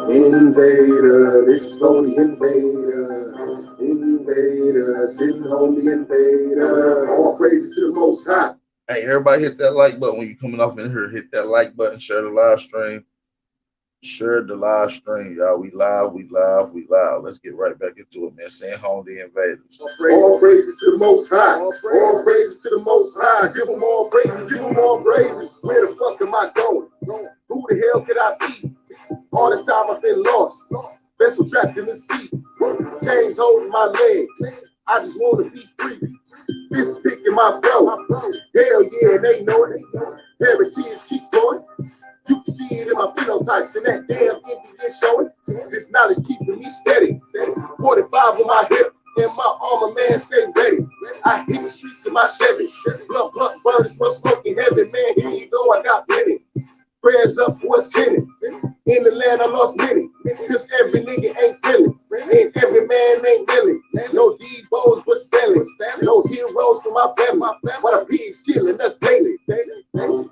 Invader, this is for the invader. Invader, sitting on the invader. All praises to the Most High. Hey, everybody hit that like button when you're coming off in here. Hit that like button, share the live stream. Share the live stream, y'all. We live, we live, we live. Let's get right back into it, man. Send home the invaders. All praises to the Most High. All praises to the Most High. Give them all praises, give them all praises. Where the fuck am I going? Who the hell could I be? All this time I've been lost. Vessel trapped in the sea. Chains holding my legs. I just want to be free. This pick in my throat. Hell yeah, they know it. Heritage keep going. You can see it in my phenotypes and that damn Indian showing. This knowledge keeping me steady. 45 on my hip and my armor man stay ready. I hit the streets in my Chevy. Blunt burning, smoke smoking heaven, man. Here you go, I got plenty. Prayers up, what's in it? In the land I lost many. Cause every nigga ain't feeling. And every man ain't willing. No D-bows but spelling. No heroes for my family. What a pigs killing us daily.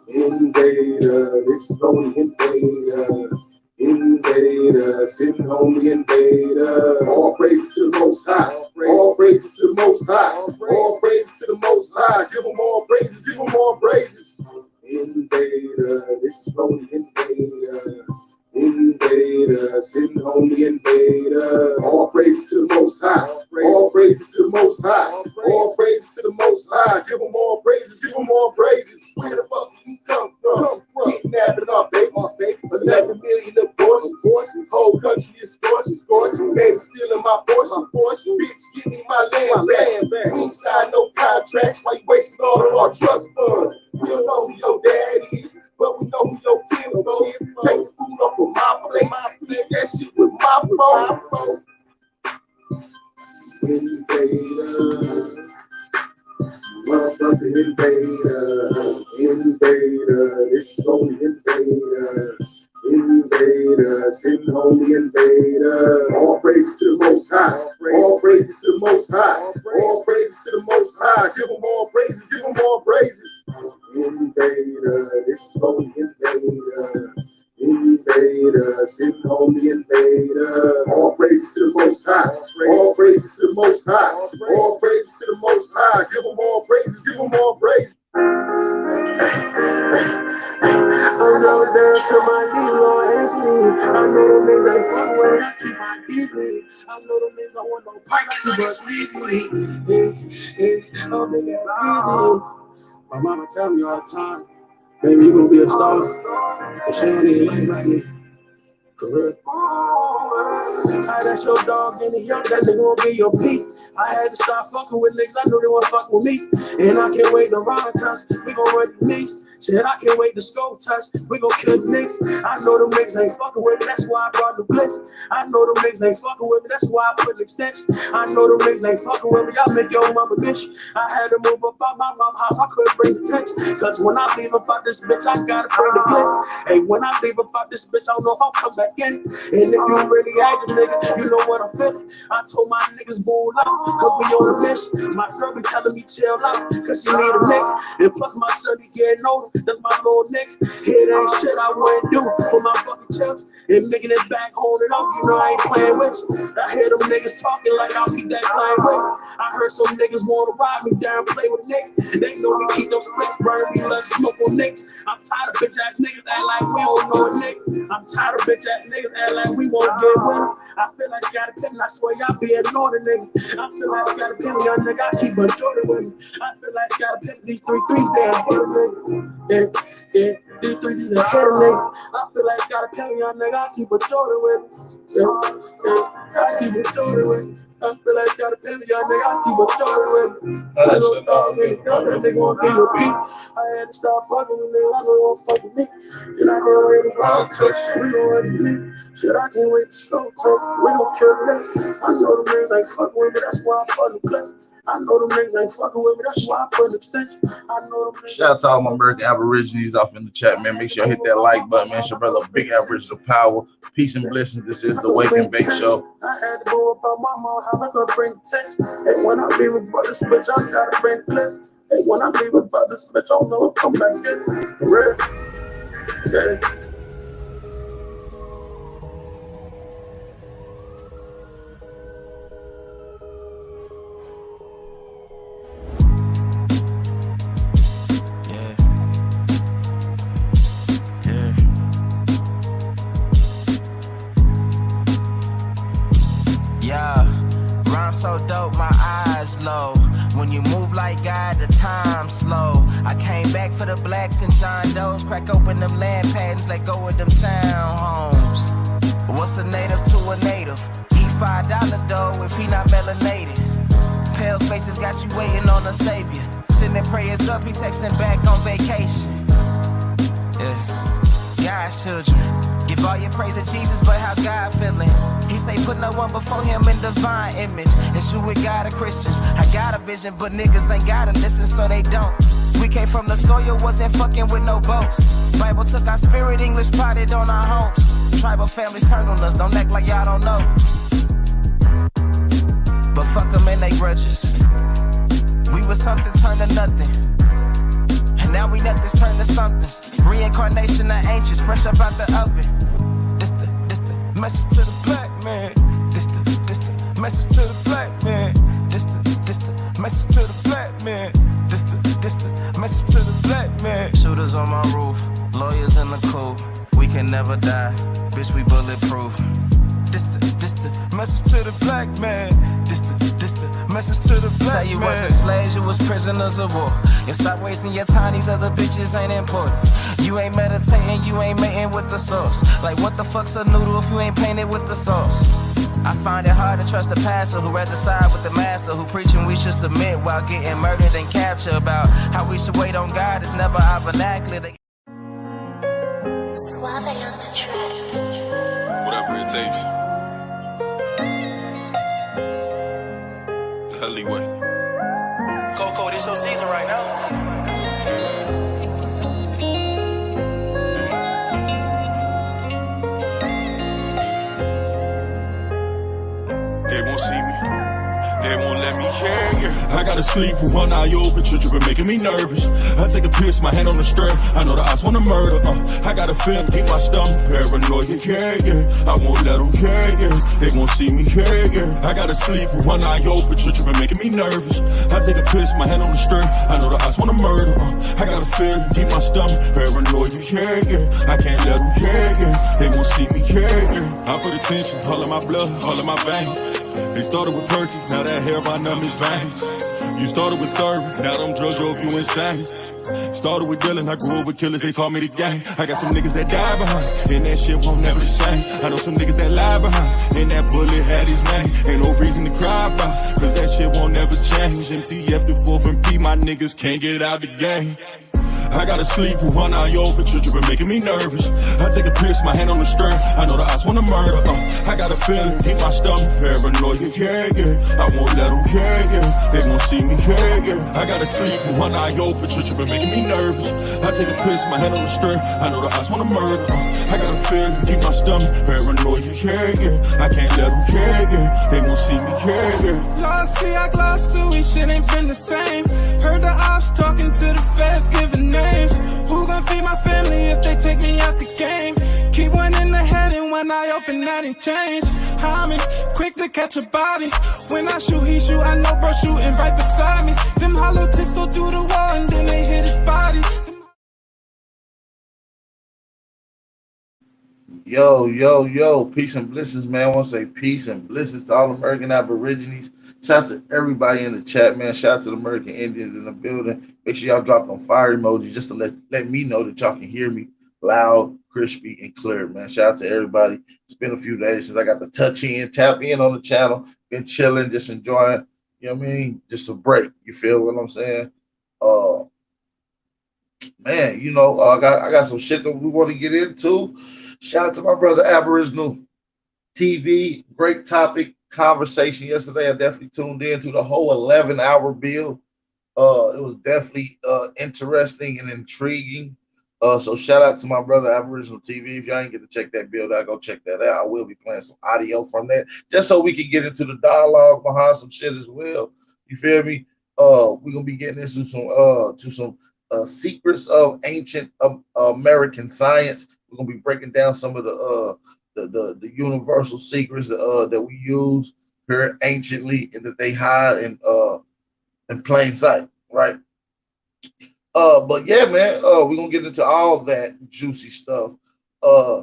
Invader, this is only invader. Invader, sitting on the invader. All praises to the Most High. All praises to the Most High. All praises to the Most High. Give them all praises, give them all praises. Invader, this is only invader. Invader, sitting on the invader. All praises to the Most High. All praises to the Most High. All praises to the Most High. Give them all praises, give them all praises. Where the fuck you come from? Kidnapping our babies. 11 million abortions. Whole country is scorched. Baby stealing my portion. Bitch, give me my land back. We ain't signed no contracts. Why you wasting all of our trust funds? We don't know who your dad is, but we know who your kid is. Take the food off of my plate. Eat that shit with my phone. Invader. Motherfucking invader. Invader. This is only invader. Invader, sitting on the invader. All praises to the Most High. All praises to the Most High. All praises to the Most High. Give them all praises, give them all praises. Invader, this is only invader. Invader, sitting on the invader. All praises to the Most High. All praises to the Most High. All praises to the Most High. Give them all praises, give them all praises. I'm going down to my Lord Anthony. I know them niggas ain't fucking with it. I keep my deeply. I know them niggas don't want no pipes, but easily. I'm big ass crazy. My mama tell me all the time, baby, you gonna be a star. But she don't even like me. Correct. That's your dog in the young, that nigga gon' be your peak. I had to stop fucking with niggas, I knew they wanna fuck with me. And I can't wait to run touch, we gon' run the mix. Shit, I can't wait to scope touch, we gon' kill the niggas. I know them niggas ain't fucking with me, that's why I brought the blitz. I know them niggas ain't fucking with me, that's why I put the extension. I know them niggas ain't fucking with me, I make your mama bitch. I had to move up out my mom's house, I couldn't bring the tension. Cause when I leave about this bitch, I gotta bring the blitz. Hey, when I leave about this bitch, I don't know if I'll come back in. And if you really acting, nigga, you know what I'm feeling. I told my niggas bull out, cause we on a mission. My girl be telling me chill out, cause she need a nigga. And plus my son be getting older, that's my little nigga. It ain't shit I wouldn't do for my fucking chips. And making it back home and up, you know I ain't playing with you. I hear them niggas talking like I'll keep that playing with. I heard some niggas wanna ride me down, play with niggas. They know we keep those splits, burn me like smoke on niggas. I'm tired of bitch ass niggas act like we don't know a nigga. I'm tired of bitch ass niggas act like we won't get with them. I feel like you got a pin, I swear y'all be ignoring niggas. I feel like you got a pin, young nigga, I keep a Jordan with me. I feel like you got a pin, these 3 3s there, yeah, these 3 3s ahead of nigga. I feel like you got a pin, young nigga, I keep a Jordan with me. I keep a Jordan with me. I feel like you got a pin, young nigga, I keep a Jordan with me. I know dog in the gun, that nigga won't be your beat. I had to stop fucking with niggas, I know you won't fuck with me. And I can't wait to run touch, we gon' run the league. Shit, I can't wait to slow touch, we gon' kill the nigga. I know the niggas ain't fucking with me, that's why I fuck the clip. I know them niggas ain't fucking with me. That's why I put an extension. I know them niggas. Shout out to all my American Aborigines off in the chat, man. Make sure you hit that like button, man. It's your brother, Big Aboriginal Power. Peace and blessings. This is the Wake and Bake Show. I had to go about my mom, how I gonna bring the text. Hey, when I leave with brothers, bitch, I gotta bring the clip. Hey, when I leave with brothers, bitch, I don't know what come back in. Real. Yeah. So dope, my eyes low. When you move like God, the time slow. I came back for the blacks and John Doe's. Crack open them land patents, let go of them townhomes. What's a native to a native? Eat $5 dough if he not melanated. Pale faces got you waiting on a savior. Sending prayers up, he texting back on vacation. Yeah, God's children. Give all your praise to Jesus, but how God feeling? He say put no one before him in divine image. It's you with God of Christians. I got a vision, but niggas ain't gotta listen, so they don't. We came from the soil, wasn't fucking with no boats. Bible took our spirit, English potted on our homes. Tribal families turned on us, don't act like y'all don't know. But fuck them and they grudges. We was something turned to nothing. And now we nothing's turned to somethings. Reincarnation of ancients, fresh up out the oven. This the message to the black man. This the message to the black man. This the message to the black man. This the message to the black man. Shooters on my roof, lawyers in the coop. We can never die, bitch, we bulletproof. This the message to the black man. This the message to the black man. Say you wasn't slaves, you was prisoners of war. You stop wasting your time, these other bitches ain't important. You ain't meditating, you ain't mating with the sauce. Like what the fuck's a noodle if you ain't painted with the sauce? I find it hard to trust the pastor who rather side with the master, who preaching we should submit while getting murdered and captured. About how we should wait on God is never our vernacular. Suave on the track. Whatever it takes. The alleyway. Coco, this your season right now. They won't see me. They won't let me, yeah. I gotta sleep with one eye open, tripping, making me nervous. I take a piss, my hand on the string. I know the odds wanna murder, I gotta feel, keep my stomach paranoid, yeah. I won't let them, yeah. They won't see me, yeah. I gotta sleep with one eye open, tripping, making me nervous. I take a piss, my hand on the string. I know the odds wanna murder, I gotta feel, keep my stomach paranoid, yeah. I can't let them, yeah. They won't see me, yeah. I put attention, all of my blood, all of my veins. They started with perky, now that hair run up his veins. You started with serving, now them drugs drove you insane. Started with dealing, I grew up with killers, they taught me the game. I got some niggas that die behind, and that shit won't never the same. I know some niggas that lie behind, and that bullet had his name. Ain't no reason to cry about, cause that shit won't never change. MTF the 4th and P, my niggas can't get out the game. I gotta sleep with one eye open, tripping, making me nervous. I take a piss, my hand on the string. I know the odds wanna murder, I got a feeling, keep my stomach paranoid, yeah. I won't let them, yeah. They won't see me, yeah. I gotta sleep with one eye open, tripping, making me nervous. I take a piss, my hand on the string. I know the odds wanna murder, I got a feeling, keep my stomach paranoid, yeah. I can't let them, yeah. They won't see me, yeah. Lost, see, I glossed to it, shit ain't been the same. Heard the ops talking to the feds, giving names. Who gon' feed my family if they take me out the game? Keep one in the head and one eye open, that ain't change. I'm quick to catch a body. When I shoot, he shoot, I know bro shooting right beside me. Them hollow tips go through the wall and then they hit his body. Yo, peace and blessings, man. I want to say peace and blessings to all American Aborigines. Shout out to everybody in the chat, man. Shout out to the American Indians in the building. Make sure y'all drop them fire emojis just to let me know that y'all can hear me loud, crispy, and clear, man. Shout out to everybody. It's been a few days since I got to tap in on the channel. Been chilling, just enjoying, you know what I mean? Just a break. You feel what I'm saying? Man, you know, I got some shit that we want to get into. Shout out to my brother Aboriginal TV. Great topic. conversation yesterday. I definitely tuned in to the whole 11-hour build. It was definitely interesting and intriguing. So shout out to my brother Aboriginal TV. If y'all ain't get to check that build out, go check that out. I will be playing some audio from that, just so we can get into the dialogue behind some shit as well. You feel me? We're gonna be getting into some secrets of ancient American science. We're gonna be breaking down some of the universal secrets that we use here anciently and that they hide in plain sight, right? But yeah, man, we're gonna get into all that juicy stuff. Uh,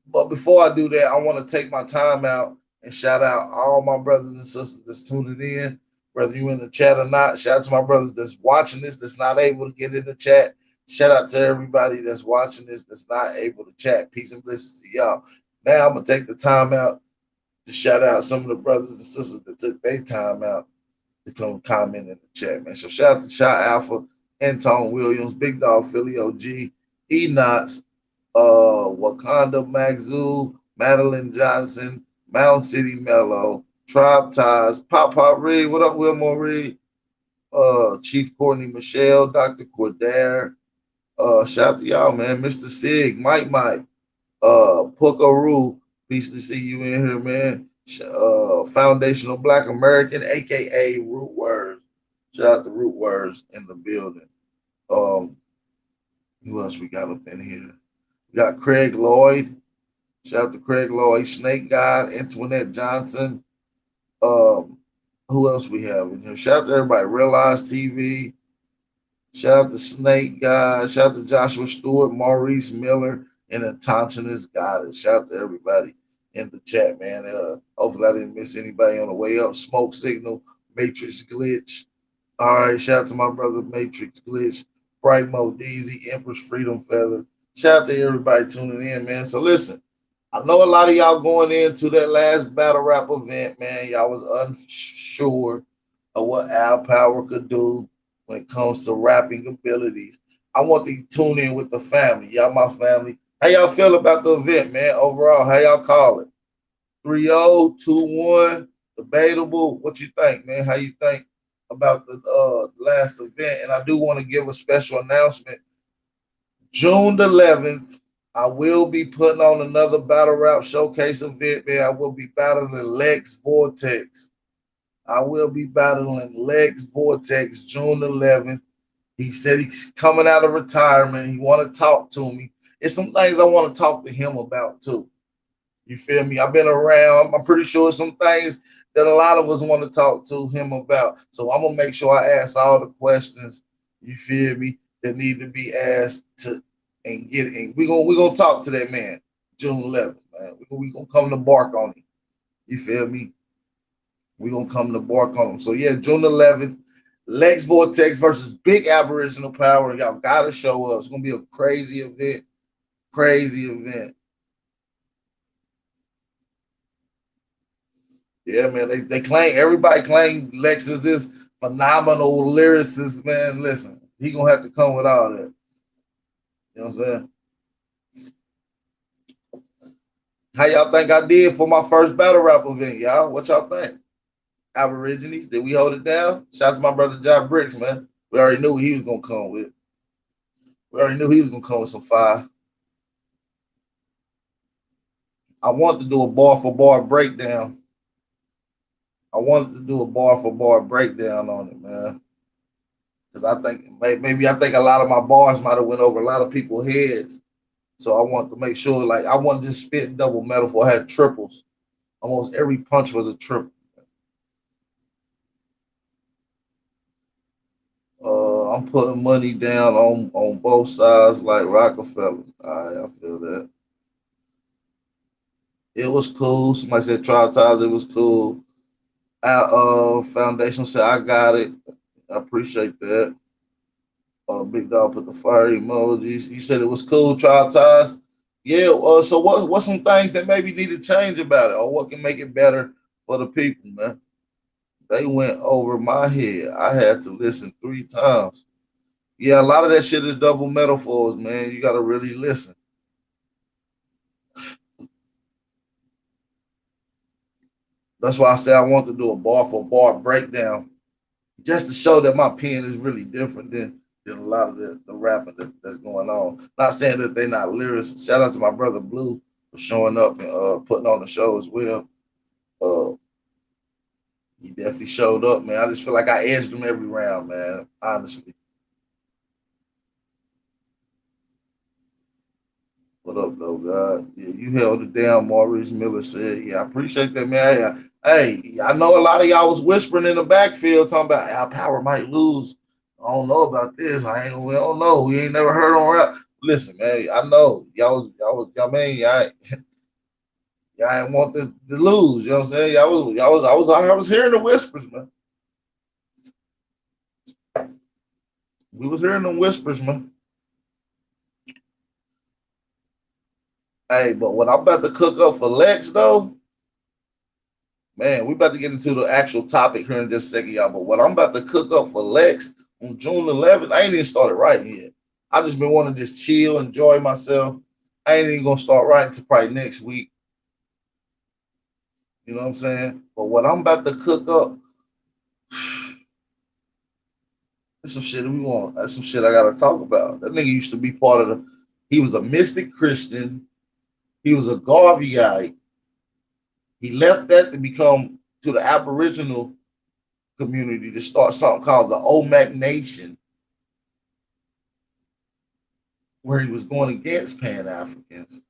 but before I do that, I want to take my time out and shout out all my brothers and sisters that's tuning in, whether you in the chat or not. Shout out to my brothers that's watching this, that's not able to get in the chat. Shout out to everybody that's watching this, that's not able to chat. Peace and blessings to y'all. Now I'm gonna take the time out to shout out some of the brothers and sisters that took their time out to come comment in the chat, man. So shout out to Shot Alpha, Anton Williams, Big Dog Philly OG, Enox, Wakanda Magzul, Madeline Johnson, Mound City Mellow, Tribe Ties, Pop Reed, what up, Wilmore Reed, Chief Courtney Michelle, Dr. Cordair, shout out to y'all, man, Mr. Sig, Mike, Pookaroo, peace to see you in here, man. Foundational Black American, aka Root Words. Shout out to Root Words in the building. Who else we got up in here? We got Craig Lloyd. Shout out to Craig Lloyd, Snake God, Antoinette Johnson. Who else we have in here? Shout out to everybody. Realize TV. Shout out to Snake God. Shout out to Joshua Stewart, Maurice Miller, and Antonionist Goddess. Shout out to everybody in the chat, man. Hopefully I didn't miss anybody on the way up. Smoke Signal, Matrix Glitch. All right, shout out to my brother Matrix Glitch, Bright Mo Deezy, Empress Freedom Feather. Shout out to everybody tuning in, man. So listen, I know a lot of y'all going into that last battle rap event, man. Y'all was unsure of what Al Power could do when it comes to rapping abilities. I want to tune in with the family. Y'all my family. How y'all feel about the event, man? Overall, how y'all call it? 3-0, 2-1, debatable. What you think, man? How you think about the last event? And I do want to give a special announcement. June the 11th, I will be putting on another battle rap showcase event, man. I will be battling Lex Vortex. I will be battling Lex Vortex June 11th. He said he's coming out of retirement. He want to talk to me. It's some things I want to talk to him about too. You feel me? I've been around. I'm pretty sure some things that a lot of us want to talk to him about. So I'm gonna make sure I ask all the questions, you feel me, that need to be asked to and get it. And we're gonna talk to that man June 11th, man. We're gonna come to bark on him. You feel me? We're gonna come to bark on him. So yeah, June 11th, Lex Vortex versus Big Aboriginal Power. Y'all gotta show up. It's gonna be a crazy event. Crazy event. Yeah, man. They claim, everybody claim Lex is this phenomenal lyricist, man. Listen, he gonna have to come with all that. You know what I'm saying? How y'all think I did for my first battle rap event, y'all? What y'all think? Aborigines, did we hold it down? Shout out to my brother John Bricks, man. We already knew what he was gonna come with. We already knew he was gonna come with some fire. I wanted to do a bar for bar breakdown. I wanted to do a bar for bar breakdown on it, man. Because I think maybe I think a lot of my bars might have went over a lot of people's heads. So I want to make sure, like, I wasn't just spitting double metaphor. I had triples. Almost every punch was a triple. I'm putting money down on both sides like Rockefellers. All right, I feel that. It was cool. Somebody said Trial Ties, it was cool. Foundation said I got it. I appreciate that. Big Dog put the fire emojis. You said it was cool, Trial Ties. Yeah, so what's some things that maybe need to change about it, or what can make it better for the people, man? They went over my head. I had to listen 3 times. Yeah, a lot of that shit is double metaphors, man. You got to really listen. That's why I say I want to do a bar for bar breakdown, just to show that my pen is really different than a lot of the rapping that's going on. Not saying that they're not lyrics. Shout out to my brother Blue for showing up and putting on the show as well. Uh, he definitely showed up, man. I just feel like I edged him every round, man. Honestly. What up, though, God? Yeah, you held it down, Maurice Miller said. Yeah, I appreciate that, man. Hey, I know a lot of y'all was whispering in the backfield talking about our power might lose. I don't know about this. We don't know. We ain't never heard on rap. Listen, man, I know y'all man, y'all ain't want this to lose. You know what I'm saying? I was hearing the whispers, man. We was hearing them whispers, man. Hey, but what I'm about to cook up for Lex, though, man, we about to get into the actual topic here in just a second, y'all. But what I'm about to cook up for Lex on June 11th, I ain't even started writing yet. I just been wanting to just chill, enjoy myself. I ain't even gonna start writing until probably next week. You know what I'm saying? But what I'm about to cook up, that's some shit we want. That's some shit I gotta talk about. That nigga used to be part of he was a mystic Christian. He was a Garveyite. He left that to become to the Aboriginal community to start something called the Omak Nation, where he was going against Pan Africans.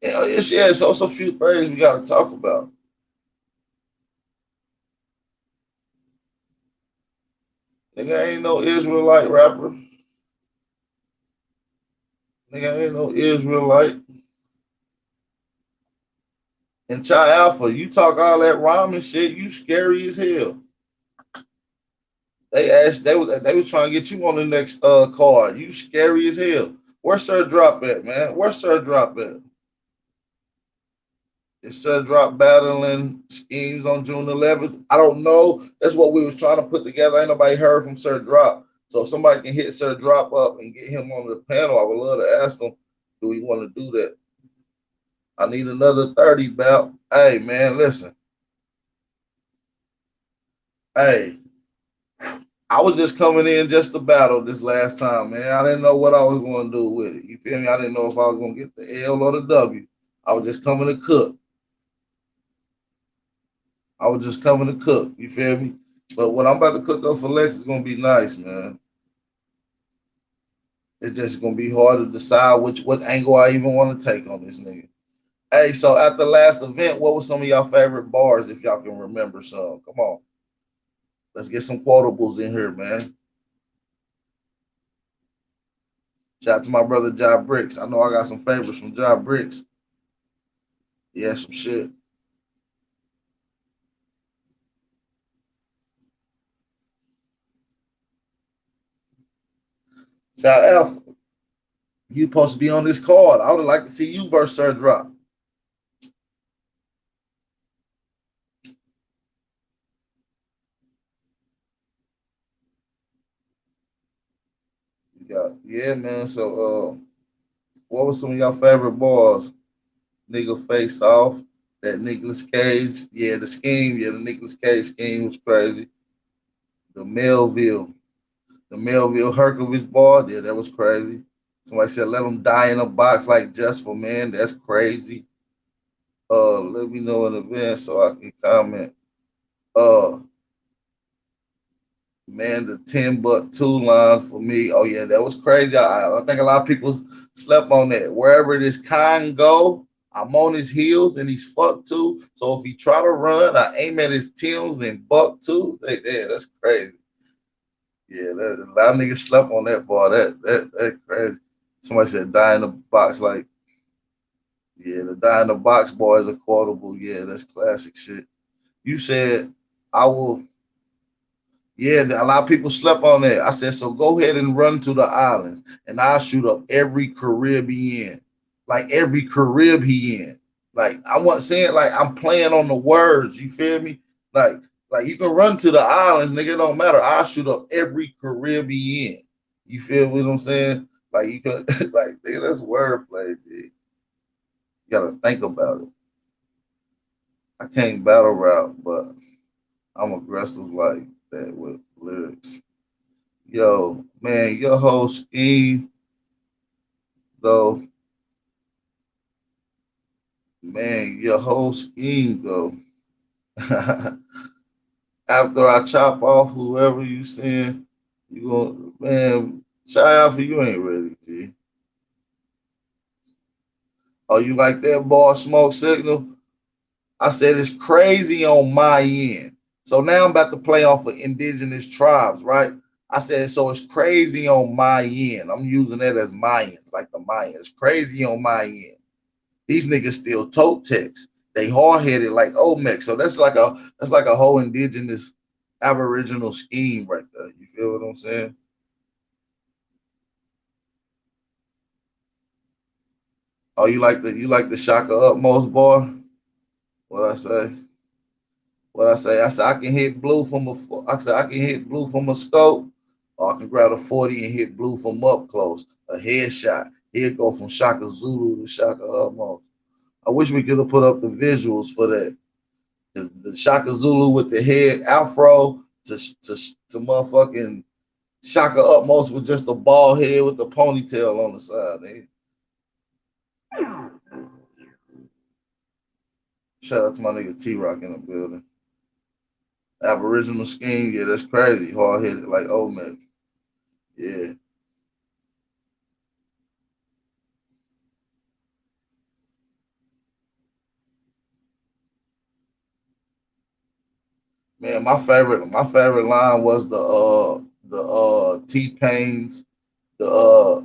It's also a few things we got to talk about. Nigga ain't no Israelite rapper. Nigga ain't no Israelite. And Chi Alpha, you talk all that rhyming shit, you scary as hell. They was trying to get you on the next card. You scary as hell. Where's Sir Drop at, man? Where's Sir Drop at? Is Sir Drop battling schemes on June 11th? I don't know. That's what we was trying to put together. Ain't nobody heard from Sir Drop. So if somebody can hit Sir Drop up and get him on the panel, I would love to ask him, do we want to do that? I need another 30 bout. Hey, man, listen. Hey, I was just coming in just to battle this last time, man. I didn't know what I was going to do with it. You feel me? I didn't know if I was going to get the L or the W. I was just coming to cook. You feel me? But what I'm about to cook up for Lex is going to be nice, man. It's just going to be hard to decide what angle I even want to take on this nigga. Hey, so at the last event, what were some of y'all favorite bars, if y'all can remember some? Come on. Let's get some quotables in here, man. Shout out to my brother Job Bricks. I know I got some favorites from Job Bricks. Yeah, some shit. Shout out Alpha. You supposed to be on this card. I would like to see you verse Sir Drop. Yeah, man. So what was some of y'all favorite bars? Nigga Face Off, that Nicolas Cage. Yeah, the scheme. Yeah, the Nicolas Cage scheme was crazy. The Melville Herkovich bar. Yeah, that was crazy. Somebody said, let them die in a box like Just for Men. That's crazy. Let me know in advance so I can comment. Man, the 10 but 2 line for me. Oh yeah, that was crazy. I think a lot of people slept on that. Wherever this kind go, I'm on his heels and he's fucked too. So if he try to run, I aim at his Tims and buck too. Yeah, that's crazy. Yeah, a lot of niggas slept on that bar. That crazy. Somebody said die in the box like, yeah, the die in the box bar is a quotable. Yeah, that's classic shit. You said I will. Yeah, a lot of people slept on that. I said, so go ahead and run to the islands, and I'll shoot up every Caribbean, like every Carib he in. Like I wasn't saying like I'm playing on the words. You feel me? Like you can run to the islands, nigga. It don't matter. I'll shoot up every Caribbean. You feel what I'm saying? Like you can, like nigga, that's wordplay, dude. You gotta think about it. I can't battle rap, but I'm aggressive like that with lyrics. Yo, man, your whole scheme though, man, your whole scheme though. After I chop off whoever you send, you gonna man, Shy Alpha, you ain't ready, G. Oh, you like that ball smoke signal? I said it's crazy on my end. So now I'm about to play off of indigenous tribes, right? I said, so it's crazy on my end. I'm using that as Mayans, like the Mayans. It's crazy on my end. These niggas still tote text. They hard headed like Olmec. So that's like a whole indigenous aboriginal scheme right there. You feel what I'm saying? Oh, you like the Shaka Utmost bar? What I say? What I say? I said I can hit blue from a. I said I can hit blue from a scope, or I can grab a 40 and hit blue from up close. A headshot. He'd go from Shaka Zulu to Shaka Utmost. I wish we could have put up the visuals for that. The Shaka Zulu with the head afro to motherfucking Shaka Utmost with just a bald head with the ponytail on the side. Eh? Shout out to my nigga T Rock in the building. Aboriginal scheme, yeah, that's crazy. Hard headed like Olmec. Yeah. Man, my favorite line was the T Pain's the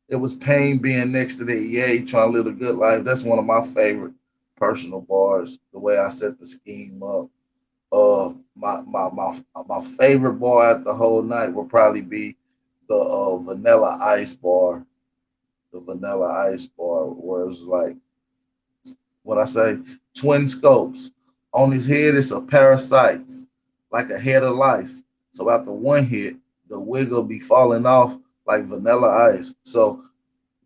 it was pain being next to the yay trying to live a good life. That's one of my favorite personal bars. The way I set the scheme up. My favorite bar at the whole night will probably be the Vanilla Ice bar. The Vanilla Ice bar, where it's like what I say, twin scopes. On his head is a parasites, like a head of lice. So after one hit, the wig will be falling off like vanilla ice. So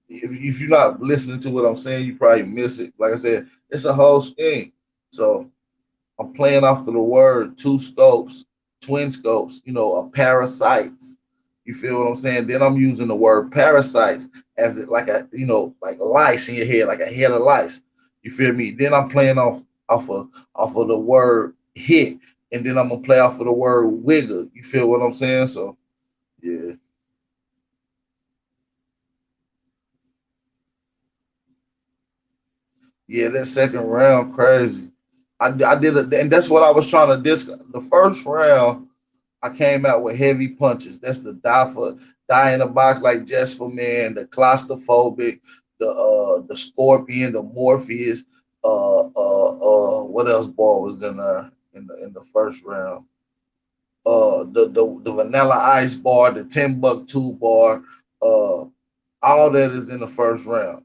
if you're not listening to what I'm saying, you probably miss it. Like I said, it's a whole scheme. So I'm playing off of the word two scopes, twin scopes, a parasites. You feel what I'm saying? Then I'm using the word parasites as it like like lice in your head, like a head of lice. You feel me? Then I'm playing off of the word hit, and then I'm gonna play off of the word wiggle. You feel what I'm saying? So yeah, yeah, that second round crazy. I did it, and that's what I was trying to discuss. The first round, I came out with heavy punches. That's the die in the box like just for man, the claustrophobic, the scorpion, the Morpheus, what else ball was in there in the first round? The vanilla ice bar, the Timbuktu bar, all that is in the first round.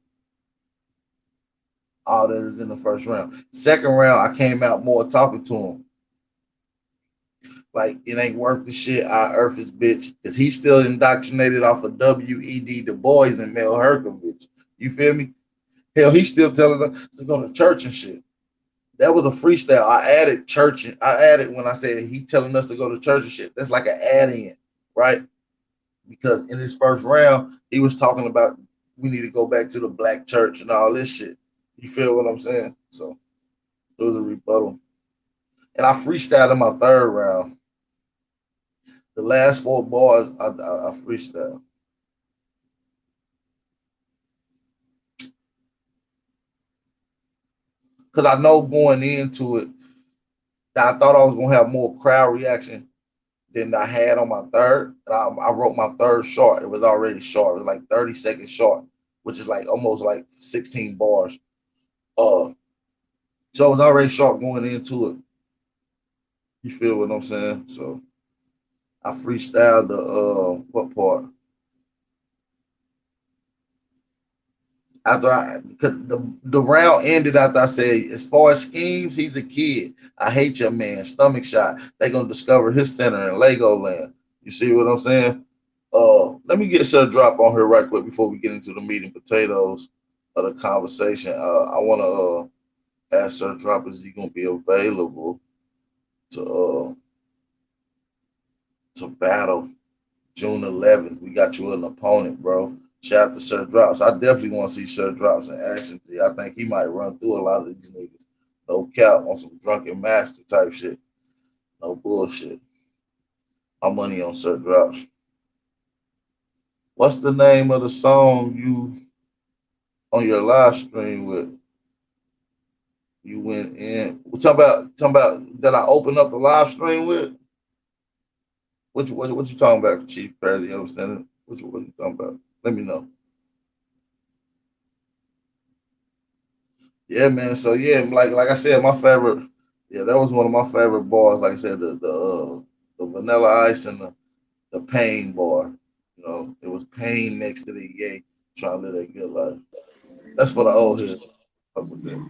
All that is in the first round. Second round, I came out more talking to him. Like it ain't worth the shit. I earth his bitch because he's still indoctrinated off of W.E.D. Du Bois and Mel Herkovich. You feel me? Hell, he's still telling us to go to church and shit. That was a freestyle. I added church. I added when I said he telling us to go to church and shit. That's like an add in, right? Because in his first round, he was talking about we need to go back to the black church and all this shit. You feel what I'm saying? So it was a rebuttal. And I freestyled in my third round. The last four bars, I freestyle. Because I know going into it that I thought I was going to have more crowd reaction than I had on my third. And I wrote my third short. It was already short. It was like 30 seconds short, which is like almost like 16 bars. Uh, so it was already short going into it. You feel what I'm saying? So I freestyled the what part? After I because the round ended after I said, as far as schemes, he's a kid. I hate your man. Stomach shot. They gonna discover his center in Legoland. You see what I'm saying? Let me get a drop on here right quick before we get into the meat and potatoes of the conversation. I wanna Ask Sir Drop, is he gonna be available to battle June 11th? We got you an opponent, bro. Shout out to Sir Drops. I definitely want to see Sir Drops in action. I think he might run through a lot of these niggas. No cap, on some drunken master type shit. No bullshit. My money on Sir Drops. What's the name of the song you on your live stream with? You went in. We talking about that I opened up the live stream with. What you talking about, Chief Prezi? You understand? What you talking about? Let me know. Yeah, man. So yeah, like I said, my favorite. Yeah, that was one of my favorite bars. Like I said, the Vanilla Ice and the Pain bar. You know, it was Pain next to the Yay, trying to live that good life. That's for the old heads. Fuck with that.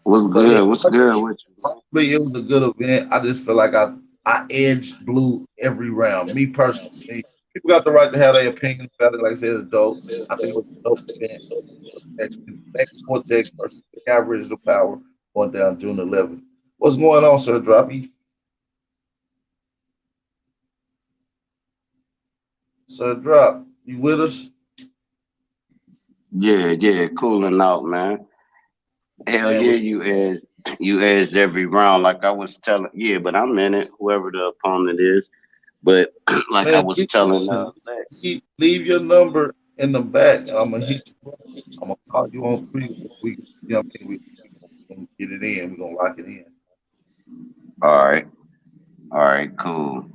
What's But yeah, good? What's good with you, man? honestly, it was a good event. I just feel like I edged blue every round. Me personally, people got the right to have their opinions about it. Like I said, it's dope. I think it was a dope event. Next Vortex versus the Aboriginal Power going down June 11th. What's going on, Sir Droppy? Sir Drop, you with us? Yeah, yeah, cooling out, man. Hell Man, yeah, you edged every round, like I was telling. Yeah, but I'm in it, whoever the opponent is. But like I man, was telling Lex. leave your number in the back, and I'm gonna hit you. I'm gonna call you on three. You know what I mean? We gonna get it in. We're gonna lock it in. All right, cool.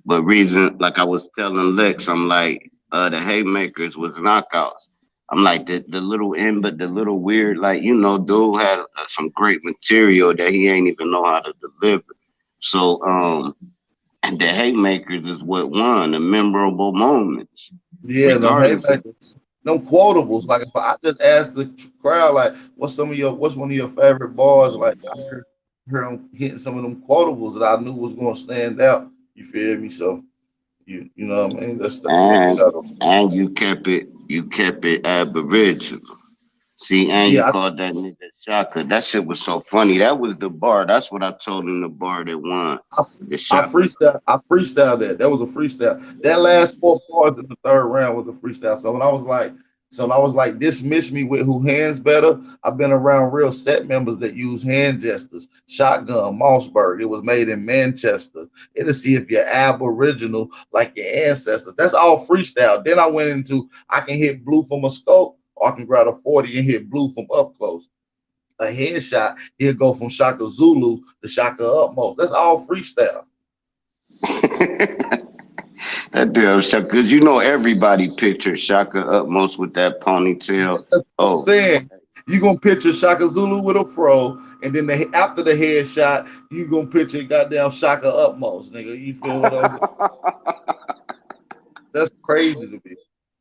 But reason, like I was telling Lex, I'm like, the haymakers was knockouts. I'm like the little in, but the little weird, like dude had some great material that he ain't even know how to deliver. So and the haymakers is what won the memorable moments, Yeah, them regardless of. haymakers, them quotables. Like if I just asked the crowd, like, what's one of your favorite bars? Like heard them hitting some of them quotables that I knew was gonna stand out. You feel me? So you know what I mean? That's what and stood out. and you kept it aboriginal. See, and you Yeah, called that nigga Shaka. That shit was so funny. That was the bar. That's what I told him, the bar that won. I, The Shaka. I freestyled that. That was a freestyle. That last four bars in the third round was a freestyle. So when I was like, dismiss me with who hands better. I've been around real set members that use hand gestures. Shotgun, Mossberg. It was made in Manchester. It'll see if you're aboriginal like your ancestors. That's all freestyle. Then I went into I can hit blue from a scope, or I can grab a 40 and hit blue from up close. A headshot, he'll go from Shaka Zulu to Shaka Utmost. That's all freestyle. That damn Shaka, because everybody pictured Shaka Utmost with that ponytail. That's what I'm Oh, saying. You gonna picture Shaka Zulu with a fro, and then after the headshot, you gonna picture goddamn Shaka Utmost, nigga. You feel what I'm saying? That's crazy to me.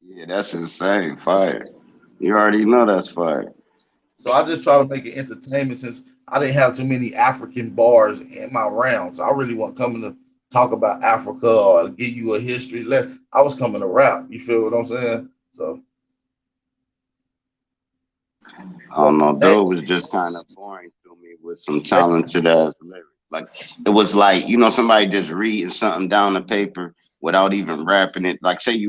yeah, that's insane. Fire. You already know that's fire. So I just try to make it entertainment since I didn't have too many African bars in my rounds. I really want coming to talk about Africa or give you a history lesson. I was coming to rap. You feel what I'm saying? So I don't know. Dude next. was just kind of boring to me with some talented ass lyrics. Like it was like somebody just reading something down the paper without even rapping it. Like say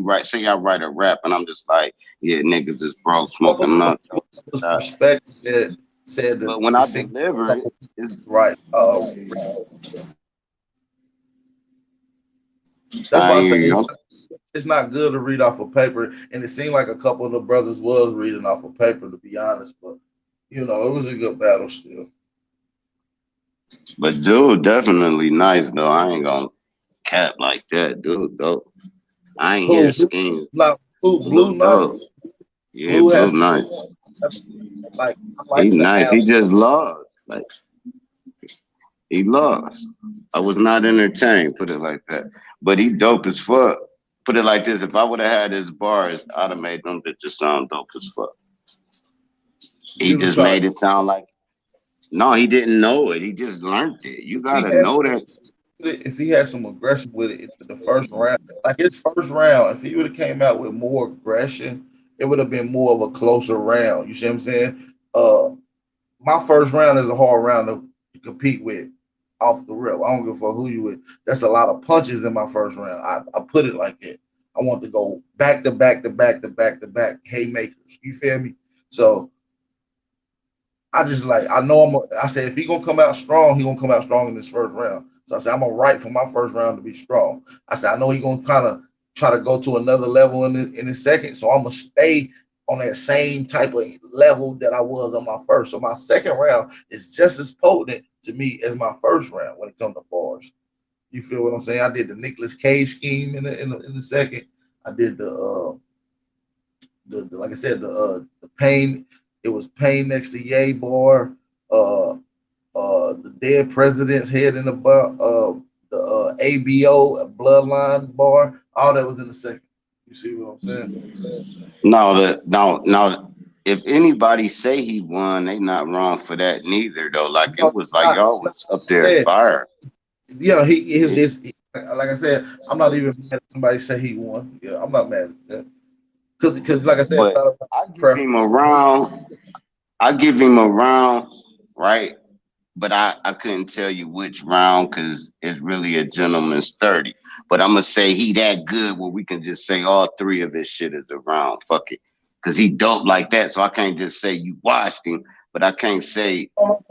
I write a rap and I'm just like, yeah, niggas is broke smoking lunch. Respect said that But when it I seemed deliver it, it's right. That's I why I hear say you. it's not good to read off of paper, and it seemed like a couple of the brothers was reading off of paper, to be honest. But it was a good battle still. But dude, definitely nice though. I ain't gonna cap like that, dude. Though I ain't hear Who? schemes. Like, who? Blue Blue Knight. dog. Yeah, Blue blue has nice. like I He like the nice. amp. He just lost. Like he lost. I was not entertained. Put it like that. But he dope as fuck. Put it like this: if I would have had his bars, I'd have made them bitches sound dope as fuck. He You were just trying made it sound like no, he didn't know it. He just learned it. You he gotta had know some, that. if he had some aggression with it in the first round, like his first round, if he would have came out with more aggression, it would have been more of a closer round. You see what I'm saying? Uh, my first round is a hard round to compete with off the rip. I don't give a fuck who you with. That's a lot of punches in my first round. I put it like that. I want to go back to back to back to back to back haymakers. You feel me? So I just like I know I said if he gonna come out strong, he gonna come out strong in this first round. So I said I'm gonna write for my first round to be strong. I said I know he gonna kind of try to go to another level in the second. So I'm gonna stay on that same type of level that I was on my first. So my second round is just as potent to me as my first round when it comes to bars. You feel what I'm saying? I did the Nicolas Cage scheme in the second. I did the like I said the pain. It was pain next to Yay bar. The dead president's head in the bar. The ABO bloodline bar. All that was in the second. You see what I'm saying? Now, if anybody say he won, they not wrong for that neither though. Like No, it was like y'all was up there said, fire. yeah, like I said, I'm not even mad if somebody say he won. Yeah, I'm not mad at that. Because like I said, But I give him a preference. round. I give him a round, right? But I couldn't tell you which round because it's really a gentleman's 30. But I'm gonna say he that good where we can just say all three of his shit is a round. Fuck it. Cause he dope like that. So I can't just say you watched him, but I can't say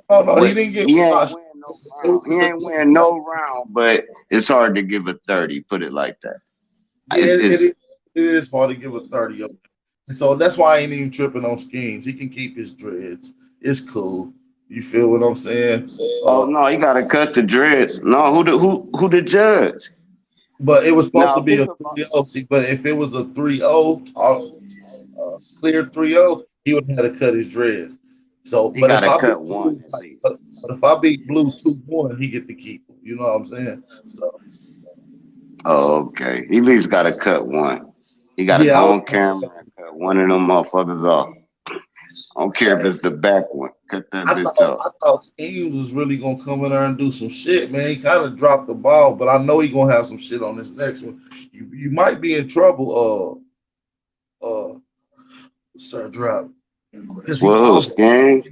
No, he but didn't get he ain't washed. win no round. He ain't win no round, but it's hard to give a 30, put it like that. Yeah, It's it is hard to give a 30 up. And so that's why I ain't even tripping on schemes. He can keep his dreads. It's cool. You feel what I'm saying? oh no, he gotta cut the dreads. No, who the judge? But it was supposed to Now be think a about 3-0. See, but if it was a 3-0, clear 3-0, he would have had to cut his dreads. So, he but if gotta I beat cut one Blue, at least. but if I beat Blue 2-1, he get to keep them. You know what I'm saying? So, Oh, okay. He at least gotta cut one. He gotta yeah, go on camera and cut one of them motherfuckers off. I don't care if it's the back one. Cut that bitch off. I thought Schemes was really gonna come in there and do some shit, man. He kind of dropped the ball, but I know he gonna have some shit on this next one. You might be in trouble, Sir Drop, because he Whoa, always, gang.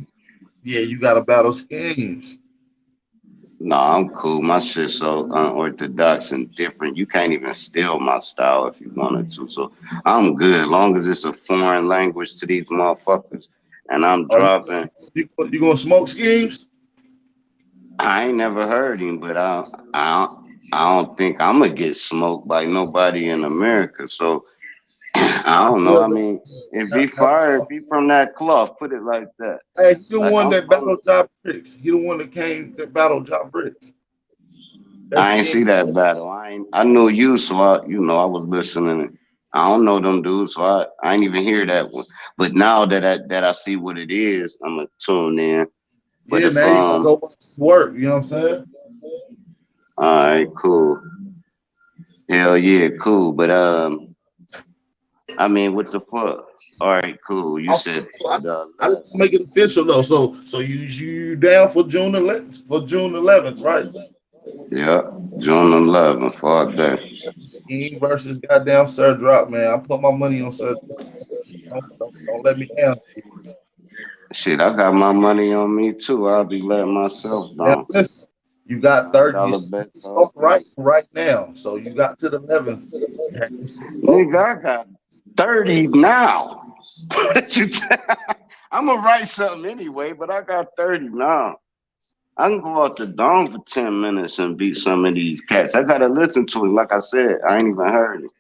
yeah, you got to battle Schemes. Nah, I'm cool. My shit's so unorthodox and different. You can't even steal my style if you wanted to. So I'm good. Long as it's a foreign language to these motherfuckers. And I'm Oh, dropping. you gonna smoke Schemes? I ain't never heard him, but I don't think I'm gonna get smoked by nobody in America. So I I don't know. feel I mean, if he fire, if he from that cloth, put it like that. hey, he the Like one that battled Job Bricks. He the one that came that battled Job Bricks. That's I ain't Scheme. see that battle. I knew you, so I was listening. I don't know them dudes, so I ain't even hear that one. But now that I see what it is, I'm gonna tune in. But Yeah, if now you gotta go watch his work. You know what I'm saying? all right, cool. Hell yeah, cool. But I mean, what the fuck? All right, cool. You Also, said I just make it official though. So you down for June 11th, right? yeah, June 11th, fuck that. Scheme versus goddamn Sir Drop, man. I put my money on Sir Drop. Don't let me down. Shit, I got my money on me too. I'll be letting myself Now down. listen, you got 30. You $100 bet start all day. right now. So you got to the 11th. Nigga, I got 30 now. What you I'm gonna write something anyway, but I got 30 now. I can go out the dome for 10 minutes and beat some of these cats. I gotta listen to it. Like I said, I ain't even heard it.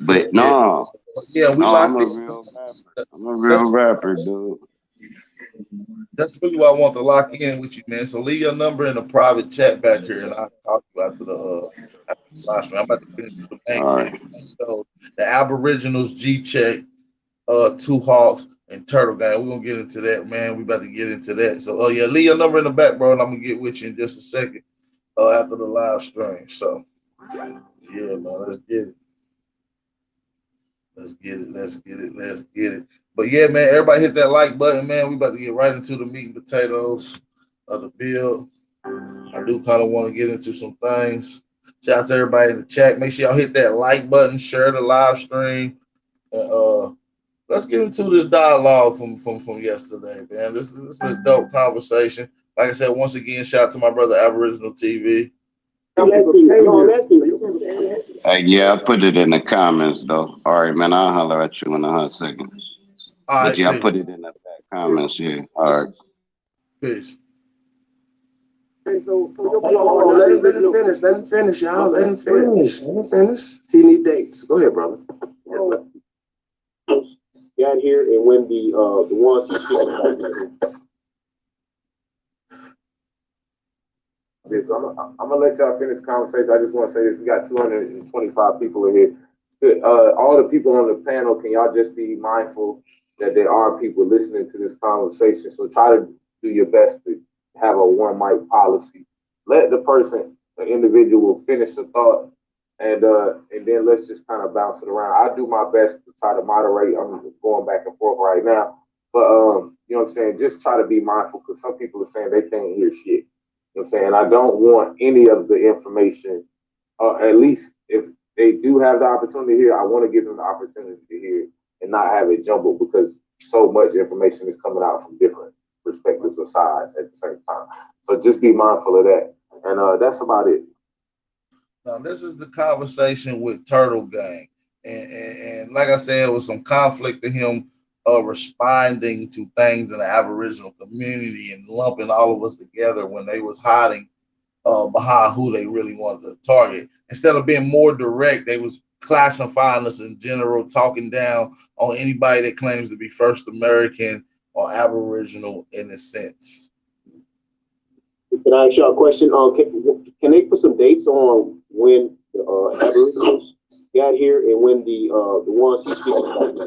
But Yeah, no, yeah, we no, I'm locked a in. real rapper. I'm a That's real rapper, dude. that's really why I want to lock in with you, man. So leave your number in a private chat back here, and I'll talk to you after this live stream. I'm about to get into the main All thing. right. So the Aboriginals G check, Two Hawks, and Turtle Gang. We're gonna get into that, man. We about to get into that. So yeah, leave your number in the back, bro, and I'm gonna get with you in just a second. After the live stream. So yeah, man, let's get it. Let's get it. Let's get it. Let's get it. But yeah, man, everybody hit that like button, man. We about to get right into the meat and potatoes of the build. I do kind of want to get into some things. Shout out to everybody in the chat. Make sure y'all hit that like button, share the live stream, and let's get into this dialogue from yesterday, man. This is a dope conversation. Like I said, once again, shout out to my brother Aboriginal TV. I'm asking you. No, I'm asking you. Yeah, I put it in the comments though. All right, man. I'll holler at you in a hot second. All But right, yeah, I peace. put it in the back comments. Yeah. All right. Peace. Hold on. Let him finish. Let him finish, y'all. Let him finish. Let him finish. He need dates. Go ahead, brother. Got here and when the ones I'm gonna let y'all finish the conversation. I just want to say this: we got 225 people in here. All the people on the panel, can y'all just be mindful that there are people listening to this conversation? So try to do your best to have a one mic policy. Let the person, the individual, finish the thought, and then let's just kind of bounce it around. I do my best to try to moderate. I'm going back and forth right now, but you know what I'm saying. Just try to be mindful because some people are saying they can't hear shit. You know what I'm saying? I don't want any of the information, at least if they do have the opportunity to hear, I want to give them the opportunity to hear and not have it jumbled because so much information is coming out from different perspectives or sides at the same time. So just be mindful of that. And that's about it. Now, this is the conversation with Turtle Gang. And like I said, it was some conflict in him responding to things in the Aboriginal community and lumping all of us together when they was hiding behind who they really wanted to target. Instead of being more direct, they was classifying us in general, talking down on anybody that claims to be first American or Aboriginal in a sense. Can I ask y'all a question? Can they put some dates on when the Aboriginals got here and when the ones who speak about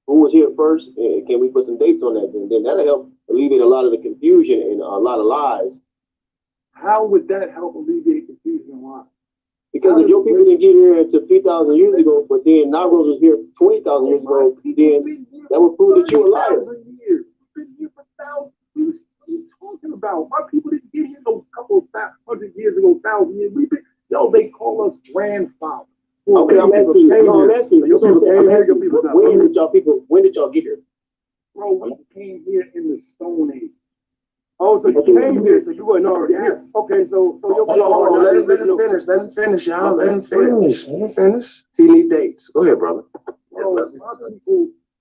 who was here first? And can we put some dates on that? And then that'll help alleviate a lot of the confusion and a lot of lies. How would that help alleviate confusion and why? Because if your people didn't get here until 3,000 years ago, but then Negroes was here 20,000 years ago, then that would prove that you were liars. We've been here for thousands. What are you talking about? My people didn't get here no couple of 100 years ago, 1,000 years. They call us grandfather. Okay, I'm asking you. No, I'm asking you. When did y'all get here? Bro, we came here in the Stone Age. Oh, so you came here, so you weren't already here. Okay, so hold on. Let him finish. Let him finish, y'all. Let him finish. Let him finish. He need dates. Go ahead, brother.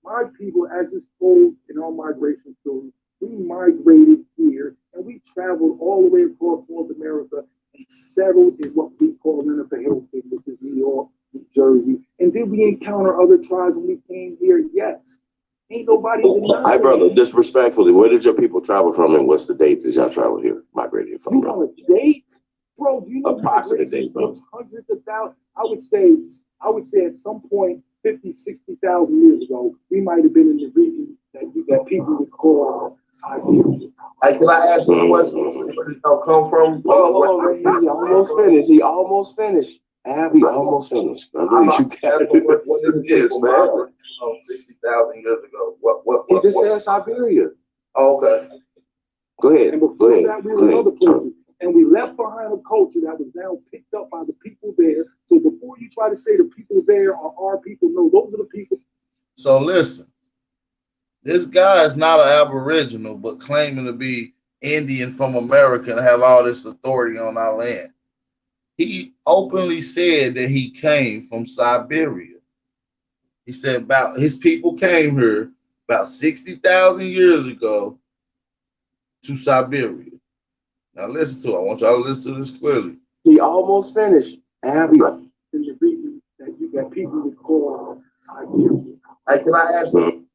My people, as is told in our migration stories, we migrated here and we traveled all the way across North America and settled in what we call Lennox Hill, which is New York, New Jersey. And did we encounter other tribes when we came here? Yes. Ain't nobody denying. Hi, brother. Disrespectfully, where did your people travel from, and what's the date that y'all traveled here, migrated from, brother? Date, bro? You know, approximate date, bro. Hundreds of thousands. I would say at some point, 50, 60,000 years ago, we might have been in the region that people would call Siberia. Hey, can I ask you a question? Where did y'all come from? Hold on, he almost finished. He almost finished. Abby almost finished, brother. You got it. What is this, man? 60,000 years ago. What? He just said Siberia. Oh, okay. Go ahead. And before that, we were in other places. And we left behind a culture that was now picked up by the people there. So before you try to say the people there are our people, no, those are the people. So listen, this guy is not an Aboriginal, but claiming to be Indian from America and have all this authority on our land. He openly said that he came from Siberia. He said about his people came here about 60,000 years ago to Siberia. Now listen to it. I want y'all to listen to this clearly. He almost finished. Abby. In the region that people would call Siberia. Hey, can I ask you?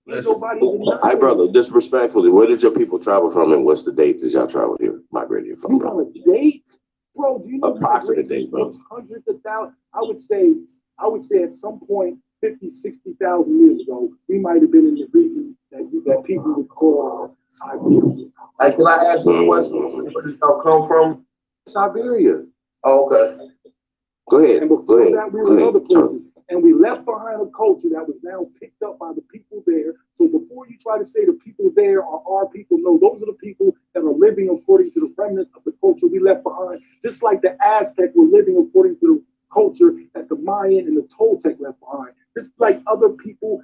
Nobody. Hi, brother. Disrespectfully, where did your people travel from, and what's the date that y'all traveled here, migrated from, brother? Date, bro? You know, approximate date, bro. Hundreds of thousands. I would say at some point, 50, 60,000 years ago, we might have been in the region that people would call Siberia. Hey, can I ask you a question? Where did y'all come from? Siberia. Oh, okay. Go ahead. And before that, we were in other places. And we left behind a culture that was now picked up by the people there. So before you try to say the people there are our people, no, those are the people that are living according to the remnants of the culture we left behind. Just like the Aztec were living according to the culture that the Mayan and the Toltec left behind. Just like other people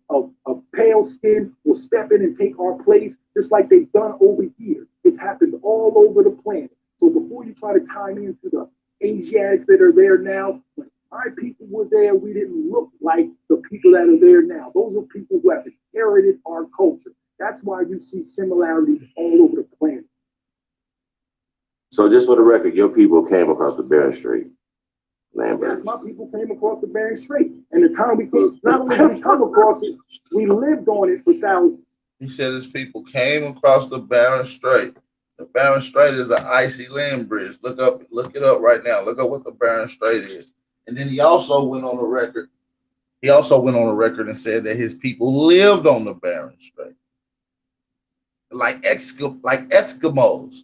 of pale skin will step in and take our place, just like they've done over here. It's happened all over the planet. So before you try to tie me into the Asiatics that are there now, when my people were there, we didn't look like the people that are there now. Those are people who have inherited our culture. That's why you see similarities all over the planet. So just for the record, your people came across the Bering Strait. Yes, my people came across the Bering Strait. And the time we came, not only did we come across it, we lived on it for thousands. He said his people came across the Bering Strait. The Bering Strait is an icy land bridge. Look it up right now. Look up what the Bering Strait is. And then he also went on the record. He also went on the record and said that his people lived on the Bering Strait, like Eskimos.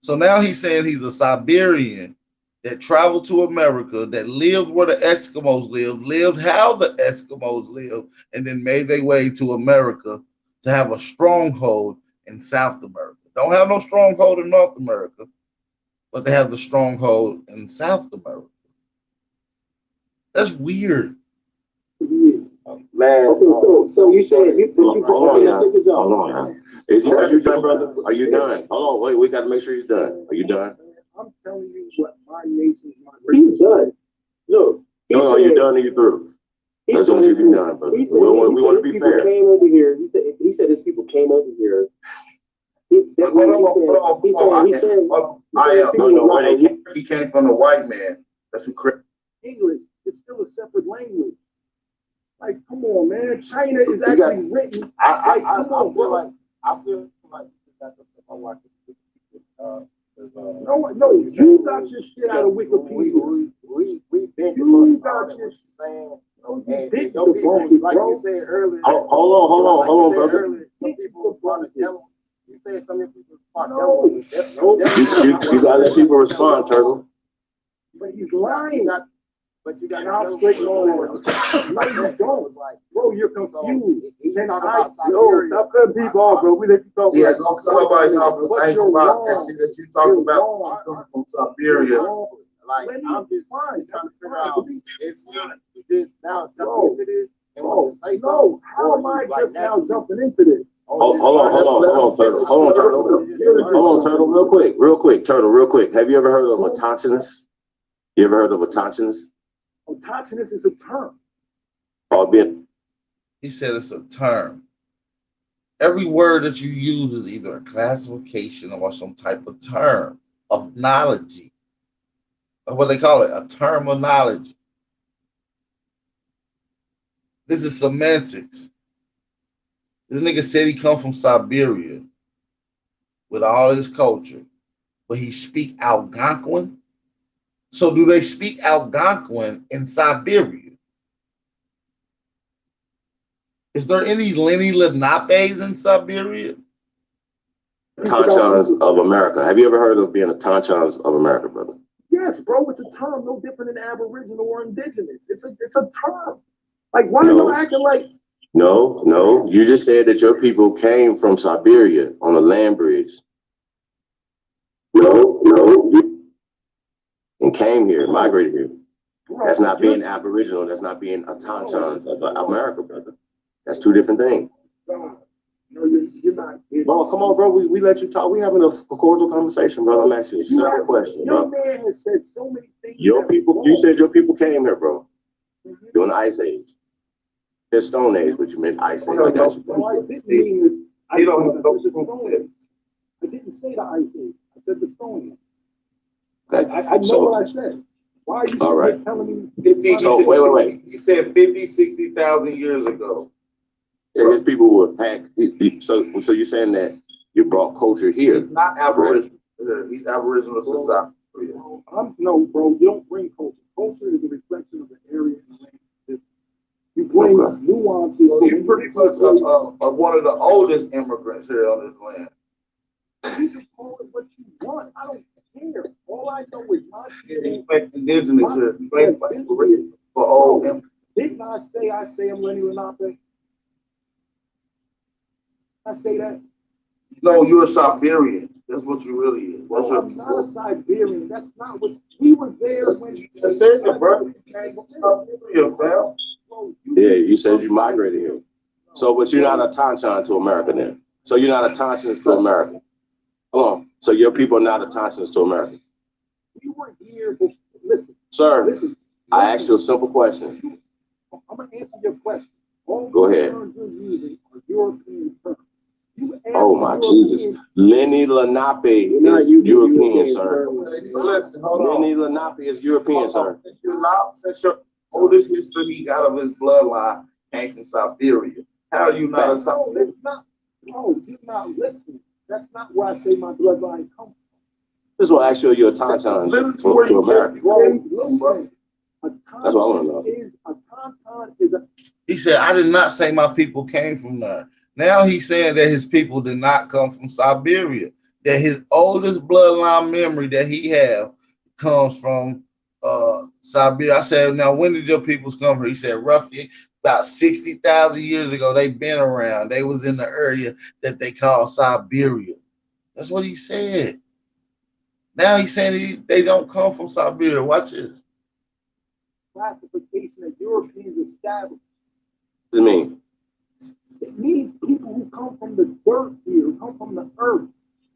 So now he's saying he's a Siberian that traveled to America, that lived where the Eskimos lived how the Eskimos lived, and then made their way to America to have a stronghold in South America. Don't have no stronghold in North America, but they have the stronghold in South America. That's weird. Man, okay, so you said hold on now. Are you done, brother? Are you done? Hold on, wait, we gotta make sure he's done. Are you done? I'm telling you what my nation's He's done. Look. No, are you done or you through? That's what you be done, brother. We want to be fair. Came over here. He said his people came over here. He came from the white man. That's who created English. It's still a separate language. Like, come on, man. China is actually written. I feel like no, you got your shit out of Wikipedia. We been you got your saying. No, and you your people, like you said earlier. Hold on, brother. Some people was part of yellow. You said some of your people was part of yellow. You gotta let people respond, Turtle. But he's lying. But you got and I'll straighten all that. No, you don't. Bro, you're confused. Stop cutting people off, bro. We let you talk. Yeah, don't cut nobody off. I ain't about that shit that you talk about from Siberia. Like, I'm just trying to figure out if you just now jump into this and want to say something. No, how am I just now jumping into this? Hold on, Turtle, real quick, Turtle, real quick. Have you ever heard of autochthonous? You ever heard of autochthonous? Autochthonous is a term. He said it's a term. Every word that you use is either a classification or some type of term of knowledge. Or what they call it, a terminology. This is semantics. This nigga said he come from Siberia with all his culture, but he speak Algonquin. So do they speak Algonquin in Siberia? Is there any Lenni Lenapes in Siberia? Autonchons of America. Have you ever heard of being Autonchons of America, brother? Yes, bro, it's a term no different than Aboriginal or Indigenous. It's a term. Like, why are you acting like? No. You just said that your people came from Siberia on a land bridge. And came here, migrated here. That's not being Aboriginal. That's not being Autonchons of America, brother. That's two different things. No, you're not. Bro, come on, bro. We let you talk. We having a cordial conversation, brother. I'm asking you a simple question, bro. Your man has said so many things. Your people, you said your people came here, bro, during the Ice Age. There's Stone Age, but you meant Ice Age. I got you. No, I didn't mean I didn't say the Ice Age. I said the Stone Age. Okay. I know what I said. Why are you telling me? So wait. You said 50, 60,000 years ago. So his people were packed. So you're saying that you brought culture here? He's not Aboriginal. He's Aboriginal to South Korea. No, bro. You don't bring culture. Culture is a reflection of the area and the land. You bring nuances. So you pretty much are one of the oldest immigrants here on this land. You can call it what you want. I don't care. All I know is my shit. Indigenous here. For old immigrants. Didn't I say I'm Lenni Lenape? I say that. No, you're a Siberian. That's what you really is. Well, I'm not a Siberian. That's not what we were there when. You said it, bro. You came from Siberia, fam. Yeah, you said you migrated here. So, but you're not a Tanchan to America then. So you're not a Tanchan to America. Hold on. So your people are not a Tanchan to America. We were here, but listen. Sir, listen. I asked you a simple question. I'm going to answer your question. All Go ahead. terms you're using are European terms. Oh my Jesus. Lenny Lenape is European, sir. Lenny Lenape is European, sir. Since your oldest history he got of his bloodline came from Siberia. How are you not a Siberian? No, you're not listening. That's not where I say my bloodline comes from. This is what I show you a Tanchan to America. Listen, That's what I want to know. A tauntaun is a. He said, I did not say my people came from there. Now he's saying that his people did not come from Siberia. That his oldest bloodline memory that he have comes from Siberia. I said, now when did your peoples come here? He said, roughly about 60,000 years ago. They've been around. They was in the area that they call Siberia. That's what he said. Now he's saying they don't come from Siberia. Watch this. Classification that Europeans established. What does it mean? It means people who come from the dirt here, who come from the earth.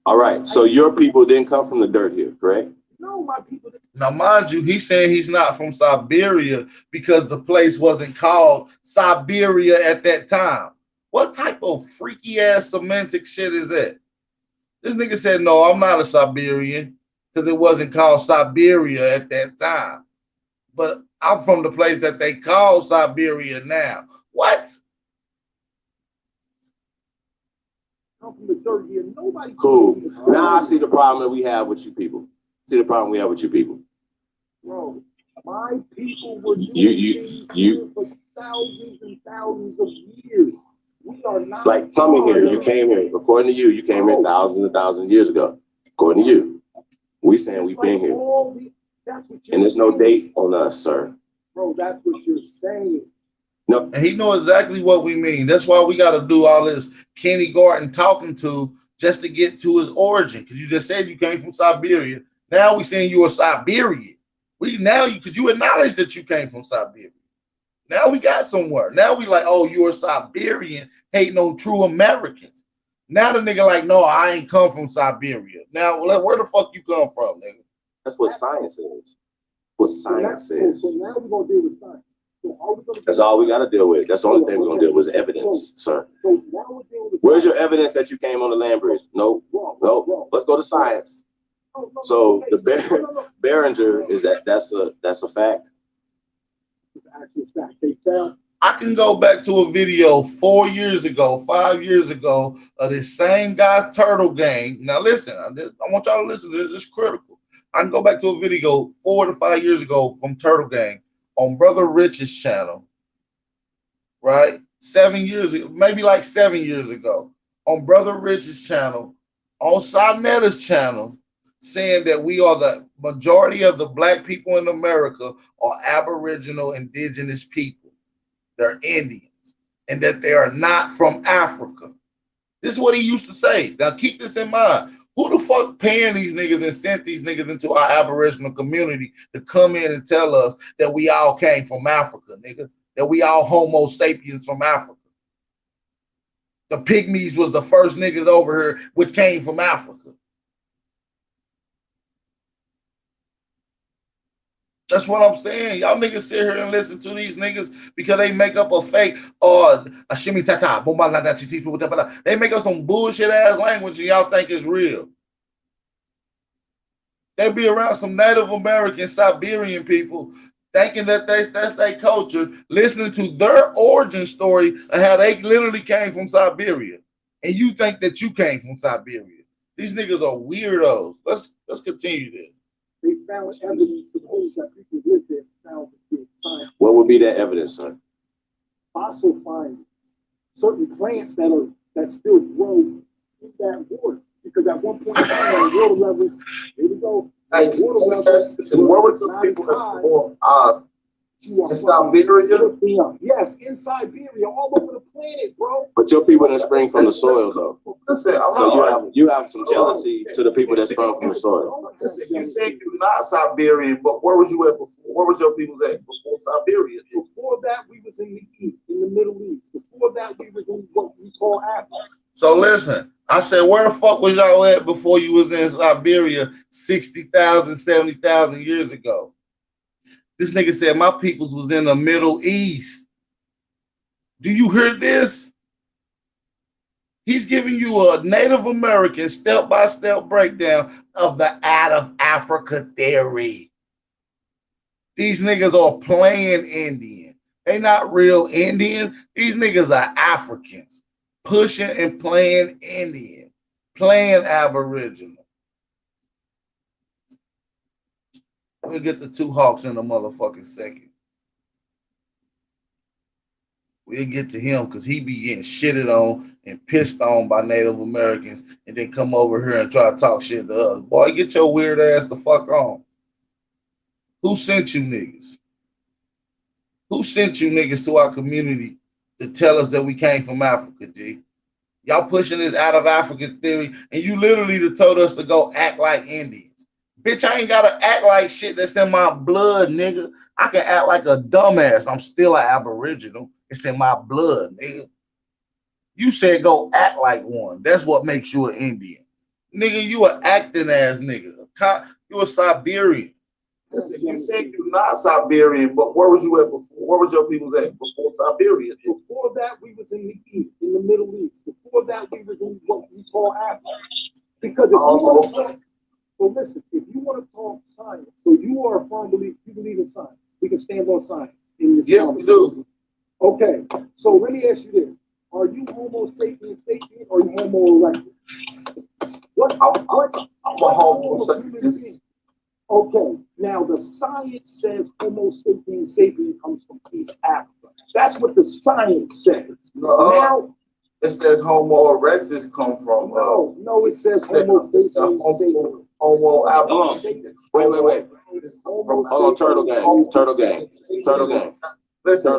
All right. So your people didn't come from the dirt here, correct? No, my people. Now, mind you, he's saying he's not from Siberia because the place wasn't called Siberia at that time. What type of freaky ass semantic shit is that? This nigga said, no, I'm not a Siberian because it wasn't called Siberia at that time. But I'm from the place that they call Siberia now. What? Come from the dirt here. Nobody. Cool. Now I see the problem that we have with you people. See the problem we have with you people. Bro, my people were doing for thousands and thousands of years. We are not like coming here. You came here. According to you, you came here thousands and thousands of years ago. According to you, we saying we've been here. And there's no date on us, sir. Bro, that's what you're saying. No, and he know exactly what we mean. That's why we got to do all this kindergarten talking to just to get to his origin. Because you just said you came from Siberia. Now we saying you're a Siberian. Because you acknowledge that you came from Siberia. Now we got somewhere. Now we like, oh, you're a Siberian hating on true Americans. Now the nigga like, no, I ain't come from Siberia. Now where the fuck you come from, nigga? That's what science is. What science is. So now we're gonna deal with science. That's all we got to deal with. That's the only thing we're going to deal with is evidence, sir. So now we're dealing with where's your evidence that you came on the land bridge? No. Let's go to science. So the Behringer is that's a fact. It's actually a fact. They found. I can go back to a video 4 years ago, 5 years ago of this same guy Turtle Gang. Now listen, I want y'all to listen to this. It's critical. I can go back to a video 4 to 5 years ago from Turtle Gang on Brother Rich's channel, right? 7 years ago, maybe like 7 years ago, on Brother Rich's channel, on Sanetta's channel, saying that we are the majority of the black people in America are Aboriginal indigenous people. They're Indians, and that they are not from Africa. This is what he used to say. Now keep this in mind. Who the fuck paying these niggas and sent these niggas into our Aboriginal community to come in and tell us that we all came from Africa, nigga? That we all Homo sapiens from Africa. The Pygmies was the first niggas over here which came from Africa. That's what I'm saying. Y'all niggas sit here and listen to these niggas because they make up a fake or a shimmy tata. They make up some bullshit ass language and y'all think it's real. They be around some Native American Siberian people thinking that that's their culture, listening to their origin story of how they literally came from Siberia. And you think that you came from Siberia. These niggas are weirdos. Let's continue this. They found evidence to hold that people lived there. Found science. What would be that evidence, sir? Fossil findings, certain plants that still grow in that water. Because at one point in time, water levels, here we go. Hey, water levels. Where were some people that were in Siberia? Yes, in Siberia, all over the planet, bro. But your people didn't spring from the soil, though. Listen, so you have some jealousy to the people that sprung from the soil. Listen, you said you're not Siberian, but where was you at before? Where was your people at before Siberia? Before that, we was in the East, in the Middle East. Before that, we was in what we call Africa. So listen, I said, where the fuck was y'all at before you was in Siberia 60,000, 70,000 years ago? This nigga said my peoples was in the Middle East. Do you hear this? He's giving you a Native American step-by-step breakdown of the out of Africa theory. These niggas are playing Indian. They not real Indian. These niggas are Africans. Pushing and playing Indian. Playing Aboriginal. We'll get the two hawks in a motherfucking second. We'll get to him because he be getting shitted on and pissed on by Native Americans and then come over here and try to talk shit to us. Boy, get your weird ass the fuck on. Who sent you niggas? Who sent you niggas to our community to tell us that we came from Africa, G? Y'all pushing this out of Africa theory and you literally told us to go act like Indians. Bitch, I ain't gotta act like shit that's in my blood, nigga. I can act like a dumbass. I'm still an Aboriginal. It's in my blood, nigga. You said go act like one. That's what makes you an Indian. Nigga, you an acting ass nigga. You a Siberian. Listen, you said you're not Siberian, but where was you at before? Where was your people at before Siberia? Before that, we was in the East, in the Middle East. Before that, we was in what we call Africa. Because if you want to talk, so listen, if you want to talk science, so you are a firm believer, you believe in science. We can stand on science in this. Yes, we do. Okay, so let me ask you this: are you Homo sapiens sapien or you Homo erectus? I'm a Homo sapiens. Okay, now the science says Homo sapiens sapien comes from East Africa. That's what the science says. No, now it says Homo erectus come from. No, it says Homo sapiens sapien. Homo aborigines. Wait. Hold on, Turtle Gang. Listen,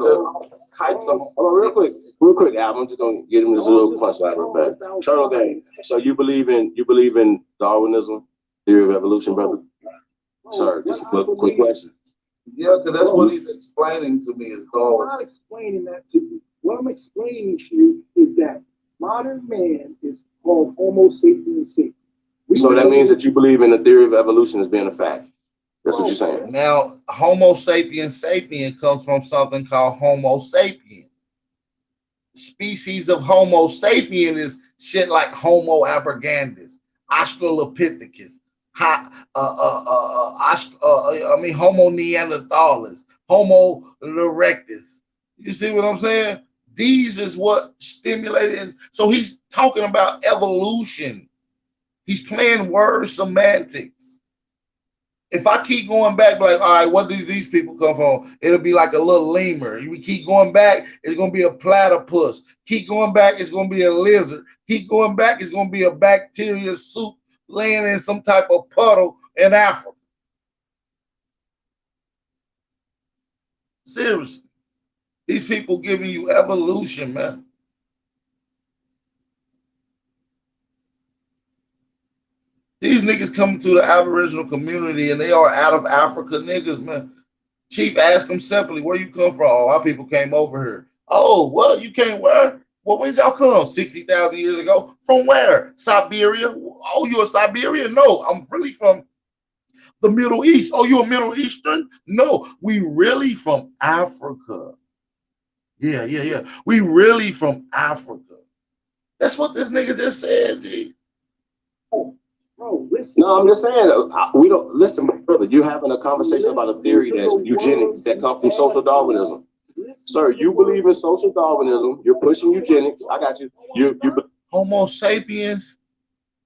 types of. Hold on, real quick, Al. I'm just gonna get him this little punchline real fast. Turtle Gang. So you believe in Darwinism, theory of evolution, brother? Sir, just a quick question. Yeah, because that's what he's explaining to me is Darwin. I'm not explaining that to you. What I'm explaining to you is that modern man is called Homo sapiens sapien. So that means that you believe in the theory of evolution as being a fact. That's what you're saying. Now, Homo sapiens sapien comes from something called Homo sapien. Species of Homo sapien is shit like Homo abrogandus, Australopithecus, Homo neanderthalis, Homo erectus. You see what I'm saying? These is what stimulated. So he's talking about evolution. He's playing word semantics. If I keep going back, like, all right, what do these people come from? It'll be like a little lemur. We keep going back, it's going to be a platypus. Keep going back, it's going to be a lizard. Keep going back, it's going to be a bacteria soup laying in some type of puddle in Africa. Seriously. These people giving you evolution, man. These niggas coming to the Aboriginal community and they are out of Africa niggas, man. Chief asked them simply, where you come from? Oh, our people came over here. Oh, what? You came where? Well, when did y'all come? 60,000 years ago. From where? Siberia? Oh, you're a Siberian? No, I'm really from the Middle East. Oh, you're a Middle Eastern? No, we really from Africa. Yeah. We really from Africa. That's what this nigga just said, G. Bro, listen. No, I'm just saying, we don't listen, brother. You're having a conversation about a theory that's eugenics that come from social Darwinism. Sir, you believe in social Darwinism. You're pushing eugenics. I got you. You Homo sapiens.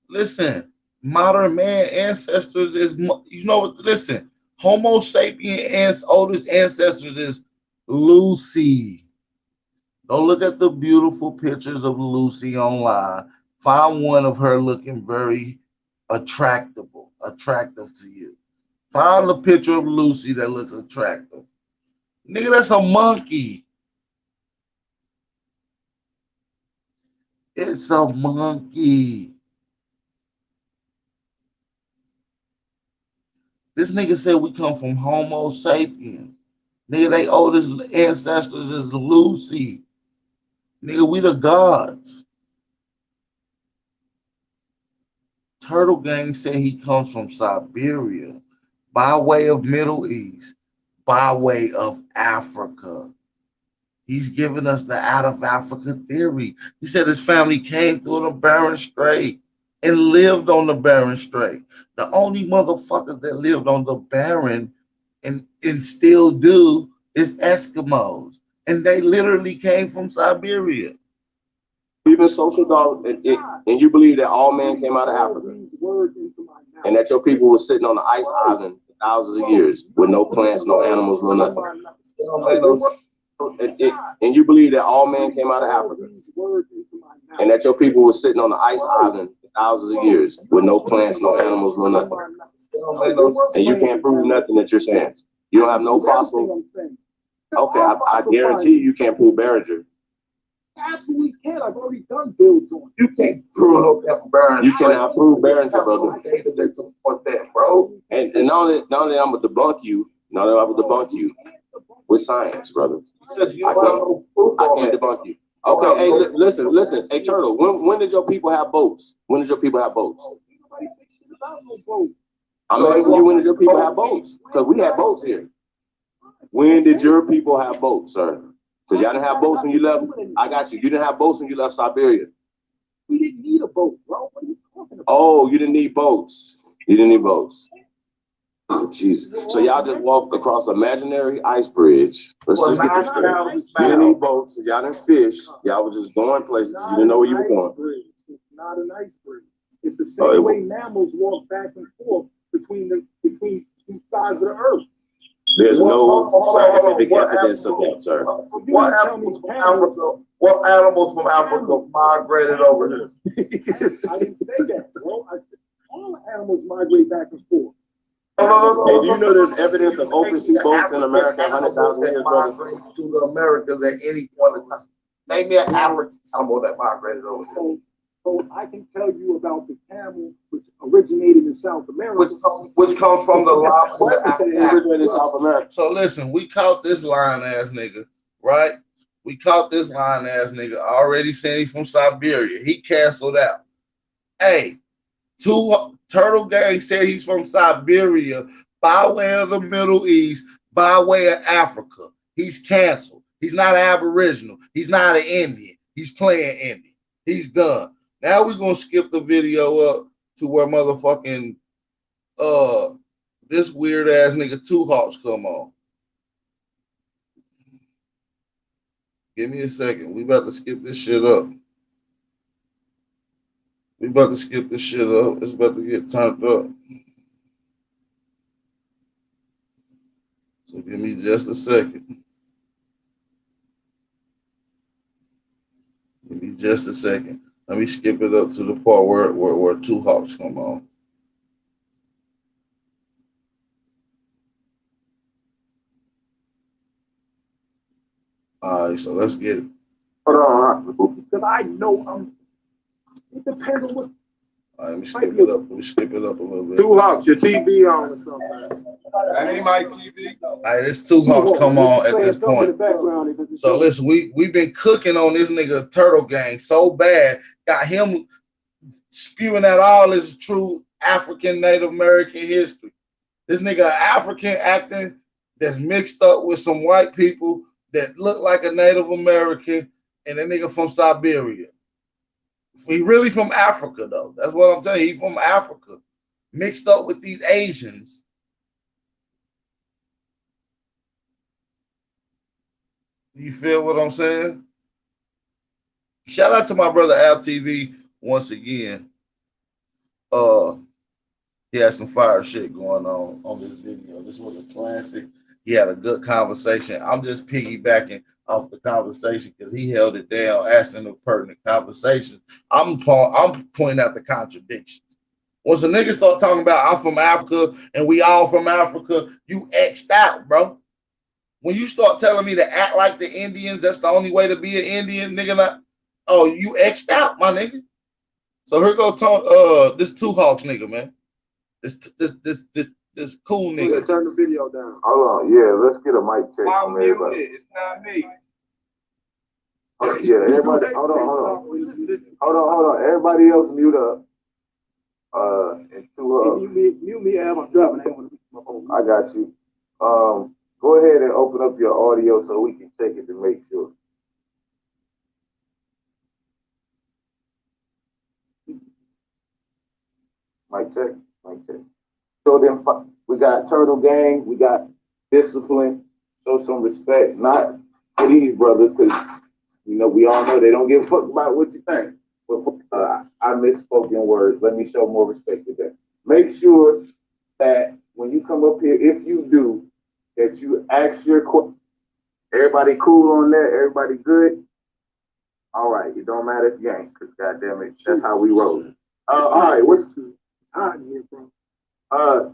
Listen, modern man ancestors is, you know what? Listen, Homo sapiens oldest ancestors is Lucy. Go look at the beautiful pictures of Lucy online. Find one of her looking very attractive to you. Find a picture of Lucy that looks attractive. Nigga, that's a monkey. It's a monkey. This nigga said we come from Homo sapiens. Nigga, they oldest ancestors is Lucy. Nigga, we the gods. Turtle Gang said he comes from Siberia, by way of Middle East, by way of Africa. He's giving us the out of Africa theory. He said his family came through the Bering Strait and lived on the Bering Strait. The only motherfuckers that lived on the Bering and still do is Eskimos. And they literally came from Siberia. Even social dog, and you believe that all men came out of Africa, and that your people were sitting on the ice island for thousands of years with no plants, no animals, no nothing. And you believe that all men came out of Africa, and that your people were sitting on the ice island for thousands of years with no plants, no animals, no nothing. And you can't prove nothing that you're saying. You don't have no fossil. Okay, I guarantee you can't prove Behringer. Absolutely can. I've already done builds on. You can't prove Behringer. You cannot prove Behringer, brother. Bro. And not only I'm gonna debunk you, not only I'm gonna debunk you with science, brother. I can't debunk you. Okay, hey, listen. Hey, Turtle, when did your people have boats? When did your people have boats? I'm asking you, when did your people have boats? Because we had boats here. When did your people have boats, sir? Because y'all didn't have boats when you left. I got you. You didn't have boats when you left Siberia. We didn't need a boat, bro. What are you talking about? Oh, you didn't need boats. You didn't need boats. Oh, jeez. So y'all just walked across an imaginary ice bridge. Let's just get this straight. You didn't need boats. Y'all didn't fish. Y'all was just going places. You didn't know where you were going. It's not an ice bridge. It's the same way mammals walk back and forth between two sides of the earth. There's no scientific evidence of that, sir. What animals from Africa migrated over here? I didn't say that, bro. I said all animals migrate back and forth. And you know there's evidence of open sea boats in America 100,000 years ago. To the Americas at any point in time. Name me an African animal that migrated over here. So I can tell you about the camel, which originated in South America. Which comes from the llama in South America. So listen, we caught this lying ass nigga, right? We caught this lying ass nigga already saying he's from Siberia. He canceled out. Hey, Turtle Gang said he's from Siberia by way of the Middle East, by way of Africa. He's canceled. He's not Aboriginal. He's not an Indian. He's playing Indian. He's done. Now we're gonna skip the video up to where motherfucking this weird ass nigga Two Hawks come on. Give me a second. We about to skip this shit up. It's about to get turned up. So give me just a second. Let me skip it up to the part where Two Hawks come on. All right, so let's get it. Hold on, because I know it depends on what. All right, let me skip it up. We skip it up a little bit. Two Hawks, your TV on or something? That ain't my TV. All right, this Two Hawks come on at this point. So listen, we've been cooking on this nigga Turtle Gang so bad, got him spewing out all his true African Native American history. This nigga African acting that's mixed up with some white people that look like a Native American, and a nigga from Siberia. He really from Africa though. That's what I'm telling you. He from Africa, mixed up with these Asians. You feel what I'm saying? Shout out to my brother Al TV once again. He had some fire shit going on this video. This was a classic. He had a good conversation. I'm just piggybacking off the conversation because he held it down, asking the pertinent conversations. I'm pointing out the contradictions. Once a nigga start talking about I'm from Africa and we all from Africa, you X'd out, bro. When you start telling me to act like the Indians, that's the only way to be an Indian, nigga. Oh, you X'd out, my nigga. So here go this Two Hawks nigga, man. This cool nigga. Turn the video down. Hold on, yeah, let's get a mic check from everybody. It's not me. Yeah, everybody, hold on. Everybody else mute up. And Mute me, I'm driving. I don't want to my phone. I got you. Go ahead and open up your audio so we can check it to make sure. Mic check. So then we got Turtle Gang, we got Discipline, show some respect, not for these brothers, because you know we all know they don't give a fuck about what you think. But I misspoken words. Let me show more respect to them. Make sure that when you come up here, if you do, that you ask your question. Everybody cool on that? Everybody good? All right, it don't matter if you ain't, because goddamn it, that's how we roll. All right, what's here, bro?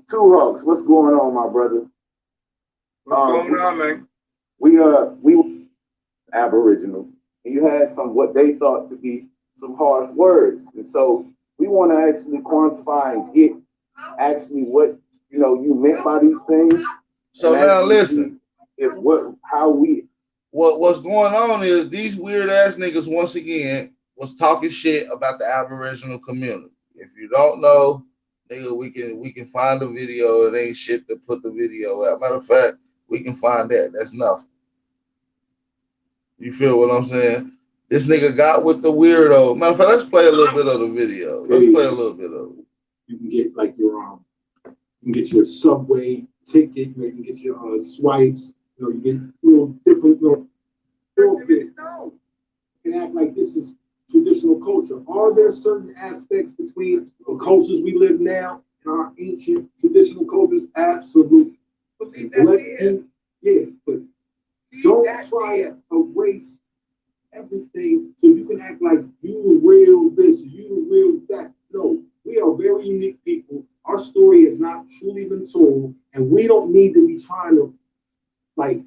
Two Hawks, what's going on, my brother? What's going on, man? We Aboriginal, and you had some what they thought to be some harsh words, and so we want to actually quantify and get actually what you meant by these things. So now listen, is what's going on is these weird ass niggas once again was talking shit about the Aboriginal community. If you don't know, nigga, we can find the video. It ain't shit to put the video out. Matter of fact, we can find that. That's nothing. You feel what I'm saying? This nigga got with the weirdo. Matter of fact, let's play a little bit of the video. Let's play a little bit of it. You can get like your you can get your subway ticket. You can get your swipes. You get little different little outfit. You can act like this is traditional culture. Are there certain aspects between the cultures we live now and our ancient traditional cultures? Absolutely. Yeah, but don't try to erase everything so you can act like you the real this, you the real that. No, we are very unique people. Our story has not truly been told, and we don't need to be trying to like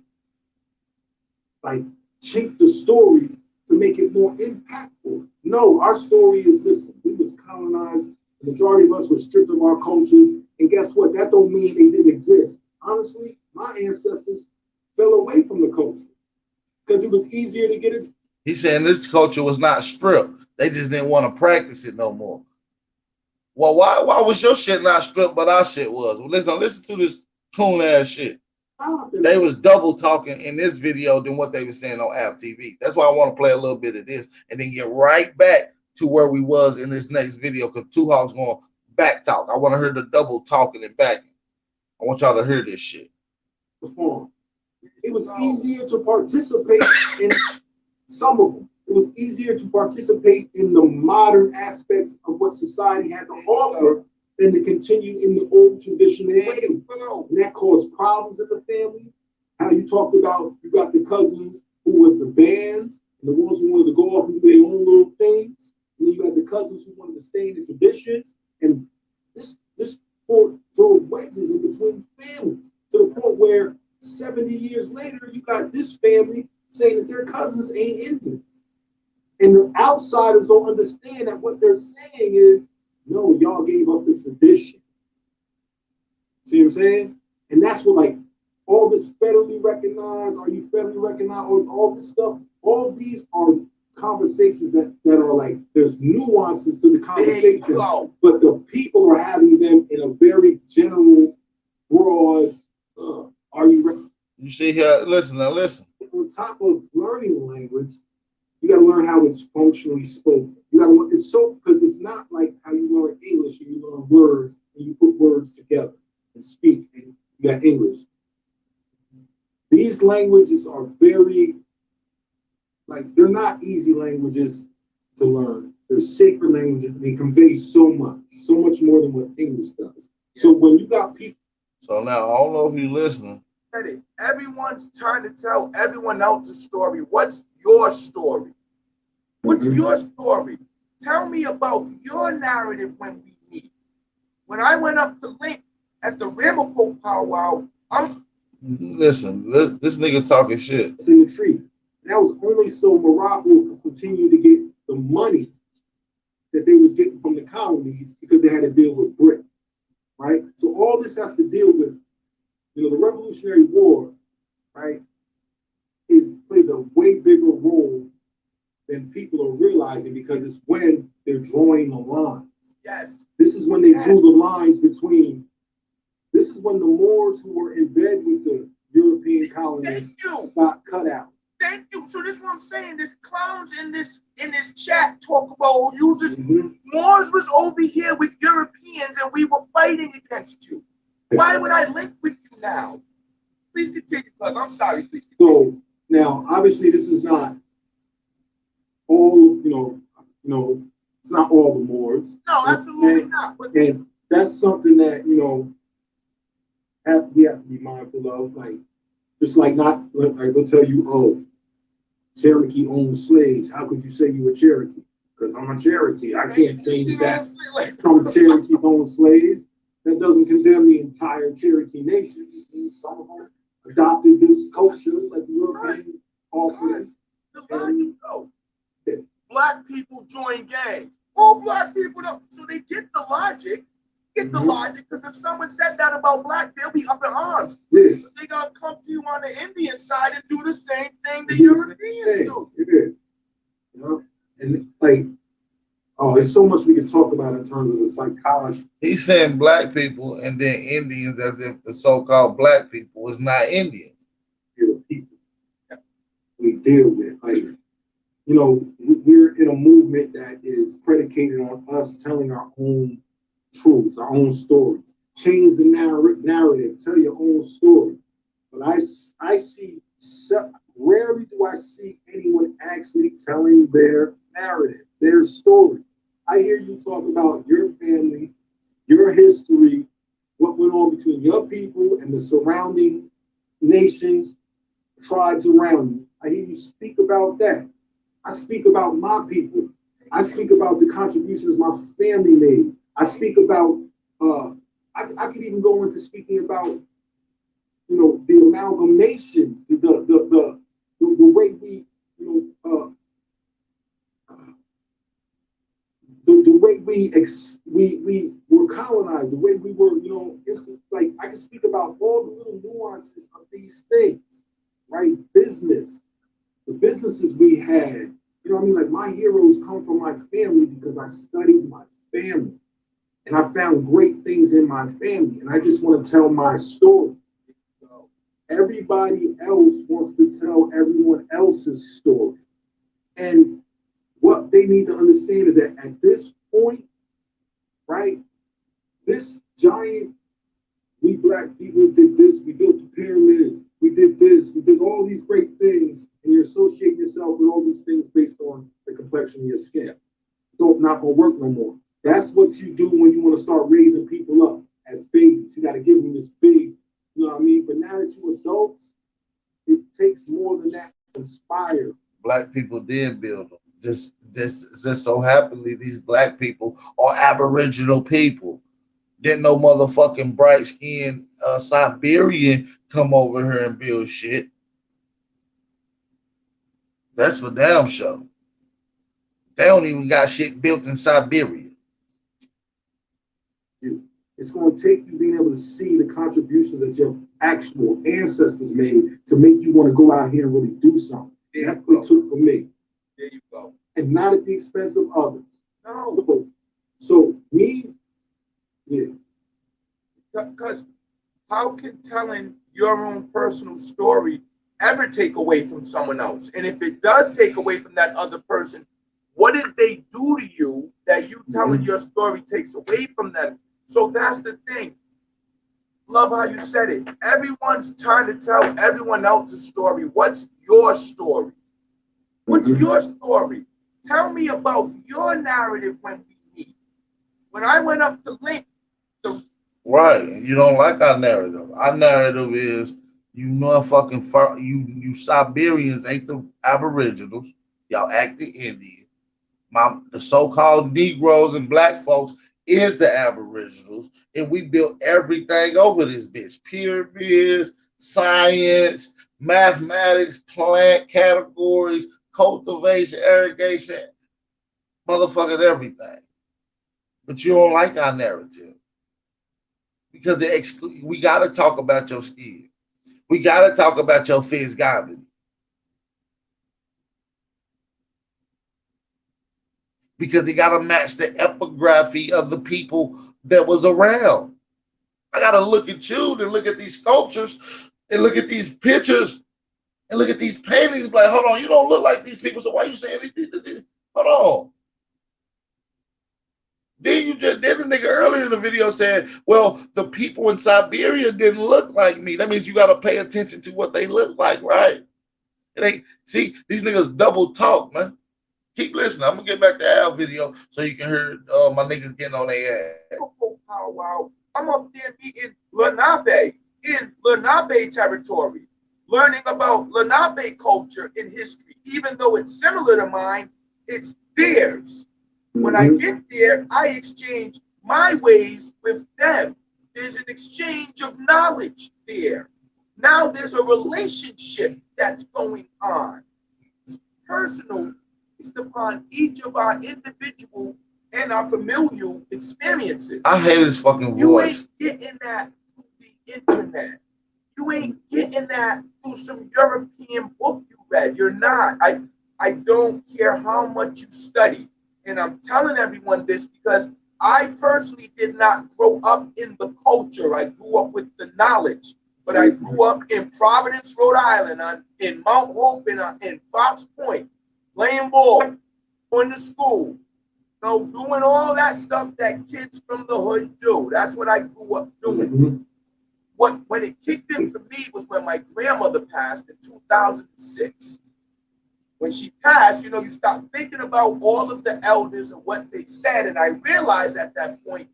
chink the story to make it more impactful. No, our story is, listen, we was colonized. The majority of us were stripped of our cultures. And guess what? That don't mean they didn't exist. Honestly, my ancestors fell away from the culture because it was easier to get it. He's saying this culture was not stripped. They just didn't want to practice it no more. Well, why was your shit not stripped, but our shit was? Well, listen to this coon ass shit. They was double talking in this video than what they were saying on App TV. That's why I want to play a little bit of this and then get right back to where we was in this next video, because Two Hawks going back talk. I want to hear the double talking and backing. I want y'all to hear this shit. It was easier to participate in some of them. It was easier to participate in the modern aspects of what society had to offer than to continue in the old traditional way. And that caused problems in the family. How you talked about, you got the cousins who was the bands, and the ones who wanted to go off and do their own little things. And then you had the cousins who wanted to stay in the traditions. And this drove wedges in between families to the point where 70 years later, you got this family saying that their cousins ain't Indians. And the outsiders don't understand that what they're saying is, no, y'all gave up the tradition. See what I'm saying? And that's what, like, all this federally recognized, are you federally recognized, all this stuff, all these are conversations that are like, there's nuances to the conversation, but the people are having them in a very general, broad, are you ready? You see here, listen. On top of learning language, you got to learn how it's functionally spoken. You got to, because it's not like how you learn English and you learn words and you put words together and speak and you got English. These languages are very, they're not easy languages to learn. They're sacred languages. They convey so much more than what English does. So when you got people. So now, I don't know if you're listening. Everyone's trying to tell everyone else's story. What's your story? What's your story? Tell me about your narrative when we meet. When I went up to Link at the Ramapo powwow, Listen, this nigga talking shit. It's in the tree. That was only so Morocco could continue to get the money that they was getting from the colonies because they had to deal with Britain, right? So all this has to deal with, you know, the Revolutionary War, right, plays a way bigger role than people are realizing because it's when they're drawing the lines. Yes. This is when they drew the lines between, this is when the Moors who were in bed with the European colonists got cut out. Thank you. So this is what I'm saying. There's clowns in this chat talk about who uses Moors was over here with Europeans and we were fighting against you. Why would I link with you now? Please continue, cuz I'm sorry. Please continue. So now, obviously, this is not all. You know, it's not all the Moors. No, absolutely not. But and that's something that we have to be mindful of. Like, just like not like they'll tell you, oh, Cherokee owned slaves. How could you say you were Cherokee? Because I'm a Cherokee. I can't change that from Cherokee owned slaves. That doesn't condemn the entire Cherokee nation. It just means some of them adopted this culture like the European authors. The logic, though. Black people join gangs. All black people don't. So they get the logic. Get the logic, because if someone said that about black, they'll be up in arms. Yeah. But they gonna come to you on the Indian side and do the same thing the Europeans do. You know? And like, oh, there's so much we can talk about in terms of the psychology. He's saying black people and then Indians as if the so-called black people is not Indians. You're the people we deal with. Like, you know, we're in a movement that is predicated on us telling our own truths, our own stories. Change the narrative, tell your own story. But I see, rarely do I see anyone actually telling their narrative, their story. I hear you talk about your family, your history, what went on between your people and the surrounding nations, tribes around you. I hear you speak about that. I speak about my people. I speak about the contributions my family made. I speak about, I could even go into speaking about, you know, the amalgamations, the way we, you know, the way we were colonized, the way we were, you know, it's like I can speak about all the little nuances of these things, right? Business, the businesses we had, you know what I mean? Like my heroes come from my family because I studied my family and I found great things in my family. And I just want to tell my story. Everybody else wants to tell everyone else's story. And what they need to understand is that at this point, right, this giant, we black people did this, we built the pyramids, we did this, we did all these great things, and you're associating yourself with all these things based on the complexion of your skin. Not gonna work no more. That's what you do when you want to start raising people up as babies. You got to give them this big, you know what I mean? But now that you're adults, it takes more than that to inspire. Black people did build them. Just so happily, these black people are Aboriginal people. Didn't no motherfucking bright-skinned Siberian come over here and build shit. That's for damn sure. They don't even got shit built in Siberia. It's going to take you being able to see the contributions that your actual ancestors made to make you want to go out here and really do something. That's what it took for me. There you go. And not at the expense of others. No. So me, yeah. Because how can telling your own personal story ever take away from someone else? And if it does take away from that other person, what did they do to you that you telling your story takes away from them? So that's the thing. Love how you said it. Everyone's trying to tell everyone else's story. What's your story? What's your story? Tell me about your narrative when we meet. When I went up to Link, right, you don't like our narrative. Our narrative is you motherfucking you Siberians ain't the Aboriginals. Y'all act the Indian. The so-called Negroes and black folks is the Aboriginals, and we built everything over this bitch. Pyramids, science, mathematics, plant categories, cultivation, irrigation. motherfucking everything. But you don't like our narrative because we got to talk about your skin. We got to talk about your physicality. Because they got to match the epigraphy of the people that was around. I got to look at you and look at these sculptures and look at these pictures and look at these paintings. Like, hold on, you don't look like these people, so why are you saying these? Hold on. Then the nigga earlier in the video said, well, the people in Siberia didn't look like me. That means you got to pay attention to what they look like, right? It ain't, see, these niggas double talk, man. Keep listening. I'm gonna get back to Al video so you can hear my niggas getting on their ass. Wow. I'm up there meeting Lenape in Lenape territory, learning about Lenape culture and history. Even though it's similar to mine, it's theirs. When I get there, I exchange my ways with them. There's an exchange of knowledge there. Now there's a relationship that's going on. It's personal based upon each of our individual and our familial experiences. I hate his fucking voice. You ain't getting that through the internet. You ain't getting that through some European book you read. You're not. I don't care how much you study. And I'm telling everyone this because I personally did not grow up in the culture. I grew up with the knowledge. But I grew up in Providence, Rhode Island, in Mount Hope, in Fox Point, playing ball, going to school, doing all that stuff that kids from the hood do. That's what I grew up doing. When it kicked in for me was when my grandmother passed in 2006. When she passed, you start thinking about all of the elders and what they said. And I realized at that point,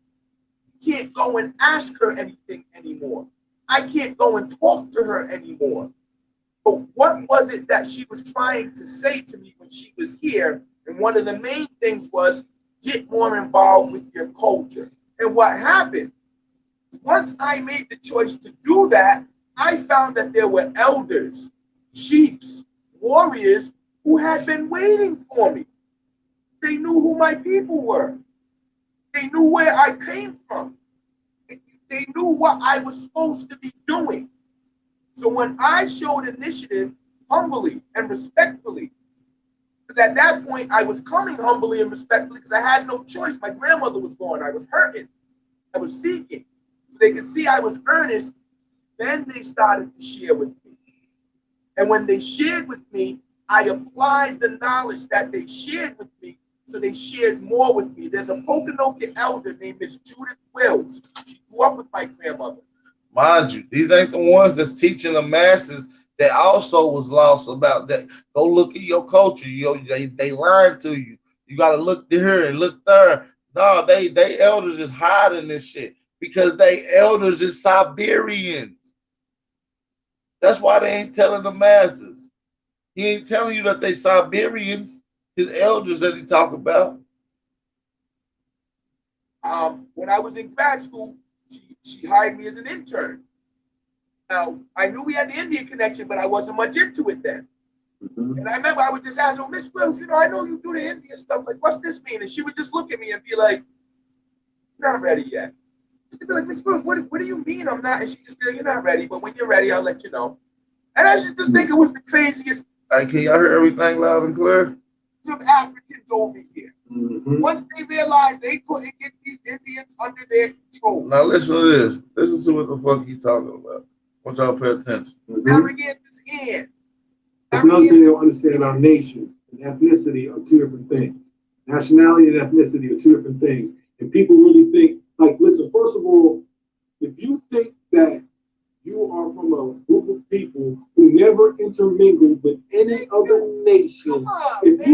you can't go and ask her anything anymore. I can't go and talk to her anymore. But what was it that she was trying to say to me when she was here? And one of the main things was get more involved with your culture. And what happened? Once I made the choice to do that, I found that there were elders, chiefs, warriors who had been waiting for me. They knew who my people were. They knew where I came from. They knew what I was supposed to be doing. So when I showed initiative humbly and respectfully, because at that point I was coming humbly and respectfully because I had no choice. My grandmother was gone. I was hurting. I was seeking. So they could see I was earnest. Then they started to share with me. And when they shared with me, I applied the knowledge that they shared with me. So they shared more with me. There's a Pokanoket elder named Miss Judith Wills. She grew up with my grandmother. Mind you, these ain't the ones that's teaching the masses that also was lost about that. Go look at your culture. They lied to you. You got to look here and look there. No, they elders is hiding this shit because they elders is Siberians. That's why they ain't telling the masses. He ain't telling you that they Siberians. His elders that he talk about. When I was in grad school, she hired me as an intern. Now, I knew we had the Indian connection, but I wasn't much into it then. And I remember I would just ask her, Miss Wills, I know you do the Indian stuff. Like, what's this mean? And she would just look at me and be like, you're not ready yet. She'd be like, Miss Wills, what do you mean I'm not? And she'd just be like, you're not ready, but when you're ready, I'll let you know. And I just think it was the craziest. Hey, can y'all hear everything loud and clear? Of Africans over here. Once they realized they couldn't get these Indians under their control. Now listen to this. Listen to what the fuck he talking about. I want y'all to pay attention. Arrogant is in. That's another thing they don't understand about nations. And ethnicity are two different things. Nationality and ethnicity are two different things. And people really think, like, listen, first of all, if you think that you are from a group of people who never intermingled with any other nation. If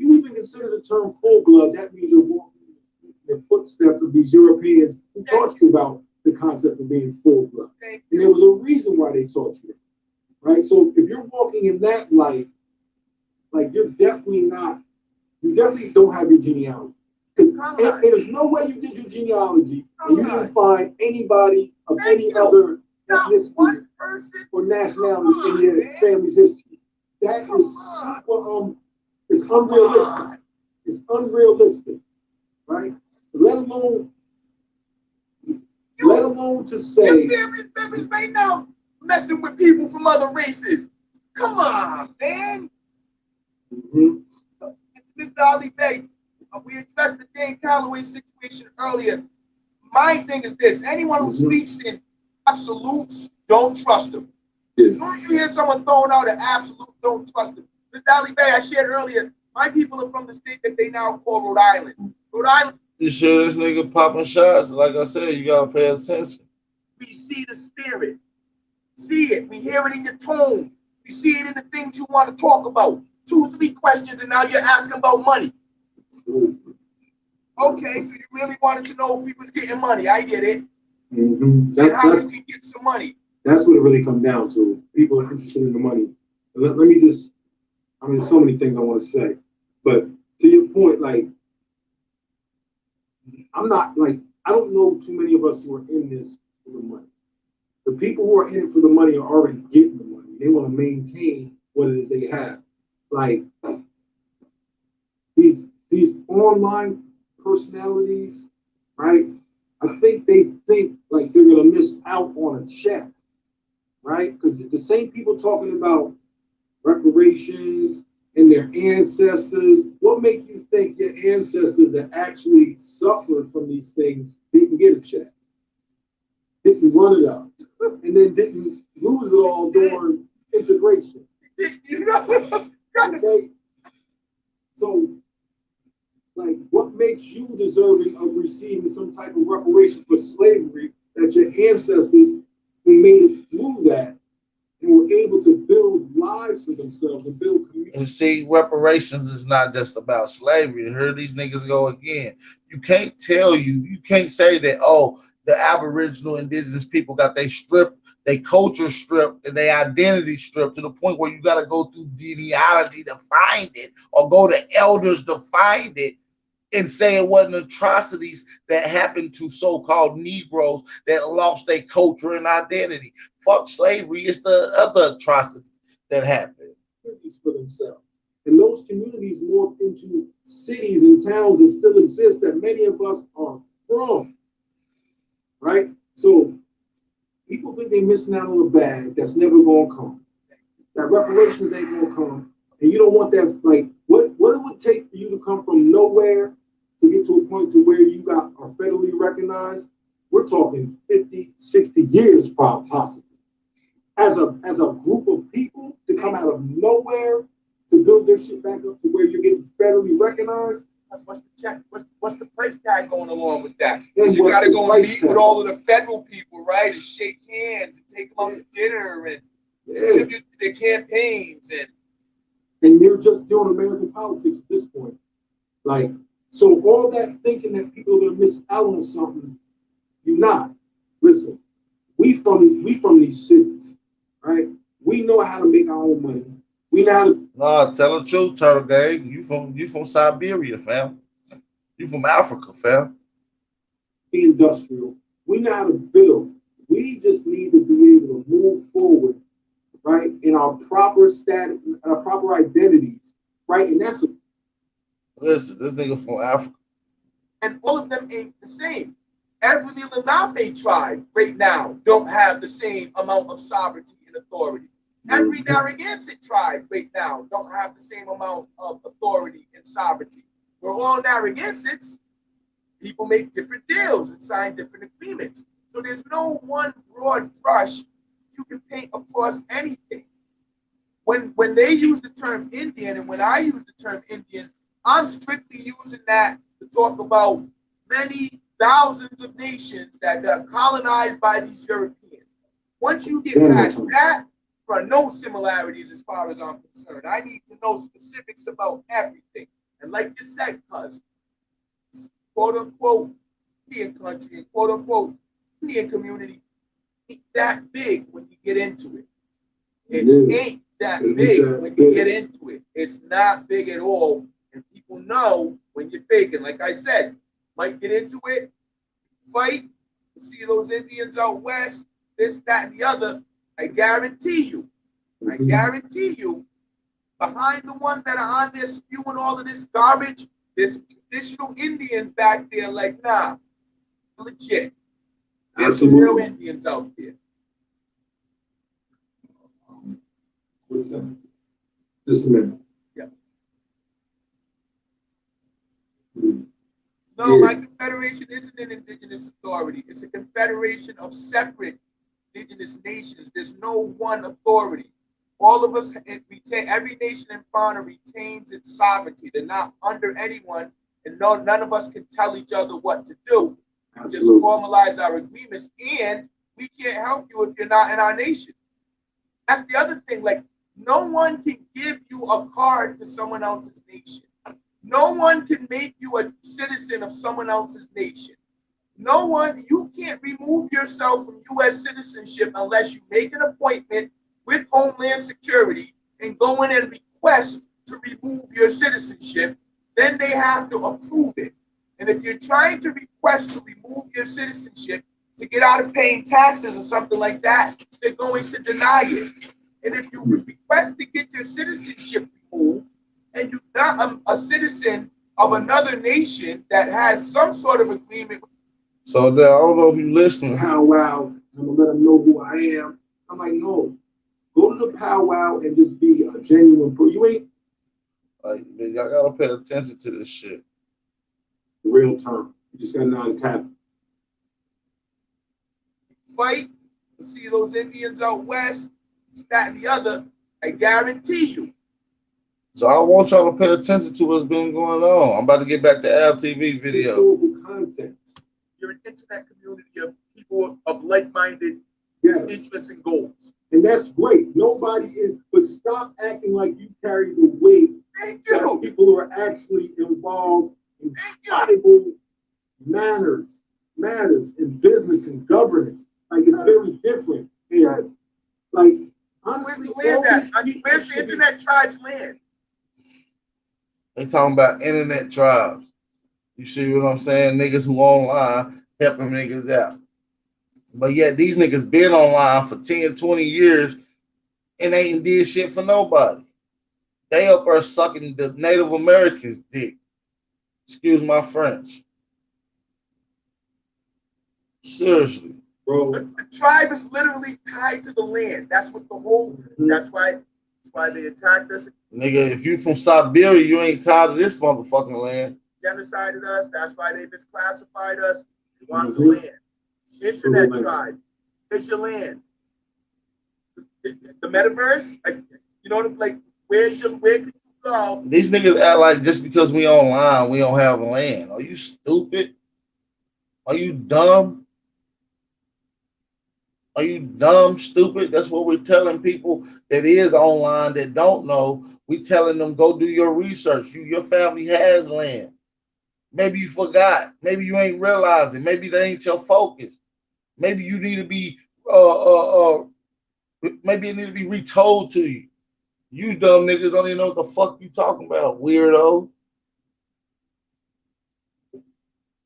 you even consider the term full blood, that means you're walking in the footsteps of these Europeans who taught you about the concept of being full blood. And there was a reason why they taught you, right? So if you're walking in that light, like you definitely don't have your genealogy. Because there's no way you did your genealogy and you didn't find anybody of any other ethnicity or nationality in your family's history. That is super, it's unrealistic. It's unrealistic, right? Let alone to say. Your family members right now messing with people from other races. Come on, man. Mr. Ali Bey, we addressed the Dan Calloway situation earlier. My thing is this: anyone who speaks in absolutes, don't trust them. As soon as you hear someone throwing out an absolute, don't trust them. Mr. Ali Bey, I shared earlier, my people are from the state that they now call Rhode Island. Rhode Island. You sure this nigga popping shots? Like I said, you gotta pay attention. We see the spirit. See it. We hear it in your tone. We see it in the things you want to talk about. 2, 3 questions, and now you're asking about money. Okay, so you really wanted to know if he was getting money. I get it. And how you can get some money. That's what it really comes down to. People are interested in the money. Let me just, I mean, there's so many things I want to say. But to your point, like, I'm not, like, I don't know too many of us who are in this for the money. The people who are in it for the money are already getting the money. They want to maintain what it is they have. Like, these online personalities, right? I think they think like they're gonna miss out on a check, right? Because the same people talking about reparations and their ancestors, what make you think your ancestors that actually suffered from these things didn't get a check, didn't run it up, and then didn't lose it all during integration? Okay? So, like, what makes you deserving of receiving some type of reparation for slavery that your ancestors who made it through that and were able to build lives for themselves and build communities? And see, reparations is not just about slavery. Here these niggas go again. You can't say that, oh, the Aboriginal indigenous people got their culture stripped, and their identity stripped to the point where you got to go through genealogy to find it, or go to elders to find it, and say it wasn't atrocities that happened to so-called Negroes that lost their culture and identity. Fuck slavery, it's the other atrocities that happened. For themselves. And those communities morphed into cities and towns that still exist that many of us are from, right? So people think they're missing out on a bag that's never going to come. That reparations ain't going to come. And you don't want that, like, what it would take for you to come from nowhere to get to a point to where you are federally recognized. We're talking 50, 60 years possibly. As a group of people to come out of nowhere to build their shit back up to where you're getting federally recognized. What's the check? What's the price tag going along with that? Because you got to go and meet with all of the federal people, right? And shake hands and take them out to dinner and contribute to their campaigns. And you're just doing American politics at this point. Like, so all that thinking that people are going to miss out on something, you're not. Listen, we from these cities, right? We know how to make our own money. We know how to. No, tell the truth, Turtle Gang. You from Siberia, fam. You from Africa, fam. Be industrial. We know how to build. We just need to be able to move forward, right, in our proper status, our proper identities, right? And that's listen, this nigga from Africa. And all of them ain't the same. Every Lenape tribe right now don't have the same amount of sovereignty and authority. Every Narragansett tribe right now don't have the same amount of authority and sovereignty. We're all Narragansetts. People make different deals and sign different agreements. So there's no one broad brush you can paint across anything. When they use the term Indian and when I use the term Indian, I'm strictly using that to talk about many thousands of nations that are colonized by these Europeans. Once you get past that, there are no similarities as far as I'm concerned. I need to know specifics about everything. And like you said, cuz, quote unquote, Indian country and quote unquote, Indian community ain't that big when you get into it. It ain't that big when you get into it. It's not big at all. And people know when you're faking. Like I said, might get into it, fight, see those Indians out west, this, that, and the other. I guarantee you, behind the ones that are on there spewing all of this garbage, There's traditional Indians back there, like, nah, legit. There's some real Indians out there. What is that? Just a minute. Yeah. Mm. No, my confederation isn't an indigenous authority. It's a confederation of separate indigenous nations. There's no one authority. All of us retain, every nation and fauna retains its sovereignty. They're not under anyone, and none of us can tell each other what to do. We just formalize our agreements, and we can't help you if you're not in our nation. That's the other thing. Like, no one can give you a card to someone else's nation. No one can make you a citizen of someone else's nation. No one, you can't remove yourself from U.S. citizenship unless you make an appointment with Homeland Security and go in and request to remove your citizenship. Then they have to approve it. And if you're trying to request to remove your citizenship to get out of paying taxes or something like that, they're going to deny it. And if you request to get your citizenship removed and you're not a citizen of another nation that has some sort of agreement. So I don't know if you listening. Powwow, I'm gonna let them know who I am. I'm like, no, go to the powwow and just be a genuine person. You ain't like, y'all gotta pay attention to this shit. Real term. You just gotta know how to tap. Fight to see those Indians out west, that and the other. I guarantee you. So I want y'all to pay attention to what's been going on. I'm about to get back to Al TV video. Content. You're an internet community of people of like-minded interests and goals. And that's great. Nobody is, but stop acting like you carry the weight. Thank you. People who are actually involved in tribal matters in business and governance. Like, it's very different. And like, honestly, where's the internet tribes land? They talking about internet tribes. You see what I'm saying? Niggas who online helping niggas out. But yet these niggas been online for 10, 20 years and ain't did shit for nobody. They up there sucking the Native Americans' dick. Excuse my French. Seriously. Bro. The tribe is literally tied to the land. That's what the whole, that's why they attacked us. Nigga, if you from Siberia, you ain't tied to this motherfucking land. Genocided us. That's why they misclassified us. They want the land. Internet tribe. It's your land. The metaverse, you know, like, where can you go? These niggas act like just because we online, we don't have land. Are you stupid? Are you dumb? Are you dumb, stupid? That's what we're telling people that is online that don't know. We telling them, go do your research. Your family has land. Maybe you forgot. Maybe you ain't realizing. Maybe that ain't your focus. Maybe you need to be maybe it need to be retold to you. You dumb niggas don't even know what the fuck you talking about, weirdo.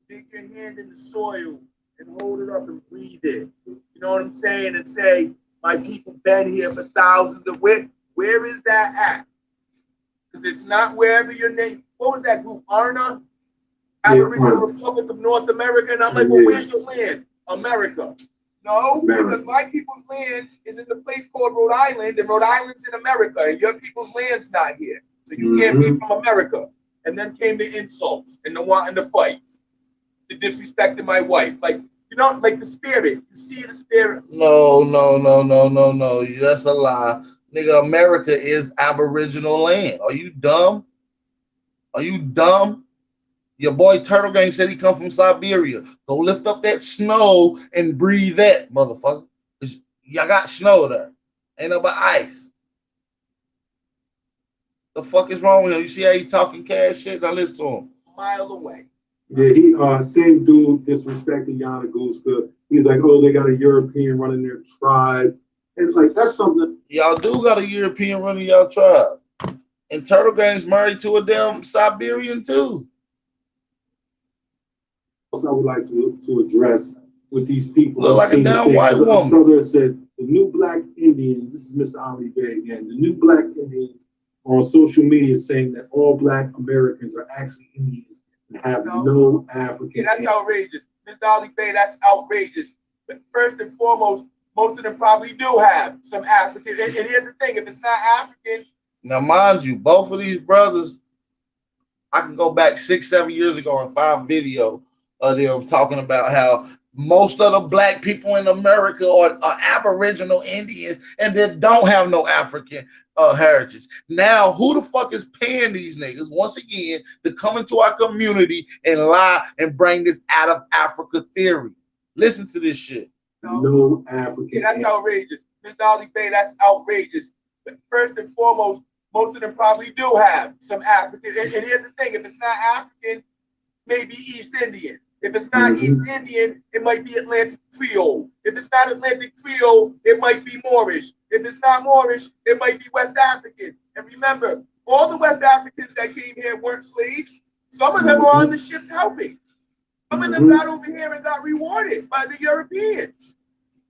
Stick your hand in the soil and hold it up and breathe it. You know what I'm saying? And say, my people been here for thousands of years. Where is that at? Because it's not wherever your name. What was that group? ARNA? Aboriginal Republic of North America. And I'm like, well, where's your land? America. No, because my people's land is in the place called Rhode Island, and Rhode Island's in America, and your people's land's not here. So you can't be from America. And then came the insults and the wanting to fight. The disrespecting my wife. Like, you know, like the spirit. You see the spirit. No. That's a lie. Nigga, America is Aboriginal land. Are you dumb? Are you dumb? Your boy Turtle Gang said he come from Siberia. Go lift up that snow and breathe that, motherfucker. Y'all got snow there. Ain't no but ice. The fuck is wrong with him? You see how he talking cash shit? Now listen to him. A mile away. Yeah, he same dude disrespected Yana Guska. He's like, oh, they got a European running their tribe. And like, that's something. Y'all do got a European running y'all tribe. And Turtle Gang's married to a damn Siberian too. I would like to address with these people. Look like a damn white woman. My brother said the new black Indians, this is Mr. Ali Bey again, the new black Indians on social media saying that all Black Americans are actually Indians and have no African. Yeah, that's outrageous. Mr. Ali Bey, that's outrageous. But first and foremost, most of them probably do have some African. And here's the thing, if it's not African. Now, mind you, both of these brothers, I can go back 6-7 years ago and find video of them talking about how most of the Black people in America are Aboriginal Indians and they don't have no African heritage. Now, who the fuck is paying these niggas, once again, to come into our community and lie and bring this out of Africa theory? Listen to this shit. No African. Yeah, that's outrageous. Mr. Ali Bey, that's outrageous. But first and foremost, most of them probably do have some African. And here's the thing, if it's not African, maybe East Indian. If it's not East Indian, it might be Atlantic Creole. If it's not Atlantic Creole, it might be Moorish. If it's not Moorish, it might be West African. And remember, all the West Africans that came here weren't slaves. Some of them were on the ships helping. Some of them got over here and got rewarded by the Europeans.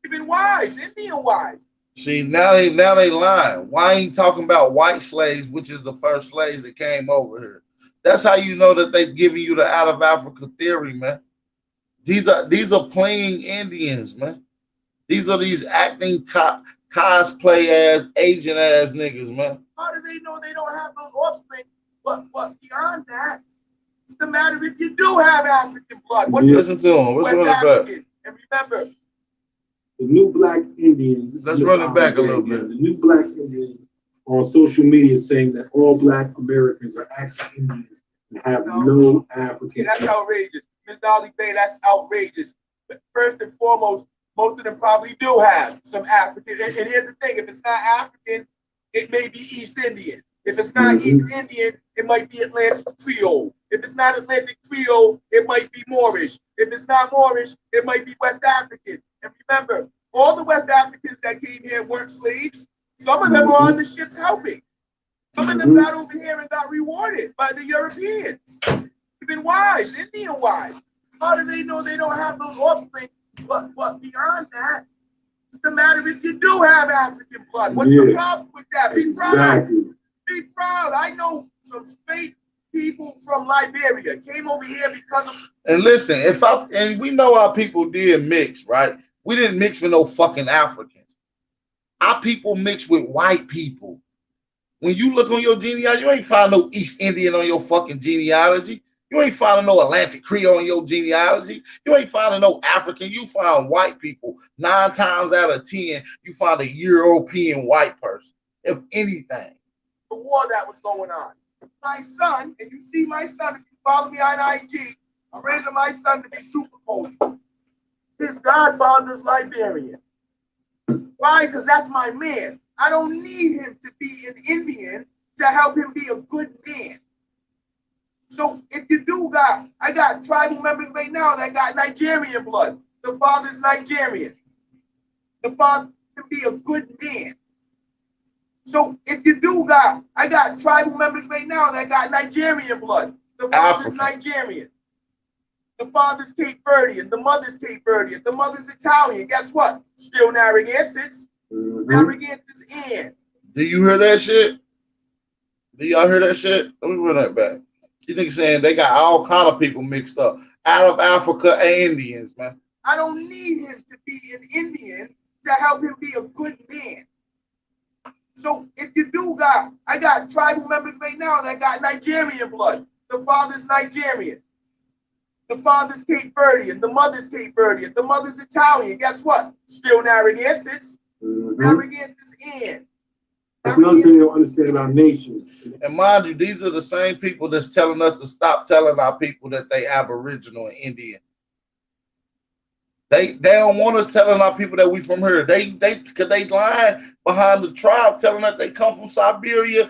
Even wives, Indian wives. See, now they lying. Why ain't talking about white slaves, which is the first slaves that came over here? That's how you know that they're giving you the out of Africa theory, man. These are playing Indians, man. These are these acting cosplay ass, agent ass niggas, man. How do they know they don't have those offspring? But beyond that, what's the matter if you do have African blood? Listen to them. Let's run it back. And remember, the new Black Indians. Let's run it back a little bit. The new Black Indians on social media saying that all Black Americans are actually Indians and have no African. Yeah, that's outrageous. Mr. Ali Bey, that's outrageous. But first and foremost, most of them probably do have some African. And here's the thing, if it's not African, it may be East Indian. If it's not East Indian, it might be Atlantic Creole. If it's not Atlantic Creole, it might be Moorish. If it's not Moorish, it might be West African. And remember, all the West Africans that came here weren't slaves. Some of them were on the ships helping. Some of them got over here and got rewarded by the Europeans. Even wives, Indian wives. How do they know they don't have those offspring? But beyond that, what's the matter if you do have African blood? What's the problem with that? Be proud. Be proud. I know some straight people from Liberia came over here because of. And listen, and we know our people did mix, right? We didn't mix with no fucking Africans. Our people mixed with white people. When you look on your genealogy, you ain't find no East Indian on your fucking genealogy. You ain't finding no Atlantic Creole in your genealogy. You ain't finding no African. You find white people. 9 times out of 10, you find a European white person, if anything. The war that was going on. My son, and you see my son, if you follow me on IG, I'm raising my son to be super cultured. His godfather's Liberian. Why? Because that's my man. I don't need him to be an Indian to help him be a good man. So if you do I got tribal members right now that got Nigerian blood. The father's Nigerian. The father can be a good man. So if you do I got tribal members right now that got Nigerian blood. The father's Nigerian. The father's Cape Verdean. The mother's Cape Verdean. The mother's Italian. Guess what? Still Narragansetts. Narragansett's in. Do you hear that shit? Do y'all hear that shit? Let me run that back. You think saying they got all kind of people mixed up out of Africa and Indians, man. I don't need him to be an Indian to help him be a good man. So if you do I got tribal members right now that got Nigerian blood. The father's Nigerian. The father's Cape Verdean. The mother's Cape Verdean. The mother's Italian. Guess what? Still Narragansetts. Narragansett's in. That's another thing they don't understand about nations. And mind you, these are the same people that's telling us to stop telling our people that they Aboriginal and Indian. They don't want us telling our people that we from here. Because they lying behind the tribe telling us they come from Siberia,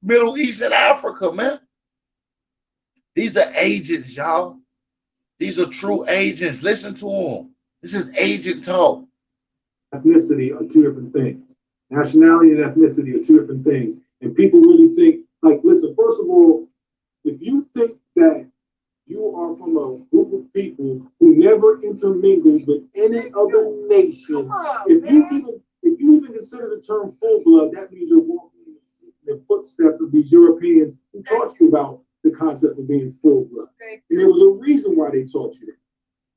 Middle East, and Africa, man. These are agents, y'all. These are true agents. Listen to them. This is agent talk. Ethnicity are 2 different things. Nationality and ethnicity are 2 different things. And people really think, listen, first of all, if you think that you are from a group of people who never intermingled with any other nation, if you even consider the term full blood, that means you're walking in the footsteps of these Europeans who taught you about the concept of being full blood. And there was a reason why they taught you that,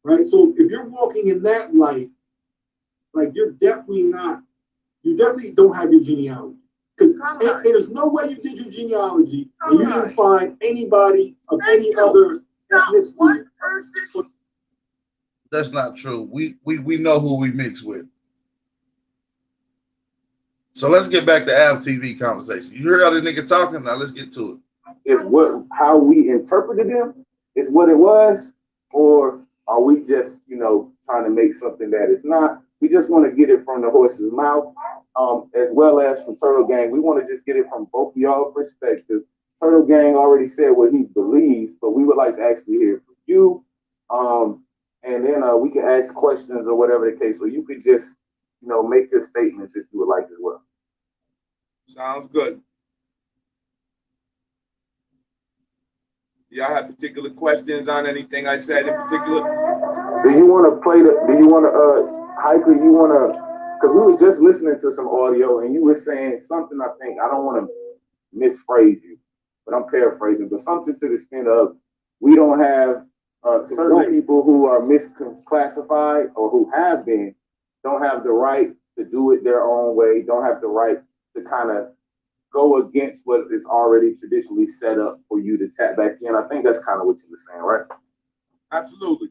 right? So if you're walking in that light, like you definitely don't have your genealogy. Because there's no way you did your genealogy and you didn't find anybody of any other ethnicity. That's not true. We know who we mix with. So let's get back to Av TV conversation. You heard how the nigga talking? Now let's get to it. Is how we interpreted him is what it was, or are we just, trying to make something that it's not? We just want to get it from the horse's mouth, as well as from Turtle Gang. We want to just get it from both of y'all perspectives. Turtle Gang already said what he believes, but we would like to actually hear from you. And then we can ask questions or whatever the case. So you could just, make your statements if you would like as well. Sounds good. Y'all have particular questions on anything I said in particular? Do you want to Hiker, because we were just listening to some audio and you were saying something, I don't want to misphrase you, but I'm paraphrasing, but something to the extent of we don't have certain people who are misclassified or who have been, don't have the right to do it their own way, don't have the right to kind of go against what is already traditionally set up for you to tap back in. I think that's kind of what you were saying, right? Absolutely.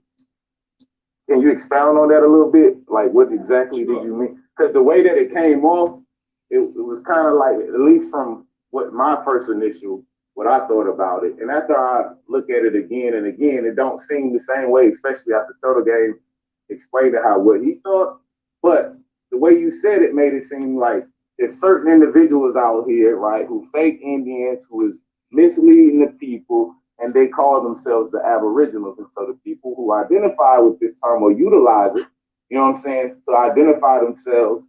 Can you expound on that a little bit? Like, what exactly did you mean? Because the way that it came off, it was kind of like, at least from what my first initial, what I thought about it. And after I look at it again and again, it don't seem the same way, especially after Turtle Game explained what he thought. But the way you said it made it seem like there's certain individuals out here, right, who fake Indians, who is misleading the people, and they call themselves the Aboriginals. And so the people who identify with this term or utilize it, you know what I'm saying, to identify themselves,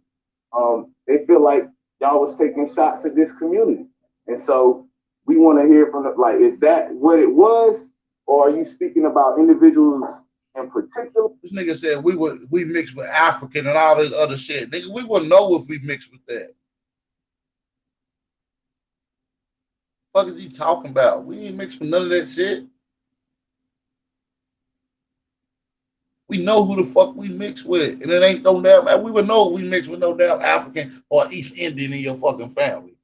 they feel like y'all was taking shots at this community. And so we want to hear from is that what it was? Or are you speaking about individuals in particular? This nigga said we mixed with African and all this other shit. Nigga, we wouldn't know if we mixed with that. What the fuck is he talking about? We ain't mixed with none of that shit. We know who the fuck we mixed with. And it ain't no damn, we would know if we mixed with no damn African or East Indian in your fucking family.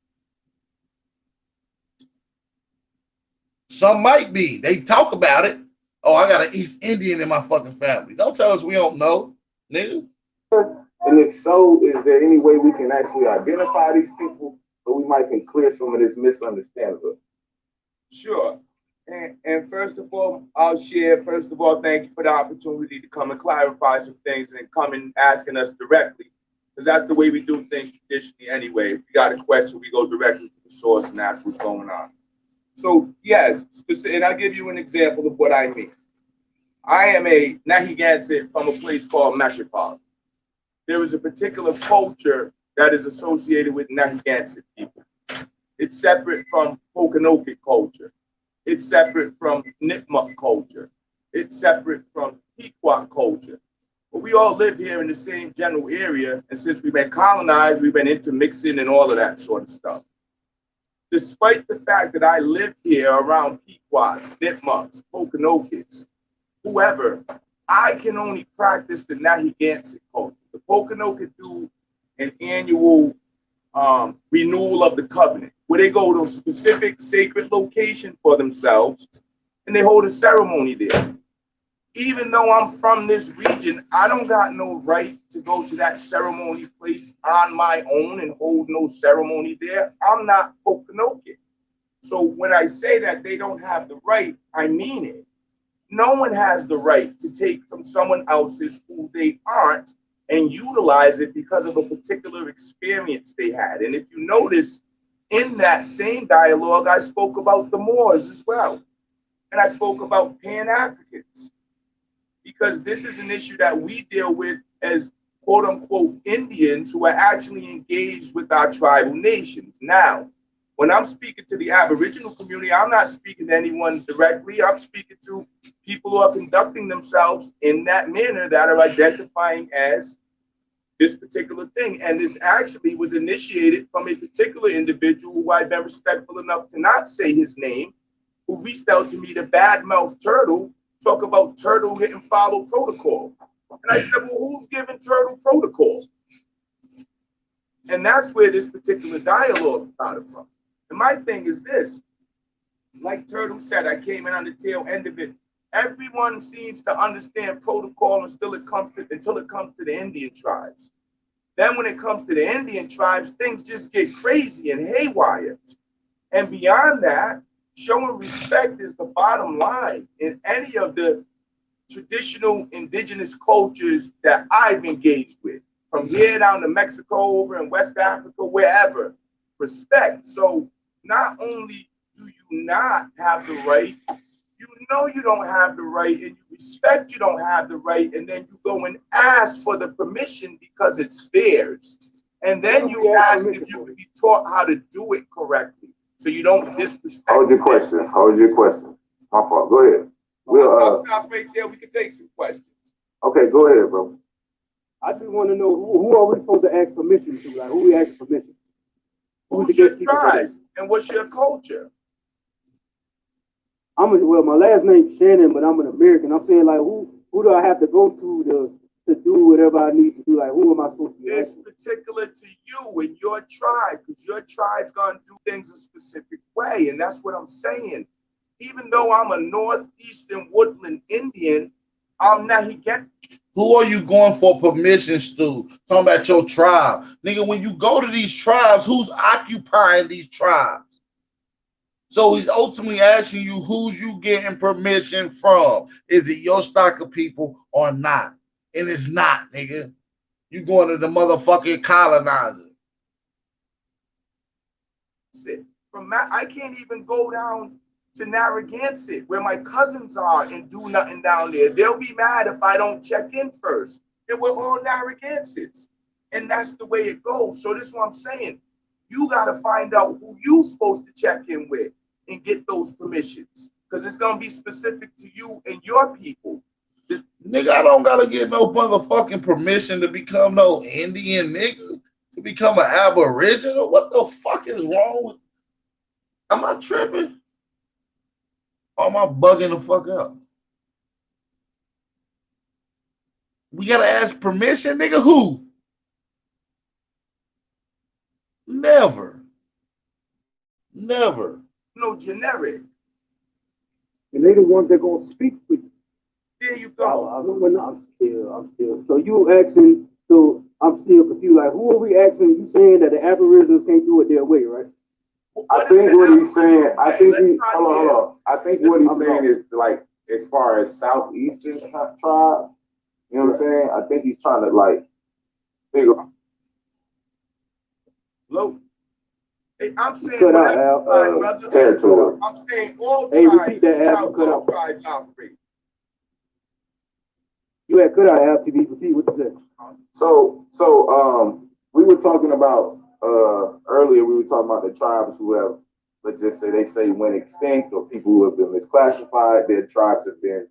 Some might be. They talk about it. Oh, I got an East Indian in my fucking family. Don't tell us we don't know, nigga. And if so, is there any way we can actually identify these people so we might can clear some of this misunderstanding? Sure. And first of all, I'll share, thank you for the opportunity to come and clarify some things and come and asking us directly. Because that's the way we do things traditionally anyway. If we got a question, we go directly to the source and ask what's going on. So, yes, and I'll give you an example of what I mean. I am a Narragansett from a place called Mashapal. There is a particular culture that is associated with Narragansett people. It's separate from Pokanoket culture. It's separate from Nipmuc culture. It's separate from Pequot culture. But we all live here in the same general area, and since we've been colonized, we've been intermixing and all of that sort of stuff. Despite the fact that I live here around Pequots, Nipmucs, Pokanokets, whoever, I can only practice the Narragansett culture. The Pokanoket do an annual renewal of the covenant, where they go to a specific sacred location for themselves, and they hold a ceremony there. Even though I'm from this region, I don't got no right to go to that ceremony place on my own and hold no ceremony there. I'm not Pokanoket. So when I say that they don't have the right, I mean it. No one has the right to take from someone else's who they aren't and utilize it because of a particular experience they had. And if you notice, in that same dialogue, I spoke about the Moors as well. And I spoke about Pan-Africans. Because this is an issue that we deal with as quote unquote Indians who are actually engaged with our tribal nations. Now, when I'm speaking to the Aboriginal community, I'm not speaking to anyone directly. I'm speaking to people who are conducting themselves in that manner that are identifying as this particular thing. And this actually was initiated from a particular individual who I've been respectful enough to not say his name, who reached out to me to badmouth Turtle, talk about Turtle didn't follow protocol. And I said, well, who's giving Turtle protocol? And that's where this particular dialogue started from. And my thing is this, like Turtle said, I came in on the tail end of it. Everyone seems to understand protocol until it comes to the Indian tribes. Then when it comes to the Indian tribes, things just get crazy and haywire. And beyond that, showing respect is the bottom line in any of the traditional indigenous cultures that I've engaged with, from here down to Mexico, over in West Africa, wherever. Respect. So not only do you not have the right, you know you don't have the right, and you respect you don't have the right, and then you go and ask for the permission because it's theirs. And then you ask if you can be taught how to do it correctly, so you don't disrespect. Hold your question. Hold your question. My fault. Go ahead. I'll stop right there. We can take some questions. Okay, go ahead, bro. I just want to know who are we supposed to ask permission to? Like, who we ask permission? Who's your tribe and what's your culture? Well, my last name's Shannon, but I'm an American. I'm saying, like, who do I have to go to do whatever I need to do? Like, who am I supposed to be? It's particular to you and your tribe, because your tribe's gonna do things a specific way, and that's what I'm saying. Even though I'm a northeastern woodland Indian, I'm not. Who are you going for permissions to? Talking about your tribe, nigga. When you go to these tribes, who's occupying these tribes? So he's ultimately asking you who's you getting permission from. Is it your stock of people or not? And it's not, nigga. You going to the motherfucking colonizer. I can't even go down to Narragansett where my cousins are and do nothing down there. They'll be mad if I don't check in first. And we're all Narragansetts. And that's the way it goes. So this is what I'm saying. You got to find out who you're supposed to check in with and get those permissions, because it's going to be specific to you and your people. Nigga, I don't got to get no motherfucking permission to become no Indian, nigga, to become an Aboriginal. What the fuck is wrong with? Am I tripping? Or am I bugging the fuck up? We got to ask permission, nigga, who? Never. Never. No, generic. And they the ones that gonna speak for you. There you go. I'm still. So you asking? So I'm still confused. Like, who are we asking? You saying that the Aboriginals can't do it their way, right? I think what he's saying. I think he. Hold on. I think what he's saying is, like, as far as southeastern tribe. You know what I'm saying? I think he's trying to, like, figure. Look. Hey, I'm saying territory. I'm saying all hey, tribes. Repeat that, Al. Cut out. Tribes operate. You had cut out Al TV. Repeat what you said. So we were talking about earlier. We were talking about the tribes who have, let's just say, they say went extinct, or people who have been misclassified. Their tribes have been,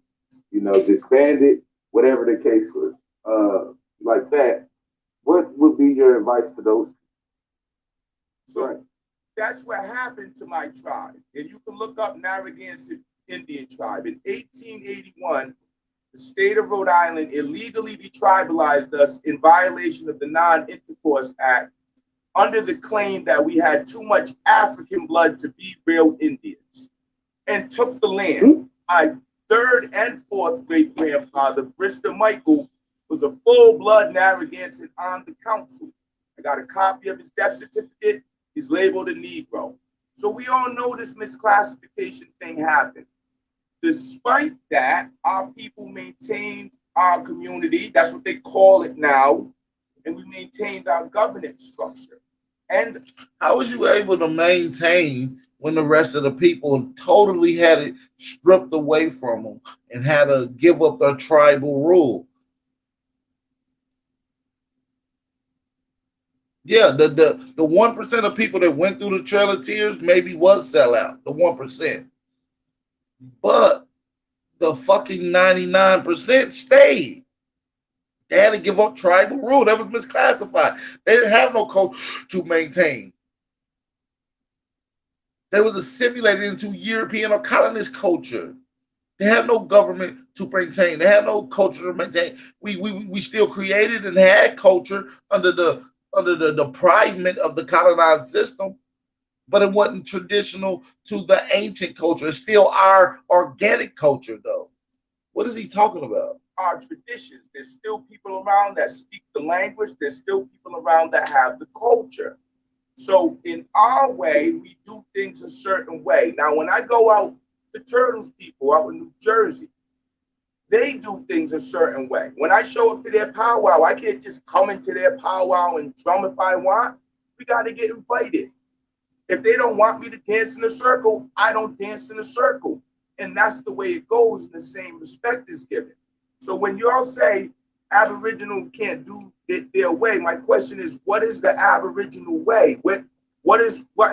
disbanded. Whatever the case was, like that. What would be your advice to those? So that's what happened to my tribe. And you can look up Narragansett Indian tribe. In 1881, the state of Rhode Island illegally detribalized us in violation of the Non-Intercourse Act under the claim that we had too much African blood to be real Indians, and took the land. My third and fourth great grandfather, Brister Michael, was a full-blood Narragansett on the council. I got a copy of his death certificate. He's labeled a Negro. So we all know this misclassification thing happened. Despite that, our people maintained our community. That's what they call it now. And we maintained our governance structure. And how was you able to maintain when the rest of the people totally had it stripped away from them and had to give up their tribal rule? Yeah, the 1% of people that went through the Trail of Tears maybe was sellout, the 1%. But the fucking 99% stayed. They had to give up tribal rule. That was misclassified. They didn't have no culture to maintain. They was assimilated into European or colonist culture. They have no government to maintain. They have no culture to maintain. We still created and had culture under the deprivement of the colonized system, but it wasn't traditional to the ancient culture. It's still our organic culture, though. What is he talking about? Our traditions. There's still people around that speak the language. There's still people around that have the culture. So in our way, we do things a certain way. Now, when I go out, the Turtles people out in New Jersey, they do things a certain way. When I show up to their powwow, I can't just come into their powwow and drum if I want. We got to get invited. If they don't want me to dance in a circle, I don't dance in a circle. And that's the way it goes, and the same respect is given. So when y'all say Aboriginal can't do it their way, my question is, what is the Aboriginal way? What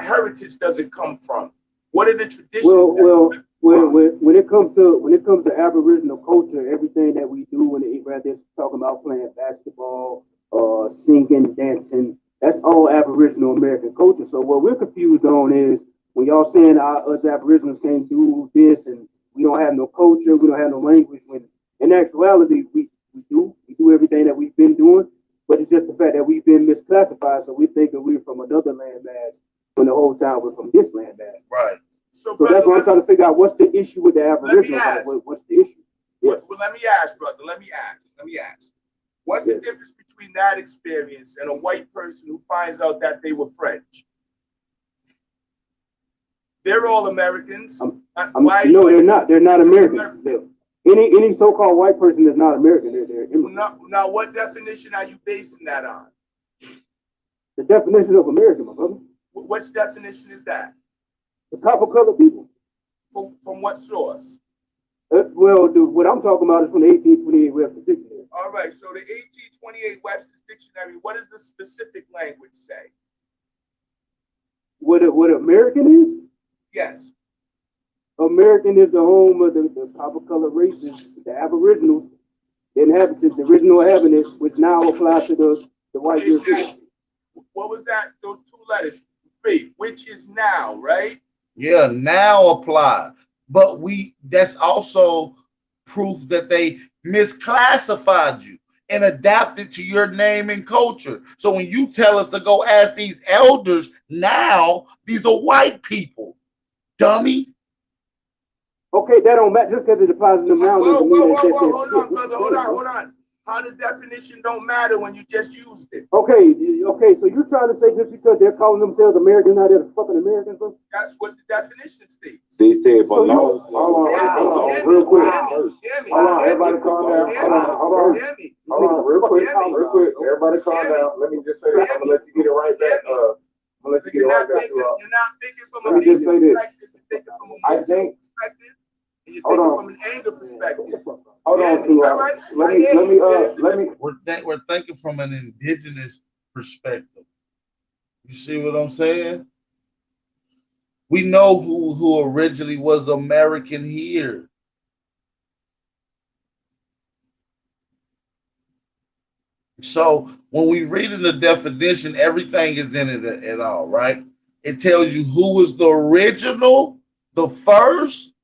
heritage does it come from? What are the traditions? When it comes to Aboriginal culture, everything that we do, whether it's talking about playing basketball, singing, dancing, that's all Aboriginal American culture. So what we're confused on is when y'all saying us Aboriginals can't do this and we don't have no culture, we don't have no language. When in actuality we do everything that we've been doing, but it's just the fact that we've been misclassified. So we think that we're from another landmass when the whole time we're from this landmass. Right. So brother, that's what I'm trying to figure out. What's the issue with the Aboriginal? What's the issue? Yes. Well, let me ask, brother. Let me ask. What's the difference between that experience and a white person who finds out that they were French? They're all Americans. No, they're not. They're not Americans. Any so-called white person is not American. They're immigrants. Now, what definition are you basing that on? The definition of American, my brother. Which definition is that? The copper-colored people. From what source? What I'm talking about is from the 1828 Webster's Dictionary. All right, so the 1828 Webster's Dictionary, what does the specific language say? What American is? Yes. American is the home of the copper-colored races, the Aboriginals, the inhabitants, the original inhabitants, which now apply to the white Europeans. What was that? Those two letters, which is now, right? Yeah, now apply. But that's also proof that they misclassified you and adapted to your name and culture. So when you tell us to go ask these elders now, these are white people, dummy. Okay, that don't matter just because it applies to them now. Whoa, hold on, brother, hold on. How the definition don't matter when you just used it? Okay, so you're trying to say just because they're calling themselves Americans, now they're fucking Americans, bro? That's what the definition states. They say it belongs. Hold on, real quick. Hold on, everybody calm down. Hold on, real quick. Everybody calm down. Let me just say this. I'm gonna let you get it right back. I'm gonna let you get it right back. You're not thinking from Let me just say this. I think. And you're thinking from an anger perspective. Hold on, let me. We're thinking from an indigenous perspective. You see what I'm saying? We know who originally was American here. So when we read in the definition, everything is in it at all, right? It tells you who was the original, the first,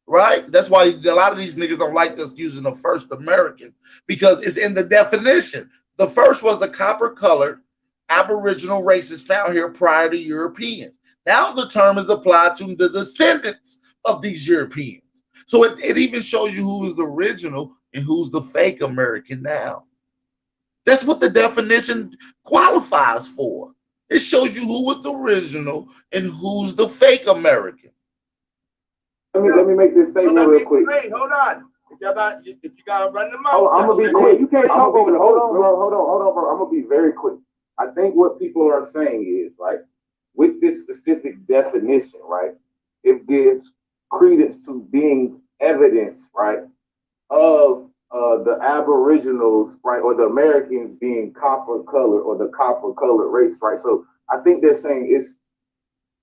right? That's why a lot of these niggas don't like us using the first American, because it's in the definition. The first was the copper-colored Aboriginal races found here prior to Europeans. Now the term is applied to the descendants of these Europeans. So it even shows you who is the original and who's the fake American now. That's what the definition qualifies for. It shows you who was the original and who's the fake American. Let me make this statement real quick. Wait, hold on. If you gotta run them out, I'm gonna be quick. You can't talk over the Hold on, bro. I'm gonna be very quick. I think what people are saying is, right, with this specific definition, right, it gives credence to being evidence, right, of the Aboriginals, right, or the Americans being copper-colored or the copper-colored race, right? So I think they're saying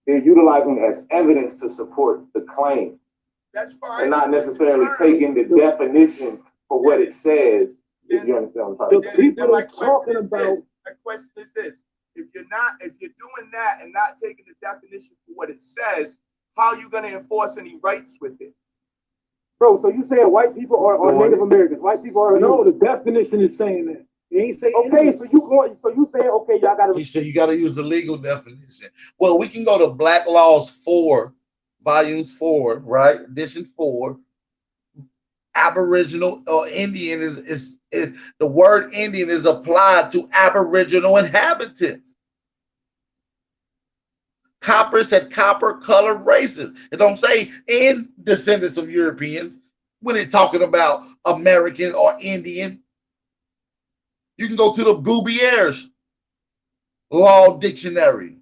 they're utilizing it as evidence to support the claim. That's fine. And not necessarily taking the definition for what it says If you understand what I'm trying to say. People are talking about. My question is this: if you're doing that and not taking the definition for what it says, how are you going to enforce any rights with it? Bro, so you saying white people are Native Americans? White people are no. The definition is saying that. It ain't saying okay. Anything. So you saying okay? Y'all gotta. He said you got to use the legal definition. Well, we can go to Black Laws 4, Volumes 4, right? Edition 4. Aboriginal or Indian is the word Indian is applied to Aboriginal inhabitants. Copper said copper colored races. It don't say in descendants of Europeans when it's talking about American or Indian. You can go to the Boubier's Law Dictionary.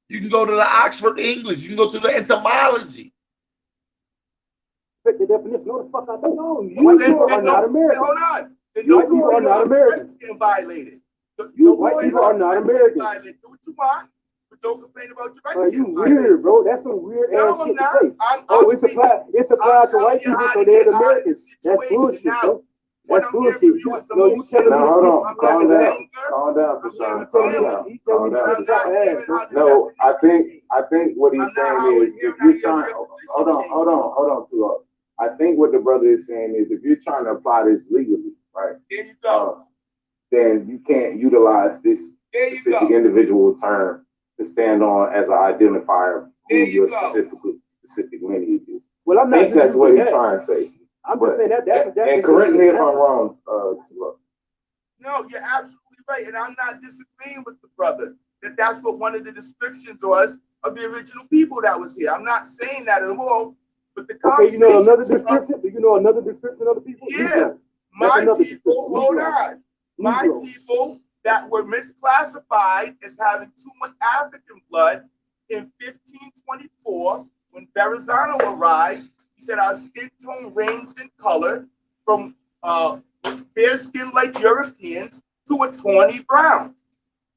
You can go to the Oxford English. You can go to the etymology. The definition. No, the fuck I don't know. You are not American. Hold on. White people are not American. Getting violated. White people are not American. Do what you want, but don't complain about your rights. You weird, bro. That's some weird ass shit to say. It's applied to white people, so they're Americans. That's bullshit, bro. That's bullshit. No, you telling me. Hold on. Calm down. Calm down, Prashant. Calm down. No, I think what he's saying is if you're trying. Hold on, too long. I think what the brother is saying is if you're trying to apply this legally, right? There you go. Then you can't utilize this specific individual term to stand on as an identifier who your specific lineage is. Well, I'm not. I think that's what he's trying to say. I'm just saying that. And correct me if I'm wrong. No, you're absolutely right, and I'm not disagreeing with the brother that that's what one of the descriptions was of the original people that was here. I'm not saying that at all. But the conversation. Okay, you know another description? Do you know another description of the people? Yeah, my people. Hold on, my people that were misclassified as having too much African blood in 1524 when Verrazano arrived. He said our skin tone ranged in color from fair skin like Europeans to a tawny brown,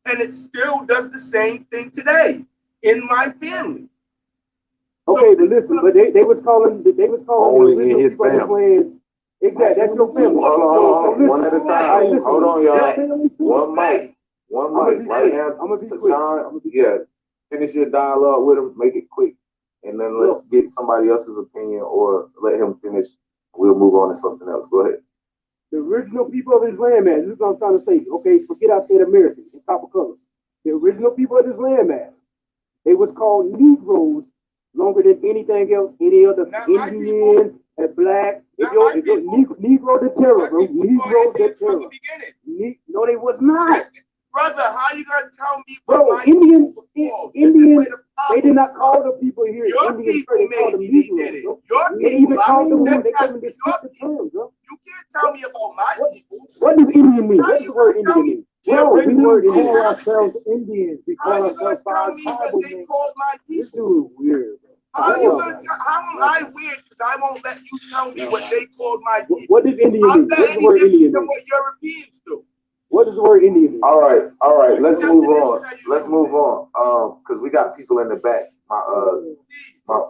and it still does the same thing today in my family. Okay, but listen, but they was calling only in his family. Exactly, that's your family. Hold on, one at a time. Hold on, y'all. One mic. Right now, I'm gonna be quick. Yeah, finish your dialogue with him. Make it quick, and then let's get somebody else's opinion or let him finish. We'll move on to something else. Go ahead. The original people of this landmass. This is what I'm trying to say. Okay, forget I said Americans in copper colors. The original people of this landmass. They was called Negroes. Longer than anything else, any other Indian and black. Negro the terror, bro. Negro the terror. No, they was not. Brother, how you gonna tell me what my Indians, they did not call the people here your Indians, people they called them Negroes, bro. They even called them when they couldn't describe the term, bro. You can't tell me about my people. What does Indian mean? What does the word Indian mean? Bro, we don't call ourselves Indians. We call ourselves by tribal names. This dude is weird, bro. How am I weird? Because I won't let you tell me what they called my people. What does Indian mean? What does the word Indian mean? What Europeans do. What does the word Indian mean? All right. Let's move on. Because we got people in the back.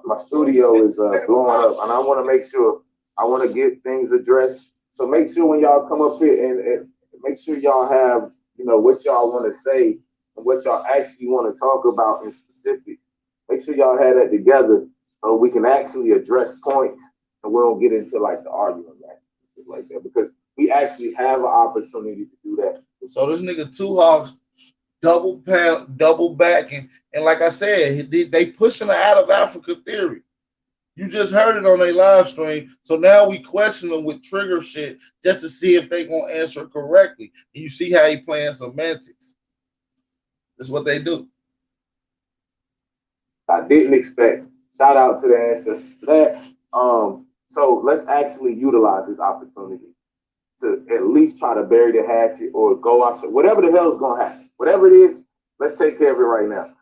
My studio is blowing up, and I want to make sure I want to get things addressed. So make sure when y'all come up here and make sure y'all have what y'all want to say and what y'all actually want to talk about in specific. Make sure y'all have that together so we can actually address points and we don't get into like the argument match and shit like that, because we actually have an opportunity to do that. So this nigga Two Hawks double backing, and like I said, they pushing the out of Africa theory. You just heard it on their live stream, so now we question them with trigger shit just to see if they gonna answer it correctly. And you see how he playing semantics. That's what they do. I didn't expect. Shout out to the ancestors for that. So let's actually utilize this opportunity to at least try to bury the hatchet or go outside. Whatever the hell is gonna happen, whatever it is, let's take care of it right now.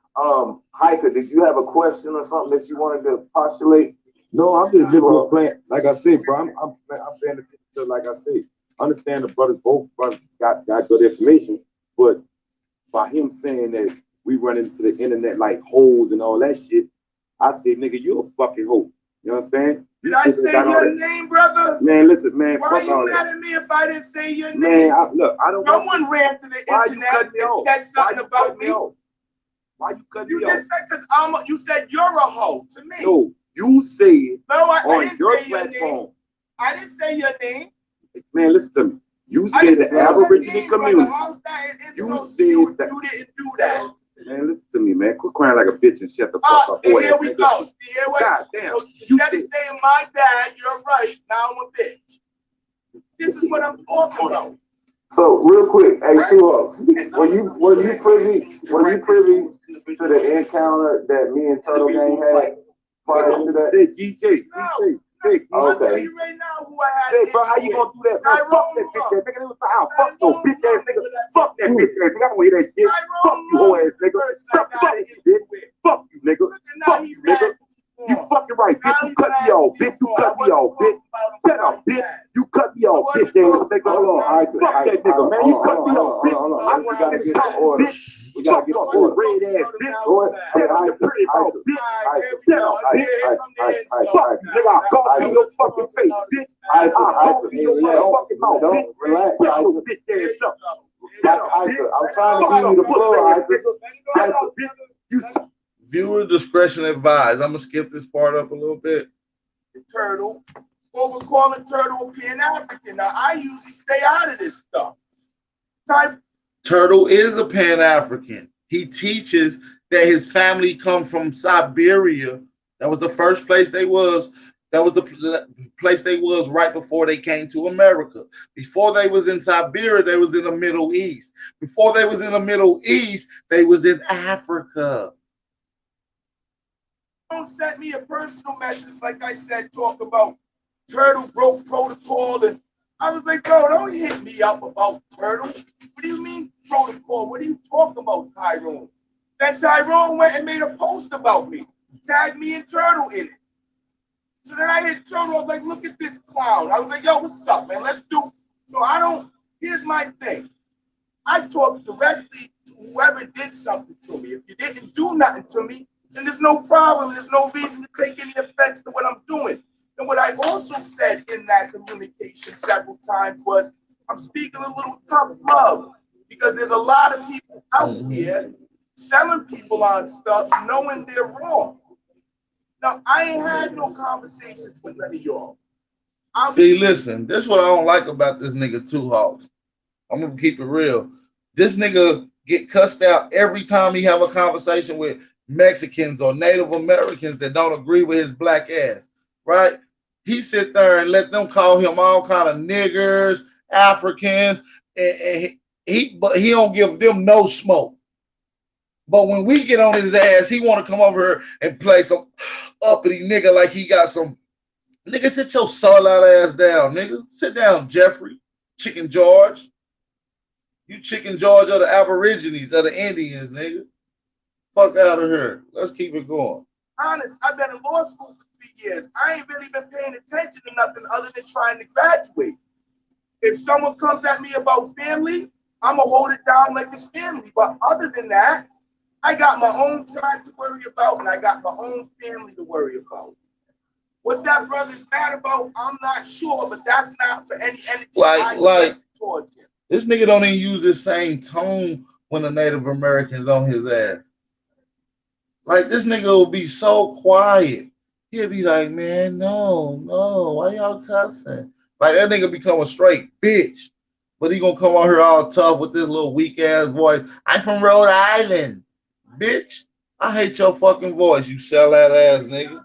Hiker, did you have a question or something that you wanted to postulate? No, I'm just living playing. Like I said, bro, I'm saying it to like I said. Understand the brothers, both brothers got good information, but by him saying that we run into the internet like hoes and all that shit, I said, nigga, you a fucking hoe. You understand? Did I say your name, brother? Man, listen, man. Why are you mad at me if I didn't say your name? Man, look, I don't. Someone ran to the internet and said something about me. Why you cut You me off? just said because you said you're a hoe to me. No, you said I on didn't your say your platform. name. I didn't say your name. Man, listen to me. You said the Aboriginal community. You said you didn't do that. Man, listen to me, man. Quit crying like a bitch and shut the fuck up. And here we go. God damn. So instead of saying my bad, you're right. Now I'm a bitch. This is what I'm talking about. So real quick, hey, were you privy to the encounter that me and Turtle Gang had prior to that? Say DJ. Okay. I'll tell you right now who I had. Hey, bro, how you gonna do that, man? Fuck that bitch ass nigga. It was fuck your bitch ass nigga. Fuck that bitch ass nigga. I don't hear that shit. Fuck you, whole ass nigga. Fuck you, bitch. Fuck you, nigga. Fuck you, nigga. You fucking right, bitch. You cut me off, bitch. You cut me off, bitch. Shut up, bitch. You cut me off, bitch ass nigga. Hold on, fuck that nigga, man. You cut me off, bitch. I want to get some order. We gotta get some order. Red ass bitch. Shut up, you pretty mouth, bitch. Shut up, bitch. Fuck you, nigga. I'll go in your fucking face, bitch. I'll go in your motherfucking mouth, bitch. Relax, shut your bitch ass up. Shut up, bitch. I'm trying to give you the floor, bitch. Viewer discretion advised. I'm gonna skip this part up a little bit. Turtle, over calling Turtle a Pan-African. Now I usually stay out of this stuff. Turtle is a Pan-African. He teaches that his family come from Siberia. That was the first place they was. That was the place they was right before they came to America. Before they was in Siberia, they was in the Middle East. Before they was in the Middle East, they was in Africa. Don't send me a personal message, like I said, talk about Turtle broke protocol, and I was like, bro, don't hit me up about Turtle. What do you mean protocol? What are you talking about, Tyrone? Then Tyrone went and made a post about me, tagged me and Turtle in it. So then I hit Turtle, I was like, look at this clown. I was like, yo, what's up, man? Let's do. So here's my thing. I talk directly to whoever did something to me. If you didn't do nothing to me, then there's no problem. There's no reason to take any offense to what I'm doing. And what I also said in that communication several times was, I'm speaking a little tough love because there's a lot of people out here selling people on stuff knowing they're wrong. Now, I ain't had no conversations with none of y'all. See, listen, this is what I don't like about this nigga Two Hawks. I'm gonna keep it real. This nigga get cussed out every time he have a conversation with Mexicans or Native Americans that don't agree with his black ass, right? He sit there and let them call him all kind of niggers, Africans, and he don't give them no smoke. But when we get on his ass, he want to come over here and play some uppity nigga like he got some. Nigga, sit your soul out ass down, nigga. Sit down, Jeffrey, Chicken George. You Chicken George of the Aborigines, of the Indians, nigga. Fuck out of here. Let's keep it going. Honest, I've been in law school for 3 years. I ain't really been paying attention to nothing other than trying to graduate. If someone comes at me about family, I'm going to hold it down like it's family. But other than that, I got my own tribe to worry about, and I got my own family to worry about. What that brother's mad about, I'm not sure, but that's not for any energy like towards him. This nigga don't even use the same tone when the Native Americans on his ass. Like, this nigga will be so quiet. He'll be like, man, no, why y'all cussing? Like, that nigga become a straight bitch. But he gonna come out here all tough with this little weak ass voice. I'm from Rhode Island. Bitch, I hate your fucking voice, you sell that ass nigga.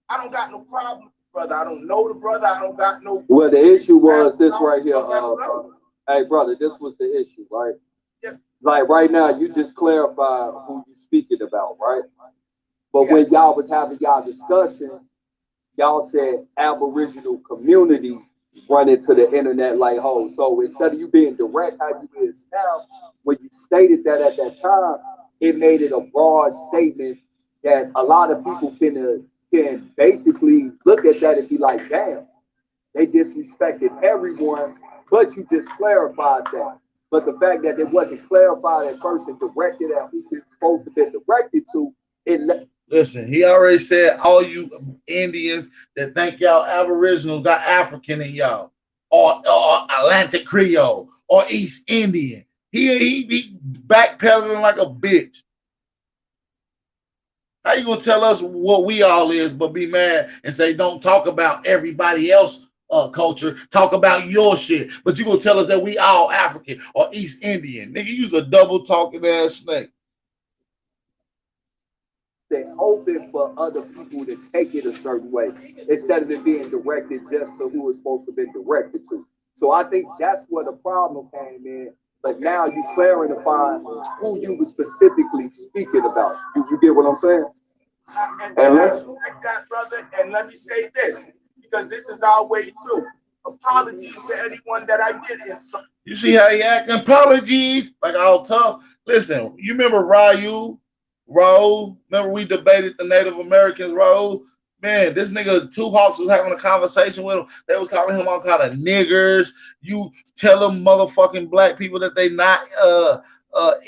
I don't got no problem with the brother. I don't know the brother. I don't got no. Well, the issue was this right here. Hey, brother, this was the issue, right? Yeah. Like right now, you just clarified who you speaking about, right? But when y'all was having y'all discussion, y'all said Aboriginal community run into the internet like hoes. So instead of you being direct how you is now, when you stated that at that time, it made it a broad statement that a lot of people can basically look at that and be like, damn, they disrespected everyone, but you just clarified that. But the fact that it wasn't clarified at first and directed at who it's supposed to be directed to, Listen, he already said all you Indians that think y'all Aboriginals got African in y'all, or Atlantic Creole, or East Indian. He backpedaling like a bitch. How you gonna tell us what we all is, but be mad and say don't talk about everybody else culture, talk about your shit, but you gonna tell us that we all African or East Indian? Nigga, you's a double talking ass snake. They open for other people to take it a certain way instead of it being directed just to who it's supposed to be directed to. So I think that's where the problem came in. But now you clarifying who you were specifically speaking about. You get what I'm saying? And let's correct that, brother. And let me say this, because this is our way too. Apologies to anyone that I did insult. You see how he acting? Apologies, like all tough. Listen, you remember Raul? Remember we debated the Native Americans, Raul? Man, this nigga Two Hawks was having a conversation with him. They was calling him all kind of niggers. You tell them motherfucking black people that they not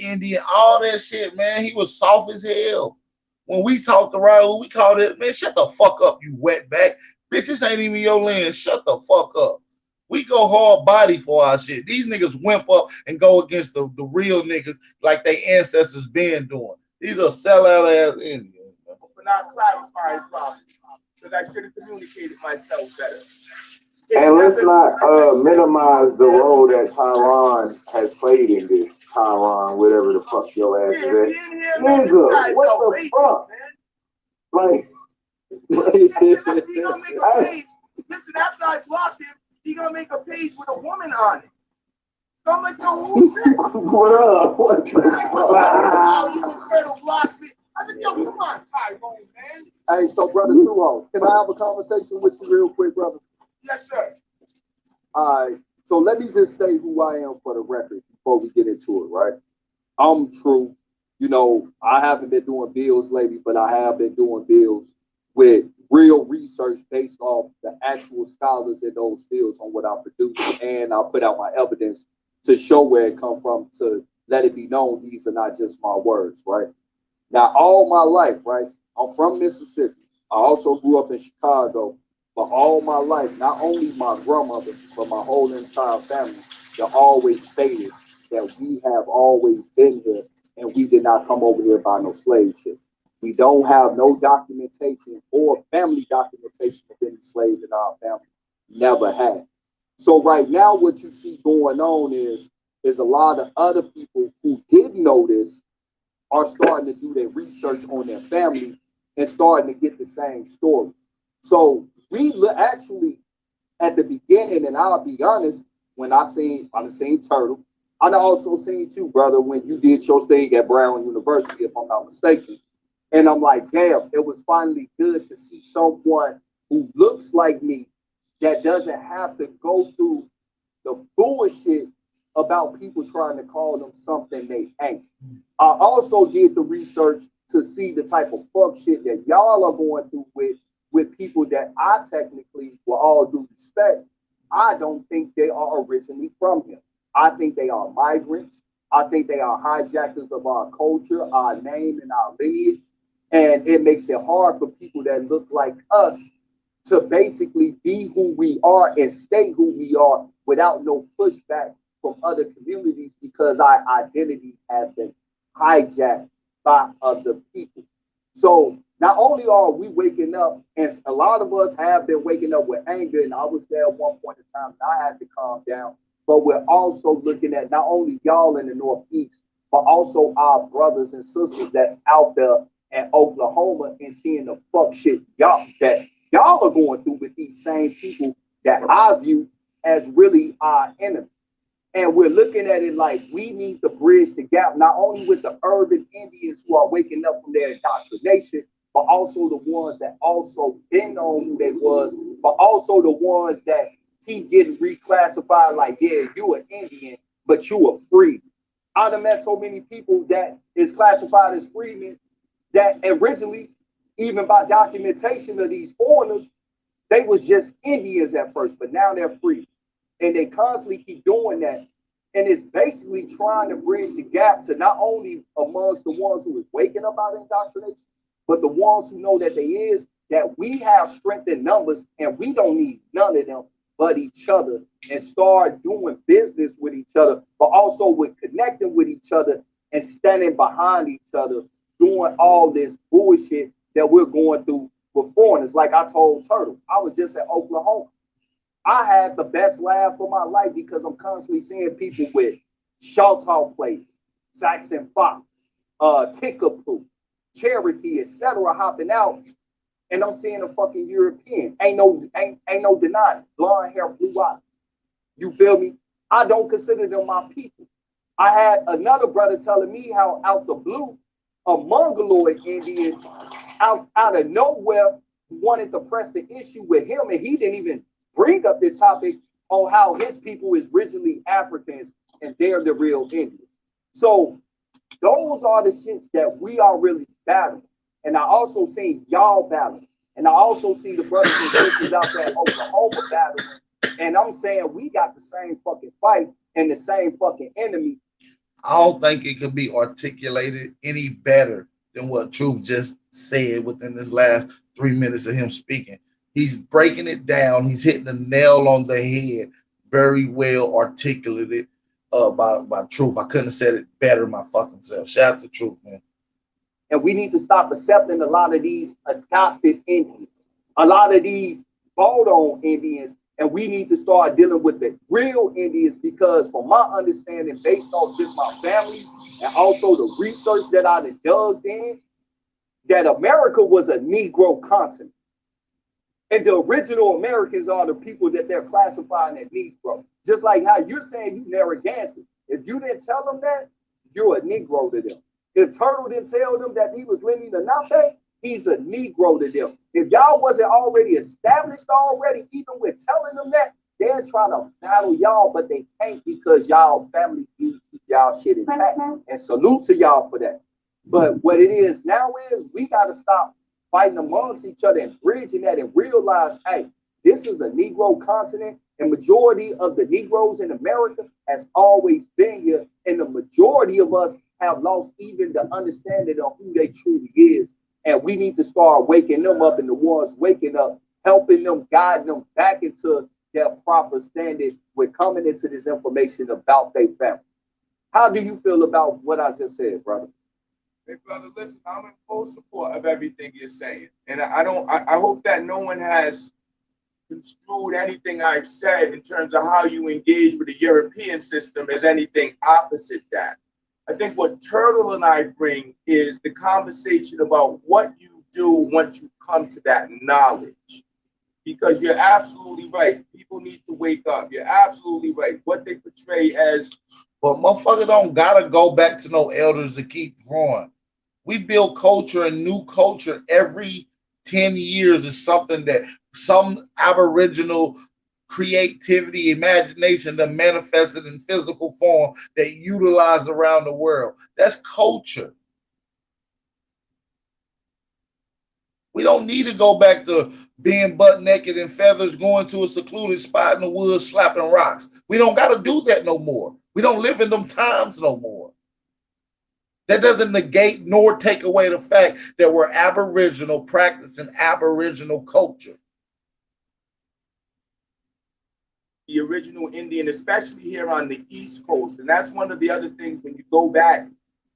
Indian, all that shit, man. He was soft as hell. When we talked to Raul, we called it, man, shut the fuck up, you wetback. Bitch, this ain't even your land. Shut the fuck up. We go hard body for our shit. These niggas wimp up and go against the real niggas like they ancestors been doing. These are sellout ass Indians. For not clarifying properly, because I should have communicated myself better. And let's not minimize the role that Tyron has played in this. Tyron, whatever the fuck your ass is at. Nigga, what the fuck? Like, he gonna make a page. Listen, after I blocked him, he gonna make a page with a woman on it. So I'm like, yo, who's that? Bro, what the How you afraid to block me? I said, yo, come on, Tyrone, man. Hey, so brother Tuho, can I have a conversation with you real quick, brother? Yes, sir. All right. So let me just say who I am for the record before we get into it, right? I'm True. You know, I haven't been doing bills lately, but I have been doing bills with real research based off the actual scholars in those fields on what I produce, and I put out my evidence to show where it come from, to let it be known these are not just my words, right? Now, all my life, right? I'm from Mississippi. I also grew up in Chicago, but all my life, not only my grandmother, but my whole entire family, they always stated that we have always been here and we did not come over here by no slave ship. We don't have no documentation or family documentation of any slave in our family. Never had. So right now, what you see going on is a lot of other people who did know this are starting to do their research on their family and starting to get the same story. So we actually, at the beginning, and I'll be honest, when I seen Turtle, I also seen you, brother, when you did your thing at Brown University, if I'm not mistaken. And I'm like, damn, it was finally good to see someone who looks like me that doesn't have to go through the bullshit about people trying to call them something they ain't. I also did the research to see the type of fuck shit that y'all are going through with people that I technically, with all due respect, I don't think they are originally from here. I think they are migrants. I think they are hijackers of our culture, our name, and our lineage. And it makes it hard for people that look like us to basically be who we are and stay who we are without no pushback from other communities, because our identities have been hijacked by other people. So not only are we waking up, and a lot of us have been waking up with anger, and I was there at one point in time and I had to calm down, but we're also looking at not only y'all in the Northeast, but also our brothers and sisters that's out there in Oklahoma and seeing the fuck shit y'all are going through with these same people that I view as really our enemy. And we're looking at it like we need to bridge the gap, not only with the urban Indians who are waking up from their indoctrination, but also the ones that also been on who they was, but also the ones that keep getting reclassified like, yeah, you an Indian, but you are free. I done met so many people that is classified as freemen that originally, even by documentation of these foreigners, they was just Indians at first, but now they're free. And they constantly keep doing that. And it's basically trying to bridge the gap to not only amongst the ones who is waking up out of indoctrination, But the ones who know that they is, that we have strength in numbers and we don't need none of them but each other, and start doing business with each other, but also with connecting with each other and standing behind each other, doing all this bullshit that we're going through with foreigners. Like I told Turtle, I was just at Oklahoma. I had the best laugh of my life because I'm constantly seeing people with Choctaw plates, Saxon Fox, Kickapoo, Cherokee, etc. hopping out, and I'm seeing a fucking European. Ain't no denying. Blonde hair, blue eyes. You feel me? I don't consider them my people. I had another brother telling me how out the blue, a Mongoloid Indian out of nowhere wanted to press the issue with him, and he didn't even bring up this topic on how his people is originally Africans and they're the real Indians. So those are the shits that we are really battling. And I also see y'all battling. And I also see the brothers and sisters out there in Oklahoma battling. And I'm saying we got the same fucking fight and the same fucking enemy. I don't think it could be articulated any better than what Truth just said within this last 3 minutes of him speaking. He's breaking it down. He's hitting the nail on the head. Very well articulated by Truth. I couldn't have said it better my fucking self. Shout out to Truth, man. And we need to stop accepting a lot of these adopted Indians, a lot of these bought-on Indians, and we need to start dealing with the real Indians, because from my understanding, based off just my family and also the research that I dug in, that America was a Negro continent. And the original Americans are the people that they're classifying as Negro. Just like how you're saying you Narragansett. If you didn't tell them that, you're a Negro to them. If Turtle didn't tell them that he was Lenny Lenape, he's a Negro to them. If y'all wasn't already established already, even with telling them that, they're trying to battle y'all, but they can't because y'all family keep y'all shit intact. And salute to y'all for that. But what it is now is we got to stop fighting amongst each other and bridging that and realize, hey, this is a Negro continent, and majority of the Negroes in America has always been here, and the majority of us have lost even the understanding of who they truly is. And we need to start waking them up, and the ones waking up, helping them, guiding them back into their proper standing with coming into this information about their family. How do you feel about what I just said, brother? Hey, brother, listen, I'm in full support of everything you're saying. And I hope that no one has construed anything I've said in terms of how you engage with the European system as anything opposite that. I think what Turtle and I bring is the conversation about what you do once you come to that knowledge. Because you're absolutely right. People need to wake up. You're absolutely right. What they portray as... But motherfucker don't gotta go back to no elders to keep growing. We build culture, and new culture every 10 years is something that some Aboriginal creativity, imagination that manifested in physical form that utilized around the world. That's culture. We don't need to go back to being butt naked in feathers, going to a secluded spot in the woods, slapping rocks. We don't got to do that no more. We don't live in them times no more. That doesn't negate nor take away the fact that we're Aboriginal, practicing Aboriginal culture. The original Indian, especially here on the East Coast. And that's one of the other things when you go back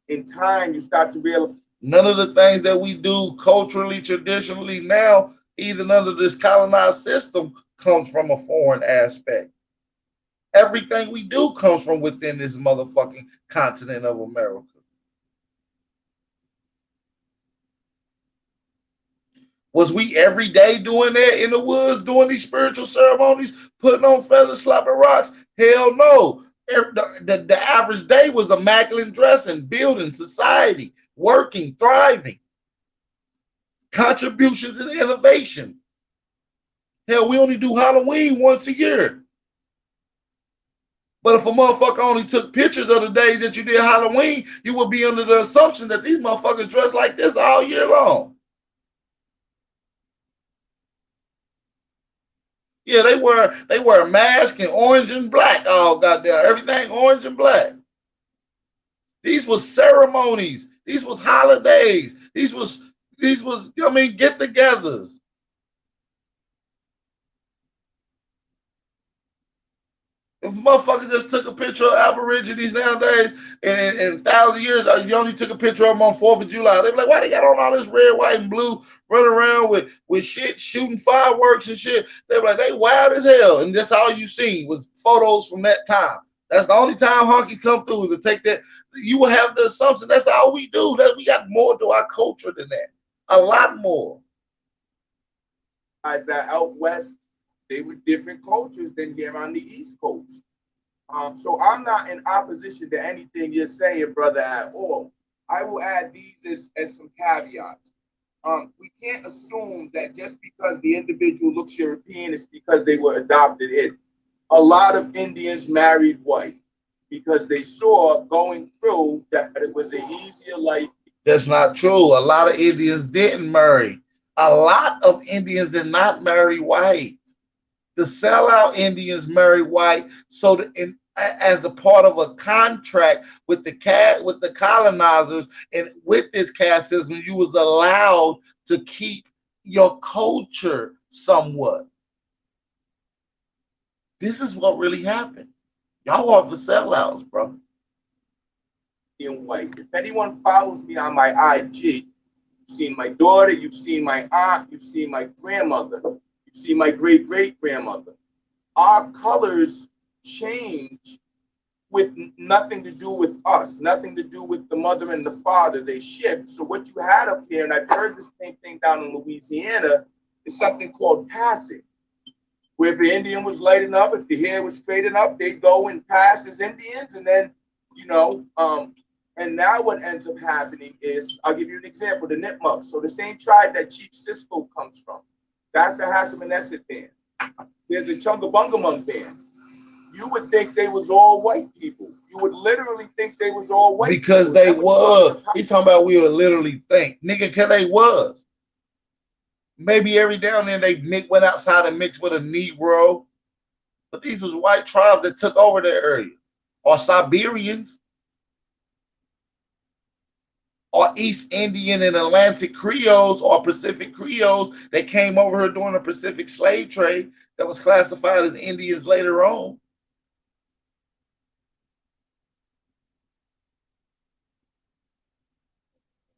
in time, you start to realize. None of the things that we do culturally, traditionally now, even under this colonized system, comes from a foreign aspect. Everything we do comes from within this motherfucking continent of America. Was we every day doing that in the woods, doing these spiritual ceremonies, putting on feathers, slapping rocks? Hell no. The average day was immaculate dressing, building society, working, thriving, contributions and innovation. Hell, we only do Halloween once a year. But if a motherfucker only took pictures of the day that you did Halloween, you would be under the assumption that these motherfuckers dress like this all year long. Yeah, they wear a mask and orange and black. Oh, goddamn, everything orange and black. These was ceremonies. These was holidays. These was These was, I mean, get-togethers. If motherfuckers just took a picture of Aborigines nowadays, and in 1,000 years, you only took a picture of them on 4th of July, they'd be like, why they got on all this red, white, and blue, running around with shit, shooting fireworks and shit? They'd be like, they wild as hell. And that's all you seen was photos from that time. That's the only time honkies come through to take that. You will have the assumption that's all we do. That we got more to our culture than that. A lot more. Guys that out west, they were different cultures than here on the East Coast. So I'm not in opposition to anything you're saying, brother, at all. I will add these as some caveats. We can't assume that just because the individual looks European, it's because they were adopted in. A lot of Indians married white because they saw going through that it was an easier life. That's not true. A lot of Indians didn't marry. A lot of Indians did not marry white. The sellout Indians married white so that as a part of a contract with the colonizers, and with this caste system, you was allowed to keep your culture somewhat. This is what really happened. Y'all are the sellouts, bro. In white. If anyone follows me on my IG, you've seen my daughter, you've seen my aunt, you've seen my grandmother, you've seen my great-great-grandmother. Our colors change with nothing to do with us, nothing to do with the mother and the father. They shift. So what you had up here, and I've heard the same thing down in Louisiana, is something called passing. Where if the Indian was light enough, if the hair was straight enough, they'd go and pass as Indians, and then, and now what ends up happening is, I'll give you an example, the Nipmuc. So the same tribe that Chief Cisco comes from, that's the Hassamanessett band. There's a Chungabungamung band. You would think they was all white people. You would literally think they was all white because people. They was. He talking about we would literally think. Nigga, cause they was. Maybe every now and then they went outside and mixed with a Negro. But these was white tribes that took over the area. Or Siberians. Or East Indian and Atlantic Creoles or Pacific Creoles that came over here during the Pacific slave trade that was classified as Indians later on.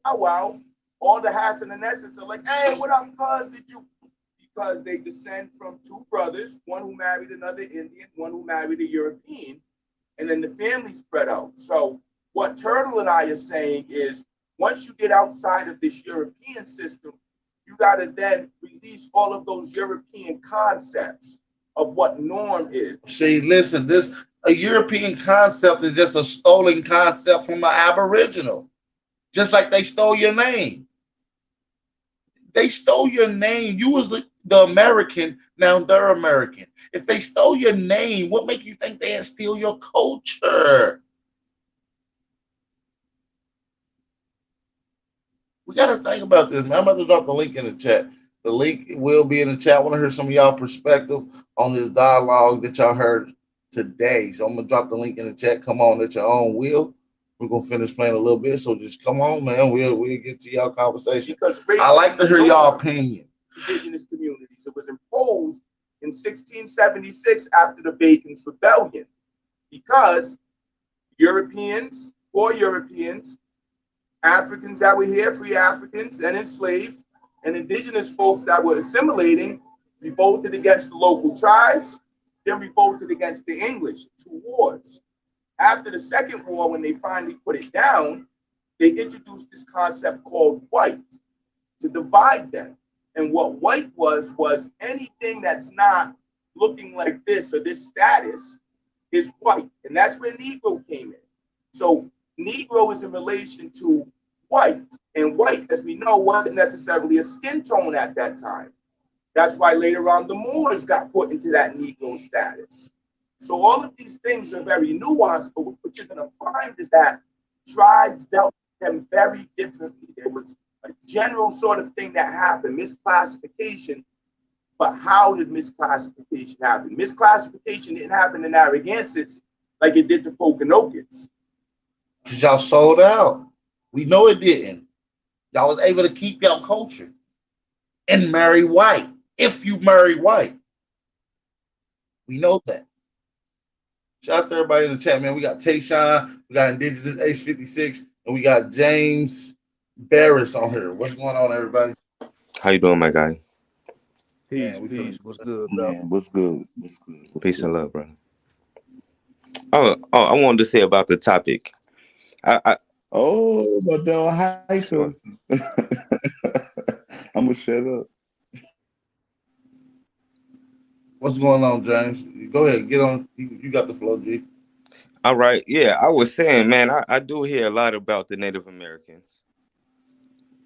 Oh, wow. All the Hassamanessets are like, hey, what up, cuz? Did you? Because they descend from two brothers, one who married another Indian, one who married a European, and then the family spread out. So what Turtle and I are saying is, once you get outside of this European system, you got to then release all of those European concepts of what norm is. See, listen, a European concept is just a stolen concept from an Aboriginal. Just like they stole your name. They stole your name. You was the American, now they're American. If they stole your name, what make you think they steal your culture? We got to think about this, man. I'm about to drop the link in the chat. The link will be in the chat. I want to hear some of y'all perspective on this dialogue that y'all heard today. So I'm going to drop the link in the chat. Come on at your own will. We're going to finish playing a little bit. So just come on, man. We'll get to y'all conversation. Because I like to hear y'all opinion. Indigenous communities. It was imposed in 1676 after the Bacon's Rebellion because Europeans, poor Europeans, Africans that were here, free Africans and enslaved, and indigenous folks that were assimilating, revolted against the local tribes, then revolted against the English. 2 wars. After the Second War, when they finally put it down, they introduced this concept called white to divide them. And what white was anything that's not looking like this or this status is white. And that's where Negro came in. So Negro is in relation to white, and white, as we know, wasn't necessarily a skin tone at that time. That's why later on the Moors got put into that Negro status. So all of these things are very nuanced, but what you're going to find is that tribes dealt with them very differently. There was a general sort of thing that happened, misclassification, but how did misclassification happen? Misclassification didn't happen in Narragansetts like it did to Pokanokets. Because y'all sold out. We know it didn't. Y'all was able to keep y'all culture and marry white. If you marry white, we know that. Shout out to everybody in the chat, man. We got Tayshawn, we got Indigenous H56, and we got James Barris on here. What's going on, everybody? How you doing, my guy? Peace, Man, peace. What's good, bro? Man, what's good? What's good? Peace and love, bro. I wanted to say about the topic. Oh, but don't hype Sure. I'm gonna shut up. What's going on, James? Go ahead, get on. You got the flow, G. All right. Yeah, I was saying, man, I do hear a lot about the Native Americans.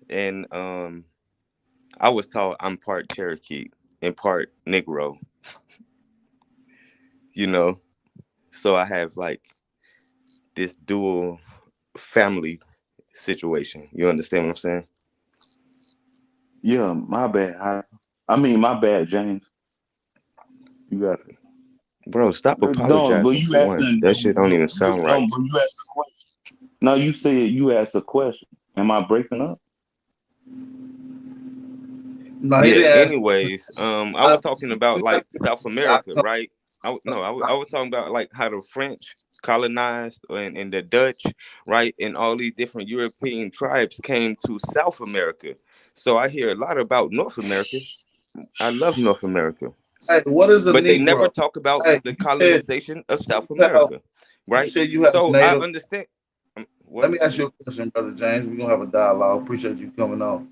And I was taught I'm part Cherokee and part Negro. You know, so I have like this dual family situation. You understand what I'm saying? Yeah, my bad. My bad, James. You got it. Bro, stop Don't, but apologizing you for one. asking, That shit don't even sound right. but you asked a question. No, you said you asked a question. Am I breaking up? No, he Yeah, didn't ask. anyways, I was talking about like South America, right? I was talking about like how the French colonized and the Dutch, right? And all these different European tribes came to South America. So I hear a lot about North America. I love North America. Hey, what is a But they never Negro? talk about Hey, the you said colonization of South you have, America, you right? said you have So I native. understand. Let What? me ask you a question, brother James. We're gonna have a dialogue. Appreciate you coming on.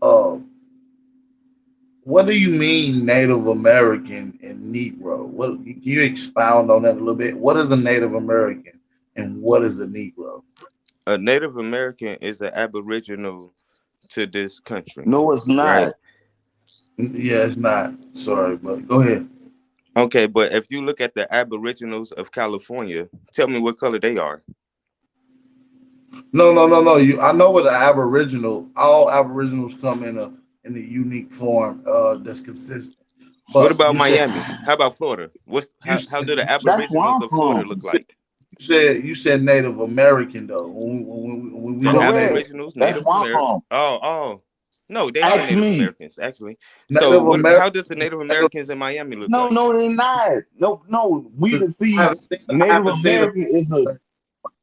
Uh, what do you mean Native American and Negro? What can you expound on that a little bit? What is a Native American and what is a Negro? A Native American is an Aboriginal to this country, No, it's right? not. Yeah, it's not. Sorry, but go ahead. Okay, but if you look at the Aboriginals of California, tell me what color they are. No. I know what the Aboriginal. All Aboriginals come in a unique form that's consistent. What But about you said Miami? How about Florida? you How do the That's where Aboriginals I'm of Florida from. look like? you said Native American though. When we The know Correct. Aboriginals, That's Native where I'm American. from. Oh. No, they are Ask Native me. Americans, actually. So Native what? American. How does the Native Americans in Miami look No, like? no, they're not. No. We can I see haven't Native seen American is a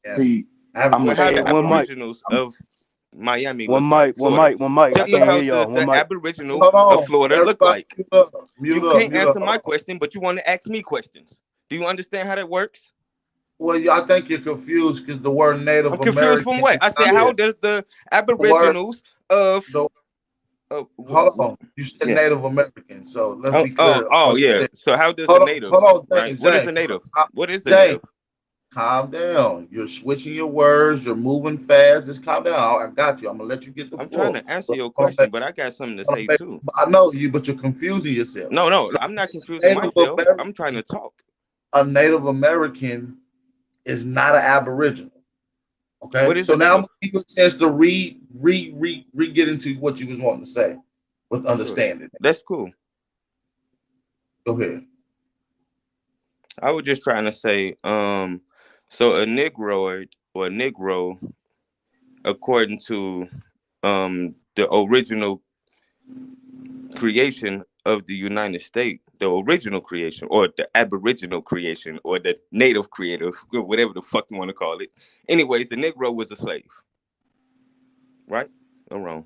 yeah. see. I haven't I'm gonna Well, how seen the shut. One mic, Aboriginals of Miami one look like? mic, one Florida. mic, one mic. Tell I me can't how hear does y'all. One the mic. Aboriginal Hold of on. Florida look Everybody like? mute up. You Mute up. can't Mute up. answer my question, but you want to ask me questions. Do you understand how that works? Well, I think you're confused because the word I'm Native confused from American what? is I not said, how does the the word. Aboriginals of The, hold what? on. You said Yeah. Native American, so let's be clear on Oh, what you yeah. said. So how does the native, Hold on, right? James. What is a native? What is a James, native? calm down. You're switching your words. You're moving fast. Just calm down. I got you. I'm gonna let you get the I'm trying floor. to answer But your question, but I got something to say too. I know you, but you're confusing yourself. No, I'm not confusing Native myself. American, I'm trying to talk. a Native American is not an Aboriginal. Okay, What is so a now I'm native? gonna give you a chance to get into what you was wanting to say with Sure. understanding. That's cool. Go ahead. I was just trying to say, so a Negroid or a Negro, according to the original creation of the United States, the original creation, or the Aboriginal creation, or the native creator, whatever the fuck you want to call it. Anyways, the Negro was a slave, right or wrong?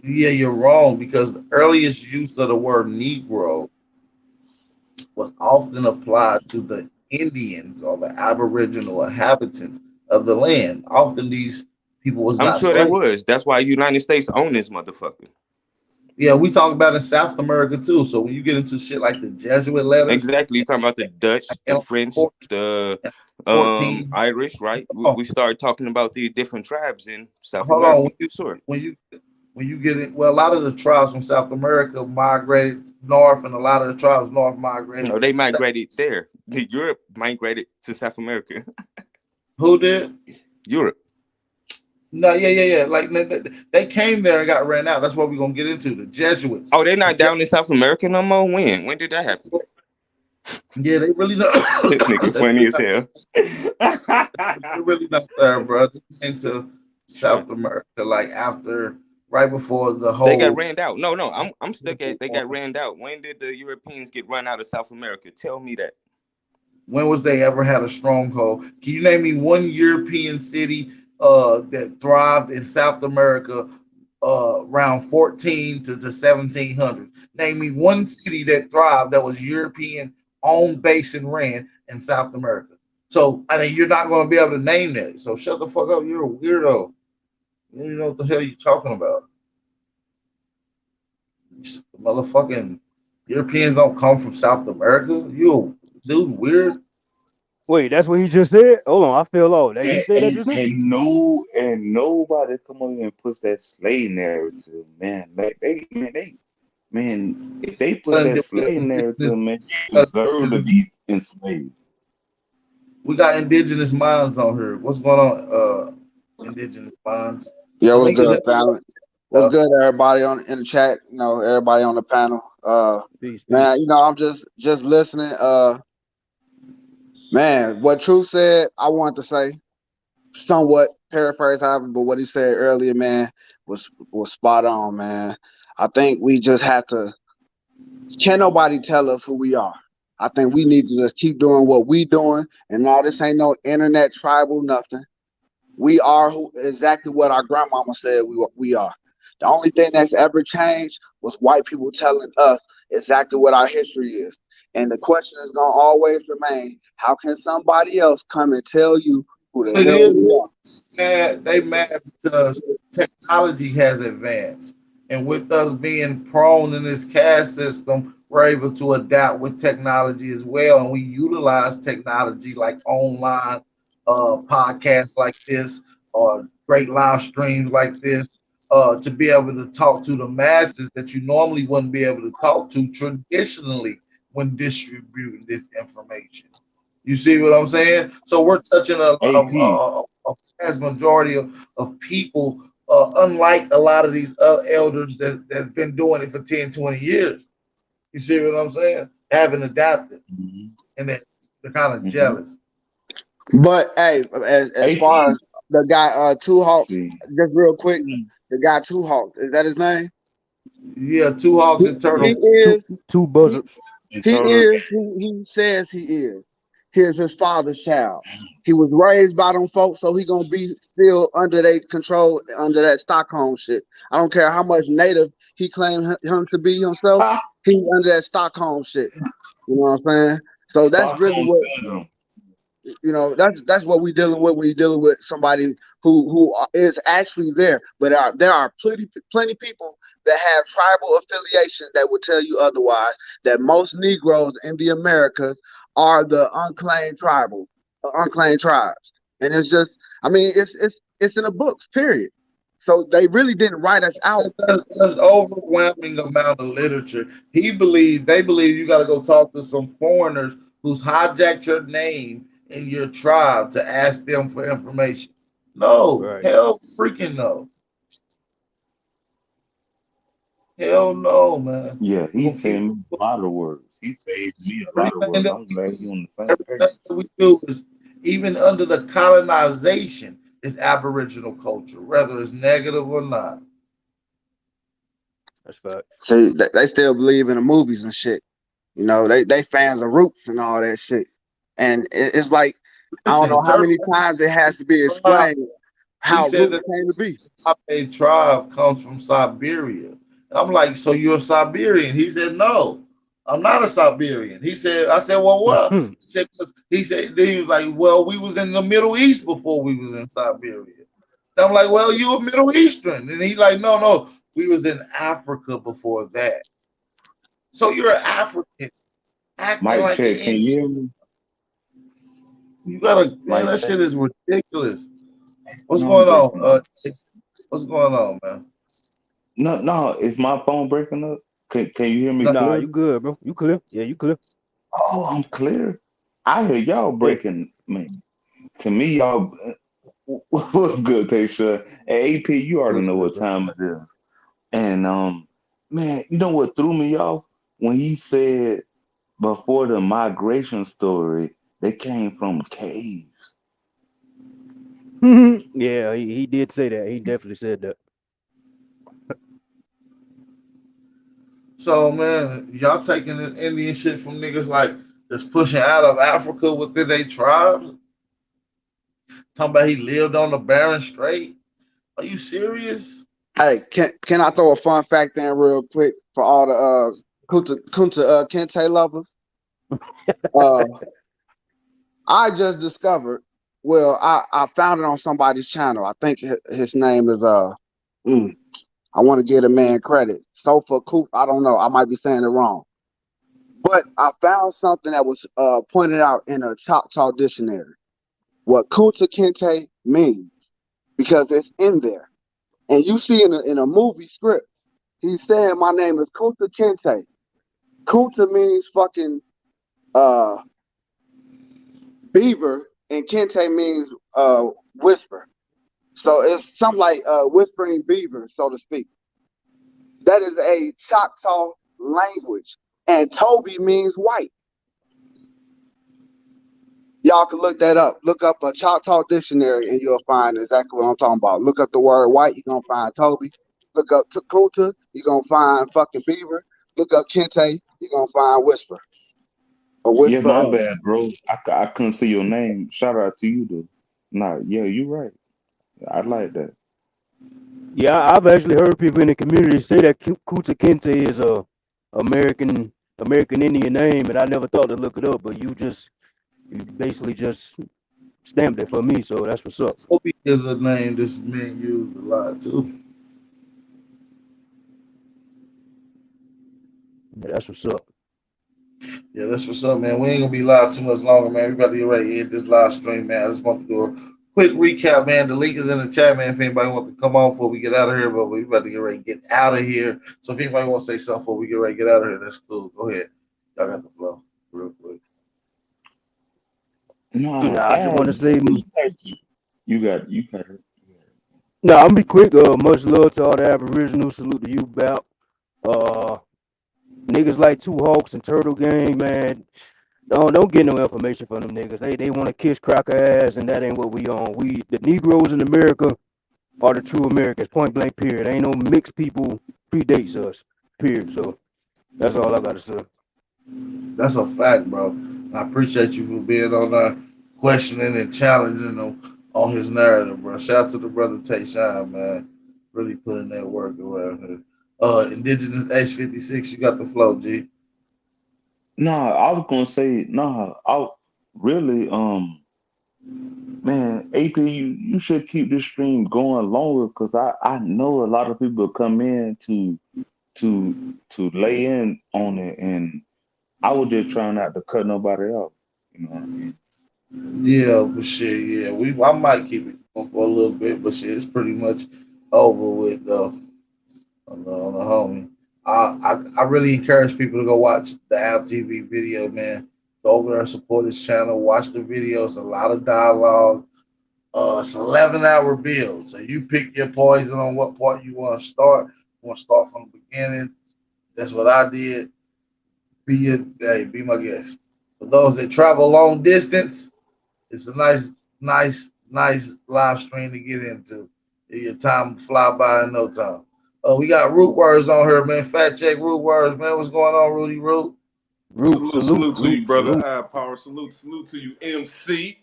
Yeah, you're wrong because the earliest use of the word Negro was often applied to the Indians or the Aboriginal inhabitants of the land. Often these people was I'm not sure they slaves. was. That's why United States own this motherfucker. Yeah, we talk about in South America too. So when you get into shit like the Jesuit letters, Exactly. You're talking about the Dutch, the and French, the 14. Irish, right? Oh, We started talking about these different tribes in South hold on. America. Sure. When you get it, well, a lot of the tribes from South America migrated north, and a lot of the tribes north migrated No, they south. migrated there. Europe migrated to South America. Who did? Europe. No, yeah. Like they came there and got ran out. That's what we're gonna get into. The Jesuits. Oh, they're not down in South America no more? When? When did that happen? Yeah, they really not. This nigga they funny really as not, hell. they're really not there, bro. Into South America, like after, right before the They got whole. ran out. No, I'm stuck at they got ran out. When did the Europeans get run out of South America? Tell me that. When was they ever had a stronghold? Can you name me one European city that thrived in South America around 14 to the 1700s? Name me one city that thrived that was European owned, base, and ran in South America. So I mean, you're not going to be able to name that. So shut the fuck up. You're a weirdo. You don't know what the hell you're talking about. Motherfucking Europeans don't come from South America. You dude weird. Wait, that's what he just said? Hold on, I feel old. That he said that just now? And nobody come on here and push that slave narrative, man. Like man, if they push that slave narrative, man, you deserve to be enslaved. We got indigenous minds on here. What's going on, indigenous minds? Yeah, The what's link is good, at family? What's good, everybody on in the chat? You know, everybody on the panel. Peace, Man, you know, I'm just listening. Man, what Truth said, I wanted to say somewhat paraphrase, however, but what he said earlier, man, was spot on, man. I think we just have to. Can't nobody tell us who we are. I think we need to just keep doing what we doing, and all this ain't no internet tribal nothing. We are exactly what our grandmama said we are. The only thing that's ever changed was white people telling us exactly what our history is. And the question is going to always remain, how can somebody else come and tell you who the It hell we are? is mad. They mad because technology has advanced, and with us being prone in this caste system, we're able to adapt with technology as well, and we utilize technology like online podcasts like this or great live streams like this to be able to talk to the masses that you normally wouldn't be able to talk to traditionally when distributing this information. You see what I'm saying? So we're touching AP. a vast majority of people, unlike a lot of these elders that's been doing it for 10, 20 years. You see what I'm saying? Haven't adapted, and they're kind of jealous. But hey, as AP. far as the guy Two Hawks, See. just real quick, the guy Two Hawks, is that his name? Yeah, two hogs and He turtle. is. Two buzzards. He is who he says he is. Here's his father's child. He was raised by them folks, so he gonna be still under their control, under that Stockholm shit. I don't care how much native he claimed him to be himself. He's under that Stockholm shit. You know what I'm saying? So that's really Stockholm what syndrome. you know. That's what we dealing with when you're dealing with somebody who is actually there. But there are plenty people that have tribal affiliation that would tell you otherwise. That most Negroes in the Americas are the unclaimed tribes, and it's just, I mean, it's in the books, period. So they really didn't write us out. There's overwhelming amount of literature. They believe you got to go talk to some foreigners who's hijacked your name and your tribe to ask them for information. No, Right. hell freaking no. Hell no, man. Yeah, We're he gonna keep saved me a lot of words. He saved me a lot of everything words. that I'm glad you on the same everything page. that we do is even under the colonization is Aboriginal culture, whether it's negative or not. That's fact. See, they still believe in the movies and shit. You know, they fans of Roots and all that shit. And it's like, I don't know Listen, how many Turtle times it has to be tribe, explained he how said Roots that came to be. a tribe comes from Siberia. And I'm like, so you're a Siberian? He said, no, I'm not a Siberian. I said, well, what? Then he was like, well, we was in the Middle East before we was in Siberia. And I'm like, well, you a Middle Eastern. And he like, no, we was in Africa before that. So you're an African acting Mic like an check. Can Indian. you hear me? You gotta, man, Mic that check. shit is ridiculous. What's No, I'm going on? breaking up. What's going on, man? No, is my phone breaking up? Can you hear me No, Nah, clear? you good, bro. You clear. Yeah, you clear. Oh, I'm clear. I hear y'all Yeah. breaking, man. To me, y'all, what's good, Taysha? Hey, AP, you already What's know good, what bro? time it is. And man, you know what threw me off when he said before the migration story, they came from caves. Yeah, he did say that. He definitely said that. So man, y'all taking this Indian shit from niggas like that's pushing out of Africa within their tribes? Talking about he lived on the Barren Strait. Are you serious? Hey, can I throw a fun fact in real quick for all the Kunta Kinte lovers? Uh, I just discovered. Well, I found it on somebody's channel. I think his name is mm, I want to give a man credit. Sofa Coop. I don't know. I might be saying it wrong. But I found something that was pointed out in a Choctaw dictionary. What Kunta Kinte means because it's in there. And you see in a movie script, he's saying my name is Kunta Kinte. Kunta means fucking uh beaver, and Kente means whisper. So it's something like whispering beaver, so to speak. That is a Choctaw language. And Toby means white. Y'all can look that up. Look up a Choctaw dictionary and you'll find exactly what I'm talking about. Look up the word white, you're gonna find Toby. Look up Kunta, you're gonna find fucking beaver. Look up Kente, you're gonna find whisper. Or Yeah, whisper my up. bad, bro. I couldn't see your name. Shout out to you, though. Nah, yeah, you right. I like that. Yeah, I've actually heard people in the community say that Kuta Kinte is a American American Indian name, and I never thought to look it up. But you basically just stamped it for me, so that's what's up. Toby is a name this man used a lot too. Yeah, that's what's up. Yeah, that's what's up, man. We ain't gonna be live too much longer, man. We about to get ready to end this live stream, man. I just want to do a quick recap, man. The link is in the chat, man. If anybody wants to come on before we get out of here, but we about to get ready to get out of here. So if anybody wants to say something before we get ready to get out of here, that's cool. Go ahead. Y'all got the flow real quick. Nah, Nah, I just want to Ab, say, you got it. no, I'm gonna be quick. Much love to all the Aboriginals. Salute to you, Bap. Uh, Niggas like Two Hawks and Turtle Gang, man. Don't get no information from them niggas. They want to kiss cracker ass, and that ain't what we on. We the Negroes in America are the true Americans. Point blank. Period. Ain't no mixed people predates us. Period. So that's all I gotta say. That's a fact, bro. I appreciate you for being on there, questioning and challenging him on his narrative, bro. Shout out to the brother Tayshawn, man. Really putting that work around here. Indigenous H56, you got the flow, G. Nah, I was gonna say, nah, I really, man, AP, you should keep this stream going longer because I know a lot of people come in to lay in on it, and I was just trying not to cut nobody off. You know what I mean? Yeah, but shit, yeah, I might keep it going for a little bit, but shit, it's pretty much over with though. On the homie. I really encourage people to go watch the Av TV video, man. Go over there and support his channel. Watch the videos. A lot of dialogue. It's an 11-hour build, so you pick your poison on what part you want to start. You want to start from the beginning. That's what I did. Be my guest. For those that travel long distance, it's a nice live stream to get into. Your time fly by in no time. We got root words on here, man. Fact check root words, man. What's going on, Rudy Root? Salute to you, brother. Salute. I power. Salute to you, MC.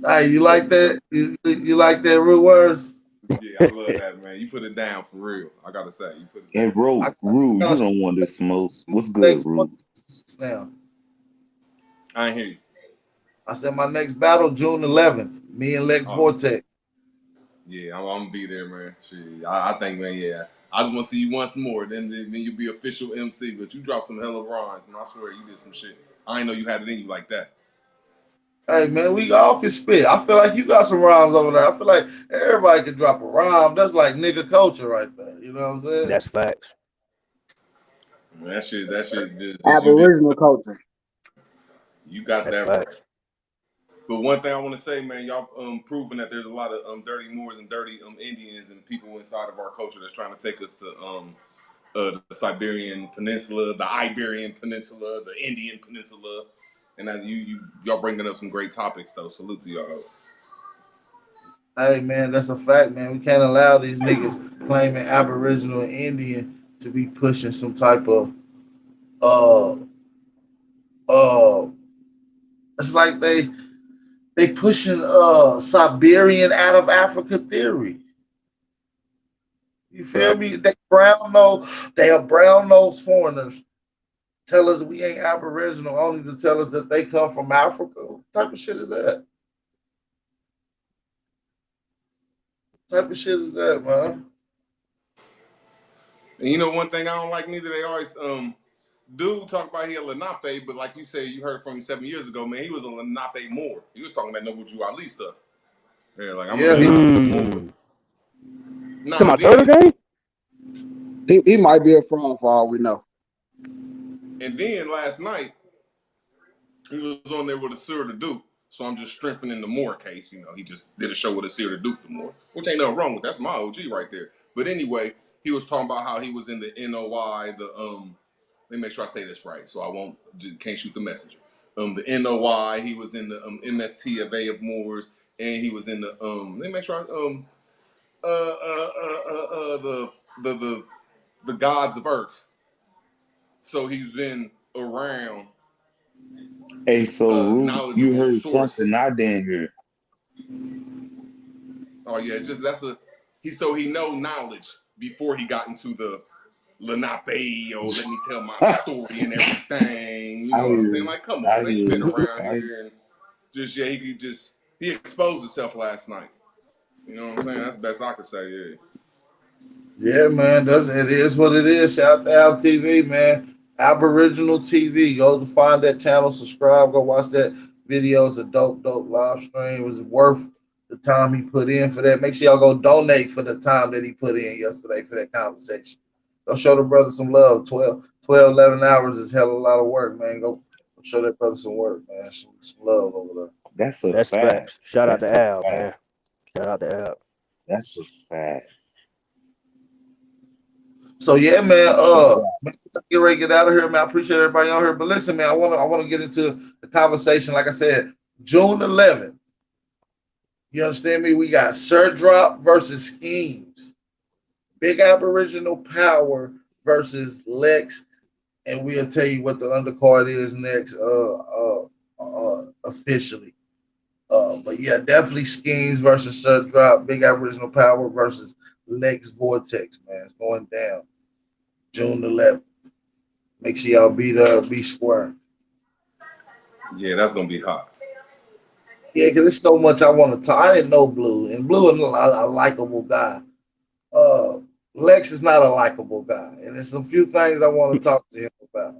Hey, you Love like you, brother. that? You like that root words? Yeah, I love that, man. You put it down for real. I gotta say, you put it Hey, down. bro, I Rue, you got don't want this smoke. What's good, next Rue? now. I ain't hear you. I said my next battle June 11th. Me and Lex Oh, Vortex. yeah, I'm gonna be there, man. Shit, I think, man, yeah. I just want to see you once more. Then you'll be official MC. But you dropped some hella rhymes, man. I swear you did some shit. I ain't know you had it in you like that. Hey man, we all can spit. I feel like you got some rhymes over there. I feel like everybody can drop a rhyme. That's like nigga culture right there. You know what I'm saying? That's facts. Man, that shit, just you did. Aboriginal culture. You got That's that right. facts. But one thing I want to say, man, y'all proving that there's a lot of dirty Moors and dirty Indians and people inside of our culture that's trying to take us to the Siberian Peninsula, the Iberian Peninsula, the Indian Peninsula, and y'all bringing up some great topics though. Salute to y'all. Hey man, that's a fact, man. We can't allow these niggas claiming Aboriginal and Indian to be pushing some type of uh uh. It's like they pushing Siberian out of Africa theory. You feel me? They are brown nosed foreigners. Tell us we ain't Aboriginal only to tell us that they come from Africa. What type of shit is that? What type of shit is that, man? And you know one thing I don't like neither. They always dude talk about he a Lenape, but like you said, you heard from him 7 years ago, man. He was a Lenape Moor. He was talking about Nobuju Ali stuff. Yeah, like I'm a Yeah, Lenape Moor. Come on, Nah, Turtle then Gang? He might be a fraud for all we know. and then last night he was on there with a Sir the Duke. So I'm just strengthening the Moore case. You know, he just did a show with a Sir the Duke the Moore, which ain't nothing wrong with. That's my OG right there. But anyway, he was talking about how he was in the NOI, let me make sure I say this right, so I won't can't shoot the messenger. The NOI, he was in the MST of A of Moors, and he was in the let me make sure the gods of Earth. So he's been around Hey, so Root, you knowledgeable heard source. something I didn't hear. Oh yeah, just he know knowledge before he got into the Lenape, or let me tell my story and everything. You I know what I'm saying? hear, Like, come on, I man, he been hear, around I here and he exposed himself last night. You know what I'm saying? That's the best I could say. Yeah. Yeah, man. It is what it is. Shout out to Al TV, man. Aboriginal TV. Go to find that channel, subscribe, go watch that video. It's a dope live stream. It was worth the time he put in for that. Make sure y'all go donate for the time that he put in yesterday for that conversation. Go show the brother some love. 11 hours is hell of a lot of work, man. Go show that brother some work, man. Some love over there. That's a That's fact. facts. Shout out That's to a Al, man. fact. Shout out to Al. That's a fact. So yeah, man. That's a fact. Get ready to get out of here, man. I appreciate everybody on here. But listen, man, I wanna get into the conversation. Like I said, June 11th. You understand me? We got Sir Drop versus Schemes. Big Aboriginal Power versus Lex, and we'll tell you what the undercard is next, officially. But yeah, definitely Schemes versus Sir Drop. Big Aboriginal Power versus Lex Vortex, man. It's going down June 11th. Make sure y'all be there, be square. Yeah, that's gonna be hot. Yeah, because there's so much I want to talk. I didn't know Blue, and Blue is a likable guy. Uh, Lex is not a likable guy, and there's a few things I want to talk to him about.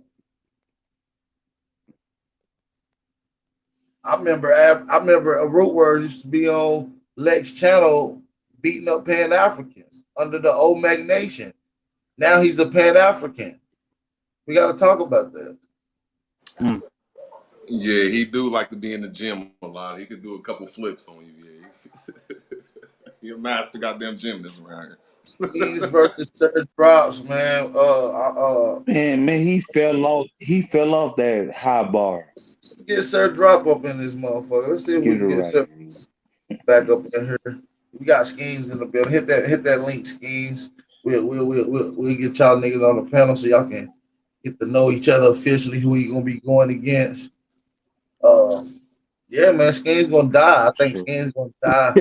I remember a root word used to be on Lex channel beating up Pan Africans under the Omeg Nation. Now he's a Pan African. We got to talk about that. Yeah, he do like to be in the gym a lot. He could do a couple flips on you. Yeah. He a master goddamn gymnast around here. Schemes versus Sir Drops, man. Man, he fell off. He fell off that high bar. Let's get Sir Drop up in this motherfucker. Let's see if we Get it can get right. Sir back up in here. We got Schemes in the building. Hit that link, Schemes. We'll get y'all niggas on the panel so y'all can get to know each other officially. Who you gonna be going against? Yeah, man. Schemes gonna die. I think Schemes gonna die.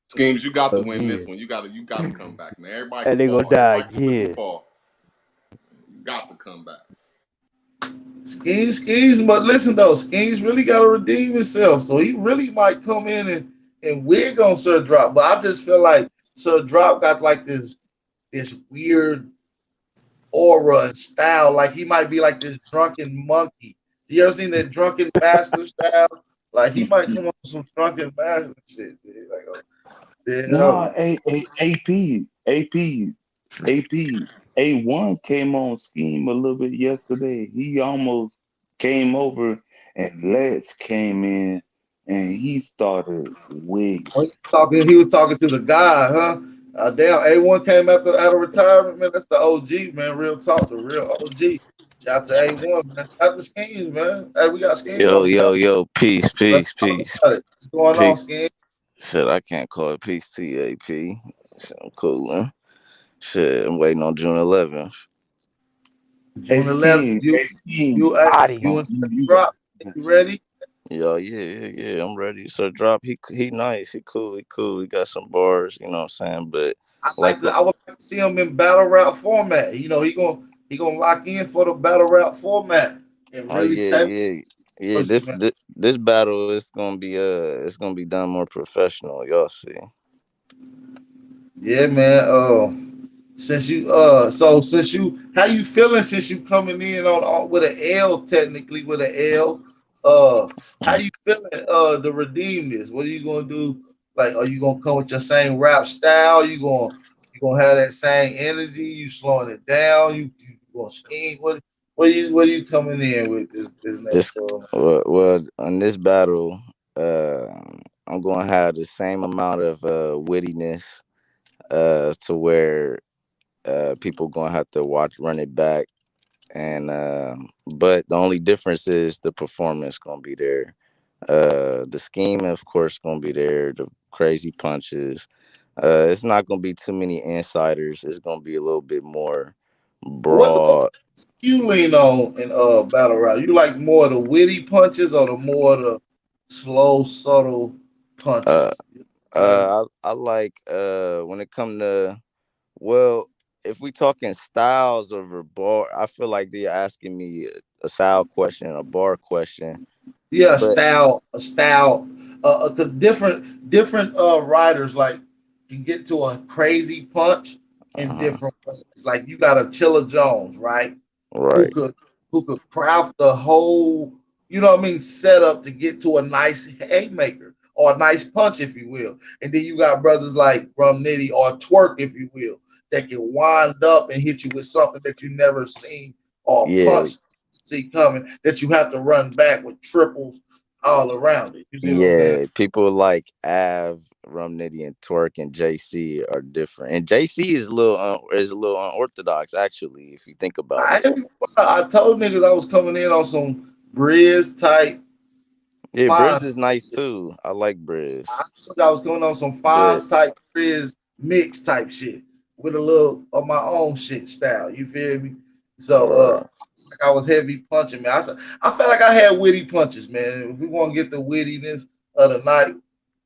Schemes, you got to win Again. this one. You got to come back, man. Everybody And can they gonna fall. die Everybody can slip and again. fall. You got to come back. Schemes, but listen though, Schemes really gotta redeem himself. So he really might come in and wig on Sir Drop. But I just feel like Sir Drop got like this weird aura and style. Like he might be like this drunken monkey. You ever seen that drunken master style? Like he might come up with some drunken master shit. Dude. Like, No, AP, A1 came on Scheme a little bit yesterday. He almost came over, and Lex came in, and he started wigging. He was talking to the guy, huh? Damn, A1 came out of retirement, man. That's the OG, man. Real talk, the real OG. Shout out to A1, man. Shout out to Schemes, man. Hey, we got Schemes on the panel. Yo. Peace. Let's talk about it. What's going on, Peace. Schemes? Shit, I can't call it peace to you, AP. Shit, I'm cooling. Shit, I'm waiting on June 11th. June 11th, you and Drop. You ready? Yo, yeah. I'm ready. So drop. He nice. He cool. He cool. He got some bars. You know what I'm saying? But like, I would like to see him in battle rap format. You know, he gonna lock in for the battle rap format and oh really take. yeah. This battle is gonna be done more professional. Y'all see. Yeah, man. Since you since you how you feeling since you coming in on with an L technically with an L, how you feeling to redeem this? What are you gonna do? Like, are you gonna come with your same rap style? You gonna have that same energy? You slowing it down? You gonna scheme? What are you coming in with this This next show? well on this battle, uh, I'm gonna have the same amount of wittiness, to where people gonna have to watch run it back, and but the only difference is the performance gonna be there. The scheme, of course, gonna be there. The crazy punches. It's not gonna be too many insiders. It's gonna be a little bit more What broad. you lean on in battle rap? You like more of the witty punches or the more of the slow, subtle Uh, punches? Uh, I like when it come to, well, if we talking styles over bar, I feel like they're asking me a style question, a bar question. yeah, But a style. Cause different writers like can get to a crazy punch in uh different ways. Like you got a Chilla Jones, right? Who right, could who could craft the whole, setup to get to a nice haymaker or a nice punch, if you will. And then you got brothers like Rum Nitty or Twerk, if you will, that can wind up and hit you with something that you never seen or yeah, punch see coming that you have to run back with triples all around it. You see what I'm saying? yeah. People like Av, Rum Nitty, and Twerk and JC are different, and JC is a little unorthodox actually, if you think about I it. I told niggas I was coming in on some Briz type Yeah, fine. Briz is nice too. I like Briz, I was coming on some but Fonz type Briz mix type shit with a little of my own shit style. You feel me? So right. like I was heavy punching, man. I felt like I had witty punches, man. If we want to get the wittiness of the night,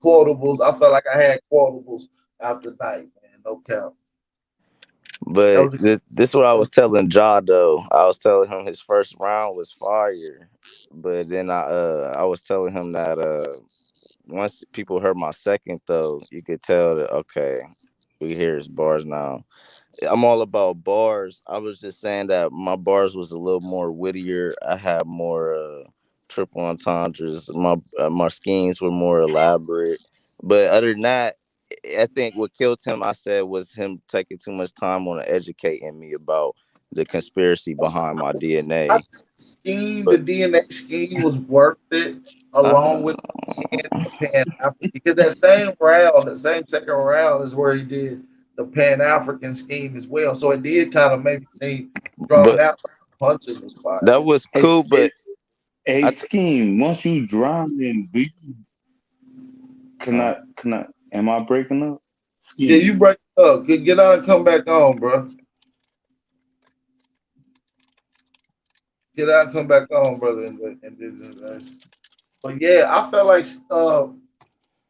quotables, I felt like I had quotables out the night, man. No cap. That But was this is what I was telling Ja though. I was telling him his first round was fire, but then I was telling him that once people heard my second though, you could tell that okay, we hear his bars now. I'm all about bars. I was just saying that my bars was a little more wittier. I had more triple entendres. My schemes were more elaborate. But other than that, I think what killed him, I said, was him taking too much time on educating me about the conspiracy behind my I DNA. think the But DNA scheme was worth it, uh, along with the Pan African, because that same round, the same second round, is where he did the Pan African scheme as well. So it did kind of make it seem drawn but out. Punching was fire. that was Hey, cool. But hey, I th- scheme. Once you drown in, huh? can I? Am I breaking up? Yeah, you Scheme. break it up. Get out and come back on, bro. Get out and come back on, brother. But yeah, I felt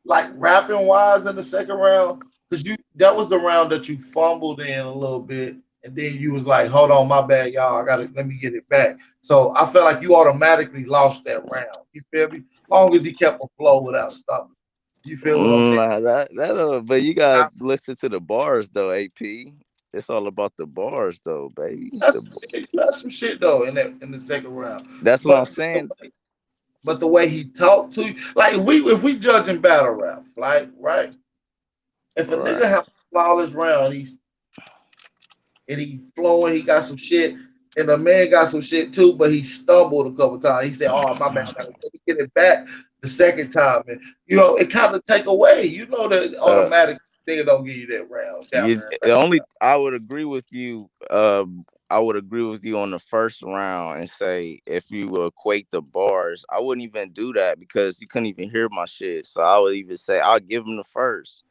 like rapping wise in the second round, because you that was the round that you fumbled in a little bit, and then you was like, "Hold on, my bad, y'all. I gotta let me get it back." So I felt like you automatically lost that round. You feel me? Long as he kept a flow without stopping. You feel what I'm saying? Nah, but you gotta listen to the bars though, AP. It's all about the bars though, baby. That's some shit though in the second round. That's what I'm But saying. the way he talked to you, like if we judging battle rap, like right, if a Right. nigga have a flawless round, he flowing, he got some shit, and the man got some shit too, but he stumbled a couple times. He said, "Oh my bad, I gotta get it back the second time," and it kind of take away, that Uh automatic nigga don't give you that round down you there. the only I would agree with you I would agree with you on the first round and say if you equate the bars, I wouldn't even do that because you couldn't even hear my shit. So I would even say I'll give him the first.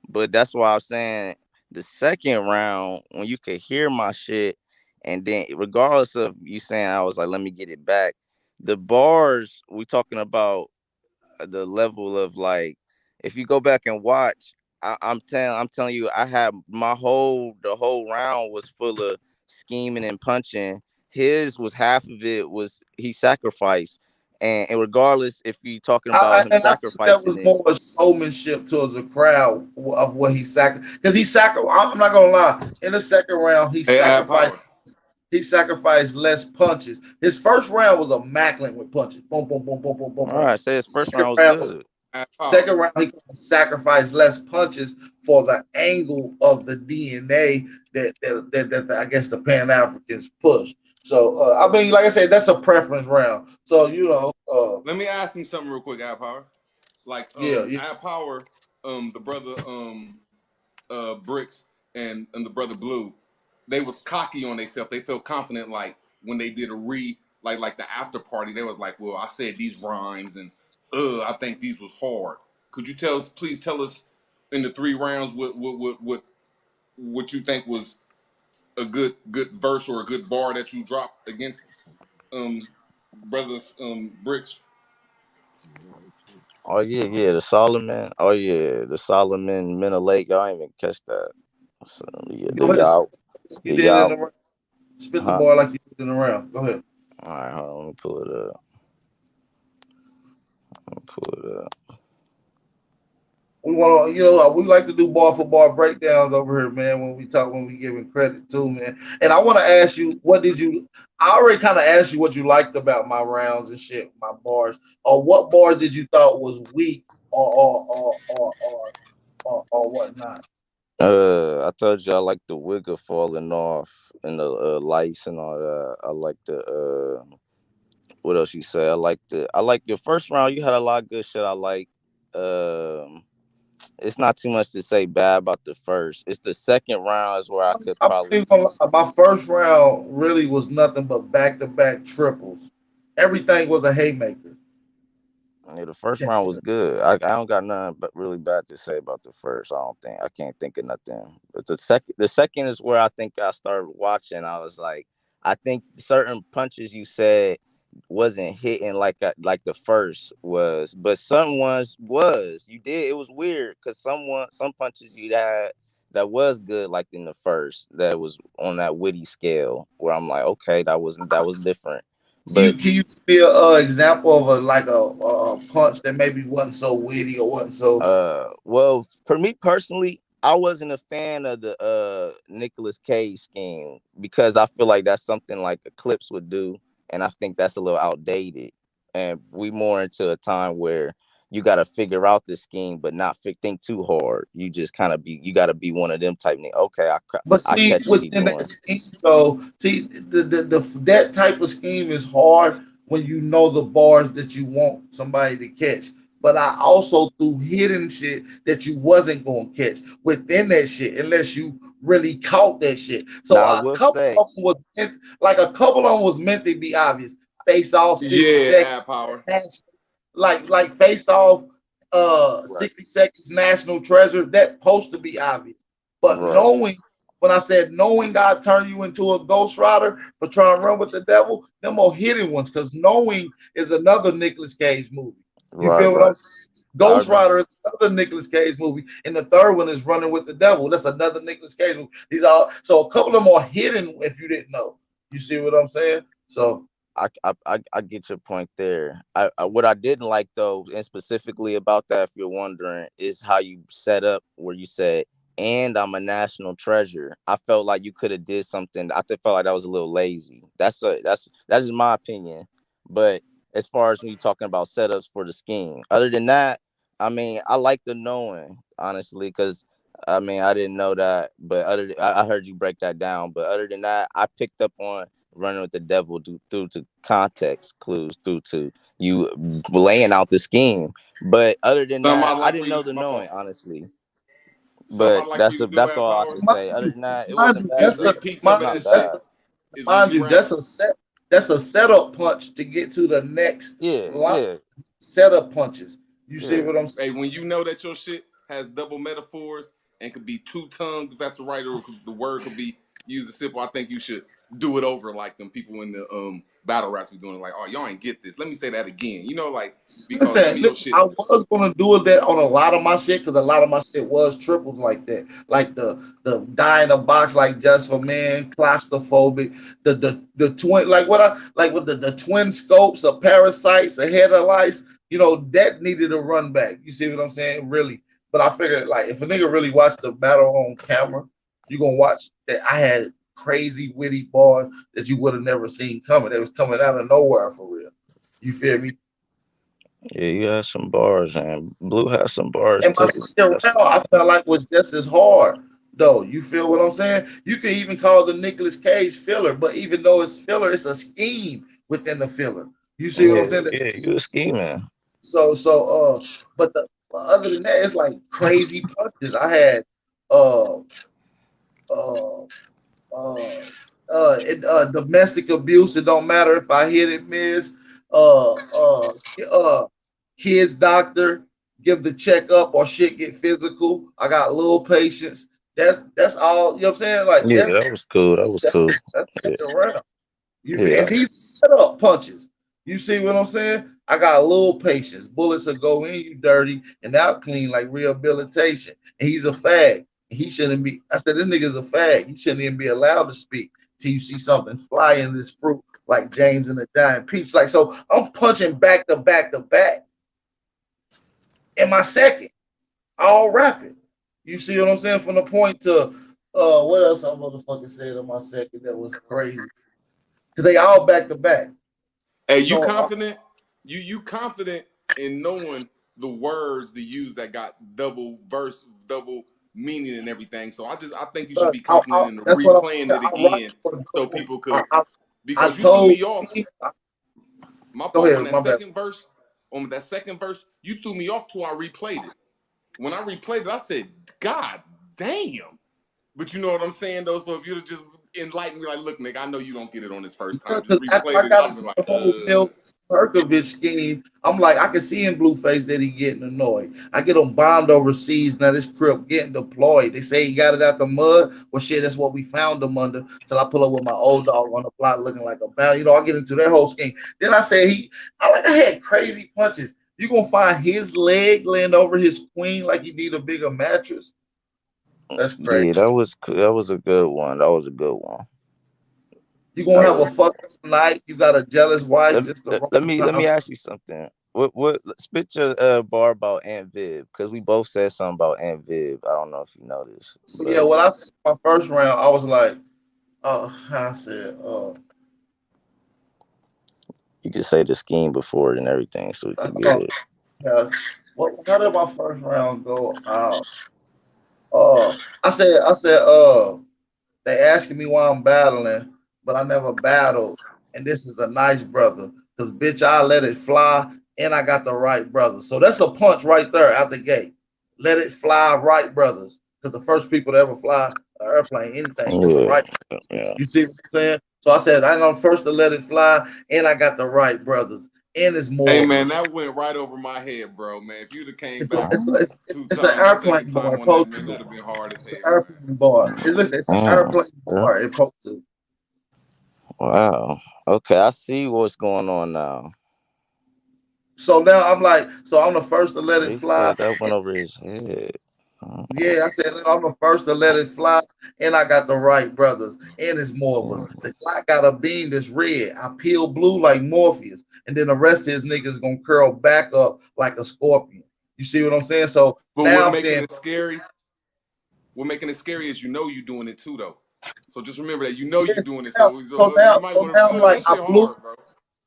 But that's why I'm saying the second round when you could hear my shit, and then regardless of you saying I was like, let me get it back. The bars we talking about the level of like if you go back and watch, I'm telling you, I had the whole round was full of scheming and punching. His was half of it was he sacrificed. And regardless if you talking about him And I think that was sacrificing it, more a showmanship towards the crowd of what he sacrificed. Because he sacrificed. I'm not gonna lie. In the second round, Hey, Ab Power. he sacrificed less punches. His first round was immaculate with punches. Boom, boom, boom, boom, boom, boom, all boom. right, say his first Second round was round, good. Ab Power. second round, he sacrificed less punches for the angle of the DNA that I guess the Pan Africans push. So I mean, like I said, that's a preference round. So Let me ask him something real quick, Ab Power. Like yeah. Ab Power, the brother Bricks and the brother Blue, they was cocky on themselves. They felt confident like when they did a like the after party, they was like, well, I said these rhymes and I think these was hard. Could you please tell us in the 3 rounds what you think was a good verse or a good bar that you dropped against brothers Bricks? Oh yeah, the Solomon. Oh yeah, the Solomon Middle Lake. Y'all ain't even catch that. So yeah, Go ahead. You yeah, did in y'all, the round. Spit the huh? ball like you did in the round. Go ahead. All right, hold on, let me pull it up. Pull it up. We like to do bar for bar breakdowns over here, man. When we giving credit to, man. And I want to ask you, I already kind of asked you what you liked about my rounds and shit, my bars, or what bars did you thought was weak, or whatnot. I told you I like the wigger falling off and the lights and all that. I like the what else you say? I like your first round. You had a lot of good shit. I like. Um, it's not too much to say bad about the first. It's the second round is where I could I'm not probably. even gonna lie, my first round really was nothing but back to back triples. Everything was a haymaker. Yeah, the first round was good. I don't got nothing but really bad to say about the first. I can't think of nothing. But the second is where I think I started watching. I was like, I think certain punches you said wasn't hitting like the first was, but some ones was. You did. It was weird because some punches you had that was good like in the first that was on that witty scale where I'm like, okay, that was different. But Can you give me an example of a punch that maybe wasn't so witty or wasn't so? Well, for me personally, I wasn't a fan of the Nicolas Cage scheme because I feel like that's something like Eclipse would do, and I think that's a little outdated. And we more into a time where you got to figure out the scheme, but not think too hard. You just kind of you got to be one of them type. Okay, But I see, catch what he within doing. that scheme, though, see that type of scheme is hard when you know the bars that you want somebody to catch. But I also threw hidden shit that you wasn't gonna catch within that shit unless you really caught that shit. So Now I a will couple say, of them was a couple of them was meant to be obvious. Face off, 60 Yeah, seconds, Ab Power. like face off, right, 60 seconds, national treasure. That supposed to be obvious. But right, when I said knowing God turned you into a ghost rider for trying to run with the devil, them more hidden ones, because knowing is another Nicolas Cage movie. You right, feel what I'm right. saying? I Ghost agree. Rider is another Nicolas Cage movie, and the third one is Running with the Devil. That's another Nicolas Cage movie. These are so a couple of them are hidden if you didn't know. You see what I'm saying? So I get your point there. What I didn't like though, and specifically about that, if you're wondering, is how you set up where you said, "And I'm a national treasure." I felt like you could have did something. Felt like that was a little lazy. That's just my opinion. But as far as when you're talking about setups for the scheme, other than that, I mean, I like the knowing honestly, because I mean, I didn't know that, but I heard you break that down. But other than that, I picked up on running with the devil through to context clues, through to you laying out the scheme. But other than Something that, I'd I like for didn't you know to the my knowing fault. honestly. Something But I'd like for you to do, that's Ab all I Power. could say. mind Other you, than that, it mind wasn't you, bad Is though. repeat some It's of not that shit. bad. is when Mind you you, rap. that's a setup punch to get to the next line. Setup punches. You see what I'm saying? Hey, when you know that your shit has double metaphors and could be two-tongued, if that's the right, or the word could be used as simple, I think you should do it over like them people in the battle raps be doing it, like, oh, y'all ain't get this. Let me say that again. You know, like, because some of your shit. I was gonna do that on a lot of my shit because a lot of my shit was triples like that, like the die in a box, like just for men, claustrophobic, the twin, like what I like with the twin scopes, of parasites, a head of lice, you know, that needed a run back. You see what I'm saying? Really, but I figured like if a nigga really watched the battle on camera, you gonna watch that I had crazy witty bars that you would have never seen coming. That was coming out of nowhere for real. You feel me? Yeah, you have some bars, and Blue has some bars And my too. second round, I felt like was just as hard, though. You feel what I'm saying? You can even call the Nicolas Cage filler, but even though it's filler, it's a scheme within the filler. You see what I'm saying? Yeah, you a scheming. But other than that, it's like crazy punches. I had uh uh domestic abuse. It don't matter if I hit it, miss. Uh, uh, Kids doctor, give the checkup or shit get physical. I got little patience. That's all. You know what I'm saying? Like Yeah, that was cool. That was cool. that's Yeah, around. yeah. And these set up punches. You see what I'm saying? I got a little patience. Bullets will go in you dirty and out clean like rehabilitation. And he's a fag. He shouldn't be. I said this nigga's a fag. He shouldn't even be allowed to speak till you see something fly in this fruit like James and the Giant Peach. Like so, I'm punching back to back to back. In my second, all rapid. You see what I'm saying? From the point to what else I motherfucking said in my second that was crazy. Cause they all back to back. Hey, you confident? You confident in knowing the words to use that got double verse, double meaning and everything. So I think you should be confident in That's what I'm replaying saying. it again so people could, I because you threw told me off. My Go fault. ahead, my bad. On that second verse, you threw me off till I replayed it. When I replayed it, I said, God damn. But you know what I'm saying, though? So if you'd have just enlightened me, like, look, nigga, I know you don't get it on this first time. Just After I replayed it, got I'd be into like, the whole Bill Perkovich scheme, I'm like, I can see in Blueface that he getting annoyed. I get him bombed overseas. Now this crip getting deployed. They say he got it out the mud. Well, shit, that's what we found him under. Till I pull up with my old dog on the block looking like a bound. You know, I get into that whole scheme. Then I say I had crazy punches. You gonna find his leg laying over his queen like he need a bigger mattress. That's crazy. Yeah, that was a good one. That was a good one. You gonna have a fuck tonight. You got a jealous wife. It's the Let wrong me time. ask you something. What spit your bar about Aunt Viv, because we both said something about Aunt Viv. I don't know if you know this. So yeah, when I said my first round, I was like, I said, you could say the scheme before it and everything, so we could get it. yeah. How did my first round go out? I said, they asking me why I'm battling, but I never battled. And this is a nice brother. Cause bitch, I let it fly and I got the right brother. So that's a punch right there out the gate. Let it fly, right brothers. Cause the first people to ever fly an airplane, anything, was the right. Yeah. You see what I'm saying? So I said, I'm first to let it fly, and I got the right brothers. And it's more. Hey, man, that went right over my head, bro, man. If you'd have came back it's two an times, the second airplane bar. time on that, man, that'd have been hard as hell. It's an airplane bar. It's an airplane bar. It's supposed to. Wow. Okay, I see what's going on now. So now I'm like, I'm the first to let it He fly. said that went over his head. Yeah, I said I'm the first to let it fly, and I got the right brothers, and it's more of us. The Glock got a beam that's red. I peel blue like Morpheus, and then the rest of his niggas gonna curl back up like a scorpion. You see what I'm saying? So But now what I'm making saying, it scary? What making it scary is you doing it too, though. So just remember that you doing it. So you might want to. I'm like That shit hard, bro.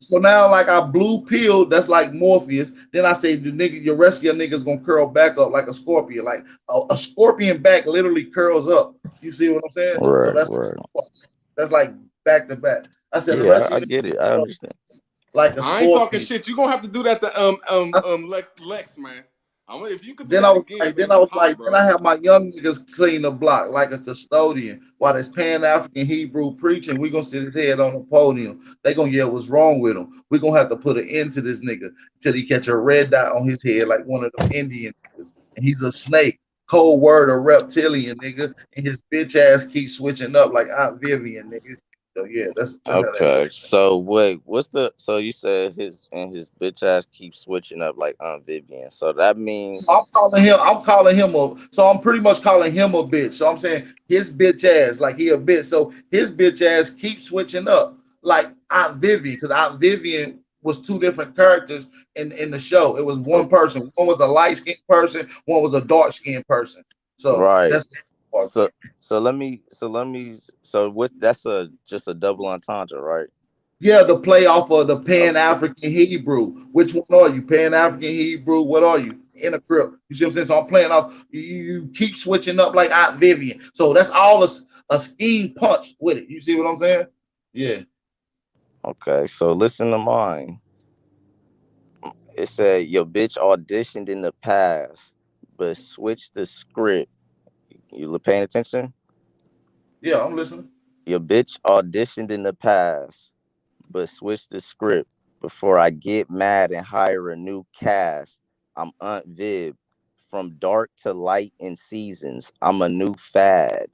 So now, like I blue pilled, that's like Morpheus. Then I say the nigga, your rest of your niggas gonna curl back up like a scorpion. Like a scorpion back literally curls up. You see what I'm saying? So that's like back to back. I said the Yeah, rest of I you get it. I understand. like a I ain't talking scorpion. shit. You gonna have to do that to Lex, man. I mean, if you could do Then I that was again, like, man, that's hot, then bro. I have my young niggas clean the block like a custodian while this Pan African Hebrew preaching. We gonna sit his head on the podium. They gonna yell, "What's wrong with him?" We gonna have to put an end to this nigga till he catch a red dot on his head like one of them Indian niggas. And he's a snake. Cold word, a reptilian nigga, and his bitch ass keeps switching up like Aunt Vivian, nigga. So yeah, that's how that is. Okay, so wait, what's the? So you said his bitch ass keeps switching up like Aunt Vivian. So that So means I'm calling him a, so I'm pretty much calling him a bitch. So I'm saying his bitch ass, like he a bitch. So his bitch ass keeps switching up, like Aunt Vivian, because Aunt Vivian was two different characters in the show. It was one person. One was a light skinned person, one was a dark skinned person. So right. that's the part So there. so what? That's a just a double entendre, right? Yeah, the play off of the Pan Okay. African Hebrew. Which one are you? Pan African Hebrew? What are you? In a grip. You see what I'm saying? So I'm playing off. You keep switching up like Aunt Vivian. So that's all a scheme punch with it. You see what I'm saying? Yeah. Okay. So listen to mine. It said your bitch auditioned in the past, but switched the script. You paying attention? Yeah, I'm listening. Your bitch auditioned in the past, but switch the script before I get mad and hire a new cast. I'm Aunt Viv. From dark to light in seasons, I'm a new fad.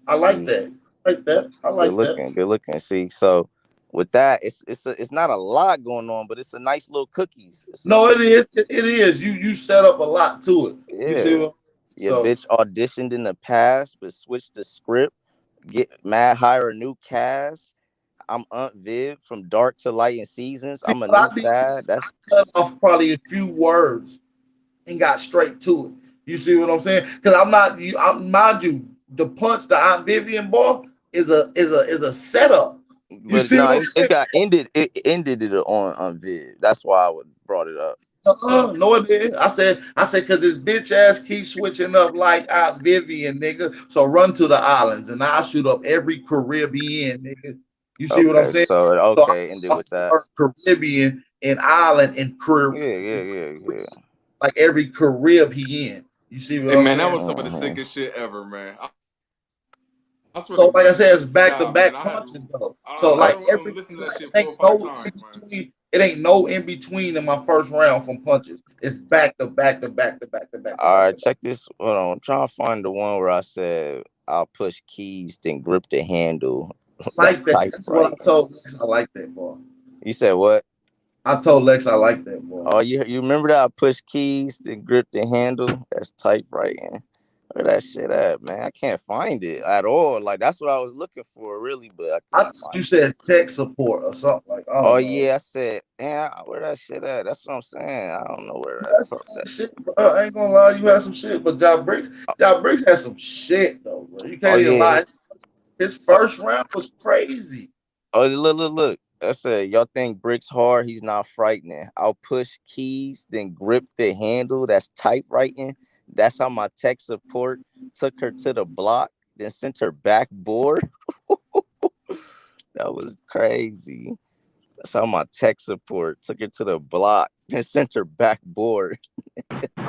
I like See, that. I like that. I good like that. looking, good looking. See, so with that, it's not a lot going on, but it's a nice little cookies. No, it is. It is. You set up a lot to it. You see Yeah. what? Your So bitch auditioned in the past, but switched the script. Get mad, hire a new cast. I'm Aunt Viv from dark to light in seasons. see I'm a what new I did fad. is I cut off probably a few words and got straight to it. You see what I'm saying? Because I'm not you. I'm mind you, the punch the Aunt Vivian boy is a setup. You But see no, what I'm it saying? got ended. It ended it on Viv. That's why I would brought it up. No, it did. I said, because this bitch ass keeps switching up like Aunt Vivian, nigga. So run to the islands and I'll shoot up every Caribbean, nigga. You see what I'm Okay, saying? so So okay, ended I with that. Caribbean and island and Yeah, yeah, yeah, yeah. like every Carib he in. You see what Hey, I'm man, that saying? was some of the Uh-huh. sickest shit ever, man. I swear So to like I said, it's back to God, man, back punches though. So I like don't every listen to that like, shit it 4 or ain't 5 no times, in man. between. It ain't no in between in my first round from punches. It's back to back to back to back to back to All back right, to back. check this. Hold on, I'm trying to find the one where I said I'll push keys, then grip the handle. I That's like that. tight, That's what right? I told Lex. I like that boy. You said what? I told Lex I like that boy. Oh, you remember that I push keys, then grip the handle? That's typewriting. Where that shit at, man? I can't find it at all. Like that's what I was looking for, really, but I I couldn't thought you find it. said tech support or something like I Oh don't know. yeah, I said, yeah, where that shit at? That's what I'm saying. I don't know where That's that. some shit, bro. I ain't gonna lie, you had some shit, but Job Briggs had some shit though, bro. You Oh can't even yeah. lie. His Oh, first round was crazy. oh, look. I said, y'all think Brick's hard? He's not frightening. I'll push keys, then grip the handle. That's typewriting. That's how my tech support took her to the block, then sent her backboard. That was crazy. That's how my tech support took her to the block, then sent her backboard.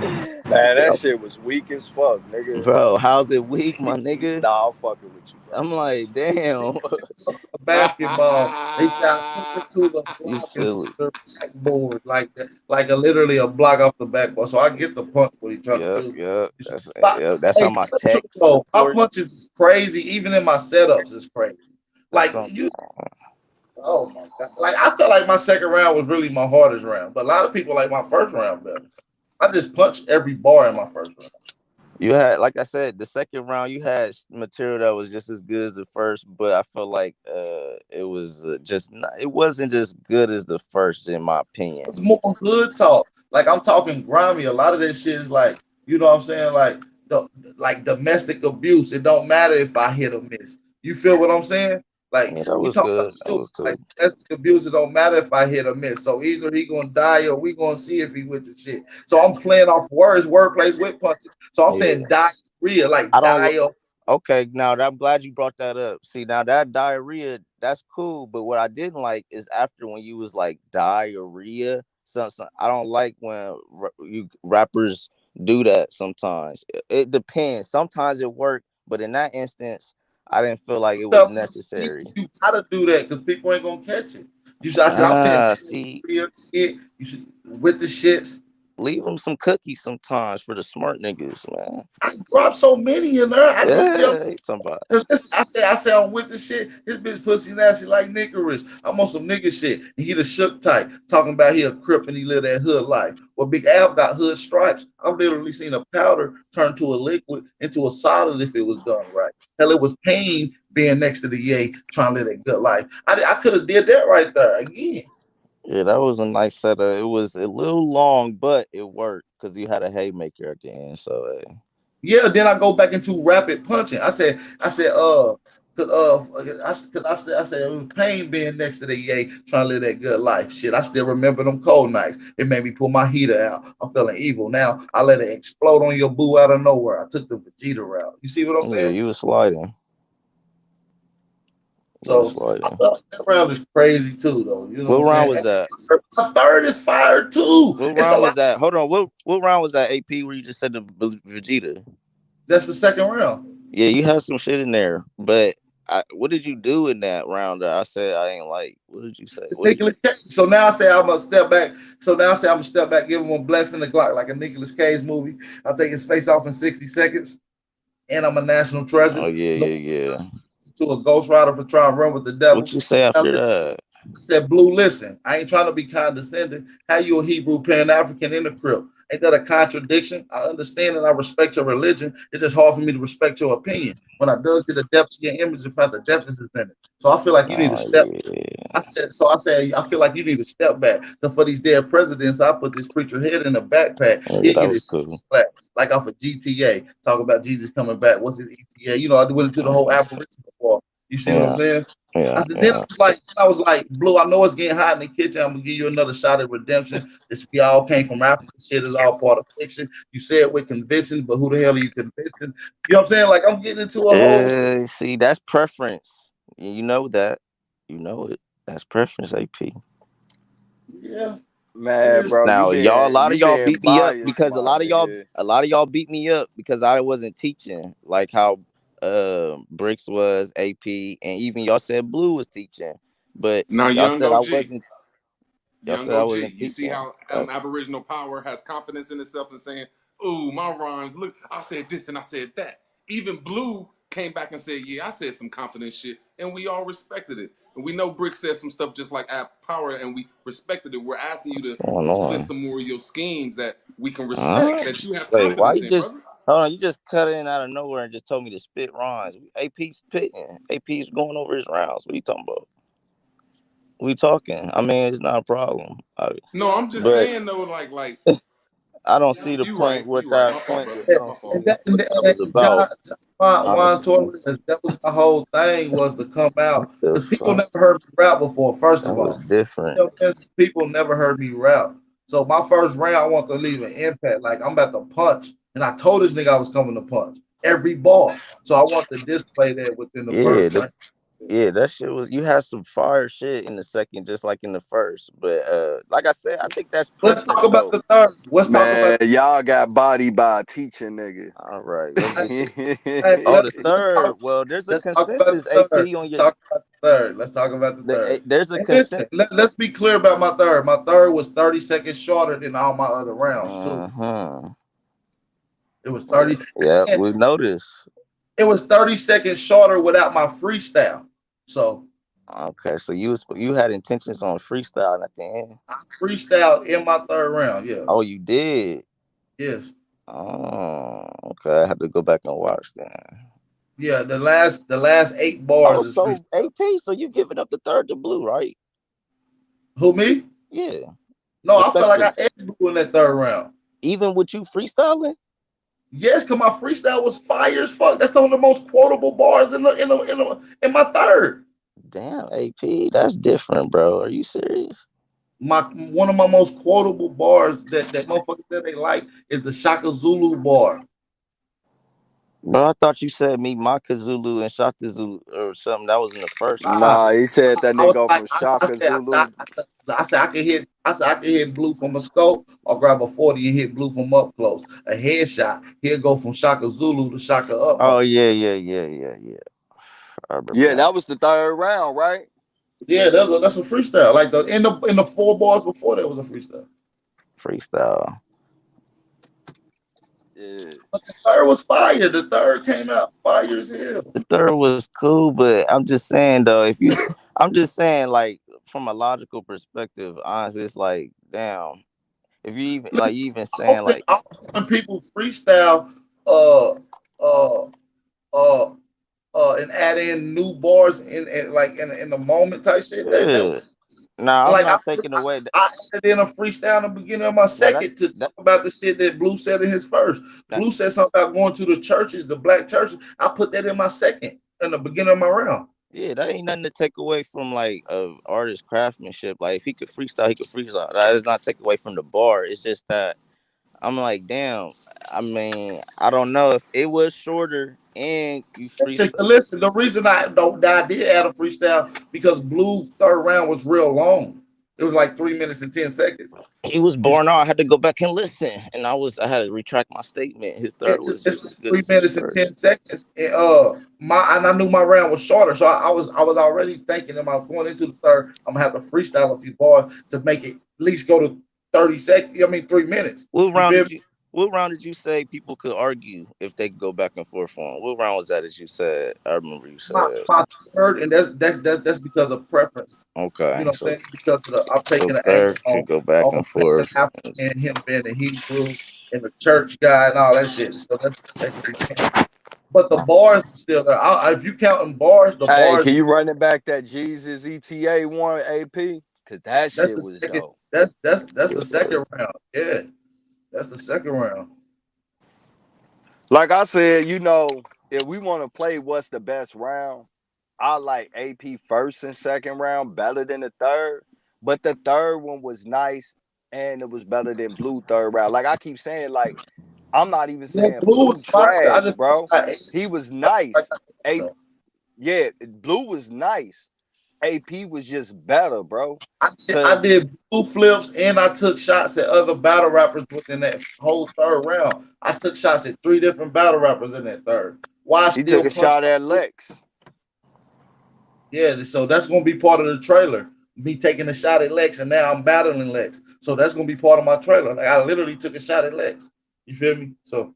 Man, that shit was weak as fuck, nigga. Bro, how's it weak, my nigga? Nah, I'm fucking with you, bro. I'm like, damn. Basketball. They said I took her to the You block and silly. sent her backboard like that, like a literally a block off the backboard. So I get the punch what he trying to do. That's Hey, how my tell the truth tech though, my support. punches is crazy. Even in my setups, is crazy. That's Like what you, oh my god! Like I felt like my second round was really my hardest round, but a lot of people like my first round better. I just punched every bar in my first round. you had, like I said, the second round you had material that was just as good as the first, but I felt like it was just not, it wasn't as good as the first in my opinion. It's more hood talk. Like I'm talking grimy. A lot of this shit is like, you know what I'm saying? Like domestic abuse. It don't matter if I hit or miss. You feel what I'm saying? Like Yeah, that we was talk about good. That shit was like cool. domestic abuse. It don't matter if I hit or miss. So either he gonna die or we gonna see if he with the shit. So I'm playing off words, word plays with punches. So I'm Yeah, saying diarrhea, like I don't. diarrhea. Okay, now I'm glad you brought that up. See, now that diarrhea, that's cool, but what I didn't like is after when you was like diarrhea, So I don't like when you rappers do that. Sometimes it depends. Sometimes it worked, but in that instance, I didn't feel like it was necessary. You gotta do that because people ain't gonna catch it. You should, I'm saying, See, you should with the shits. leave them some cookies sometimes for the smart niggas, man. I dropped so many in there. I just be Yeah, he talking about. I say I'm with the shit. His bitch pussy nasty like licorice. I'm on some nigga shit. And he the shook type, talking about he a crip and he live that hood life. Well, Big Al got hood stripes. I've literally seen a powder turn to a liquid into a solid if it was done right. Hell, it was pain being next to the yay trying to live that good life. I could have did that right there again. Yeah, that was a nice setup. It was a little long, but it worked because you had a haymaker at the end. So Yeah, then I go back into rapid punching. I said, it was pain being next to the yay, trying to live that good life. Shit, I still remember them cold nights. It made me pull my heater out. I'm feeling evil now. I let it explode on your boo out of nowhere. I took the Vegeta route. You see what I'm yeah, saying? you was sliding. You was So I sliding. thought that round is crazy too, though. You know what What I'm round saying? was that? My third is fire too. What It's a round lot. was that? Hold on. What round was that? AP where you just said the Vegeta? That's the second round. Yeah, you had some shit in there, but what did you do in that round that I said I ain't like? What did you say? What did you? Nicholas Cage. So now I say I'm gonna step back. So now I say I'm gonna step back, give him a blessing the Glock like a Nicholas Cage movie. I'll take his face off in 60 seconds, and I'm a national treasure. Oh yeah, No yeah, yeah. to a ghost rider for trying to run with the devil. What you say Now, after listen, that? I said, Blue, listen, I ain't trying to be condescending. How you a Hebrew Pan African in the crib? Ain't that a contradiction? I understand and I respect your religion. It's just hard for me to respect your opinion. When I dug to the depths of your image and found the deficits in it. So I feel like you need to Oh step. yeah. I said, I feel like you need to step back. Because for these dead presidents, I put this preacher head in a backpack. Oh yeah, He'll that get was his cool. back. Like off of GTA. Talk about Jesus coming back. What's his ETA? You know, I went into the whole aboriginal part. You see what I'm Yeah, saying? I yeah, said, yeah. I was like, Blue, I know it's getting hot in the kitchen. I'm gonna give you another shot at redemption. This we all came from Africa. Shit is all part of fiction. You say it with conviction, but who the hell are you convincing? You know what I'm saying? Like I'm getting into a whole See, that's preference. You know that. You know it. That's preference, AP. yeah. It Man, is. bro, Now, y'all, a lot you of y'all being beat me up biased, because my nigga. a lot of y'all beat me up because I wasn't teaching like how Bricks was, AP, and even y'all said Blue was teaching, but Now, y'all young said I OG. wasn't. Y'all Young said I OG, wasn't you see teaching. how Aboriginal power has confidence in itself and saying, "Ooh, my rhymes. Look, I said this and I said that." Even Blue came back and said, "Yeah, I said some confident shit," and we all respected it. And we know Brick said some stuff just like Ab Power, and we respected it. We're asking you to What's going split on? some more of your schemes that we can respect, Huh? that you have Wait, why confidence you in, just brother. hold on? You just cut in out of nowhere and just told me to spit rhymes. AP spitting. AP's going over his rounds. What you talking about? We talking. I mean, it's not a problem. No, I'm just But saying though, like I don't see the you right, point what you right. that My fault, point. brother. I My don't see fault. what that was John, about. Juan Honestly, Torres, that was my whole thing was to come what out the because people fuck? never heard me rap before. First That of was all, you see different. what I'm saying? People never heard me rap. So my first round, I want to leave an impact. Like I'm about to punch, and I told this nigga I was coming to punch every bar. So I want to display that within the Yeah, first round. that shit was. You had some fire shit in the second, just like in the first. But like I said, I think that's Let's talk preference, about though. the third. Let's talk about. Man, y'all got bodied by a teaching nigga. All right, let's get. Hey, Oh, the let's talk. third. Well, there's a Let's talk about consensus. the third. AP on Let's your. talk about the third. Let's talk about the third. There's a And listen, consensus. let's be clear about my third. My third was 30 seconds shorter than all my other rounds too. Uh-huh. It was 30. Yeah, And we noticed. it was 30 seconds shorter without my freestyle. So Okay, so you had intentions on freestyle at the end. I freestyled in my third round. Yeah. Oh, you did. Yes. Oh, okay. I have to go back and watch then. Yeah. The last 8 bars Oh, is freestyle. so AP, so you giving up the third to Blue, right? Who me? Yeah, No, I felt like I respectfully. edged Blue in that third round. Even with you freestyling? Yes, cause my freestyle was fire as fuck. That's some of the most quotable bars in my third. Damn, AP, that's different, bro. Are you serious? My one of my most quotable bars that motherfuckers that they like is the Shaka Zulu bar. Bro, I thought you said me, Maka Zulu, and Shaka Zulu or something. That was in the first Nah, round. Nah, he said that I nigga was go like, from Shaka Zulu. I said I can hit blue from a scope or grab a 40 and hit blue from up close. A headshot, he'll go from Shaka Zulu to Shaka up Oh mode. yeah. I remember Yeah, that. that was the third round, right? Yeah, that's a freestyle. Like the in the four bars before that was a freestyle. Freestyle. Yeah. But the third was fire. The third came out fire as hell. The third was cool, but I'm just saying though, I'm just saying like from a logical perspective, honestly, it's like damn. If you even like you Listen, even saying like I hope when people freestyle, uh, uh, uh, and add in new bars in like in the moment type shit. That yeah. Nah, I'm like not taking away that. I added in a freestyle in the beginning of my Now that's second to that. talk about the shit that Blue said in his first. That Blue said something about going to the churches, the black churches. I put that in my second in the beginning of my round. yeah, that ain't nothing to take away from like artist craftsmanship. Like if he could freestyle, he could freestyle. That does not take away from the bar. It's just that I'm like, damn. I mean, I don't know if it was shorter and you freestyle. Listen, the reason I did add a freestyle because Blue third round was real long. It was like 3 minutes and 10 seconds. He was born out. I had to go back and listen, and I had to retract my statement. His third was just as It's good three as his minutes and first. 10 seconds. And, and I knew my round was shorter, so I was already thinking if I was going into the third, I'm gonna have to freestyle a few bars to make it at least go to 30 seconds. I mean 3 minutes. What You round feel did me? you? What round did you say people could argue if they could go back and forth on? What round was that? That you said? I remember you said. My third, and that's because of preference. You Okay, know what I'm saying? Because of I'm so taking an angle third could go back on and being an forth. African, him being a Hebrew, and the church guy and all that shit. So that's where he came. But the bars are still there. If you counting bars, the Hey, bars can you run it back that Jesus ETA one AP? Cause that that's shit the was second. dope. That's the second round. Yeah, that's the second round. Like I said, if we want to play what's the best round, I like AP first and second round better than the third. But the third one was nice and it was better than Blue third round. Like I keep saying, like, I'm not even Yeah, saying blue Blue was fire. I trash, just bro. got He was like, nice. Yeah, Blue was nice. AP was just better, bro. I Cause did blue flips and I took shots at other battle rappers within that whole third round. I took shots at three different battle rappers in that third. Why he took still a punch? shot at Lex. Yeah, so that's gonna be part of the trailer. Me taking a shot at Lex, and now I'm battling Lex. So that's gonna be part of my trailer. Like I literally took a shot at Lex. You feel me? So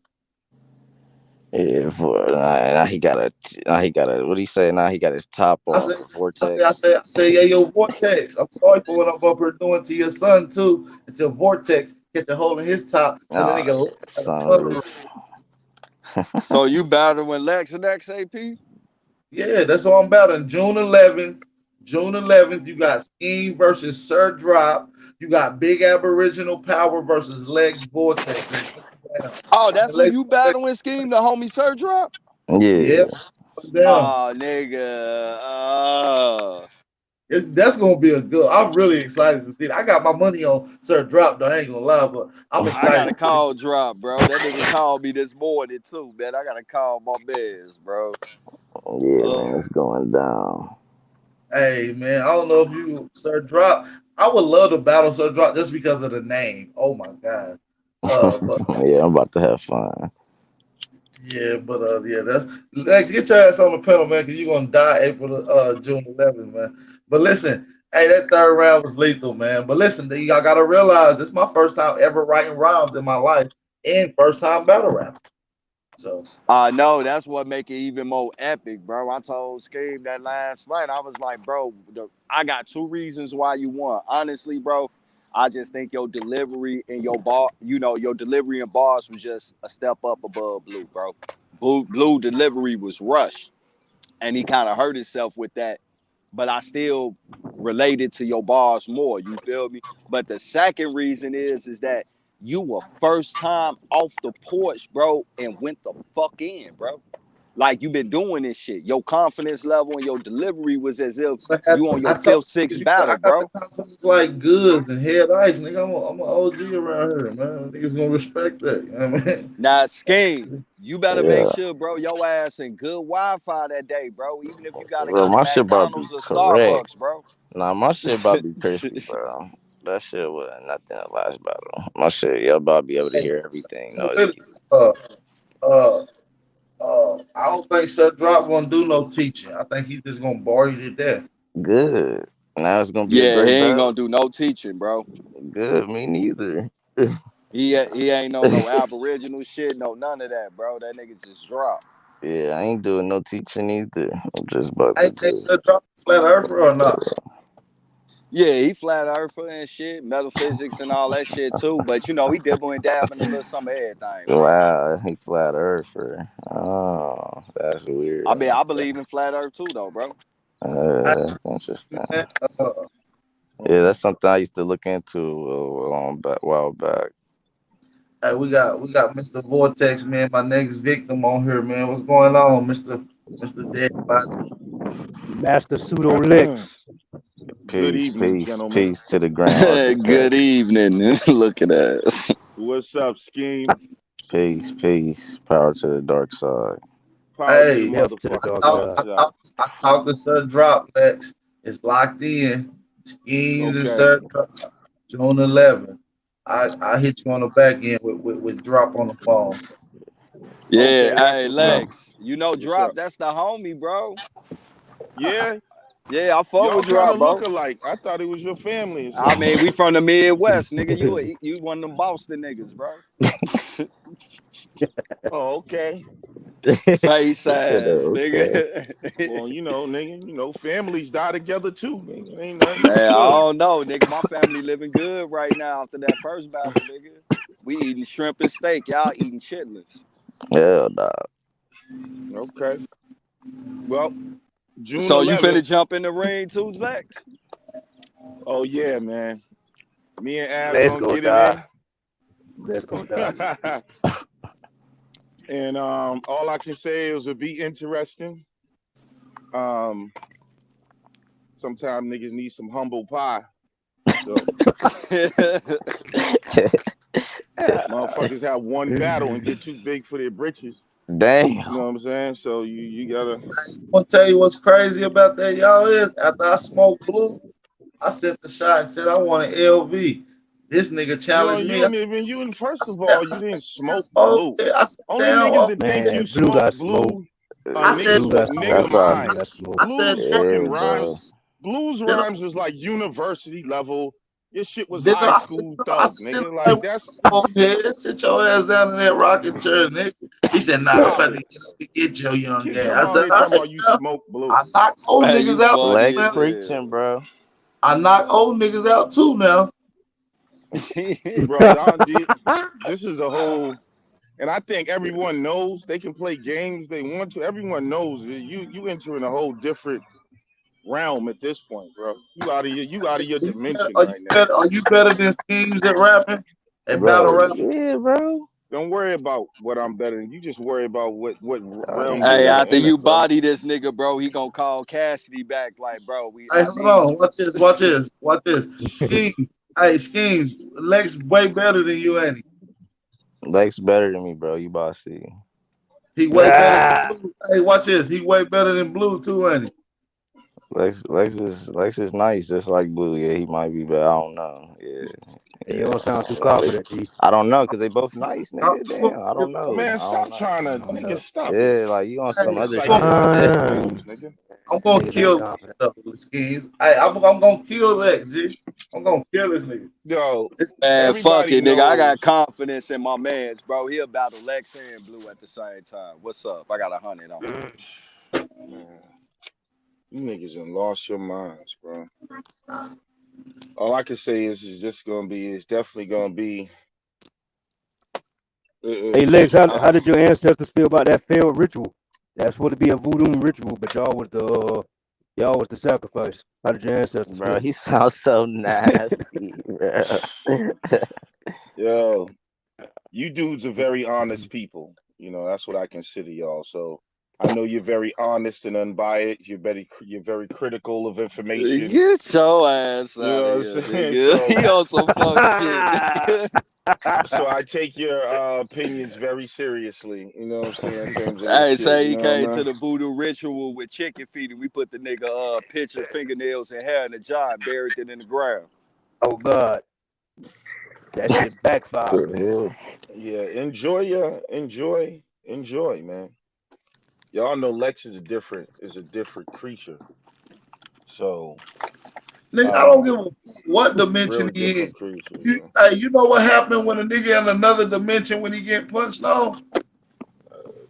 Yeah, now he got what do you say? Now he got his top I off. said, Vortex. yeah, yo, Vortex. I'm sorry for what I'm up here doing to your son too. Until Vortex get a hold of his top, because the Oh, nigga Lex got a son of son. a. So you battling Lex next AP? Yeah, that's all I'm battling. June 11th. June 11th, you got Scheme versus Sir Drop. You got Big Aboriginal Power versus Lex Vortex. Oh, that's who Lex you Vortex. battling Scheme, the homie Sir Drop? Yeah. Yeah, down. Oh, nigga. That's gonna be a good. I'm really excited to see it. I got my money on Sir Drop. Though I ain't gonna lie, but I'm I got excited a to see. call drop, bro. That nigga called me this morning too, man. I gotta call my biz, bro. Yeah, man, it's going down. Hey man, I don't know if you Sir Drop. I would love to battle Sir Drop just because of the name. Oh my god. But Yeah, I'm about to have fun. yeah, that's Lex, get your ass on the pedal, man, because you're gonna die June 11th, man. But listen, hey, that third round was lethal, man. But listen, y'all gotta realize this is my first time ever writing rhymes in my life and first time battle rap. So I know that's what make it even more epic, bro. I told Scheme that last night. I was like, bro, I got two reasons why you won. Honestly, bro, I just think your delivery and your delivery and bars was just a step up above Blue, bro. Blue delivery was rushed, and he kind of hurt himself with that. But I still related to your bars more. You feel me? But the second reason is that you were first time off the porch, bro, and went the fuck in, bro. like you've been doing this shit. Your confidence level and your delivery was as if you on I your told fifth, sixth you, I battle, got the bro. confidence like goods and head ice, nigga. I'm an OG around here, man. Niggas gonna respect that. You know what I mean? Now, Scheme, you better make Yeah, sure, bro, your ass in good Wi-Fi that day, bro. Even if you gotta bro, go to my shit about to be McDonald's or correct. Starbucks, bro. Nah, my shit about to be crispy, bro. That shit was nothing the last battle. My shit, y'all about to be able to Hey, hear everything. so No with it, excuse. I don't think Seth Drop gonna do no teaching. I think he's just gonna bore you to death. Good. Now it's gonna be a Yeah, he great ain't battle. gonna do no teaching, bro. Good, me neither. He ain't on no aboriginal shit, no none of that, bro. That nigga just dropped. Yeah, I ain't doing no teaching either. I'm just about I to think just. Seth Drop flat earther or not. Yeah, he flat earther and shit, metaphysics and all that shit too. But you know, he dibble and dabbing a little some of everything, bro. Wow, he flat earther. Oh, that's weird. I believe in flat earth too, though, bro. Interesting. Man, Yeah, that's something I used to look into a while back. hey, we got Mr. Vortex, man, my next victim on here, man. What's going on, Mr. Dead Body? Master Pseudo Lex. Good Peace, evening, peace, gentlemen. peace to the Grand Good Architect. evening. Look at us. What's up, Scheme? Peace, peace. Power to the dark side. Power to the Hey, Death to the motherfucking dark talk, dark side. I side. talk, I talked to Sir Drop, Lex. It's locked in. Schemes and Okay. Sir Drop, June 11th. I hit you on the back end with Drop on the phone. So, Yeah, Okay, that's hey what's up. Lex, you know What's Drop, up? that's the homie, bro. Yeah, Yeah, I fuck y'all with kind Drop, of look bro. alike. I thought it was your family or I something. mean, we from the Midwest, nigga. You one of them Boston niggas, bro. Oh, okay. Face ass, Okay. nigga. Well, nigga, families die together too, nigga. Ain't nothing. Man, You I good. don't know, nigga. My family living good right now after that first battle, nigga. We eating shrimp and steak. Y'all eating chitlins. Hell nah. Okay. Well, June So you 11th. finna jump in the ring too, Lex? Oh yeah, man. Me and Av Let's gonna go get it die. in. Let's go die. And all I can say is it'll be interesting. Um, Sometimes niggas need some humble pie. So motherfuckers have one battle and get too big for their britches. Damn. You know what I'm saying? So you gotta. I'm gonna tell you what's crazy about that, y'all, is after I smoked blue, I sent the shot and said I want an LV. This nigga challenged me. First of I all, you said, didn't smoke oh, blue. yeah, I said, Only damn, niggas oh, that think you Man, Blue got smoke smoked. blue are I said, niggas Blue with got nigga smoked. That's That why. nigga got minds. smoked. I said, Blue's did fucking Yeah, bro. rhymes. Blue's I, rhymes was like university level. Your shit was did high I said, school I thug, said, nigga. like, Like that's come on, man, sit your ass down in that rocking chair, nigga. He said, nah, I'm about right. to get your young Kids ass. I around said, here all talking right, about you now. smoke blue. I knock old Man, you niggas out too, funny Lex man. as preaching, hell. bro. I knock old niggas out too now. Bro, y'all did. This is a whole, and I think everyone knows they can play games they want to. Everyone knows that you entering a whole different realm at this point, bro. You out of your dimension right now. Are you better than schemes at rapping? At battle Bro, rap? yeah, bro. Don't worry about what I'm better than. You just worry about what Oh, realm you Hey, want to after yeah. enter, you bro. body this nigga, bro, he gonna call Cassidy back like, bro, Hey, I hold need on. you. Watch this. Schemes. Hey, schemes. Lex way better than you, ain't he? Lex better than me, bro. You about to see. He way better than Blue. Hey, watch this. He way better than Blue too, ain't he? Lex is nice, just like Blue. Yeah, he might be, but I don't know. Yeah, You don't sound too yeah. confident, G. I don't know because they both nice, I'm nigga. gonna Damn, I kill don't know. Man, I don't stop know. trying to, I don't nigga. know. Stop it. Yeah, like you on hey, some Nigga, other I'm shit. psychological pills, nigga. gonna Niggas ain't kill confident. stuff with schemes. Hey, I'm gonna kill Lex, G. I'm gonna kill this nigga. Yo, Man, fuck everybody it, nigga. I got knows. confidence in my mans, bro. He about to Lex and Blue at the same time. What's up? I got 100 on. Man, you niggas done lost your minds, bro. All I can say is it's just gonna be. It's definitely gonna be. Hey Lex, how I, did your ancestors feel about that failed ritual? That's supposed to be a voodoo ritual, but y'all was the sacrifice. How did your ancestors Bro, feel? he sounds so nasty, bro. yo, you dudes are very honest people. That's what I consider y'all. So I know you're very honest and unbiased. You're very critical of information. Get your ass You out know of what I'm here, saying? nigga. He on some fuck shit. So I take your opinions very seriously. You know what I'm saying in terms of this Hey, shit. say You he know, came to man. the voodoo ritual with chicken feet, and we put the nigga picture, fingernails, and hair in the jar and buried it in the ground. Oh God, that shit backfired. The hell? Yeah, enjoy, man. Y'all know Lex is a different creature. So Nigga, I don't give a what dimension really he in. different creature. You know what happened when a nigga in another dimension when he get punched on?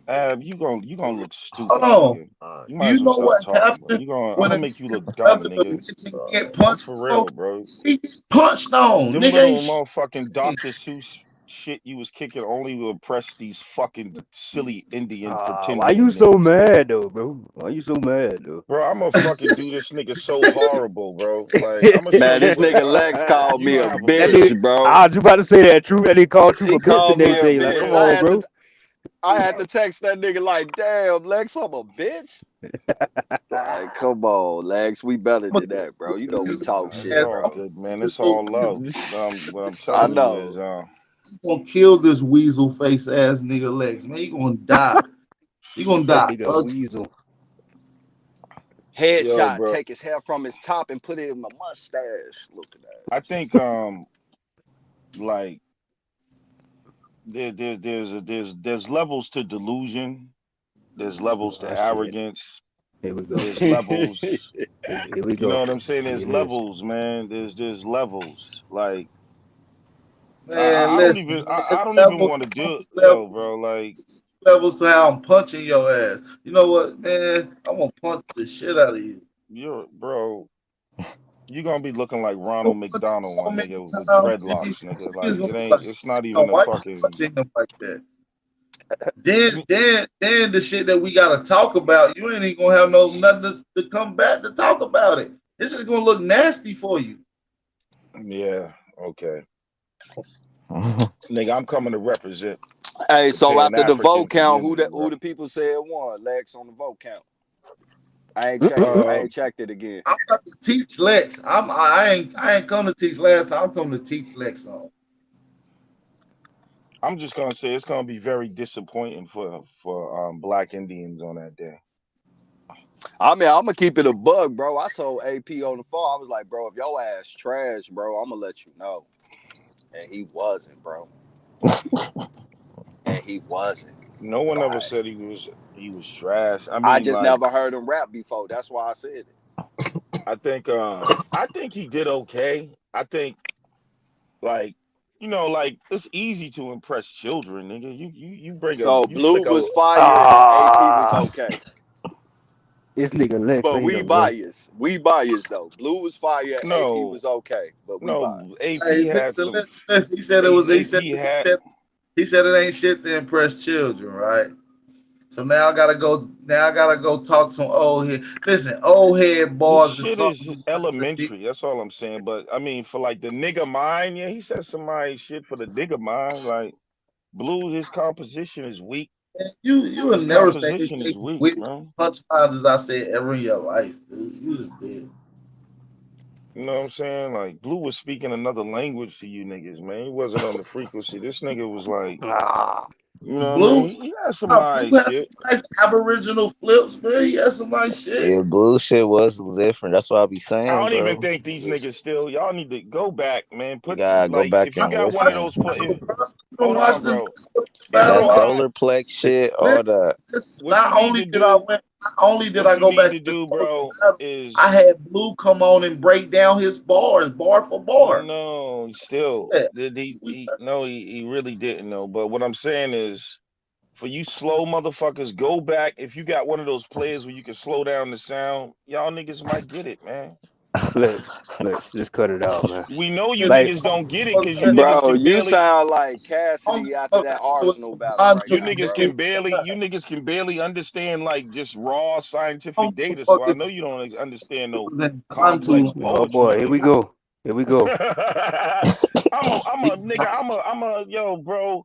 You gonna look stupid, Hold nigga. on. You Do might you as well know stop what talking, bro. happened I'm when gonna a make you nigga in look dumb, another nigga. dimension get I'm punched for on? real, bro. He get punched on. Them Nigga little ain't motherfucking shit. Dr. Seuss shit you was kicking only will impress these fucking silly Indian Why pretending you so niggas. mad though, bro? Why you so mad though? Bro, I'm gonna fucking do this nigga so horrible, bro. Like I'm gonna show Man, you this what nigga Lex called you me gonna a have a That fit. nigga, bitch, bro. I was about to say that truth. That nigga called Truth He a bitch the called me next a day. Like, bitch. come on, bro. I had to text that nigga like, damn, Lex, I'm a bitch. Like, come on, Lex, we better than that, bro. You know we talk It's shit, all bro. good, man. It's all love. What I'm I telling you know. is You gonna kill this weasel face ass nigga Lex, man. You gonna die. You gonna That die. nigga a weasel. yo, Headshot, bro. take his hair from his top and put it in my mustache. Look at that. I think like there's levels to delusion. There's levels to Oh shit. arrogance. Here we go. There's levels. Here we You know go. what I'm saying? Here There's it is. levels, man. There's levels. Like Man, I don't listen, even man, I it's don't even levels, want to do yo, levels, bro. Like levels to how I'm punching your ass. You know what, man? I'm gonna punch the shit out of you. you're bro. You're gonna be looking like I'm Ronald gonna punch you McDonald, so my many nigga, with times, dreadlocks, nigga. you Like gonna it be ain't. like, It's not yo, even a why you fucking. punching him like that? Then the shit that we gotta talk about, you ain't even gonna have nothing to come back to talk about it. This is gonna look nasty for you. Yeah. Okay. Nigga, I'm coming to represent Hey, the so Pan after the African vote count, community, who bro. the people said won? Lex on the vote count. I ain't checked it. I ain't checked it again. I'm about to teach Lex. I ain't come to teach last time. I'm coming to teach Lex on. I'm just gonna say it's gonna be very disappointing for Black Indians on that day. I mean, I'm gonna keep it a bug, bro. I told AP on the phone, I was like, bro, if your ass trash, bro, I'm gonna let you know. And he wasn't, bro. And he wasn't. No one ever Like, said he was trash. I I mean, just like never heard him rap before. That's why I said it. I think he did okay. I think like like it's easy to impress children, nigga. So You Blue flick a was fire and AP was okay. This nigga Lex But ain't we him, bro. biased. We biased though. Blue was fire and AP no was okay. But we no biased. AP Hey, had listen, some listen. He said it was. AP had He said it ain't shit to impress children, right? So now I gotta go. Now I gotta go talk some old head. Listen, old head the boys and shit something. is elementary. That's all I'm saying. But I mean, for like the nigga mind, yeah, he said somebody shit for the nigga mind. Like Blue, his composition is weak. You will His never say composition is anything weak, with bro. punchlines as I said ever in your life, dude. You just did. You know what I'm saying? Like Blue was speaking another language to you niggas, man. He wasn't on the frequency. This nigga was like, you know what I Blue, mean? He had some nice Blue has shit. some nice Aboriginal flips, man. He has some nice shit. Yeah, bullshit was different. That's what I be I saying, don't even bro. think these Just niggas still. Y'all need to go back, man. you Put gotta go like if back you and got one of listen. those put if, You don't hold watch on, the bro. If That you battle. got solar plex shit, all Listen, that. what you not need only to did I do, win, not only did what I you go need back to to the do, source bro, battle, I is had Blue come on and break down his bars, bar for bar. no, still Yeah. he really didn't know. But what I'm saying is for you slow motherfuckers, go back. If you got one of those players where you can slow down the sound, y'all niggas might get it, man. Lex, just cut it out, man. We know you Like, niggas don't get it because you niggas Bro, can you barely sound like Cassidy after that Arsenal battle right you now, niggas bro. can barely understand like just raw scientific data. So I know you don't understand no complex oh poetry, boy, here we nigga. go. Here we go. I'm a nigga, I'm a yo, bro.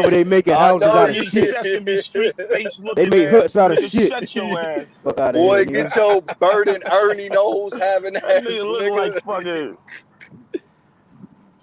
over there making I houses know out of you Fucking shit. Sesame Street face They looking make ass. huts out of Nigga, shit. shut your ass. Fuck out of Boy, here, get nigga. your Bert and Ernie nose having That ass, nigga look nigga. like fucking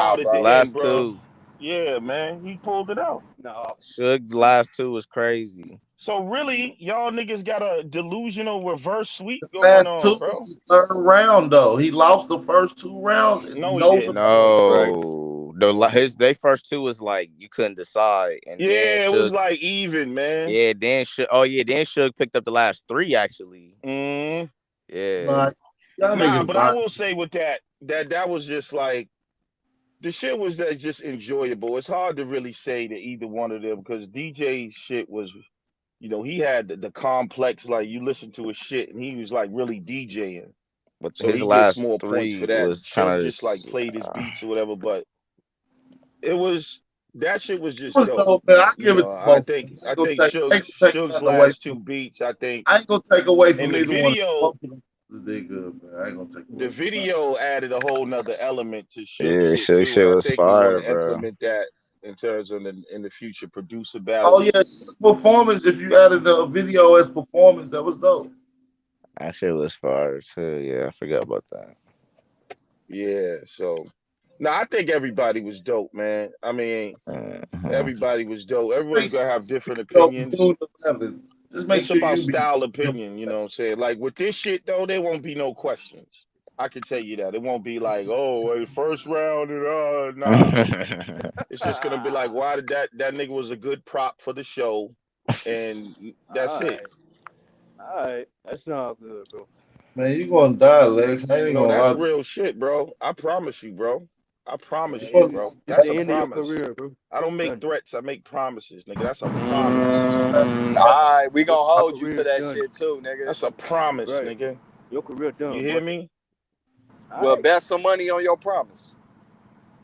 out at The the end, last bro. two. Yeah, man, he pulled it out. Suge, the last two was crazy. So really, y'all niggas got a delusional reverse sweep going Last two on, bro. was the third round though. He lost the first two rounds. No, he No, didn't. No, They first two was like you couldn't decide, and then Yeah, it was Suge, like even, man. yeah, then Suge, oh yeah, then Suge picked up the last three actually. Mm. Yeah, Nah, but I will say with that was just like the shit was that just enjoyable. It's hard to really say to either one of them because DJ shit was, he had the complex, like you listen to his shit and he was like really DJing. but So his he gets last more points for three that. was kind Suge of just like played his beats or whatever, but that shit was just Man, dope. I give it to I both. think I ain't gonna take Suge's nothing away last two beats, I think. I ain't gonna take away And from the either one. video, They good, man. I ain't gonna take away. the video added a whole nother element to yeah, Suge's shit Suge too. shit And I was think we want fire, to bro. implement that in terms of in the future producer Oh battles. yes, performance. If you added a video as performance, that was dope. That shit was fire too. Yeah, I forgot about that. Yeah, so now I think everybody was dope, man. I mean, everybody was dope. Everyone's gonna have different opinions. Just make It's sure about you be. style opinion, you know what I'm saying? Like with this shit though, there won't be no questions. I can tell you that. It won't be like, oh, first round and nah. It's just gonna be like, why did that nigga was a good prop for the show, and that's it. All right, that sounds good, bro. Man, you gonna die, Lex. I ain't No, gonna that's lie. real shit, bro. I promise you, bro. I promise you, It's, bro. it's That's the a end of your promise. career, bro. I don't make Done. threats. I make promises, nigga. That's a promise. All right, we gonna Your hold you career to is that done. shit too, nigga. That's a promise, Right. nigga. Your career done, You boy. hear me? Well, bet some money on your promise.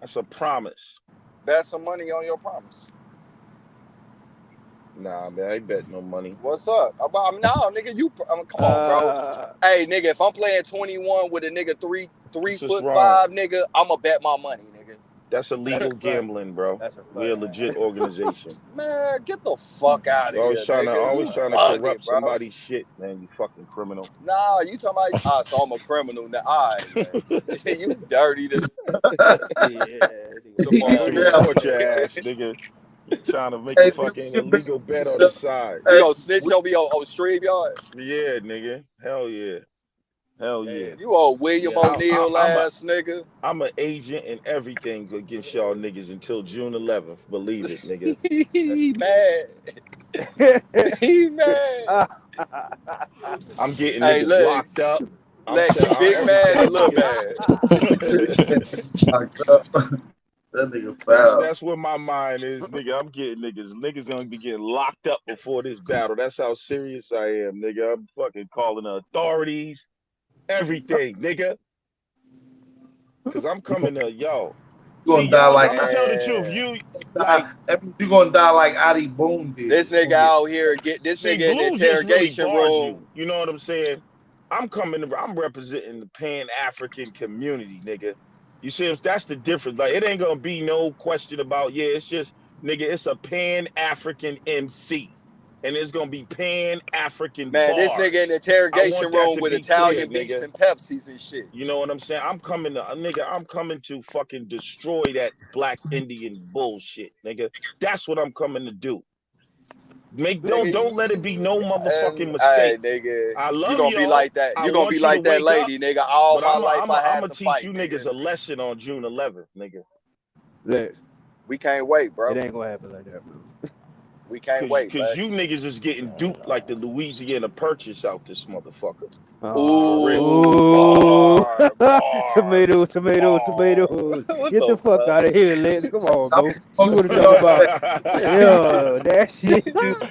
That's a promise. Bet some money on your promise. Nah, man, I ain't bet no money. What's up? No, nigga, come on, bro. Hey, nigga, if I'm playing 21 with a nigga 3'5" nigga, I'ma bet my money, nigga. That's illegal gambling, bro. We're a legit organization. Man, get the fuck out of Always here, trying nigga. to Bugging, corrupt bro. somebody's shit, man. You fucking criminal. Nah, you talking about? So I'm a criminal now. All right, Lex. You dirty. Dirty torture ass, nigga. Trying to make a fucking illegal bet on the side. You gonna snitch on me on StreamYard? Yeah, nigga. Hell yeah. Hell yeah. You old William O'Neal ass nigga. I'm an agent and everything against y'all niggas until June 11th. Believe it, nigga. He mad. He mad. I'm getting hey, niggas Lex. locked up. Lex, you big mad or little mad? That nigga foul. That's where my mind is, nigga. I'm getting niggas. Niggas gonna be getting locked up before this battle. That's how serious I am, nigga. I'm fucking calling the authorities. Everything, nigga. Cause I'm coming to yo. You gonna die like I'm gonna tell the truth. You gonna die like Adi Boom did. This nigga out here this See, nigga in the Blue just really interrogation barred room. You know what I'm saying? I'm representing the Pan-African community, nigga. You see, that's the difference. Like, it ain't gonna be no question about, it's just, nigga, it's a Pan-African MC. And it's gonna be Pan-African Man, bars. this nigga in the interrogation room with Italian beefs and Pepsis and shit. You know what I'm saying? I'm coming to fucking destroy that black Indian bullshit, nigga. That's what I'm coming to do. Don't let it be no motherfucking mistake. Hey, nigga, I love you gonna be like that. You gonna be like that lady, nigga. All my life I had to fight. I'm gonna teach you niggas a lesson on June 11th, nigga. Lex. We can't wait, bro. It ain't gonna happen like that, bro. We can't wait, because you niggas is getting duped like the Louisiana Purchase out this motherfucker. Ooh. Tomatoes. Get the fuck out of here, Lex. Come on, bro. You want to talk about that shit? I'm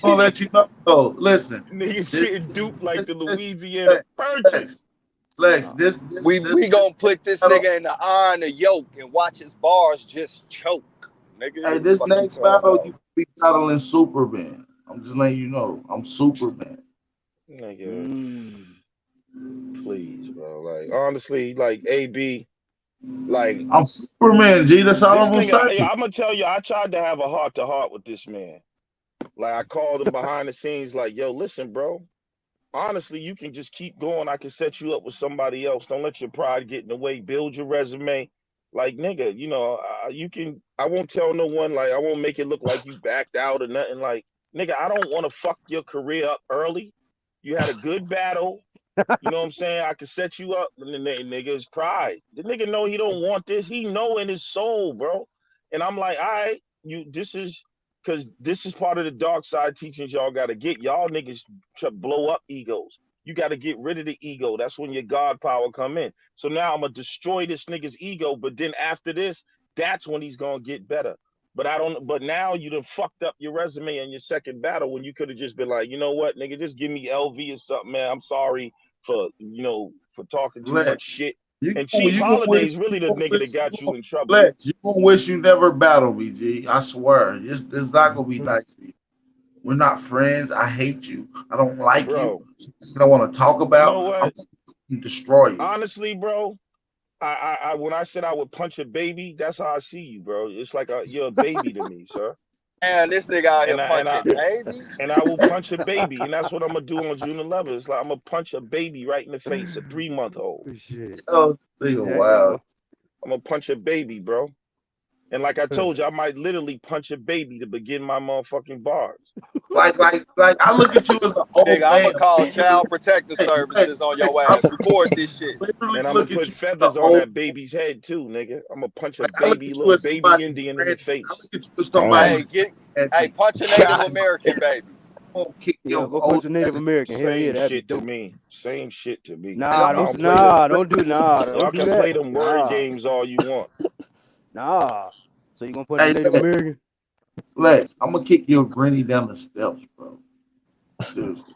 gonna let you know though. Listen, niggas getting duped like the Louisiana Purchase. Lex, we gonna put this nigga in the iron of yoke and watch his bars just choke. Nigga, hey, this next battle you be battling Superman. I'm just letting you know. I'm Superman. Nigga, please, bro. Like, honestly, like AB, like I'm Superman, G. That's all I'm gonna say. I'm gonna tell you, I tried to have a heart-to-heart with this man. Like, I called him behind the scenes, like, yo, listen, bro. Honestly, you can just keep going. I can set you up with somebody else. Don't let your pride get in the way. Build your resume. Like, nigga, you know, you can. I won't tell no one. Like, I won't make it look like you backed out or nothing. Like, nigga, I don't want to fuck your career up early. You had a good battle. You know what I'm saying? I can set you up. And the nigga is pride. The nigga know he don't want this. He know in his soul, bro. And I'm like, all right, this is because this is part of the dark side teachings y'all got to get. Y'all niggas blow up egos. You got to get rid of the ego. That's when your God power come in. So now I'm going to destroy this nigga's ego. But then after this, that's when he's going to get better. But now you done fucked up your resume in your second battle when you could have just been like, you know what, nigga, just give me LV or something, man. I'm sorry for talking too much shit. And Chief Holiday's really the nigga that got you in trouble. You gonna wish you never battled me, G. I swear. It's not gonna be nice for you. We're not friends. I hate you. I don't like you. I don't want to talk about. You know what? I'm gonna destroy you. Honestly, bro, I when I said I would punch a baby, that's how I see you, bro. It's like you're a baby to me, sir. And this nigga out here punching babies. And I will punch a baby, and that's what I'm gonna do on June 11th. It's like I'm gonna punch a baby right in the face, a 3-month-old. Oh, wow. I'm gonna punch a baby, bro. And like I told you, I might literally punch a baby to begin my motherfucking bars. Like I look at you as an old nigga, man. I'm gonna call Child Protective Services on your ass. Report this shit. And I'm gonna put feathers on that baby's head too, nigga. I'm gonna punch a little baby Indian in the face. Hey, punch a Native American baby. Go punch a Native American. Hell yeah, that'd be Shit to dope. me. Same shit to me. Don't do Y'all that. can play them word games all you want. Nah. So you gonna punch a Native American? Lex, I'm gonna kick your granny down the steps, bro. Seriously.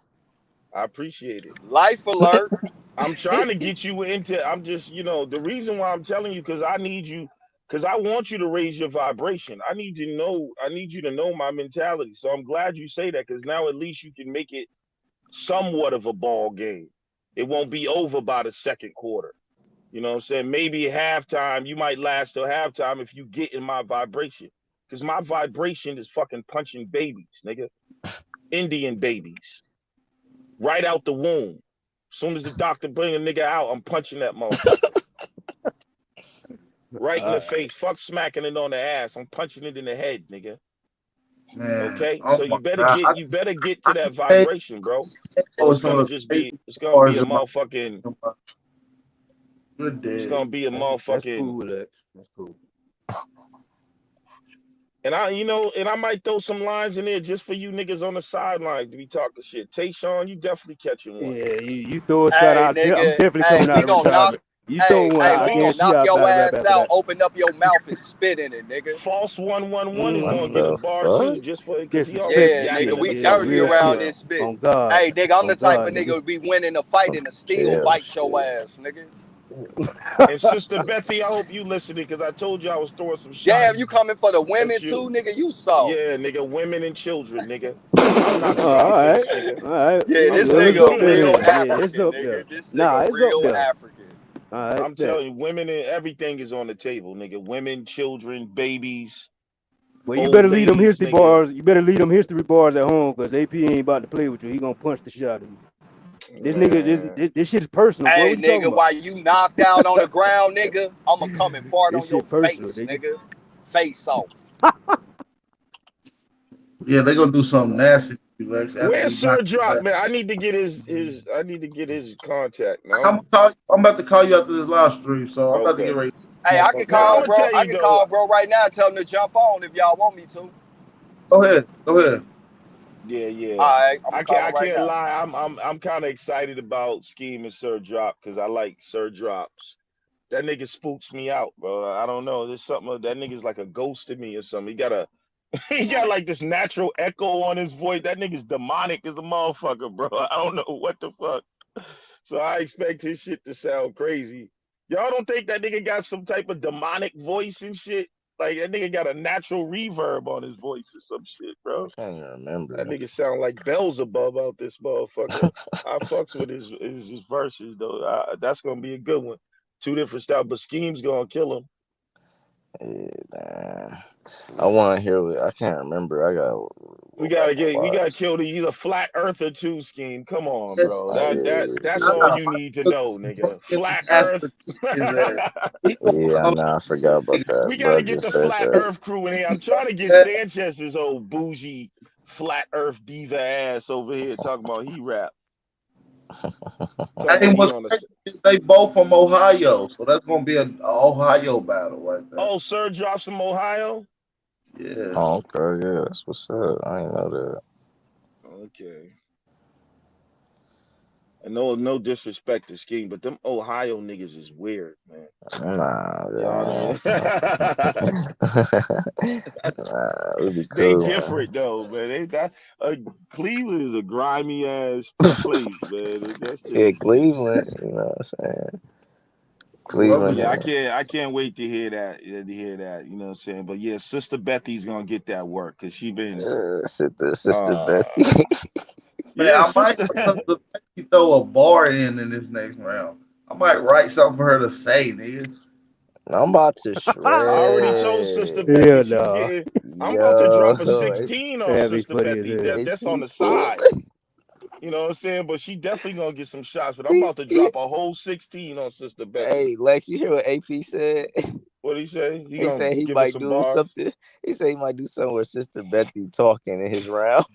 I appreciate it. Life alert. I'm trying to get you into. I'm just, the reason why I'm telling you because I need you. Because I want you to raise your vibration. I need you to know my mentality. So I'm glad you say that because now at least you can make it somewhat of a ball game. It won't be over by the second quarter. You know what I'm saying? Maybe halftime, you might last till halftime if you get in my vibration. Because my vibration is fucking punching babies, nigga. Indian babies. Right out the womb. As soon as the doctor bring a nigga out, I'm punching that motherfucker. Right in the face. Fuck smacking it on the ass. I'm punching it in the head, nigga. Man. Okay? Oh So you better God. get to that vibration, bro. Or it's gonna be a motherfucking Good day. It's gonna be a motherfucking That's cool. And I might throw some lines in there just for you niggas on the sideline to be talking shit. Tayshawn, you definitely catching one. Yeah, you throw a shot out there. I'm definitely coming out of retirement. You throw one out, we gonna knock your ass out, open up your mouth and spit in it, nigga. False 111 is gonna get the bar too, just for because he nigga, we dirty around this bitch. On God. Hey, nigga, I'm the type God, of nigga who be winning a fight and still bite your ass, nigga. And Sister Bethy, I hope you listening because I told you I was throwing some shots. Damn, you coming for the women too, nigga? You saw. Yeah, nigga, women and children, nigga. I'm not all right. Yeah, this nigga real African, nigga. This nigga real African. Right, I'm telling you, women and everything is on the table, nigga. Women, children, babies. Well, you better leave them history bars. You better leave them history bars at home because AP ain't about to play with you. He gonna punch the shit out of you. This nigga, this shit is personal. Hey, nigga, while you knocked out on the ground, nigga, I'ma come and fart on your face, nigga. Face off. Yeah, they gonna do something nasty. Where's Sir Drop, man? I need to get his contact, man. I'm about to call you after this live stream, so I'm about to get ready. Hey, I can call, bro. I can call, bro, right now and tell him to jump on if y'all want me to. Go ahead. Yeah. All right, I can't lie. I'm kind of excited about Scheme and Sir Drop because I like Sir Drops. That nigga spooks me out, bro. I don't know. There's something that nigga's like a ghost to me or something. He got like this natural echo on his voice. That nigga's demonic as a motherfucker, bro. I don't know what the fuck. So I expect his shit to sound crazy. Y'all don't think that nigga got some type of demonic voice and shit? Like that nigga got a natural reverb on his voice or some shit, bro. I can't remember. That nigga sound like Beelzebub out this motherfucker. I fucks with his verses though. That's gonna be a good one. Two different styles, but Scheme's gonna kill him. Yeah, man. I want to hear it. I can't remember. We gotta kill he's a flat earther too, Scheme. Come on, bro. That's all you need to know, nigga. Flat earth. Yeah, no, I forgot about that. We gotta get the flat earth crew in here. I'm trying to get Sanchez's old bougie flat earth diva ass over here talking about he rap. Talking about he what's on the. crazy is they both from Ohio, so that's gonna be a Ohio battle right there. Oh, Sir drops from Ohio. Yeah. Oh, okay, yeah, that's what's up. I didn't know that. Okay. And no disrespect to Scheme, but them Ohio niggas is weird, man. Nah, You know what I mean? nah, we be They cool, different though, man. They that Cleveland is a grimy ass place, man. That shit yeah, is just. Cleveland. You know what I'm saying? Whoever Cleveland. Yeah, said I can't wait to hear that. You know what I'm saying? But yeah, Sister Bethy's gonna get that work because she been Sister Bethy. man, yeah, I might sister. throw a bar in this next round. I might write something for her to say, nigga. I'm about to I already told Sister shred. Bethy Hell she nah. getting. I'm about to drop a Yo, 16 on That'd be Sister funny as Bethy. hell. That's on AP the fool. side. You know what I'm saying? But she definitely gonna get some shots. But I'm He, about to he, drop a whole 16 on Sister Bethy. hey, Lex, you hear what AP said? What did he say? He He gonna said he give us might some do bars. something. He said he might do something with Sister Bethy talking in his round.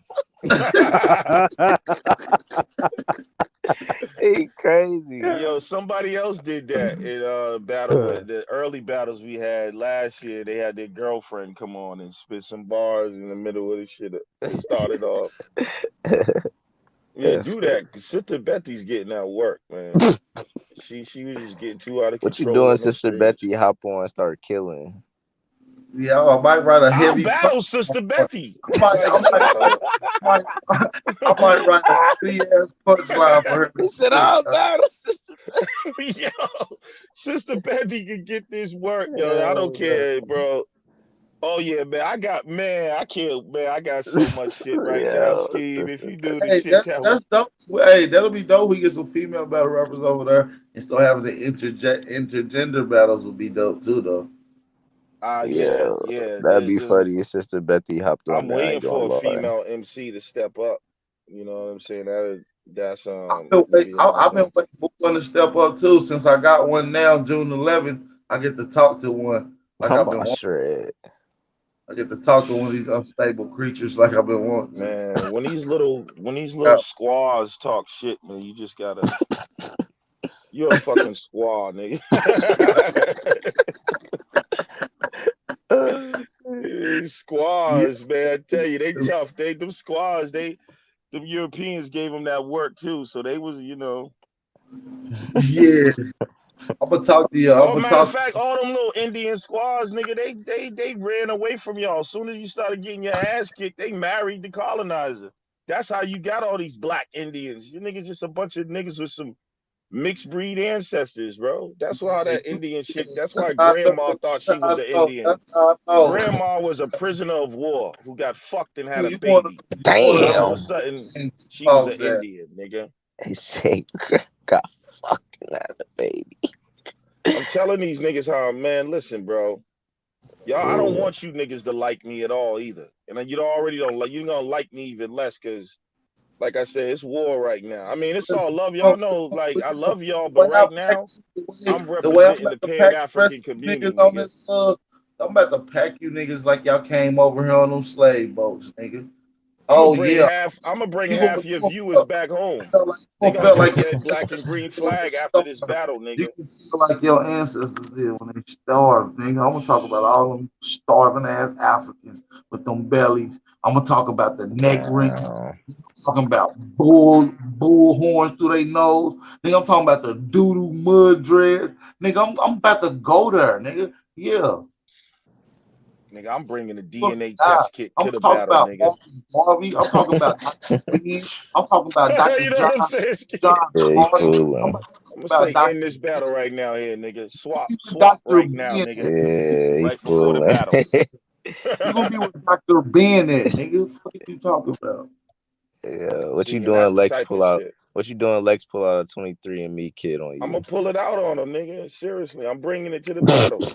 He crazy. Yo, somebody else did that in battle with the early battles we had last year. They had their girlfriend come on and spit some bars in the middle of the shit to start it off. Yeah, do that. Sister Bethy's getting that work, man. She was just getting too out of What you control doing, on them Sister streams. Bethy? Hop on and start killing. Yeah, I might write a I'll heavy. battle Sister Bethy. I might, Like, I shit, might, I don't. I might, I might write a heavy ass punchline for her to He said, spit. "I'll battle Sister Yo, Sister Betty can get this work, yo. I don't Bethy." care, bro. Oh yeah, man. I can't, man. I got so much shit right now, Yo, Steve. If Sister you do the Bethy. Hey, shit, tell me. that's dope. Hey, that'll be dope. We get some female battle rappers over there and still having the intergender battles would be dope too, though. Yeah, Yeah, yeah. that'd be funny if Sister Bethy hopped on I'm there. I waiting ain't gonna for a lie. female MC to step up. You know what I'm saying? That's I've been, would be I've been interesting. waiting for one to step up too. Since I got one now, June 11th, I get to talk to one like I'm I've been about wanting. shred. I get to talk to one of these unstable creatures like I've been wanting to. Man, when these little squaws talk shit, man, you just gotta. You're a fucking squaw, nigga. Squaws, man, I tell you, they tough. Them squaws, them Europeans gave them that work too. So they was, Yeah, I'm gonna talk to you. I'm Oh, gonna matter of talk. fact, all them little Indian squaws, nigga, they ran away from y'all. As soon as you started getting your ass kicked, they married the colonizer. That's how you got all these black Indians. You niggas just a bunch of niggas with some mixed breed ancestors, bro. That's why that Indian shit. That's why I know. grandma thought she was an Indian. That's how I know. Grandma was a prisoner of war who got fucked and had a You want baby. to And all of know a Damn. sudden, she was an dogs at? Indian, nigga. He said, "Got fucking out of baby." I'm telling these niggas how, man, listen, bro. Y'all, I don't want you niggas to like me at all either. And you already don't like, you're gonna like me even less because, like I said, it's war right now. I mean, it's all Listen, love. Y'all bro, know, like, I love y'all, the way but I right pack, now, I'm the way I'm representing the about to pack the Pan-African rest of you community, niggas on nigga. this, I'm about to pack you niggas like y'all came over here on them slave boats, nigga. Oh yeah, I'm gonna bring you gonna, half you your gonna viewers feel, back home. feel like, They you gonna gonna feel take like that black and green flag after this battle, you nigga. can feel like your ancestors did when they starved, nigga. I'm gonna talk about all them starving ass Africans with them bellies. I'm gonna talk about the neck ring. Damn. Talking about bull horns through their nose. Nigga, I'm talking about the doo-doo mud dread. Nigga, I'm about to go there, nigga. Yeah. Nigga, I'm bringing a I'm DNA test kit to the talking battle, about nigga. Marvin. I'm talking about Dr. Ben. I'm talking about Dr. You know what I'm saying? John Yeah, he Carter. I'm fooling. I'm gonna about say Dr. end this battle right now here, nigga. Swap Dr. right now, Ben. nigga. Yeah, he Right before the fooling. battle. You're gonna be with Dr. Ben at, nigga. What are you talking about? Yeah, what you See, and that's doing? the Lex type pull of out. shit. What you doing? Lex pull out a 23andMe kid on I'm you. gonna pull it out on him, nigga. Seriously, I'm bringing it to the battle.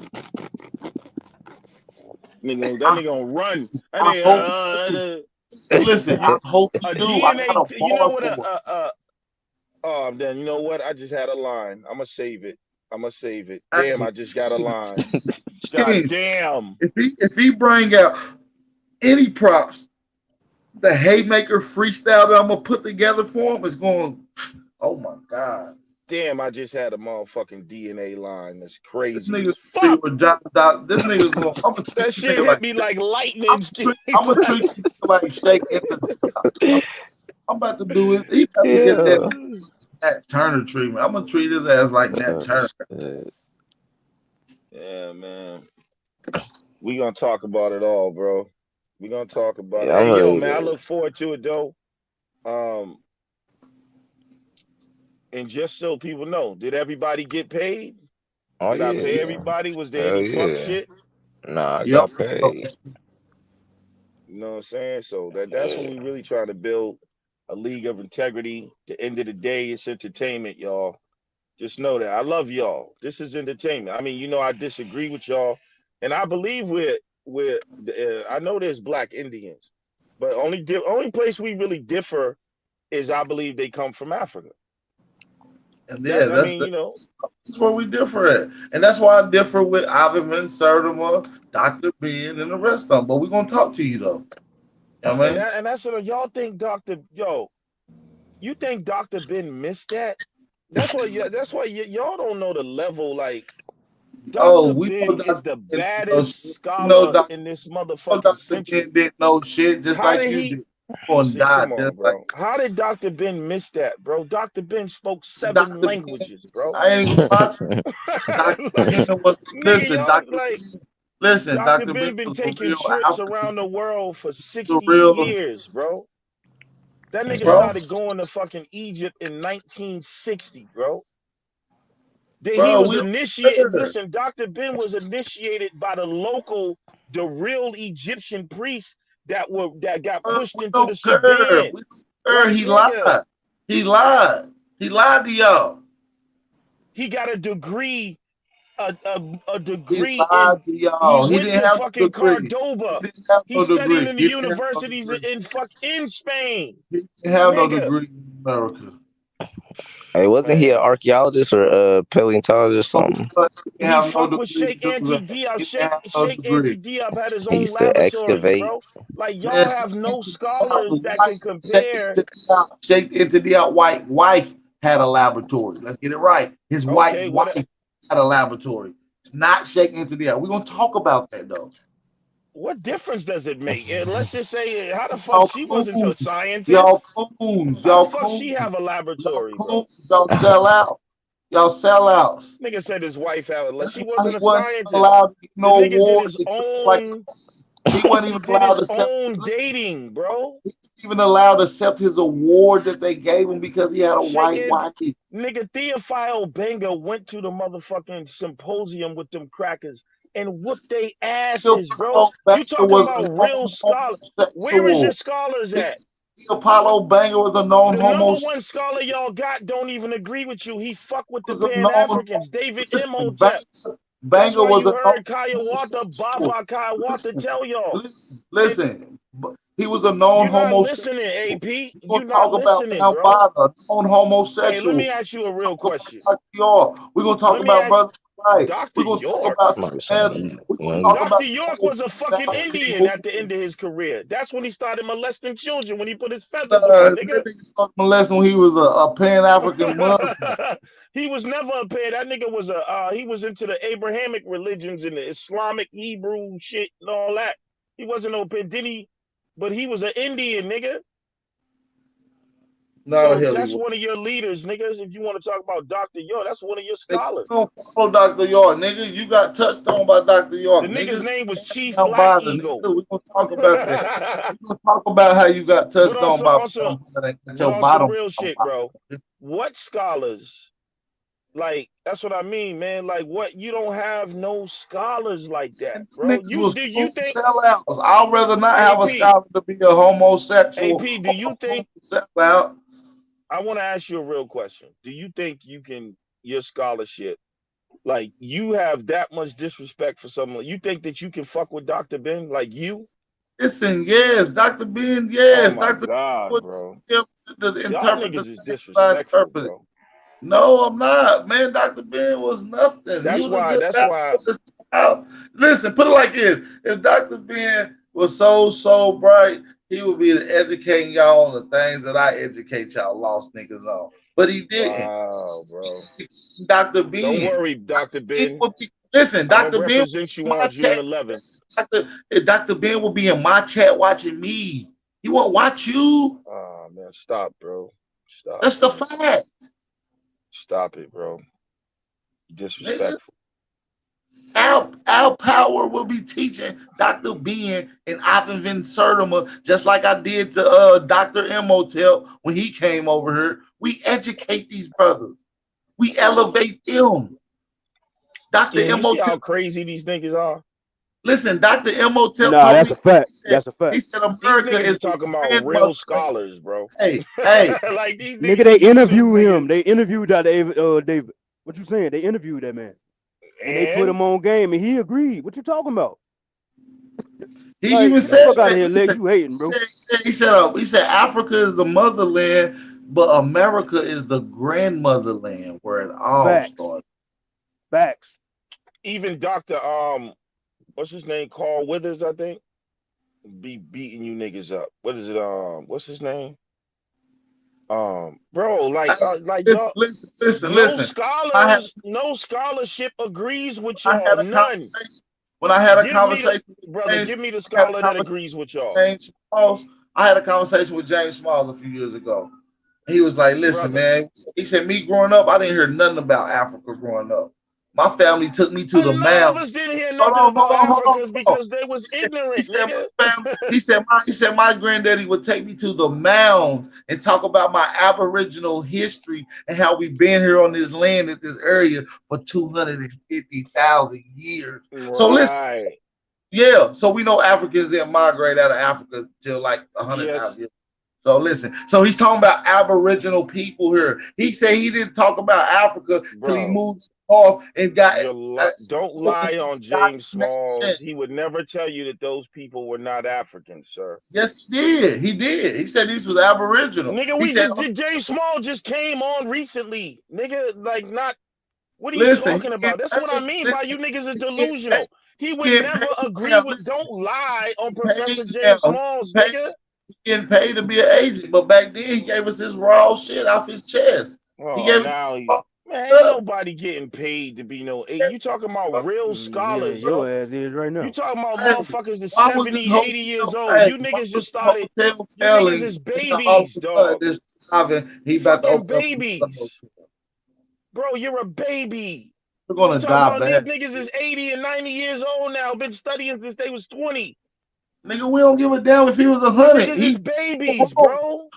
Nigga, that nigga gonna run. That I hope. nigga, Listen, I hope you a do. I got DNA. a You know bar what? for it. Oh, then you know what? I just had a line. I'm gonna save it. Damn, Hey, I just got a line. God Scheme. damn. If he bring out any props, the haymaker freestyle that I'm gonna put together for him is going. Oh my God. Damn, I just had a motherfucking DNA line. That's This crazy nigga as see fuck. what This nigga going. I'm gonna treat That this shit nigga hit like. me like lightning. I'm gonna treat this nigga like Shake I'm about to do it. He about to get Yeah. that Turner treatment. I'm gonna treat his ass like Nat Turner. Yeah, man. We gonna talk about it all, bro. We gonna talk about it. Yeah, I'm Hey, yo, ready man, I to. look forward to it though. And just so people know, did everybody get paid? Oh Did I pay yeah. everybody? Was there Hell any fuck yeah. shit? Nah, I Yep. got paid. You know what I'm saying? So that's what we really trying to build, a league of integrity. The end of the day, it's entertainment, y'all. Just know that I love y'all. This is entertainment. I mean, you know, I disagree with y'all, and I believe we're I know there's black Indians, but only place we really differ is I believe they come from Africa. And yeah, I mean, you know, that's where we differ at. And that's why I differ with Ivan Sertima, Dr. Ben, and the rest of them. But we're gonna talk to you though. You know what I mean? and that's what y'all think, you think Dr. Ben missed that? That's why y'all don't know the level. Like Oh, Dr. we know Ben is Dr. the Ben didn't know baddest shit. We know scholar Dr. in this We know motherfucking Dr. Ben century. didn't know shit just How like did you he did. Going see? die Come on, just like bro. How did Dr. Ben miss that, bro? Dr. Ben spoke 7 Dr. Ben. languages, bro. I ain't gonna lie to you. Dr. Ben Like, was nigga, listen, y'all Dr. like Ben, listen, Dr. Dr. Ben Ben been was a taking real trips African, around the world for a 60 real years, bro. That nigga bro. started going to fucking Egypt in 1960, bro. He Bro, was we don't initiated. care. Listen, Dr. Ben was initiated by the real Egyptian priests that got Bro, pushed we into don't the care. Sudan. We don't care. Like, He lied. nigga, He lied. He lied to y'all. he got a degree, a He degree lied in. to He y'all. He went didn't to have no fucking degree. He Cordoba. didn't have He no studied degree. in the He didn't have no universities degree. in Spain, He didn't have no nigga. degree in America. Hey, wasn't he an Man, archaeologist or a paleontologist or something? He didn't he have no fucked with degree Sheikh to do Anti that. Diop. He didn't have no Sheikh Anti degree. Diop had his He own used to laboratories, excavate. bro. Like Man, y'all have no scholars that can compare. Shake into the white wife had a laboratory. Let's get it right. His white Okay, wife had a laboratory. It's not shaking into the We're gonna talk about that though. what difference does it make? Let's just say, how the fuck Y'all she wasn't a coons. Y'all scientist? coons. How the Y'all fuck she coons. have a Y'all laboratory, bro? coons. Y'all sell out. Y'all sellouts. Nigga said his wife had. That's She why he wasn't a wasn't scientist. allowed to get The no nigga did award. his It took like own. he wasn't He even did allowed his to accept. own Listen, dating, bro. he wasn't even allowed to accept his award that they gave him because he had a white Shaking wife. nigga Theophile Benga went to the motherfucking symposium with them crackers and whooped they asses, bro. Apollo You Banger talking was a about real known scholar? Where is your homosexual. scholars at? Apollo Banger was a known The number homosexual. one scholar y'all got don't even agree with you. He fuck with the Was a Pan known Africans, David listen, Imhotep. That's Banger why was you a known heard Kaya Walter, homosexual. Baba Kaya Walter Listen, tell y'all. listen. He was a known You're not homosexual. listening, AP. We're You're gonna not talk about listening, bro. Bambaataa, known Hey, let homosexual. me ask you a real question. We're gonna talk Let me about ask Brother Right. Dr. We're gonna talk York. about Might be Sad. something We're gonna younger. talk Dr. about York was a fucking Indian at the end of his career. That's when he started molesting children when he put his feathers on, that nigga. nigga started molesting when he was a Pan-African Muslim. He was never a pair. That nigga was he was into the Abrahamic religions and the Islamic Hebrew shit and all that. He wasn't no pair. But he was an Indian, nigga. No, So hell he that's was. one of your leaders, niggas. If you want to talk about Dr. York, that's one of your scholars. Don't follow Dr. York, nigga. You got touched on by Dr. York, The nigga's nigga. name was Chief Down Black by the Eagle. nigga. We're gonna talk about that. We're gonna talk about how you got But touched on by your on some bottom. real shit, bro. What scholars? Like that's what I mean, man. Like what? You don't have no scholars like that, bro. Niggas was Do full you think sellouts. I'd rather not have a AP scholar to be a homosexual AP? Do or you a think? sellout. I want to ask you a real question. Do you think you can your scholarship? Like you have that much disrespect for someone? You think that you can fuck with Dr. Ben? Like you? Listen, yes, Dr. Ben, Oh yes, my Dr. Ben God, would bro. Y'all interpret the niggas is things I disrespectful, interpret. bro. No, I'm not, man. Dr. Ben was nothing. He That's was a why. good That's guy. why. Listen, put it like this: if Dr. Ben was so bright, He would be educating y'all on the things that I educate y'all lost niggas on. But he didn't. Wow, bro. Dr. Don't Ben. worry, Dr. Ben. Listen, I'm Dr. gonna Ben will represent be you in my on June chat. 11th. Dr. Ben will be in my chat watching me. He won't watch you. Oh man, stop, bro. Stop. That's the Man. fact. Stop it, bro. Disrespectful. Al Power will be teaching Dr. Ben and Ivan Van Sertima, just like I did to Dr. Imhotep when he came over here. We educate these brothers. We elevate them. Dr. Yeah, you see how Imhotep. crazy these niggas are? Listen, Dr. Imhotep Nah, told that's me, a fact. That's a he fact. said These America niggas is is the talking about grandmother. real scholars, bro. Hey. Like these Nigga, niggas they on YouTube, interviewed nigga. him. They interviewed Dr. David. What you saying? They interviewed that man. And they put And him on game and he agreed. What you talking about? He Like, even get the said fuck out of that. here, Lex. You hating, bro. He said Africa is the motherland, but America is the grandmotherland where it all Facts. started. Facts. even Dr. What's his name? Carl Withers, I think. Be beating you niggas up. What is it? What's his name? Bro, like y'all. Listen. No scholarship agrees with I had y'all. a None. conversation. When I had a Give me the conversation with brother. James, Give me the I had a scholar that agrees with y'all, James Smalls. I had a conversation with James Smalls a few years ago. He was like, "Listen, brother. man." He said, "Me growing up, I didn't hear nothing about Africa growing up. My family took me to the And none of mound. us didn't hear Hold nothing on, about hold on. Africa because they was He ignorant, said, nigga. my family, he said my granddaddy would take me to the mounds and talk about my Aboriginal history and how we've been here on this land at this area for 250,000 years. So listen, Right. yeah, so we know Africans didn't migrate out of Africa till like 100,000 Yes. years. So listen, so he's talking about Aboriginal people here. He said he didn't talk about Africa till he Bro. moved off and got. Don't lie on James Smalls. He would never tell you that those people were not African, sir. Yes, he did. He did. He said these was Aboriginal. Nigga, He said, James Small just came on recently. Nigga, like not. What are you listen, talking about? That's what I mean by you niggas is delusional. He would getting never paid agree with. listen, Don't lie on he Professor paid him. James Smalls, He paid- nigga. he getting paid to be an agent, but back then he gave us his raw shit off his chest. He Oh, gave now it man, ain't nobody getting paid to be no. You talking about real Yeah, scholars, your bro? ass is right You now. talking about Hey, motherfuckers that's why was this 70, 80 years hotel? old. Hey, You why niggas was just this started. hotel You niggas telling is all babies, of a sudden dog. this driving? He about to Fucking open up another babies. hotel. Bro, you're a baby. We're You gonna talking die about these bad. niggas is 80 and 90 years old now, been studying since they was 20. Nigga, we don't give a damn if he was You 100. niggas is He babies, bro.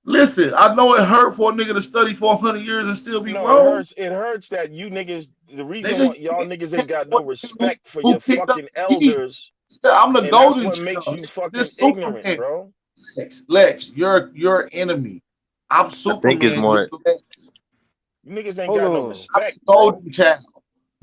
listen. I know it hurt for a nigga to study for 100 years and still be No, it wrong. hurts. It hurts that you niggas, the reason Nigga, why y'all niggas ain't got no who respect for who your picked up fucking the key? elders, I'm the and that's golden what makes child. you fucking This ignorant, Superman. bro. Lex, you're enemy. I'm I think it's Superman. You're more. Lex. You niggas ain't Hold got no on. I'm the respect, bro. golden child,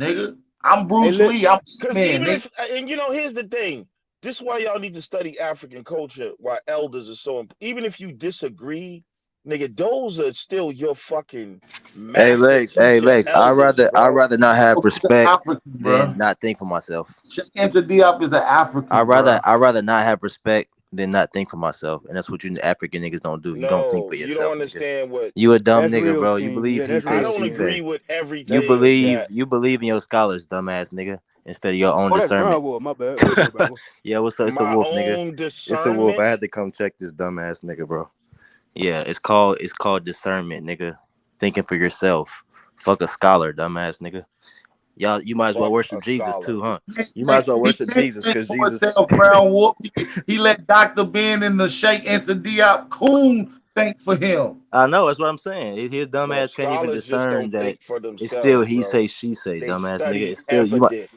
nigga. I'm Hey, Bruce let Lee. I'm Because Superman, even nigga. if, and you know, here's the thing. This is why y'all need to study African culture, why elders are so important. Even if you disagree, nigga, those are still your fucking master Hey teacher Lex. elders, I'd bro. rather not have He's an respect African, than bro. not think for myself. Shanta Diop is an African, bro. I'd rather not have respect than not think for myself, and that's what you African niggas don't do. You don't think No, for you don't yourself, nigga. understand what. You a dumb that's nigga, real, bro. You King. believe Yeah, he that's I say, real, don't she King. agree say. with You everything that. believe in your scholars, dumbass nigga, instead of your own Oh, that's discernment. Brown Wolf. My bad. Go ahead, Brown Wolf. Yeah, what's up? It's the My wolf, nigga. own It's the wolf. I discernment. had to come check this dumbass nigga, bro. Yeah, it's called discernment, nigga. Thinking for yourself. Fuck a scholar, dumbass nigga. Y'all, you might as well Fuck worship a Jesus scholar. too, huh? You might as well He worship can't Jesus think because for Jesus. himself, Brown Wolf. He let Dr. Ben and the Sheikh Anta Diop Coon think for him. I know, that's what I'm saying. His dumb No, ass can't even scholars just discern don't that think for it's still themselves, he bro. say, she say, They dumbass nigga. study It's still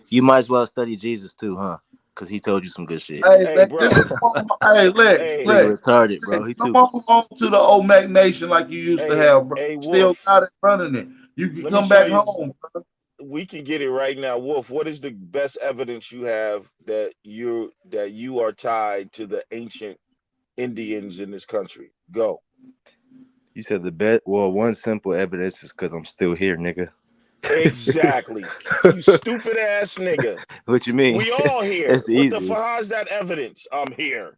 you might as evidence. well study Jesus too, huh? Because he told you some good shit. Hey, Hey, Lex, just bro. come on. Hey, Lex, Hey, Nigga retarded, bro. Lex, He come too. on to the old Mac Nation like you used to have, bro. hey, Still Wolf. got it running it. You can Let me come show back you. home, bro. We can get it right now, Wolf. What is the best evidence you have that you are tied to the ancient Indians in this country? Go. You said the bet. Well, one simple evidence is because I'm still here, nigga. Exactly. You stupid ass nigga. What you mean? We all here. That's the What the easiest. fuck? How's that evidence? I'm here.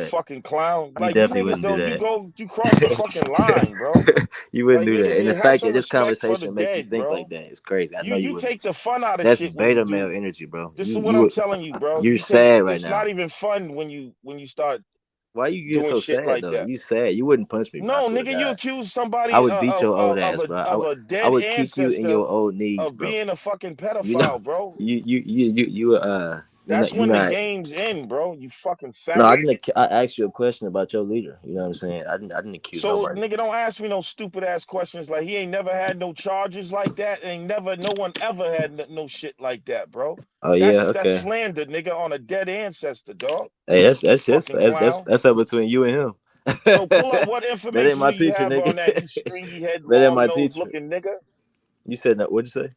you that. fucking clown. You Like you definitely niggas wouldn't do don't you cross the fucking line, bro. You wouldn't Like do that. And the nigga, have fact that some this respect for the conversation make you dead, think bro. like that is crazy. I know you You wouldn't. take the fun out of That's shit when you beta male do. energy, bro. This is what I'm telling you, bro. You're You take sad right it's now. not even fun when you start Why you get doing so shit sad like though? that. You sad. You wouldn't punch me, bro. I No, swear to nigga, you God. accuse I somebody would beat your old of ass, a bro. of a I dead would kick you in ancestor your old knees, of bro. being a fucking You know, pedophile, bro. you're That's you're when the not. game's in, bro. You fucking No, I faggot. didn't. I asked you a question about your leader. You know what I'm saying? I didn't accuse So, nobody. nigga, don't ask me no stupid ass questions like he ain't never had no charges like that. No one ever had no shit like that, bro. Oh yeah, That's okay. slander, nigga, on a dead ancestor, dog. Hey, that's his. Fucking clown. That's up between you and him. So pull up what That ain't information my do you teacher, have on that, nigga. you stringy head, That ain't long my nose teacher. looking nigga? You said that. What'd you say?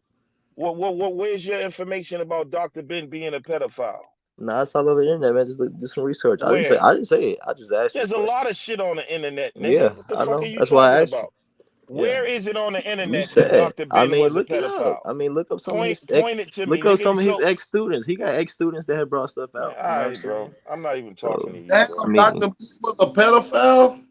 Where's your information about Dr. Ben being a pedophile? Nah, I saw it over the internet, man. Just do some research. Where? I didn't say it. I just asked you a There's a question. lot of shit on the internet, Yeah, nigga. What the I fuck are know. you That's why I talking asked you. about? Yeah. Where is it on the You internet that said. Dr. I Ben mean, was a look it up. pedophile? I mean, look up some of his Point it to me, look up some nigga. of his So, ex students. He got ex students that have brought stuff man, out. all You know what I'm right, bro. saying? I'm not even So, talking to you, Damn, bro. I mean, Dr. was a pedophile?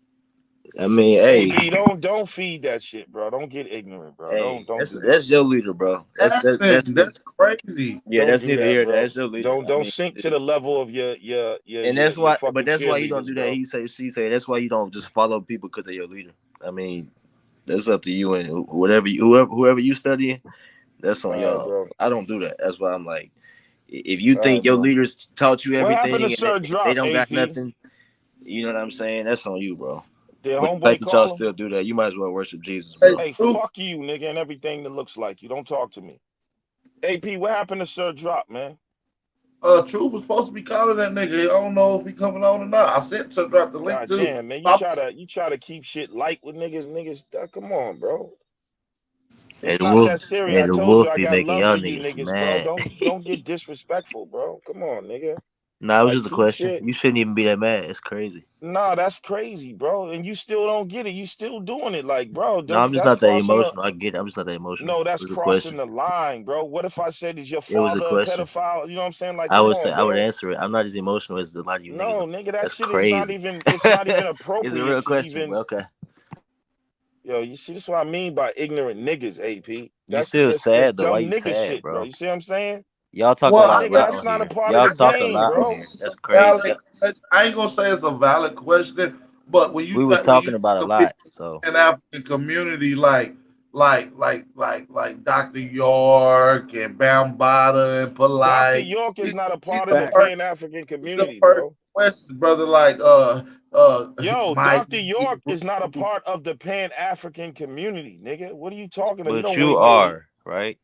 I mean, Hey, hey, B, don't feed that shit, bro. Don't get ignorant, bro. hey, Don't do that that's shit. your leader, bro. That's crazy. Yeah, Don't that's do neither that, here nor there. bro. That's your leader. I Don't mean, sink to the level of your and that's why. But fucking that's why he don't cheerleaders, do that. bro. He say she say that's why you don't just follow people because they're your leader. I mean, that's up to you and whoever you studying. That's on All right, y'all. bro. I don't do that. That's why I'm like, if you All think right, your bro. leaders taught you What happened to everything and Sir they Drop, don't got AP? nothing, you know what I'm saying? That's on you, bro. Did But the fact homeboy that y'all call him? still do that, you might as well worship Jesus, Hey, bro. Hey, Truth, fuck you, nigga, and everything that looks like you. Don't talk to me. AP, what happened to Sir Drop, man? Truth was supposed to be calling that nigga. I don't know if he coming on or not. I sent to drop the link God too. damn, man. You try to keep shit light with niggas. Come on, bro. And It's the not wolf that serious. I and the told you wolf I be got making love for y'all you niggas niggas, bro. mad. Don't get disrespectful, bro. Come on, nigga. Nah, it was Like just a keep question. shit. You shouldn't even be that mad. It's crazy. Nah, that's crazy, bro. And you still don't get it. You still doing it. Like, bro, No, I'm just that's not that crossing the emotional. I get it. I'm just not that emotional. no, It that's was a crossing question. the line, bro. What if I said is your It was a father a question. pedophile? You know what I'm saying? Like, I come would say on, I would bro. answer it. I'm not as emotional as a lot of you niggas. No, nigga, that That's shit is not crazy. even it's not even It's a appropriate real to question, even but okay. yo, you see this is what I mean by ignorant niggas, AP. You That's still that's sad though. Why dumb you nigga sad, shit, bro. bro? You see what I'm saying? Y'all talk Well, about Like, a nigga, lot that's on not a here. part of Y'all the talk a game, lot on bro. here. That's crazy. valid. I ain't gonna say it's a valid question, but when We you was got when talking you about a some lot, people so in the African community like Dr. York and Bambada and Dr. Polite, York is these not a part of the are Facts. Pan African the community, first bro. questions, brother. Like Yo, Mike. Dr. York is not a part of the Pan African community, nigga. What are you talking about? He but don't you wave no. are, right?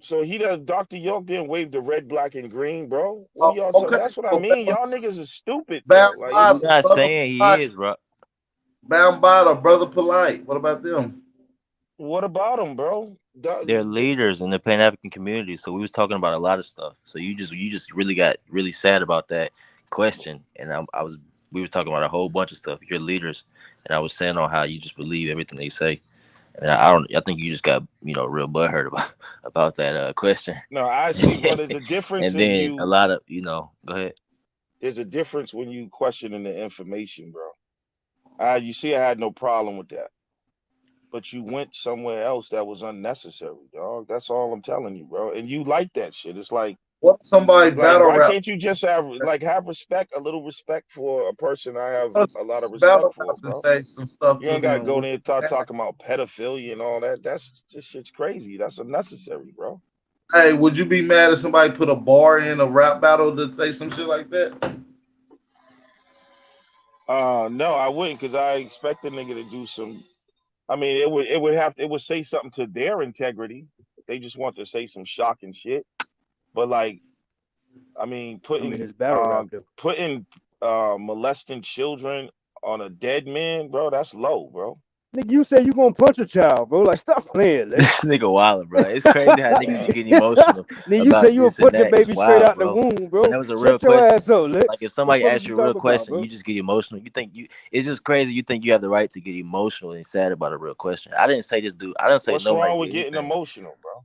So he does. Dr. York didn't wave the red, black, and green, bro. What are y'all talking? Okay, That's what I so mean. Y'all niggas is stupid, bro. Like We it's Bambada, not brother saying he Polite, is, bro. Bambada, brother Polite. What about them? what about him, bro? They're leaders in the Pan African community. So we was talking about a lot of stuff. So you just really got really sad about that question, and we were talking about a whole bunch of stuff. You're leaders, and I was saying on how you just believe everything they say. And I think you just got real butthurt about that question. No, I see, bro. There's a difference And in then a you. lot of go ahead. There's a difference when you questioning the information, bro. You see, I had no problem with that, but you went somewhere else that was unnecessary, dog. That's all I'm telling you, bro. And you like that shit. It's like Somebody battle why rap. can't you just have respect, a little respect for a person I have a lot of respect Battle for, rap and bro? say some stuff You to ain't gotta them. go there and start talking about pedophilia and all that. This shit's crazy. That's unnecessary, bro. Hey, would you be mad if somebody put a bar in a rap battle to say some shit like that? No, I wouldn't, because I expect the nigga to do some. I mean, it would say something to their integrity. They just want to say some shocking shit. But like, I mean, it's battle rap though. putting molesting children on a dead man, bro, that's low, bro. Nigga, you say you gonna punch a child, bro. Like, stop playing. This nigga wild, bro. It's crazy how niggas be getting emotional Nigga, you say about you will this and punch your that. It's baby straight wild, out the bro. womb, bro. When that was a real Shut your question, ass up, Lex. like if The somebody fuck asks you you a real talking about, question, bro? you just get emotional. It's just crazy. You think you have the right to get emotional and sad about a real question. I didn't say this dude. I didn't say What's nobody wrong with did getting anything. emotional, bro?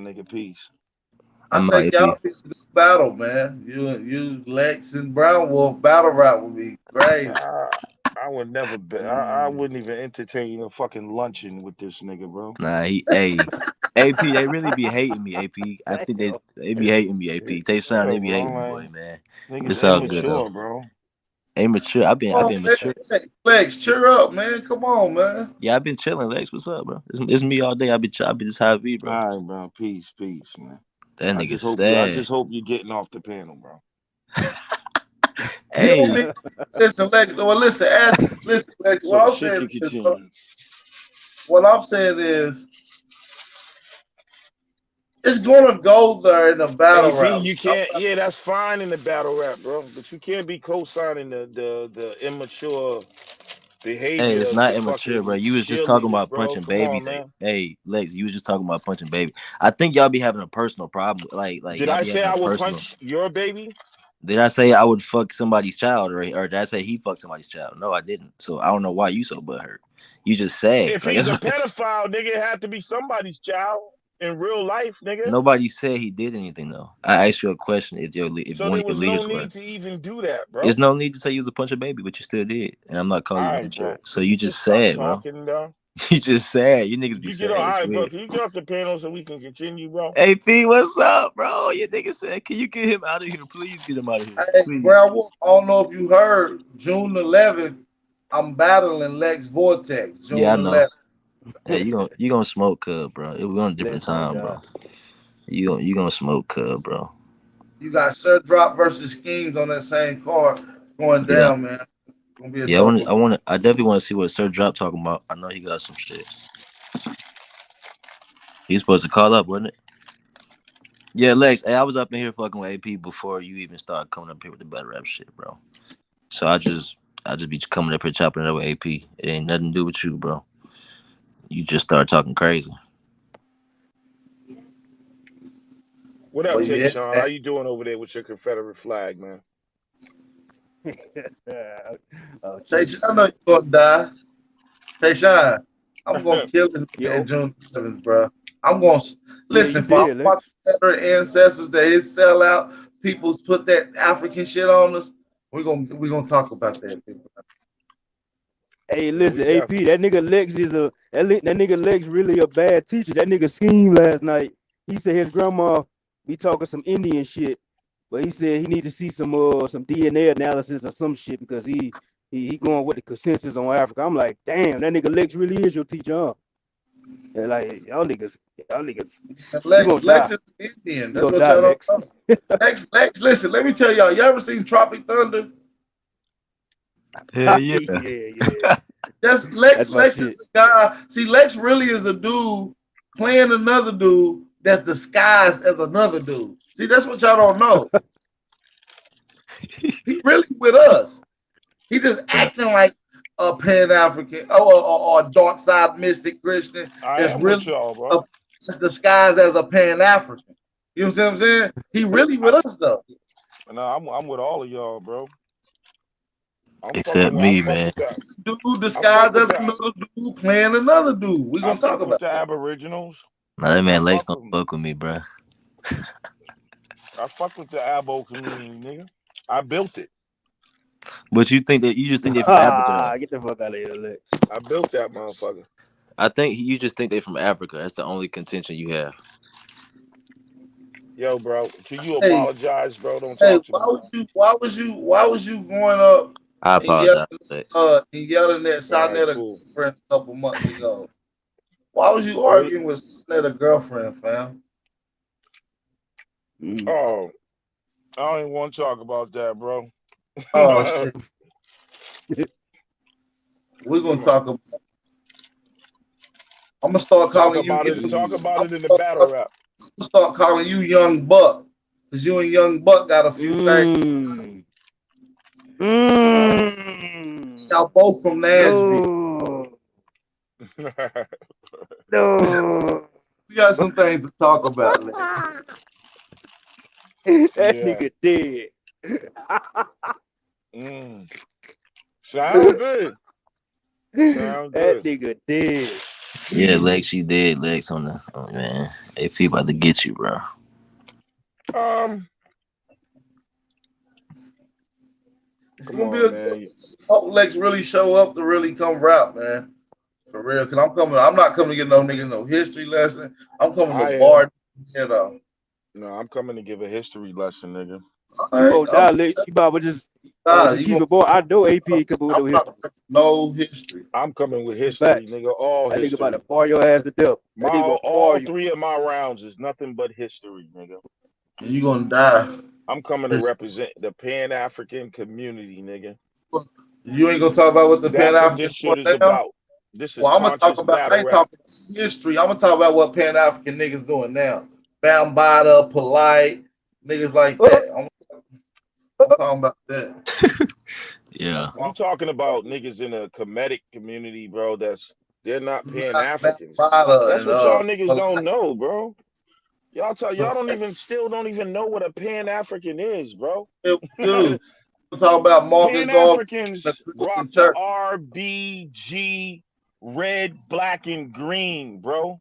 my nigga. Peace. I think y'all need to do battle, man. You, Lex and Brown Wolf battle rap would be crazy. I would never be. I wouldn't even entertain a fucking luncheon with this nigga, bro. Nah, AP, they really be hating me, AP. I think they be hating me, AP. Tayshawn, they be hating me, boy, man. Niggas It's all good, immature, though. bro. Immature. I've been mature. Lex, cheer up, man. Come on, man. Yeah, I've been chilling, Lex. What's up, bro? It's me all day. I be just how I be, bro. All right, bro. Peace, man. That I nigga just sad. hope you're getting off the panel, bro. Hey, listen, Lex. Well, listen, Lex. So What I'm shit saying can is, continue. what I'm saying is, it's gonna go there in the battle AP, rap. you can't. Yeah, that's fine in the battle rap, bro. But you can't be co-signing the immature behavior it's of not the immature, bro. fucking You was just talking cheerleaders, about bro. punching Come on, babies. man. Hey, Lex, you was just talking about punching baby. I think y'all be having a personal problem. Like Did y'all I be say having I a would personal. punch your baby? Did I say I would fuck somebody's child, or did I say he fucked somebody's child? No, I didn't. So I don't know why you so butthurt. You just sad. If Like he's a that's what, pedophile, nigga, it had to be somebody's child in real life, nigga. nobody said he did anything though. I asked you a question. If So one there of your was no leaders were. need to even do that, bro. There's no need to say you was a punch a baby, but you still did. And I'm not calling All you right, immature. bro. So Can you you just stop sad, bro. talking, though? You just sad. You niggas be You sad. get all It's right, bro. weird. Can you get off the panel so we can continue, bro? AP, what's up, bro? Your nigga said, can you get him out of here? Please get him out of here. Hey, Please. Brown Wolf, I don't know if you heard, June 11th, I'm battling Lex Vortex. June Yeah, I know. 11th. Yeah, you gonna smoke Cub, bro. We're on a different time, bro. You gonna smoke Cub, bro. You got Sir Drop versus Schemes on that same card going Yeah. down, man. Gonna be a Yeah, dope I definitely want to see what Sir Drop talking about. I know he got some shit. He's supposed to call up, wasn't it? Yeah, Lex. Hey, I was up in here fucking with AP before you even started coming up here with the battle rap shit, bro. So I just be coming up here chopping it up with AP. It ain't nothing to do with you, bro. You just started talking crazy. What up, Well, yeah, Tayshawn? man. How you doing over there with your Confederate flag, man? Tayshawn, I know you're gonna die. Tayshawn, I'm gonna kill this man June 7th, bro. I'm gonna listen for all my Confederate ancestors that his sellout people put that African shit on us. We're gonna talk about that. Hey, listen, AP, that nigga Lex that nigga Lex really a bad teacher. That nigga Scheme last night. He said his grandma be talking some Indian shit, but he said he need to see some DNA analysis or some shit because he going with the consensus on Africa. I'm like, damn, that nigga Lex really is your teacher, huh? And like y'all niggas, Lex is Indian. That's what y'all don't know. Lex, listen, let me tell y'all. You ever seen Tropic Thunder? Hell yeah. yeah. That's Lex. Lex is the guy. See, Lex really is a dude playing another dude that's disguised as another dude. See, that's what y'all don't know. He really with us. He just acting like a Pan-African or a dark side mystic Christian that's really disguised as a Pan-African. You know what I'm saying? He really with us though. No, I'm with all of y'all, bro. Except me, man. Dude disguised as another dude playing another dude. We gonna talk about the Aboriginals. Nah, that man Lex don't fuck with me, bro. I fuck with the Abo community, nigga. I built it. But you just think they're from Africa. Get the fuck out of here, Lex. I built that motherfucker. I think you just think they're from Africa. That's the only contention you have. Yo, bro, can you apologize, bro? Don't talk to me. Why was you going up I apologize. and yelling at Sonetta friend a couple months ago? Why was you arguing with Sonetta girlfriend, fam? Oh, I don't even want to talk about that, bro. Oh shit. We're gonna talk about it. I'm gonna start calling you. Talk about it in the battle rap. I'm gonna start calling you Young Buck, cause you and Young Buck got a few things. Y'all both from Nashville. No. We got some things to talk about. That nigga dead. Sound good. That nigga dead. Yeah, Lex, you dead. Lex on the man. AP about to get you, bro. It's Come gonna be on, a man. good. Hope Lex really show up to really come rap, man. For real, cause I'm coming. I'm not coming to get no niggas no history lesson. I'm coming I to am. bar. You know. No, I'm coming to give a history lesson, nigga. All You right, won't die, Lex. You about to just you keep gonna, it going. I know AP ain't coming with I'm no not history. no history. I'm coming with history, Facts. nigga. All That nigga about to history. bar your ass to death. My That nigga gonna bar all you. 3 of my rounds is nothing but history, nigga. And you gonna die. I'm coming to represent the Pan-African community, nigga. You ain't gonna talk about what the Pan That's what this Africans shit doing is now. about. This is Well, I'm gonna talk conscious about. I battle ain't rap. talking history. I'm gonna talk about what Pan African niggas doing now. Bambada, Polite, niggas like that. I'm talking about that. Yeah. I'm talking about niggas in a Kemetic community, bro. They're not Pan-Africans. Bambada That's and what y'all niggas Polite. don't know, bro. Y'all still don't even know what a Pan-African is, bro. Dude, I'm talking about Marcus Garvey. Pan-Africans rock the Church. RBG red, black, and green, bro.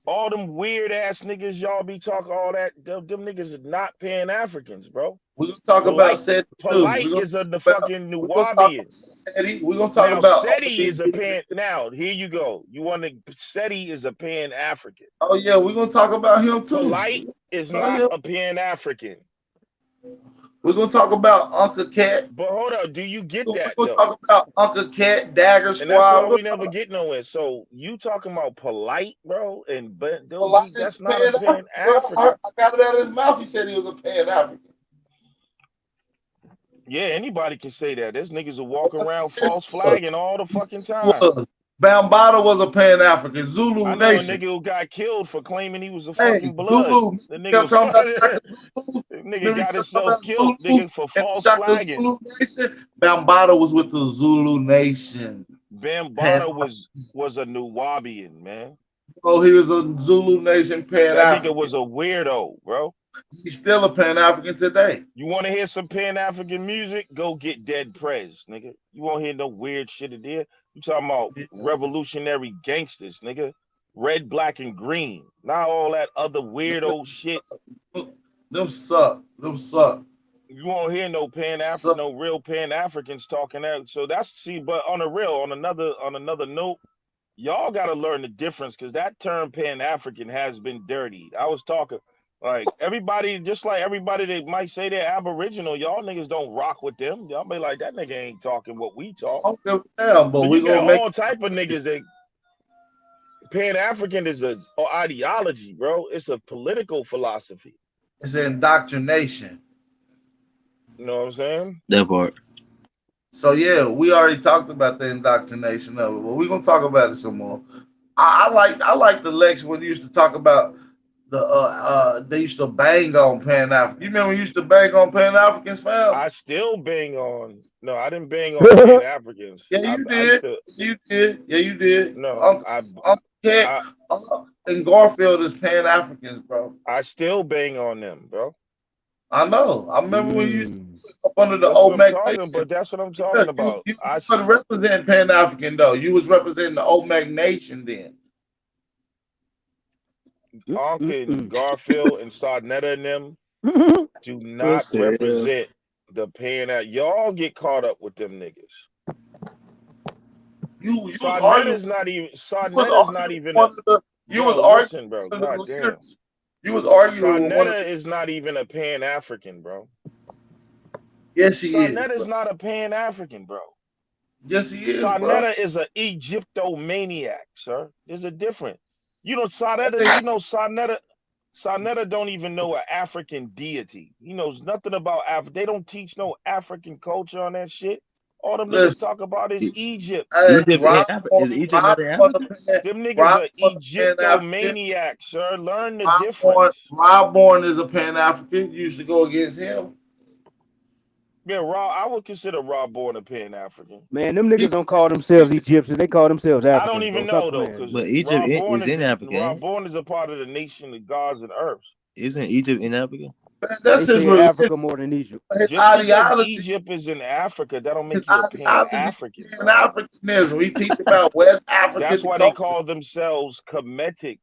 All them weird ass niggas y'all be talking all that. Them niggas is not Pan-Africans, bro. We're gonna talk about SETI too. Polite is the fucking Nuwabian. We're gonna talk Now about SETI is a Pan. Now here you go. You want to SETI is a Pan-African. Oh yeah, we're gonna talk about him too. Polite is not a Pan-African. We're gonna talk about Uncle Cat. But hold up, do you get that We're though? gonna talk about Uncle Cat, Dagger And that's why Squad. we never get nowhere. So you talking about Polite, bro, and but Polite that's is not a Pan-African. I got it out of his mouth. He said he was a Pan-African. Yeah, anybody can say that. There's niggas who walk around false flagging all the fucking time. Bambada was a Pan-African. Zulu I know Nation. a nigga who got killed for claiming he was a Hey, fucking blood. Zulu. The Kept nigga, talking about Zulu. nigga got kept talking himself about killed, Zulu nigga, for and false shot the flagging. Zulu Nation. Bambada was with the Zulu Nation. Bambada was a Nuwabian, man. Oh, he was a Zulu Nation That Pan-African. nigga was a weirdo, bro. He's still a Pan-African today. You want to hear some Pan-African music? Go get Dead Prez, nigga. You won't hear no weird shit in there. You talking about revolutionary gangsters, nigga. Red, black, and green. Not all that other weirdo shit. Them suck. You won't hear no real Pan-Africans talking that. So but on another note, y'all gotta learn the difference because that term Pan-African has been dirtied. I was talking like everybody, just like everybody that might say they're Aboriginal, y'all niggas don't rock with them. Y'all be like, that nigga ain't talking what we talk. Damn, but we you got gonna make all type of niggas that Pan-African is a ideology, bro. It's a political philosophy. It's indoctrination. You know what I'm saying? That part. So yeah, we already talked about the indoctrination of it, but we're gonna talk about it some more. I like the Lex when you used to talk about they used to bang on Pan-African. You remember we used to bang on Pan-Africans, fam? I still bang on. No, I didn't bang on Pan-Africans. Yeah, you did. You did. Yeah, you did. No, Uncle Cat and Garfield is Pan-Africans, bro. I still bang on them, bro. I know. I remember when you used to up under the old Nation. But that's what I'm talking about. You wasn't representing Pan-African though. You was representing the old Nation then. Uncle Garfield and Sarnetta and them do not represent the Pan. Y'all get caught up with them niggas. Sarnetta's not even. Sarnetta's not even. You was arguing, bro. Goddamn. You was arguing. Sarnetta is not even a Pan-African, bro. Yes, he is. Sarnetta's not a Pan-African, bro. Yes, he is. Sarnetta is an Egyptomaniac, sir. There's a difference. Sarnetta don't even know an African deity. He knows nothing about Africa. They don't teach no African culture on that shit. All them niggas talk about is Egypt. Is Egypt not Africa? Them niggas are Egyptomaniacs, sir. Learn the difference. Rob Bourne is a Pan-African. You used to go against him. Yeah, I would consider Rob Bourne a Pan-African. Man, them niggas don't call themselves Egyptians. They call themselves Africans. I don't even know, though. But Egypt is in Africa. Rob Bourne is a part of the nation of gods and earths. Isn't Egypt in Africa? That's his religion. Africa more than Egypt. His ideology. Egypt is in Africa. That don't make you a Pan-African. Pan-Africanism. We teach about West Africa. That's why they call themselves Kemetics.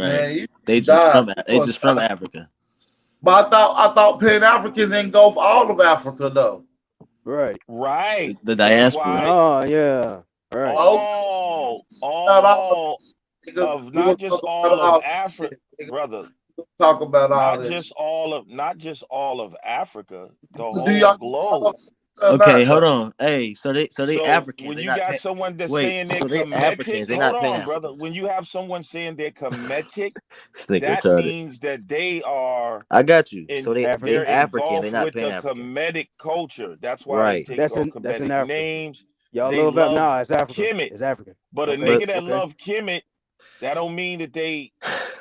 Man, you They just died. from Africa. But I thought Pan Africans engulf all of Africa though. Right. Right. The That's diaspora. why Oh yeah. Right. all of We're not gonna just talk all about of all Africa, shit, nigga. brother. Talk about all Not this. just all of Africa, the Do whole y'all globe. Okay, not hold though? on. Hey, so they So Africans. when They you not got someone that's wait. saying they're So they Kemetic, Africans. They hold not Pan on, brother. Africans. When you have someone saying they're Kemetic, Stick that retarded. means that they are I got you. in So they they're African. They engulfed not with Pan the African. Kemetic culture. That's why they Right. take on That's in Kemetic Africa. names. Y'all They love that love now. It's Africa. Kemet. It's African. But a Okay. nigga that Okay. love Kemet, that don't mean that they,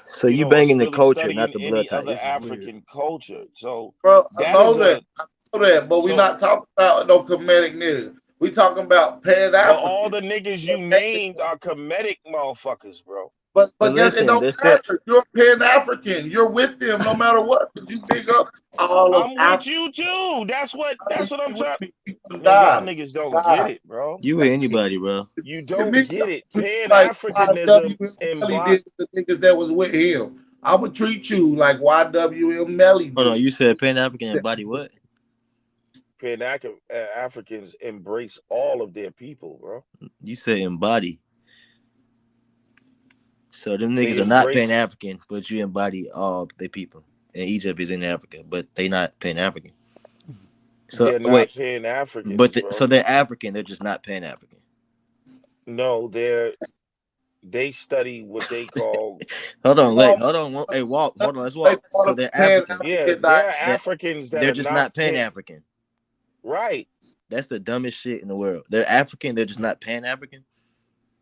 So you you know, us banging the really culture, not studying the blood any type. other This is weird. African culture. So Bro, I that know is that. I know that, but we so not talking about no comedic nigga. We talking about Pan but all African. the niggas you named are Kemetic motherfuckers, bro. But But guess it listen, don't they're still. matter. You're Pan African. You're with them no matter what. But you big up all of I'm with Africa. you too. That's what I'm trying. You Man, y'all die. niggas don't get Die. it, bro. You with anybody, bro? You To don't me, get it. treat you Pan like Africanism YWM Melly embodies. did to the niggas that was with him. I would treat you like YWM Melly Hold on, did. you said Pan African and body what? Pan Africans embrace all of their people, bro. You said embody. So them They niggas are not Pan embrace. African, but you embody all the people. And Egypt is in Africa, but they not Pan African. So They're wait, not Pan but Africans, so bro. they're African. They're just not Pan African. No, they study what they call. Hold on, Lex. Um, Hold on. Hey, walk. Hold on. Let's they walk. part So of the they're Pan African. Yeah, African they're dynamic. Africans that They're are just not not Pan African. right. That's the dumbest shit in the world. They're African. They're just not Pan African.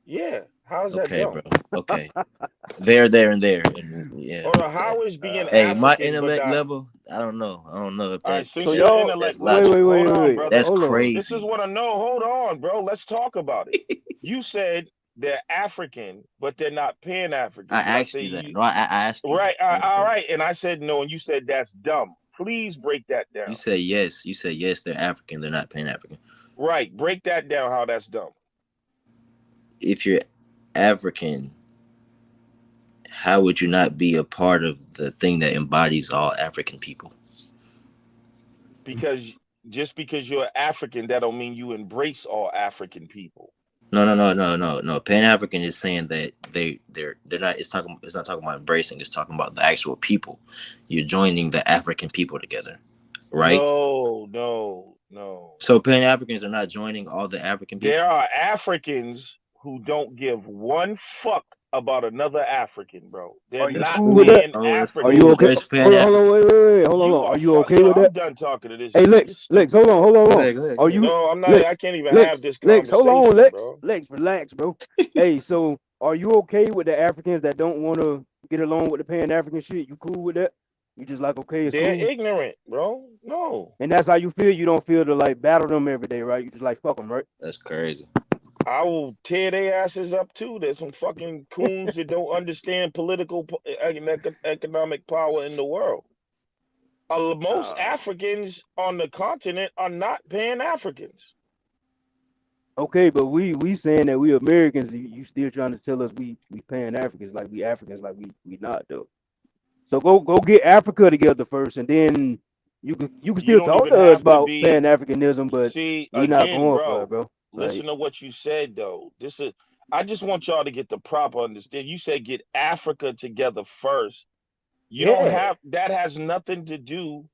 Yeah, how's that Okay, dumb? bro. Okay. There, and there. And yeah. Hold on, how is being Hey, my African but intellect not? level, I don't know. I don't know if All right, that since So your y'all that's intellect wait, level, logical. wait, hold wait, on, wait. brother. That's Hold on. This is crazy. what I know. Hold on, bro. Let's talk about it. You said they're African, but they're not Pan African. I Did I asked say you that. you? No, I asked you Right. that. I never All said right. And I said no, and you said that's dumb. Please break that down. you said yes. You said yes. They're African. They're not Pan African. Right. Break that down. How that's dumb. If you're African, how would you not be a part of the thing that embodies all African people? Because just because you're African, that don't mean you embrace all African people. No. Pan African is saying that they're not. It's not talking about embracing. It's talking about the actual people. You're joining the African people together, right? No. So Pan Africans are not joining all the African people. There are Africans who don't give one fuck about another African, bro. They're Are you That's not cool with cool. that? Pan Oh, that's Are you cool. Africans, okay? There's bro. Pan Hold on, African. wait. Hold You on. are Are you okay yo, with I'm that? done talking to this Hey, nigga. This is Lex, stupid. hold on. Go ahead. Are you No, I'm not. I Lex, can't even have this Hold on, conversation, bro. Lex, relax, bro. Hey, so are you okay with the Africans that don't want to get along with the Pan African shit? You cool with that? You just like, okay, it's They're cool. ignorant, bro. No. And that's how you feel. You don't feel to like battle them every day, right? You just like fuck them, right? That's crazy. I will tear their asses up too. There's some fucking coons that don't understand political economic power in the world. Most Africans on the continent are not Pan Africans. Okay, but we saying that we Americans. You still trying to tell us we Pan Africans like we Africans like we not though. So go get Africa together first, and then you can You still don't talk even to us have to about be. Pan Africanism, but See, we not again, going for it, bro, bro. listen Like, to what you said, though. I just want y'all to get the proper understand. You said get Africa together first. You don't yeah, have, that has nothing to do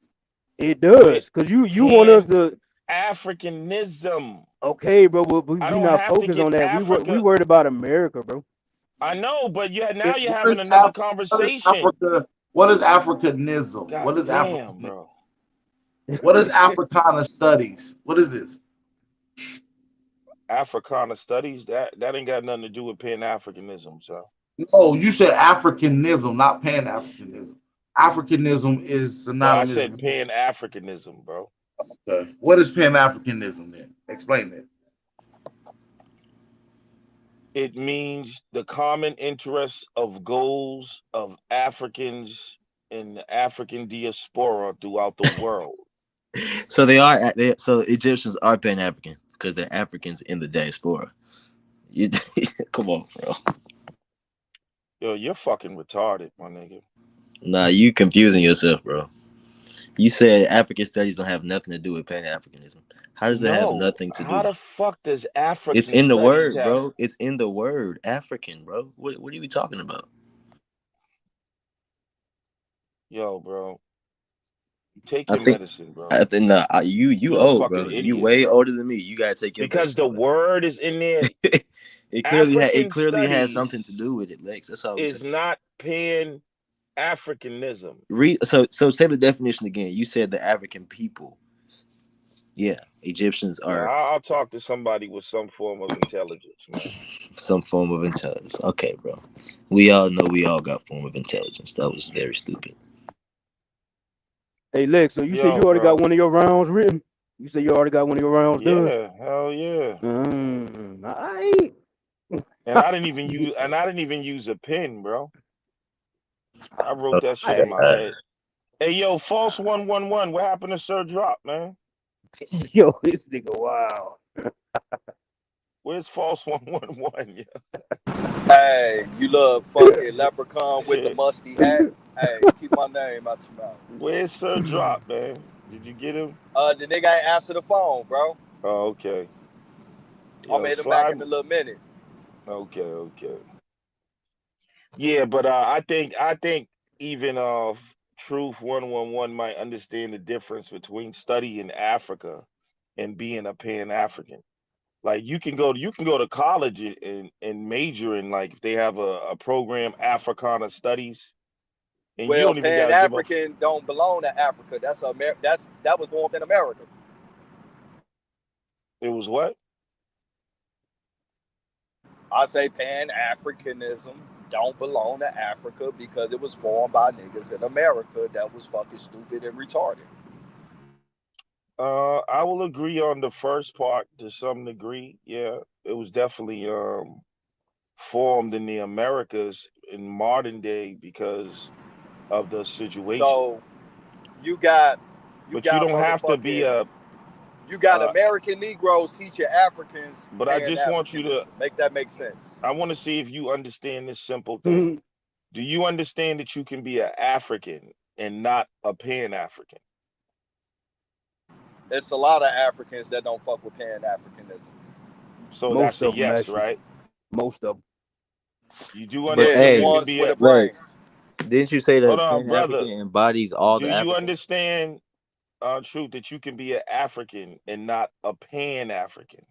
it with does, cause you want us Pan to. Africanism. Okay, bro, but I we don't not have to focused get on that. We Africa. worried about America, bro. I know, but now you're What having is another What is conversation. Africa? What is Africanism? God What is damn, Africanism? bro. What is Africana studies? What is this? Africana studies, that ain't got nothing to do with Pan Africanism, so. No, you said Africanism, not Pan Africanism. Africanism is No, I synonymous said with. Pan Africanism, bro. Okay. What is Pan Africanism then? Explain that. It means the common interests of goals of Africans in the African diaspora throughout the world. So so Egyptians are Pan African because they're Africans in the diaspora. Come on, bro. Yo, you're fucking retarded, my nigga. Nah, you confusing yourself, bro. You said African studies don't have nothing to do with Pan-Africanism. How does that have No. nothing to How do? the fuck does It's African in the studies word, have? bro. It's in the word, African, bro. What are you talking about? Yo, bro. Take I your think, medicine, bro. I think, nah, you You're a old, fucking bro. You idiot, way bro. older than me. You gotta take your Because the medicine, bro. word is in there. It African clearly has something to studies do with it, Lex. That's all I'm is saying. not Pan-Africanism. So say the definition again. You said the African people. Yeah, Egyptians No, are I'll talk to somebody with some form of intelligence, man. some form of intelligence. Okay, bro. We all know we all got form of intelligence. That was very stupid. Hey, Lex, so you said you Yo, already got bro. one of your rounds written? You said you already got one of your rounds done? Yeah, hell yeah. Alright. And I didn't even use a pen, bro. I wrote that shit in my head. Hey, yo, false 111. What happened to Sir Drop, man? Yo, this nigga, wow. Where's false 111? Yeah. Hey, you little fucking leprechaun with the musty hat. Hey, keep my name out your mouth. Where's Sir Drop, man? Did you get him? The nigga ain't answer the phone, bro. Oh, okay. I'll make him back in a little minute. Okay. Yeah, but I think even Truth 111 might understand the difference between studying Africa and being a Pan-African. Like you can go to college and major in, like, if they have a program, Africana Studies, and you Well, don't even gotta give a Pan-African don't belong to Africa. That was formed in America. It was what? I say Pan-Africanism don't belong to Africa because it was formed by niggas in America that was fucking stupid and retarded. I will agree on the first part to some degree. Yeah, it was definitely formed in the Americas in modern day because of the situation. So you got but you don't have to be a. You got American Negroes teaching Africans. But I just want you to make that make sense. I want to see if you understand this simple thing. Do you understand that you can be an African and not a Pan-African? It's a lot of Africans that don't fuck with Pan-Africanism. So that's a yes, actually. right? Most of them. You do understand you can be a Lex, didn't you say that Hold on, brother. Pan-African embodies all Do the you Africans? understand, Truth, that you can be an African and not a Pan-African?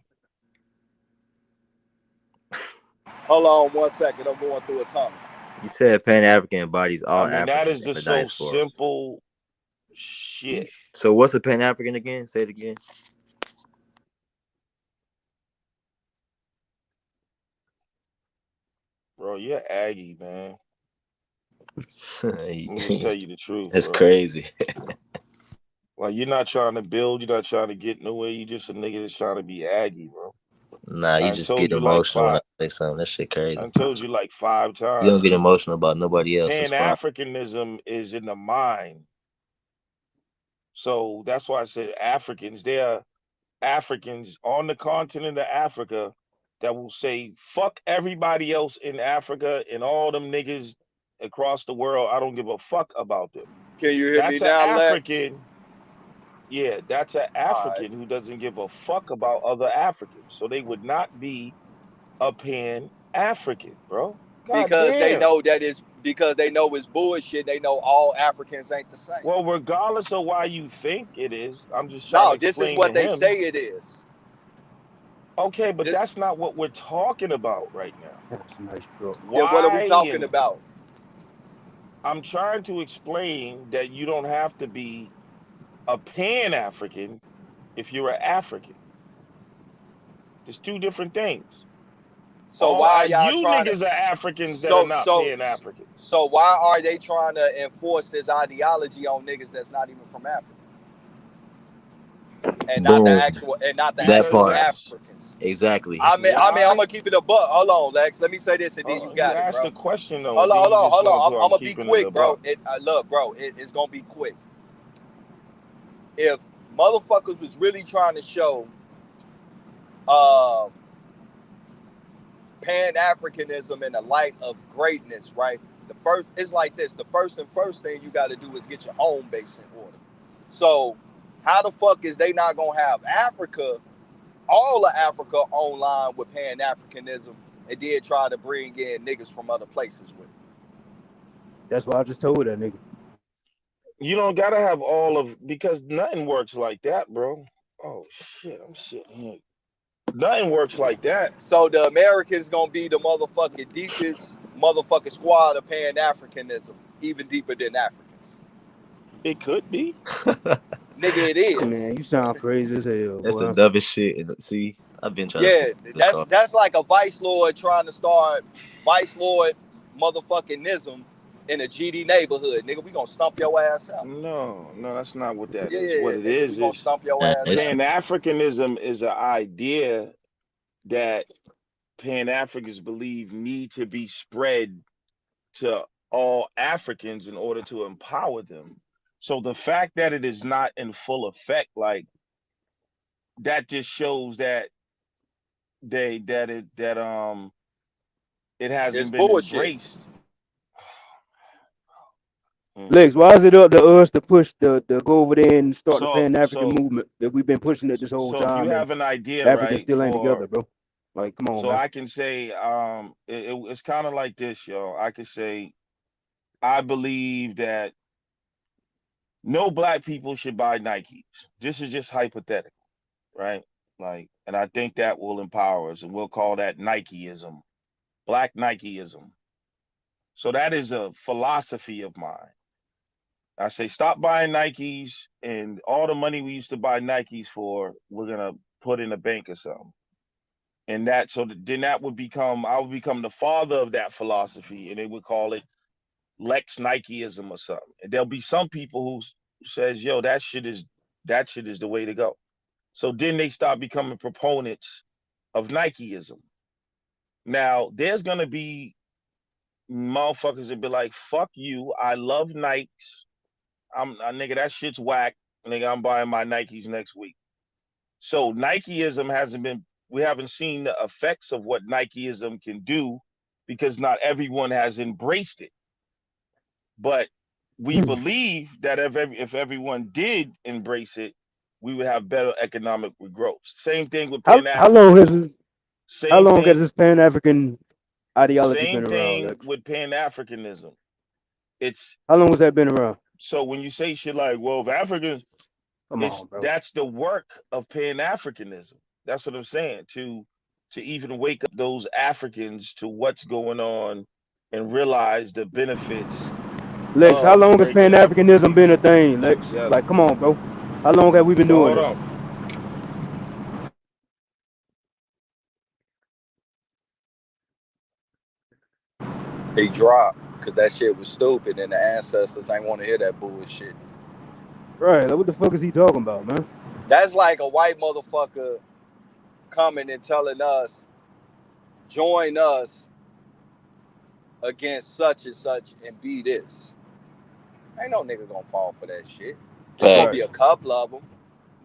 Hold on 1 second. I'm going through a tunnel. You said Pan-African embodies all I mean, Africans. that is just so simple shit. So what's a Pan-African again? Say it again. Bro, you're Aggie, man. Let me just tell you the truth. That's bro. crazy. Like, you're not trying to build, you're not trying to get nowhere. You just a nigga that's trying to be Aggie, bro. Nah, you just get emotional when I say something. That shit crazy. I told you like 5 times. You don't get emotional about nobody else. Pan-Africanism is in the mind. So that's why I said Africans. There are Africans on the continent of Africa that will say, fuck everybody else in Africa and all them niggas across the world. I don't give a fuck about them. Can you hear me now, African. Lex? Yeah, that's an African who doesn't give a fuck about other Africans. So they would not be a Pan-African, bro. Because they know it's bullshit. They know all Africans ain't the same. Well, regardless of why you think it is, I'm just trying to explain this is what they him. say it is. Okay, but that's not what we're talking about right now. That's a nice truck. Why? Then what are we talking about? I'm trying to explain that you don't have to be a Pan-African if you're an African. There's 2 different things. So why are y'all you trying niggas to, are Africans that are not Pan-Africans? So why are they trying to enforce this ideology on niggas that's not even from Africa? And not the actual Africans. Exactly. I mean, I'm gonna keep it a buck. Hold on, Lex. Let me say this, and then you got it, bro. Ask the question though. Hold on. I'm gonna be quick, bro. Look, bro. It's gonna be quick. If motherfuckers was really trying to show, Pan-Africanism in the light of greatness, right? It's like this. The first thing you got to do is get your home base in order. So how the fuck is they not gonna have Africa, all of Africa, online with Pan-Africanism, and then try to bring in niggas from other places with it? That's what I just told that nigga. You don't gotta have all of, because nothing works like that, bro. Oh shit, I'm sitting here. Nothing works like that. So the Americans gonna be the motherfucking deepest motherfucking squad of Pan-Africanism, even deeper than Africans. It could be. Nigga, it is. Man, you sound crazy as hell. That's boy. the dumbest shit. See, I've been trying Yeah, to that's like a vice lord trying to start vice lord motherfuckingism in a GD neighborhood. Nigga, we gonna stomp your ass out. No, that's not what that Yeah, is. What it nigga, is we gonna stomp your ass out. Pan-Africanism is an idea that Pan-Africans believe need to be spread to all Africans in order to empower them. So the fact that it is not in full effect, like, that just shows that it hasn't been embraced. Lex, why is it up to us to push to go over there and start the Pan-African movement that we've been pushing it this whole time? So if you have an idea, Africans right, still ain't together, bro. Like, come on, so man. I can say, it's kind of like this, yo. I can say, I believe that no black people should buy Nikes. This is just hypothetical, right? Like, and I think that will empower us, and we'll call that Nikeism, black Nikeism. So that is a philosophy of mine. I say, stop buying Nikes, and all the money we used to buy Nikes for, we're gonna put in a bank or something. And that, so then that would become, I would become the father of that philosophy, and they would call it Lex Nikeism or something. And there'll be some people who says, yo, that shit is the way to go. So then they start becoming proponents of Nikeism. Now, there's gonna be motherfuckers that be like, fuck you, I love Nikes. Nigga, that shit's whack. Nigga, I'm buying my Nikes next week. So Nikeism we haven't seen the effects of what Nikeism can do, because not everyone has embraced it. But we believe that if everyone did embrace it, we would have better economic growth. Same thing with Pan-African. How long has this Pan-African ideology been around? Same thing Lex? with Pan-Africanism. How long has that been around? So when you say shit like, well, if Africans, that's the work of Pan-Africanism. That's what I'm saying. To even wake up those Africans to what's going on and realize the benefits. Lex, how long has Pan-Africanism been a thing, Lex? Like, come on, bro. How long have we been doing this? He dropped because that shit was stupid, and the ancestors ain't want to hear that bullshit. Right, like, what the fuck is he talking about, man? That's like a white motherfucker coming and telling us, join us against such and such and be this. Ain't no nigga gonna fall for that shit. There's gonna be a couple of them,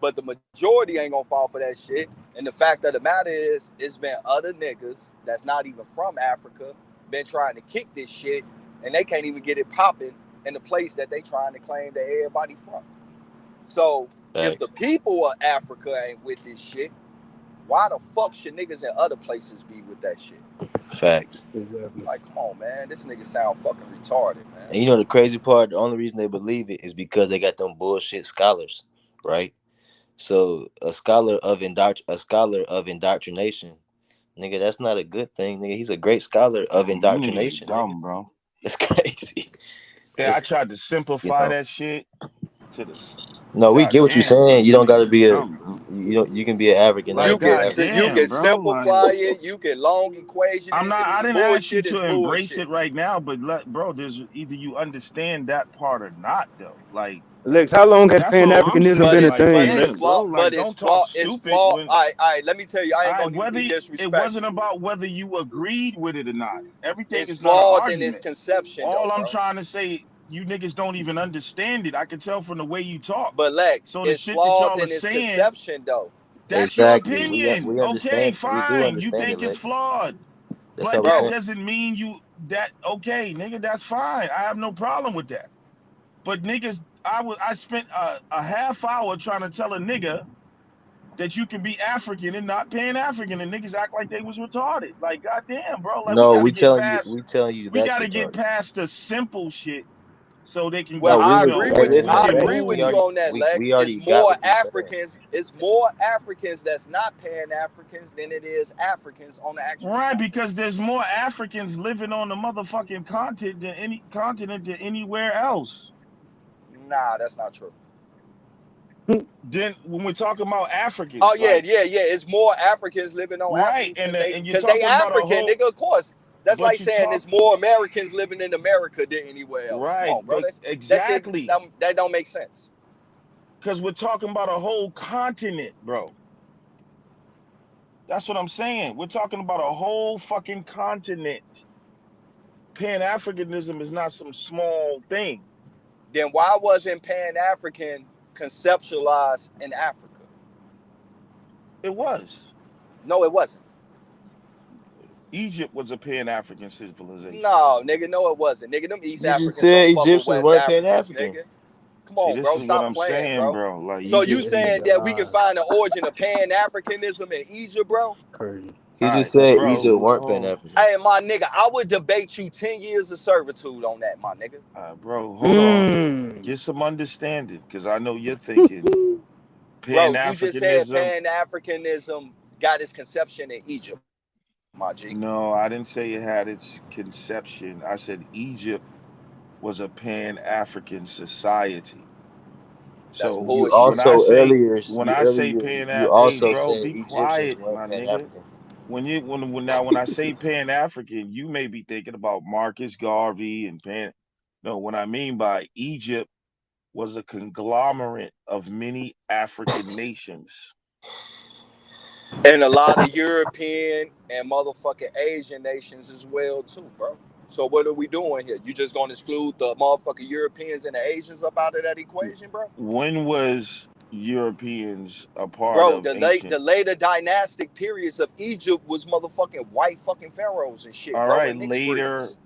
but the majority ain't gonna fall for that shit. And the fact of the matter is, it's been other niggas that's not even from Africa been trying to kick this shit, and they can't even get it popping in the place that they trying to claim that everybody from. So if the people of Africa ain't with this shit, why the fuck should niggas in other places be with that shit? Facts. Like, come on, man. This nigga sound fucking retarded, man. And you know the crazy part, the only reason they believe it is because they got them bullshit scholars, right? So a scholar of indoctrination, nigga, that's not a good thing, nigga. He's a great scholar of indoctrination. Dumb, bro. That's crazy. Yeah, I tried to simplify that shit to the. No, we get what you're saying. You don't got to be you can be an African. You can simplify it. You can long equation it. I didn't ask you to embrace it right now, but bro, there's either you understand that part or not, though. Like, Lex, how long has Pan-Africanism been a thing? Don't talk stupid. All right, let me tell you, I ain't gonna be disrespectful. It wasn't about whether you agreed with it or not. Everything is flawed in its conception. All I'm trying to say, you niggas don't even understand it. I can tell from the way you talk. But Lex, so the it's shit flawed that y'all in are its saying, conception, though. That's your opinion. Okay, fine. You think it's flawed. That's But all we that saying. doesn't mean okay, nigga, that's fine. I have no problem with that. But niggas, I spent a half hour trying to tell a nigga that you can be African and not Pan-African, and niggas act like they was retarded. Like, goddamn, bro, like No, we telling you we that's gotta get retarded. past the simple shit so they can Well, get, No, we I you would. agree know, Hey, with we you. listen, can I get agree Lex. moved. with you on that, Lex. We It's already got more what you were saying. Africans. It's more Africans that's not Pan-Africans than it is Africans on the actual Right, continent. because there's more Africans living on the motherfucking continent than anywhere else. Nah, that's not true. Then when we're talking about Africans, Oh yeah. It's more Africans living on right, Africa and you're because they talking about a African, whole, nigga. Of course, that's but like you saying talk there's more Americans living in America than anywhere else. Come right, on, bro. but That shit exactly, that don't make sense. because we're talking about a whole continent, bro. That's what I'm saying. We're talking about a whole fucking continent. Pan-Africanism is not some small thing. Then why wasn't Pan-African conceptualized in Africa? It was. No, it wasn't. Egypt was a Pan-African civilization. No, nigga, no, it wasn't. Nigga, them East You just Africans said don't fuck with Egyptians West weren't Africans, Pan-African. nigga. Come See, on, this bro. is what Stop I'm playing, saying, bro. Like, So you you just saying that we can find the origin of Pan-Africanism in Egypt, bro? Crazy. He all just right, said bro. Egypt weren't Pan-African. Hey, my nigga, I would debate you 10 years of servitude on that, my nigga. Bro, hold on. Get some understanding, because I know you're thinking Bro, you just said Pan-Africanism. Pan-Africanism got its conception in Egypt, my G. No, I didn't say it had its conception. I said Egypt was a Pan-African society. That's So You bullshit. when I also say earlier you hey, also bro, said be Egyptians quiet, weren't my nigga. Pan-African. When I say Pan-African, you may be thinking about Marcus Garvey and No, what I mean by Egypt was a conglomerate of many African nations. And a lot of European and motherfucking Asian nations as well, too, bro. So what are we doing here? You just gonna exclude the motherfucking Europeans and the Asians up out of that equation, bro? When was Europeans a part Bro, of ancient? the later dynastic periods of Egypt was motherfucking white fucking pharaohs and shit, All bro, right, and mixed later. breeds.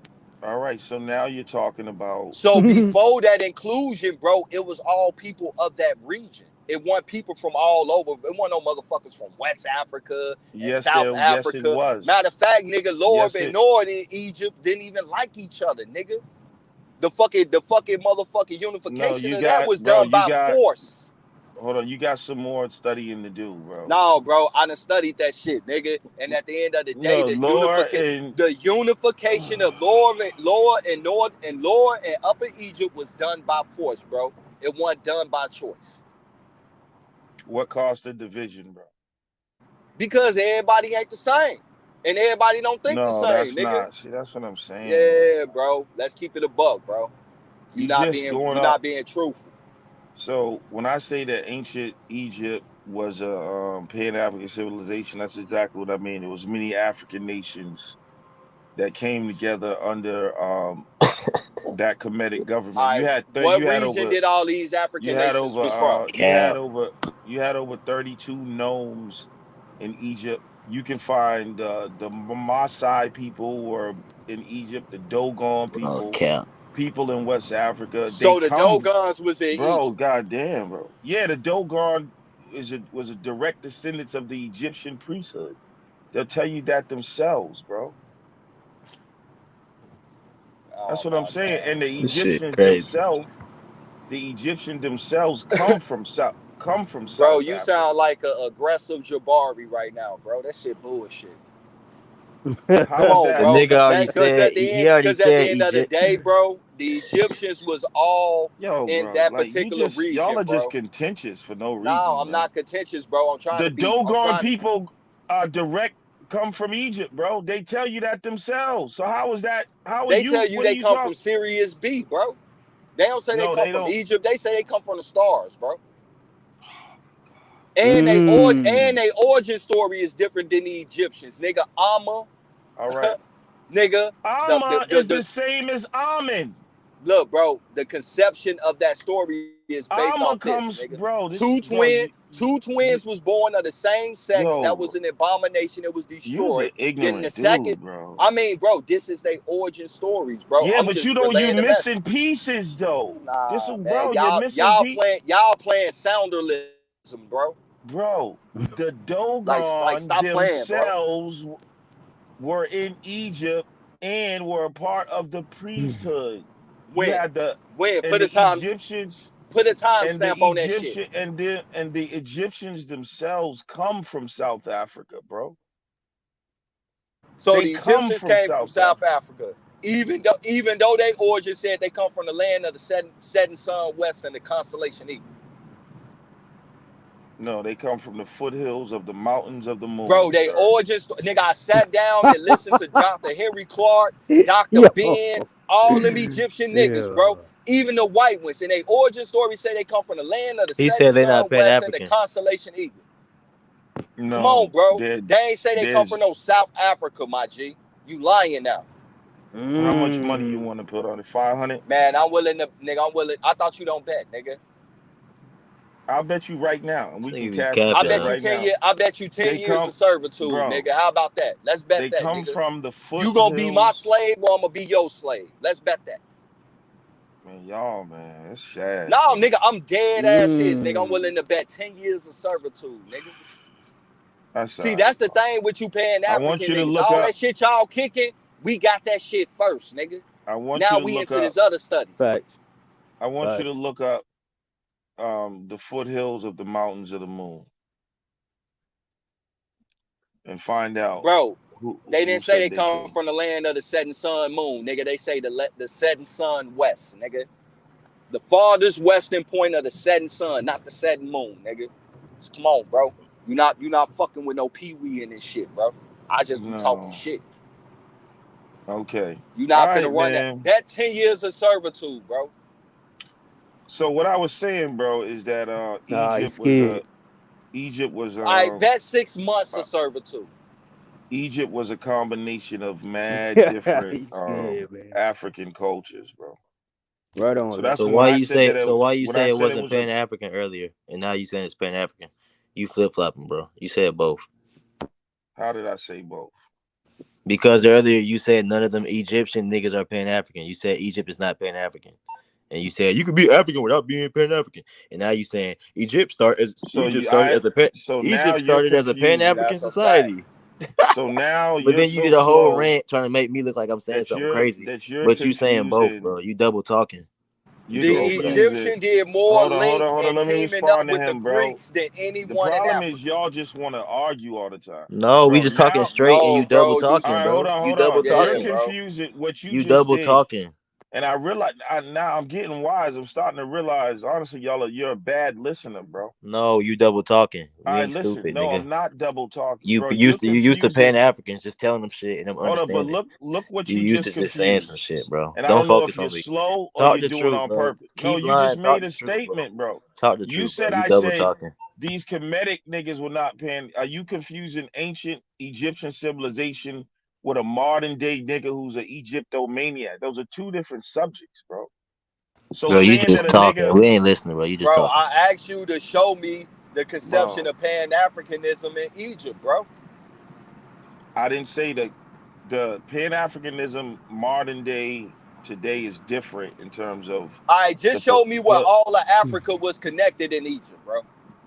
All right, so now you're talking about. So before that inclusion, bro, it was all people of that region. It wasn't people from all over. It wasn't no motherfuckers from West Africa and South Yes, it Africa. was. Matter of fact, nigga, Lord and Nord in Egypt didn't even like each other, nigga. The fucking motherfucking unification of that was done by force. Hold on, you got some more studying to do, bro. No, bro, I done studied that shit, nigga. And at the end of the day, the unification of lower and north and lower and upper Egypt was done by force, bro. It wasn't done by choice. What caused the division, bro? Because everybody ain't the same. And everybody don't think the same, that's nigga. not. See, that's what I'm saying. Yeah, bro. Let's keep it a buck, bro. You're not being truthful. So when I say that ancient Egypt was a Pan-African civilization, that's exactly what I mean. It was many African nations that came together under that Kemetic government. Right. What region did all these African nations was from? You had over 32 nomes in Egypt. You can find the Maasai people were in Egypt, the Dogon people. People in West Africa. So the Dogons was in Egypt. Goddamn, bro. Yeah, the Dogon was a direct descendant of the Egyptian priesthood. They'll tell you that themselves, bro. That's what I'm saying. And the Egyptians themselves come from South Africa. Bro, you sound like an aggressive Jabari right now, bro. That shit bullshit. Come on, bro. The nigga already said Because at the end of the day, bro, the Egyptians was all in that particular region, y'all are bro. just contentious for no reason. No, I'm not contentious, bro. I'm trying to be. The Dogon people come from Egypt, bro. They tell you that themselves. So how is that? They tell you they come from Sirius B, bro. They don't say they come from Egypt. They say they come from the stars, bro. And they origin story is different than the Egyptians, nigga. All right. Nigga. Amma is the same as Amen. Look, bro, the conception of that story is based off this, nigga. Bro, Two twins was born of the same sex. That was an abomination. It was You's an destroyed. ignorant Then the second, dude, bro. I mean, bro, this is their origin stories, bro. Yeah, I'm but just you know relaying you're the message. missing pieces though. Nah, man, bro, you're missing y'all playing sounderlism, bro. Bro, the Dogon stop playing, bro. themselves were in Egypt and were a part of the priesthood. When? You had the Put a time. Egyptians. Put a time And stamp the on that Egyptian shit. and the Egyptians themselves come from South Africa, bro. So They the come Egyptians from came from South Africa. Even though they origin said they come from the land of the setting sun west and the constellation Eagle. No, they come from the foothills of the mountains of the moon. Bro, they origins, nigga, I sat down and listened to Dr. Henry Clark, Dr. Ben, all them Egyptian niggas, bro. Even the white ones. And they origin story say they come from the land of the setting sun west and the constellation Eagle. No, come on, bro. They ain't say they come from no South Africa, my G. You lying now. How much money you want to put on it? 500? Man, I'm willing to, nigga. I'm willing. I thought you don't bet, nigga. I'll bet you right now, and we can cash I bet you 10 years. I bet you 10 years of servitude, bro, nigga. How about that? Let's bet they that. come nigga. from the foothills. You gonna be my slave, or I'm gonna be your slave? Let's bet that. Man, y'all, man, it's sad. No, nigga, I'm dead ass serious, nigga. I'm willing to bet 10 years of servitude, nigga. See, that's the thing with you paying African I want you to niggas. look all up, that shit y'all kicking, we got that shit first, nigga. I want now you to we look into up, this other studies. Facts. I want you to look up the foothills of the mountains of the moon and find out. Bro, who they didn't say they said come came. from the land of the setting sun moon, nigga. They say the setting sun west, nigga. The farthest western point of the setting sun, not the setting moon, nigga. Just come on, bro. You not fucking with no pee-wee in this shit, bro. I just be talking shit. Okay. You not All finna right, run man. that 10 years of servitude, bro. So what I was saying, bro, is that Egypt was I bet 6 months of servitude. Egypt was a combination of mad different African cultures, bro. Right on. So that's So why you say it it wasn't was Pan African earlier, and now you saying it's Pan African? You flip flopping, bro. You said both. How did I say both? Because earlier you said none of them Egyptian niggas are Pan African. You said Egypt is not Pan African, and you said you could be African without being Pan African. And now you saying Egypt started as a Pan African society. So now but then you did a whole rant trying to make me look like I'm saying something crazy. But you saying both, bro. You double talking. The Egyptian did more link and teaming up with the Greeks than anyone in Africa. The problem is y'all just want to argue all the time. No, we just talking straight and you double talking, bro. Hold on. You double talking. You're confusing what you just double did. talking. And I realize now I'm getting wise. I'm starting to realize, honestly, you're a bad listener, bro. No, you double talking. All right, listen. Stupid, no, nigga. I'm not double talking. You bro. used to Pan Africans just telling them shit and them understanding. Hold on, but look what you used just to just saying some shit, bro. And don't I don't know focus if you're on me. slow or Talk you're the doing truth, it on bro. purpose. Keep No, you lying. just made a statement, bro. Talk the you truth. said Bro. You I double said talking. These Kemetic niggas were not paying. Are you confusing ancient Egyptian civilization with a modern day nigga who's an Egyptomaniac? Those are two different subjects, bro. So bro, you saying just that a talking. nigga, we ain't listening, bro. You just talking. I asked you to show me the conception of Pan-Africanism in Egypt, bro. I didn't say that the Pan-Africanism modern day today is different in terms of. All right, just show me where all of Africa was connected in Egypt, bro.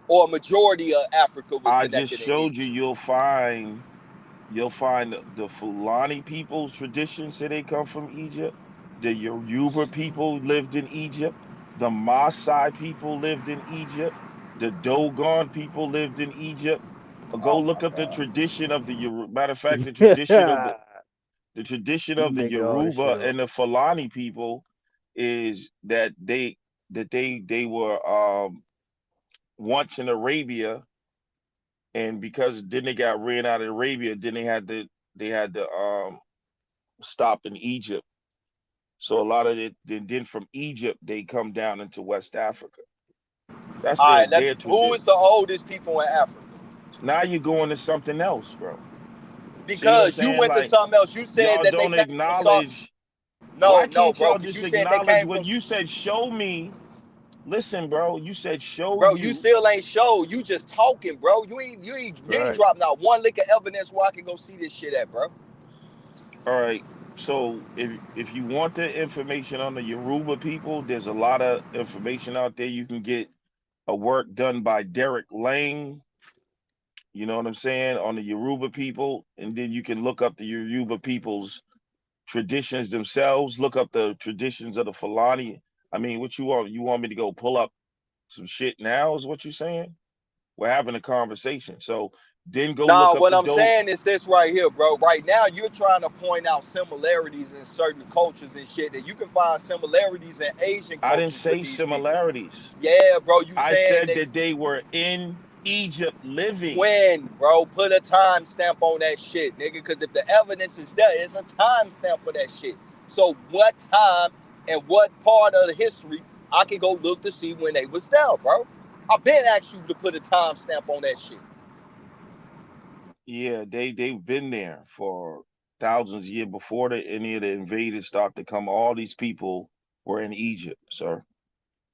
Or a majority of Africa was connected in Egypt. I just showed you. You'll find the Fulani people's traditions say they come from Egypt. The Yoruba people lived in Egypt. The Maasai people lived in Egypt. The Dogon people lived in Egypt. Go look up the tradition of the Yoruba. Matter of fact, the tradition of the Yoruba and the Fulani people is that they were once in Arabia, and because then they got ran out of Arabia, then they had to stop in Egypt. So a lot of it, then from Egypt, they come down into West Africa. That's their tradition. Who is the oldest people in Africa? Now you're going to something else, bro. Because you went to something else. You said that don't they acknowledge. Why No, can't bro, y'all because just you said they acknowledge came when from. you said show me? Listen, bro, you said show Bro, you you. still ain't showed. You just talking, bro. You ain't Right. dropping out one lick of evidence where I can go see this shit at, bro. All right. So if you want the information on the Yoruba people, there's a lot of information out there. You can get a work done by Derek Lang. You know what I'm saying, on the Yoruba people, and then you can look up the Yoruba people's traditions themselves. Look up the traditions of the Fulani. I mean, what you want? You want me to go pull up some shit now? Is what you're saying? We're having a conversation. So then go Nah, look up what the I'm dope. saying is this right here, bro. Right now, you're trying to point out similarities in certain cultures and shit that you can find similarities in Asian I didn't cultures with say these people. similarities. Yeah, bro, you I saying said that that they were in Egypt living. when, bro, put a time stamp on that shit, nigga. Because if the evidence is there, it's a time stamp for that shit. So what time and what part of the history I can go look to see when they was there, bro? I've been asked you to put a time stamp on that shit. Yeah, they've been there for thousands of years before any of the invaders start to come. All these people were in Egypt, sir.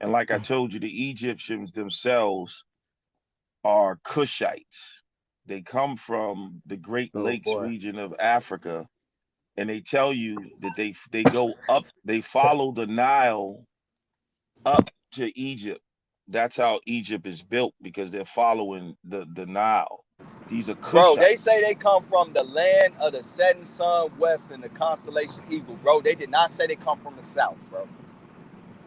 And like I told you, the Egyptians themselves are Cushites. They come from the Great Oh Lakes boy. region of Africa, and they tell you that they go up, they follow the Nile up to Egypt. That's how Egypt is built, because they're following the Nile. These are Bro, they say Cushites. they come from the land of the setting sun, west, and the constellation Eagle, bro. They did not say they come from the south, bro.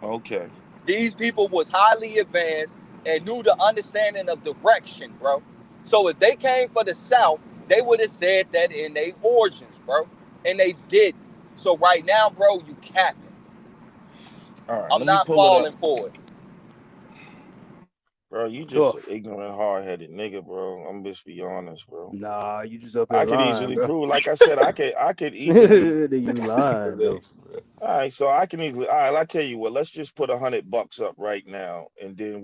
Okay. These people was highly advanced and knew the understanding of direction, bro. So if they came for the south, they would have said that in their origins, bro. And they didn't. So right now, bro, you capping. All right, I'm let me not pull it up. falling for it. Bro, you just an Tough. ignorant, hard-headed nigga, bro. I'm just be honest, bro. Nah, you just up here I could lying, easily bro. prove, like I said, I could easily. You lying though. All right, so I can easily. All right, I tell you what. Let's just put $100 up right now, and then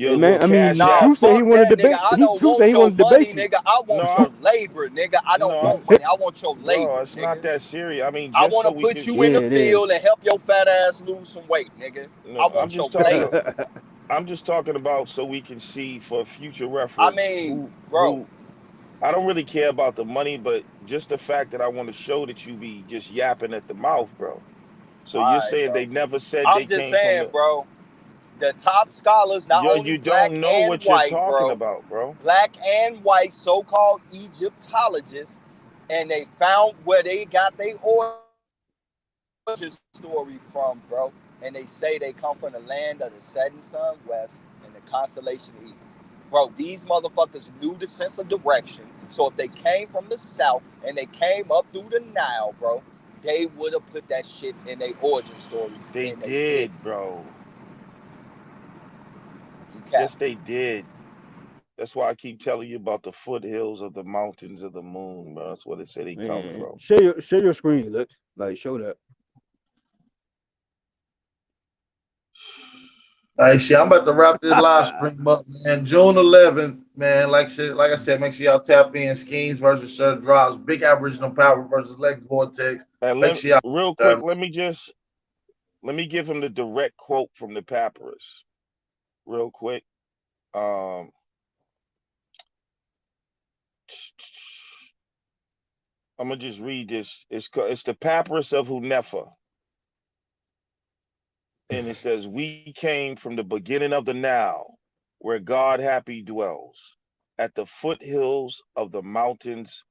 Hey we'll man, I mean, cash Nah, out. True said he fuck want to that, nigga. debate. I He don't True said want he your want to money, debate you. nigga. I want No, your labor, nigga. I don't no, want money. I want your bro. labor, It's not nigga. that serious. I mean, I just want so to we put can. you in Yeah, the it field is. and help your fat ass lose some weight, nigga. No, I want your labor. I'm just talking about so we can see for future I reference mean, who bro. I don't really care about the money, but just the fact that I want to show that you be just yapping at the mouth, bro. So All you're right, saying bro. they never said I'm they just came from saying, the. bro. The top scholars, not Yo, only you black don't know and what you're white, talking bro, about, bro. black and white so-called Egyptologists, and they found where they got their origin story from, bro. And they say they come from the land of the setting sun west and the constellation Eagle. Bro, these motherfuckers knew the sense of direction. So if they came from the south and they came up through the Nile, bro, they would have put that shit in their origin stories, They and they did. did, bro. You Yes, capping. they did. That's why I keep telling you about the foothills of the mountains of the moon, bro. That's where they say they come Man, from. share your screen, Lex. Like show that. Hey, shit, I'm about to wrap this live stream up, man. June 11th, man. Like I said, make sure y'all tap in. Schemes versus Shirt Drops. Big Aboriginal Power versus Lex Vortex. And Make sure y'all. real quick, let me give him the direct quote from the papyrus, real quick. Um, I'm gonna just read this. It's the papyrus of Hunefa, and it says, "We came from the beginning of the Nile, where God happy dwells, at the foothills of the mountains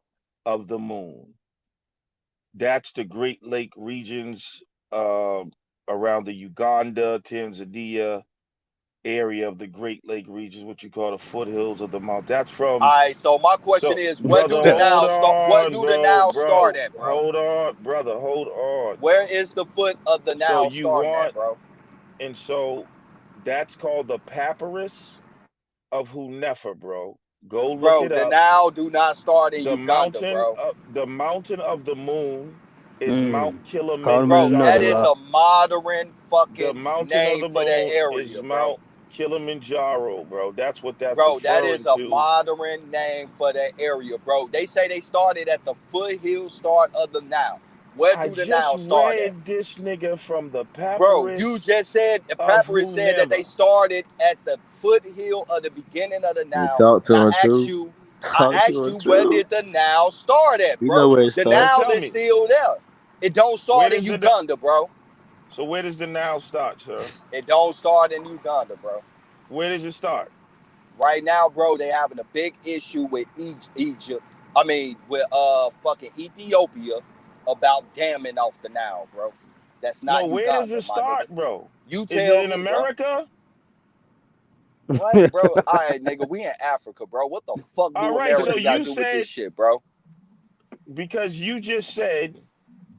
of the moon." That's the Great Lake regions around the Uganda, Tanzania area of the Great Lake regions, what you call the foothills of the mount. That's All from. right, so my question So, is, where brother, do the hold Nile start? Where on, do the Nile start bro. at, bro? Hold on, brother, hold on. Where is the foot of the So Nile you starting at, want, bro? and so that's called the papyrus of Hunefa, bro. Go look Bro, it the up. Nile do not start in Uganda, bro. The mountain of the moon is Mount Caught him in Bro, that another is lie. a modern The fucking mountain of name the for that moon is area, bro. Mount Kilimanjaro, bro. That's what that's Bro, that referring is a to. modern name for that area, bro. They say they started at the foothill start of the Nile. Where I do the just now start at? read this nigga from the Bro, you papyrus just said the of papyrus said that they whomever. started at the foothill of the beginning of the You Nile. talk to And him I true. Talk to asked him you where true. did the Nile start at, You know bro? where it The So starts. Nile tell is me, still there. It don't where start in does Uganda, bro. so where does the Nile start, sir? It don't start in Uganda, bro. Where does it start? Right now, bro, they having a big issue with Egypt. I mean, with fucking Ethiopia about damming off the Nile, bro. That's No, not where does Uganda, it my nigga. start, bro? You Is it tell in me, bro. America? What, bro? All right, nigga, we in Africa, bro. What the fuck All do right, so America got to you do with this said, shit, bro? because you just said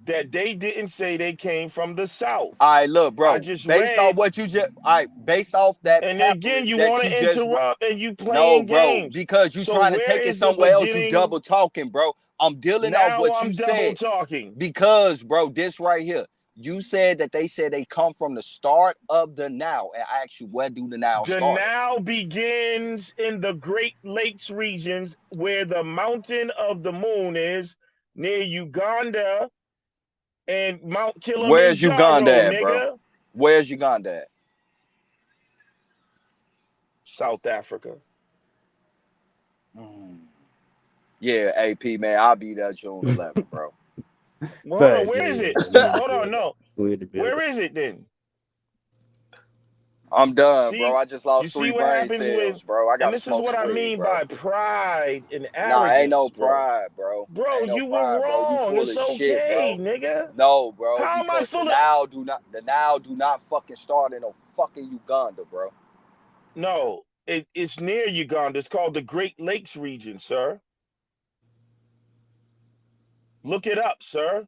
that they didn't say they came from the South. All right, look, bro. I just Based off read, what you just, all right, based off that and again, papyrus you that want you to just, interrupt and you no, playing bro, games. because you So trying to where take it is the somewhere else. You beginning? double talking, bro. I'm dealing off Now what I'm you double said. talking. Because, bro, this right here, you said that they said they come from the start of the Nile, and I asked you, where do the Nile The start? Nile begins in the Great Lakes regions where the mountain of the moon is, near Uganda and Mount Kilimanjaro, Where's Uganda at, nigga. bro? Where's Uganda at? South Africa. Yeah, AP, man, I'll be there June 11th, bro. Well, hold on, where is it? Hold on, no. Where is it then? I'm done, See, bro. I just you lost see 3 what brain happens cells, when, bro. I and gotta this is smoke what some I weed, mean bro. by pride and Nah, ain't no arrogance, bro. pride, bro. Bro, Ain't no you were pride, bro. You wrong. full It's of shit, okay, bro. nigga. No, bro, How am I because full the of? Nile do not fucking start in no fucking Uganda, bro. No, it's near Uganda. It's called the Great Lakes region, sir. Look it up, sir.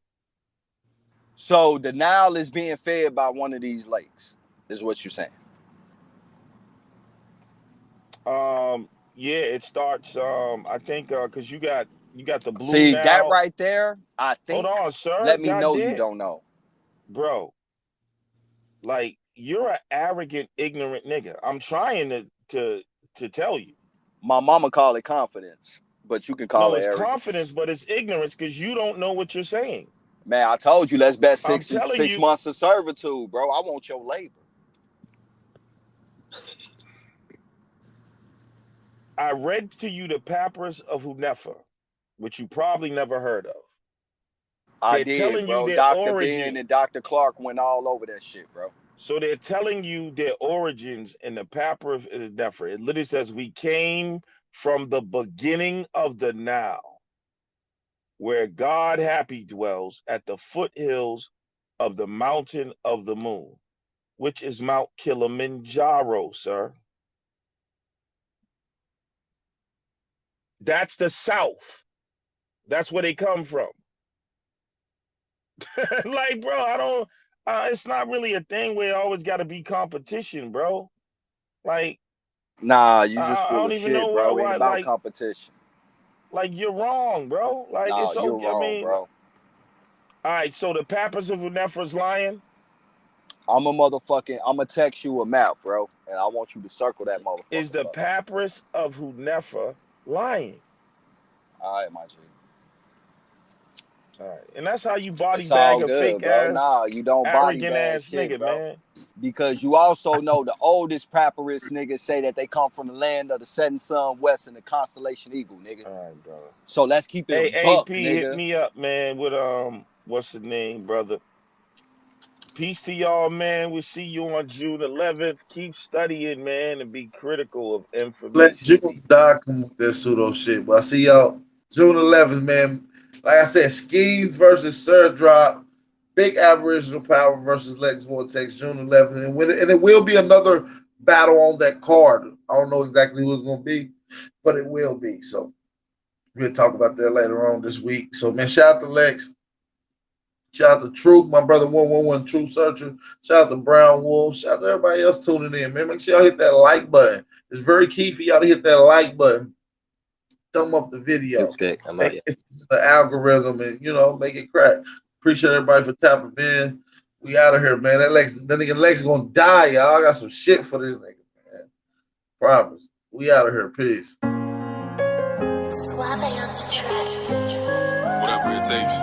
So the Nile is being fed by one of these lakes, is what you're saying. Yeah, it starts. I think, cause you got the blue. See Nile. that right there? I think. Hold on, sir. Let me God know damn. you don't know, bro. Like, you're an arrogant, ignorant nigga. I'm trying to tell you. My mama call it confidence, but you can call it it's arrogance. confidence, but it's ignorance because you don't know what you're saying. Man, I told you, let's bet 6 you, months of servitude, bro. I want your labor. I read to you the papyrus of Hunefa, which you probably never heard of. I did, bro. Dr. Ben and Dr. Clark went all over that shit, bro. So they're telling you their origins in the papyrus of Hunefa. It literally says, we came from the beginning of the Nile, where God happy dwells at the foothills of the mountain of the moon, which is Mount Kilimanjaro, sir. That's the South. That's where they come from. Like, bro, I don't, it's not really a thing where it always got to be competition, bro. Like, nah, you just full I don't of even shit, know bro. why, Ain't about like, competition. Like, you're wrong, bro. Like, nah, it's so, you're wrong, I mean, bro. All right, so the papyrus of Hunefa's lying? I'm gonna text you a map, bro, and I want you to circle that motherfucker. Is the papyrus of Hunefa lying? All right, my G. All right, and that's how you body It's bag all a good, fake bro. ass, Nah, you don't body arrogant bag ass shit, nigga, bro. man. Because you also know the oldest papyrus niggas say that they come from the land of the setting sun west and the constellation eagle, nigga. All right, bro. So let's keep it Hey, buck, AP, nigga. hit me up, man, with what's the name, brother? Peace to y'all, man. We'll see you on June 11th. Keep studying, man, and be critical of information. Let June die come with that pseudo shit. But I see y'all June 11th, man. Like I said, Schemes versus Sir Drop. Big Aboriginal Power versus Lex Vortex, June 11th. And it will be another battle on that card. I don't know exactly who it's going to be, but it will be. So we'll talk about that later on this week. So, man, shout out to Lex. Shout out to Truth, my brother 111 Truth Searcher. Shout out to Brown Wolf. Shout out to everybody else tuning in, man. Make sure y'all hit that like button. It's very key for y'all to hit that like button. Thumb up the video. Make it to the algorithm and, make it crack. Appreciate everybody for tapping in. We out of here, man. That nigga Lex gonna die, y'all. I got some shit for this nigga, man. Promise. We out of here. Peace. Whatever it takes.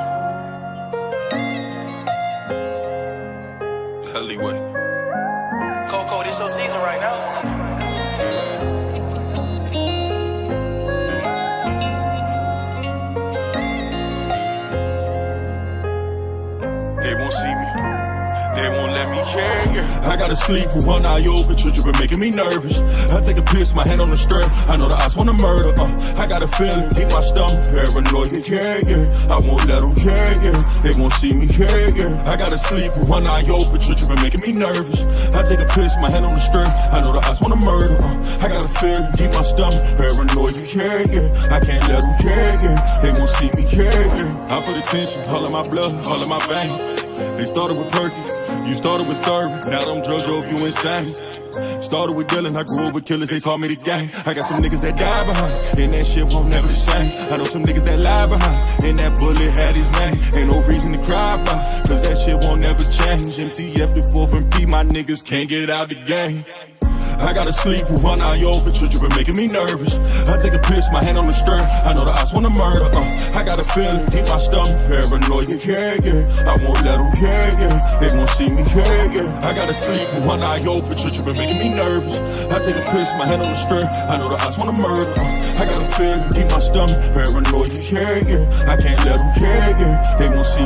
alleyway. Coco, this your season right now. They won't see me. They won't let me I gotta sleep with one eye open, tripping, making me nervous. I take a piss, my hand on the strap. I know the odds wanna murder. I got a feeling, deep my stomach, paranoid, yeah. I won't let them, yeah. They won't see me, yeah. I gotta sleep with one eye open, tripping, making me nervous. I take a piss, my hand on the strap. I know the odds wanna murder. I got a feeling, deep my stomach, paranoid, yeah. I can't let them, yeah. They won't see me, yeah. I put attention, all of my blood, all of my veins. They started with Perky, you started with serving. Now them drugs drove you insane. Started with Dylan, I grew up with killers, they taught me the game. I got some niggas that die behind, and that shit won't never the same. I know some niggas that lie behind, and that bullet had his name. Ain't no reason to cry about, cause that shit won't never change. MTF the 4th and P, my niggas can't get out the game. I gotta sleep with one eye open, tripping, making me nervous. I take a piss, my hand on the stern. I know the odds wanna murder. I got a feeling, deep my stomach, paranoid, yeah. I won't let them, yeah. They won't see me, yeah. I gotta sleep with one eye open, tripping, making me nervous. I take a piss, my hand on the stern. I know the odds wanna murder. I got a feeling, deep my stomach, paranoid, yeah. I can't let them, yeah. They won't see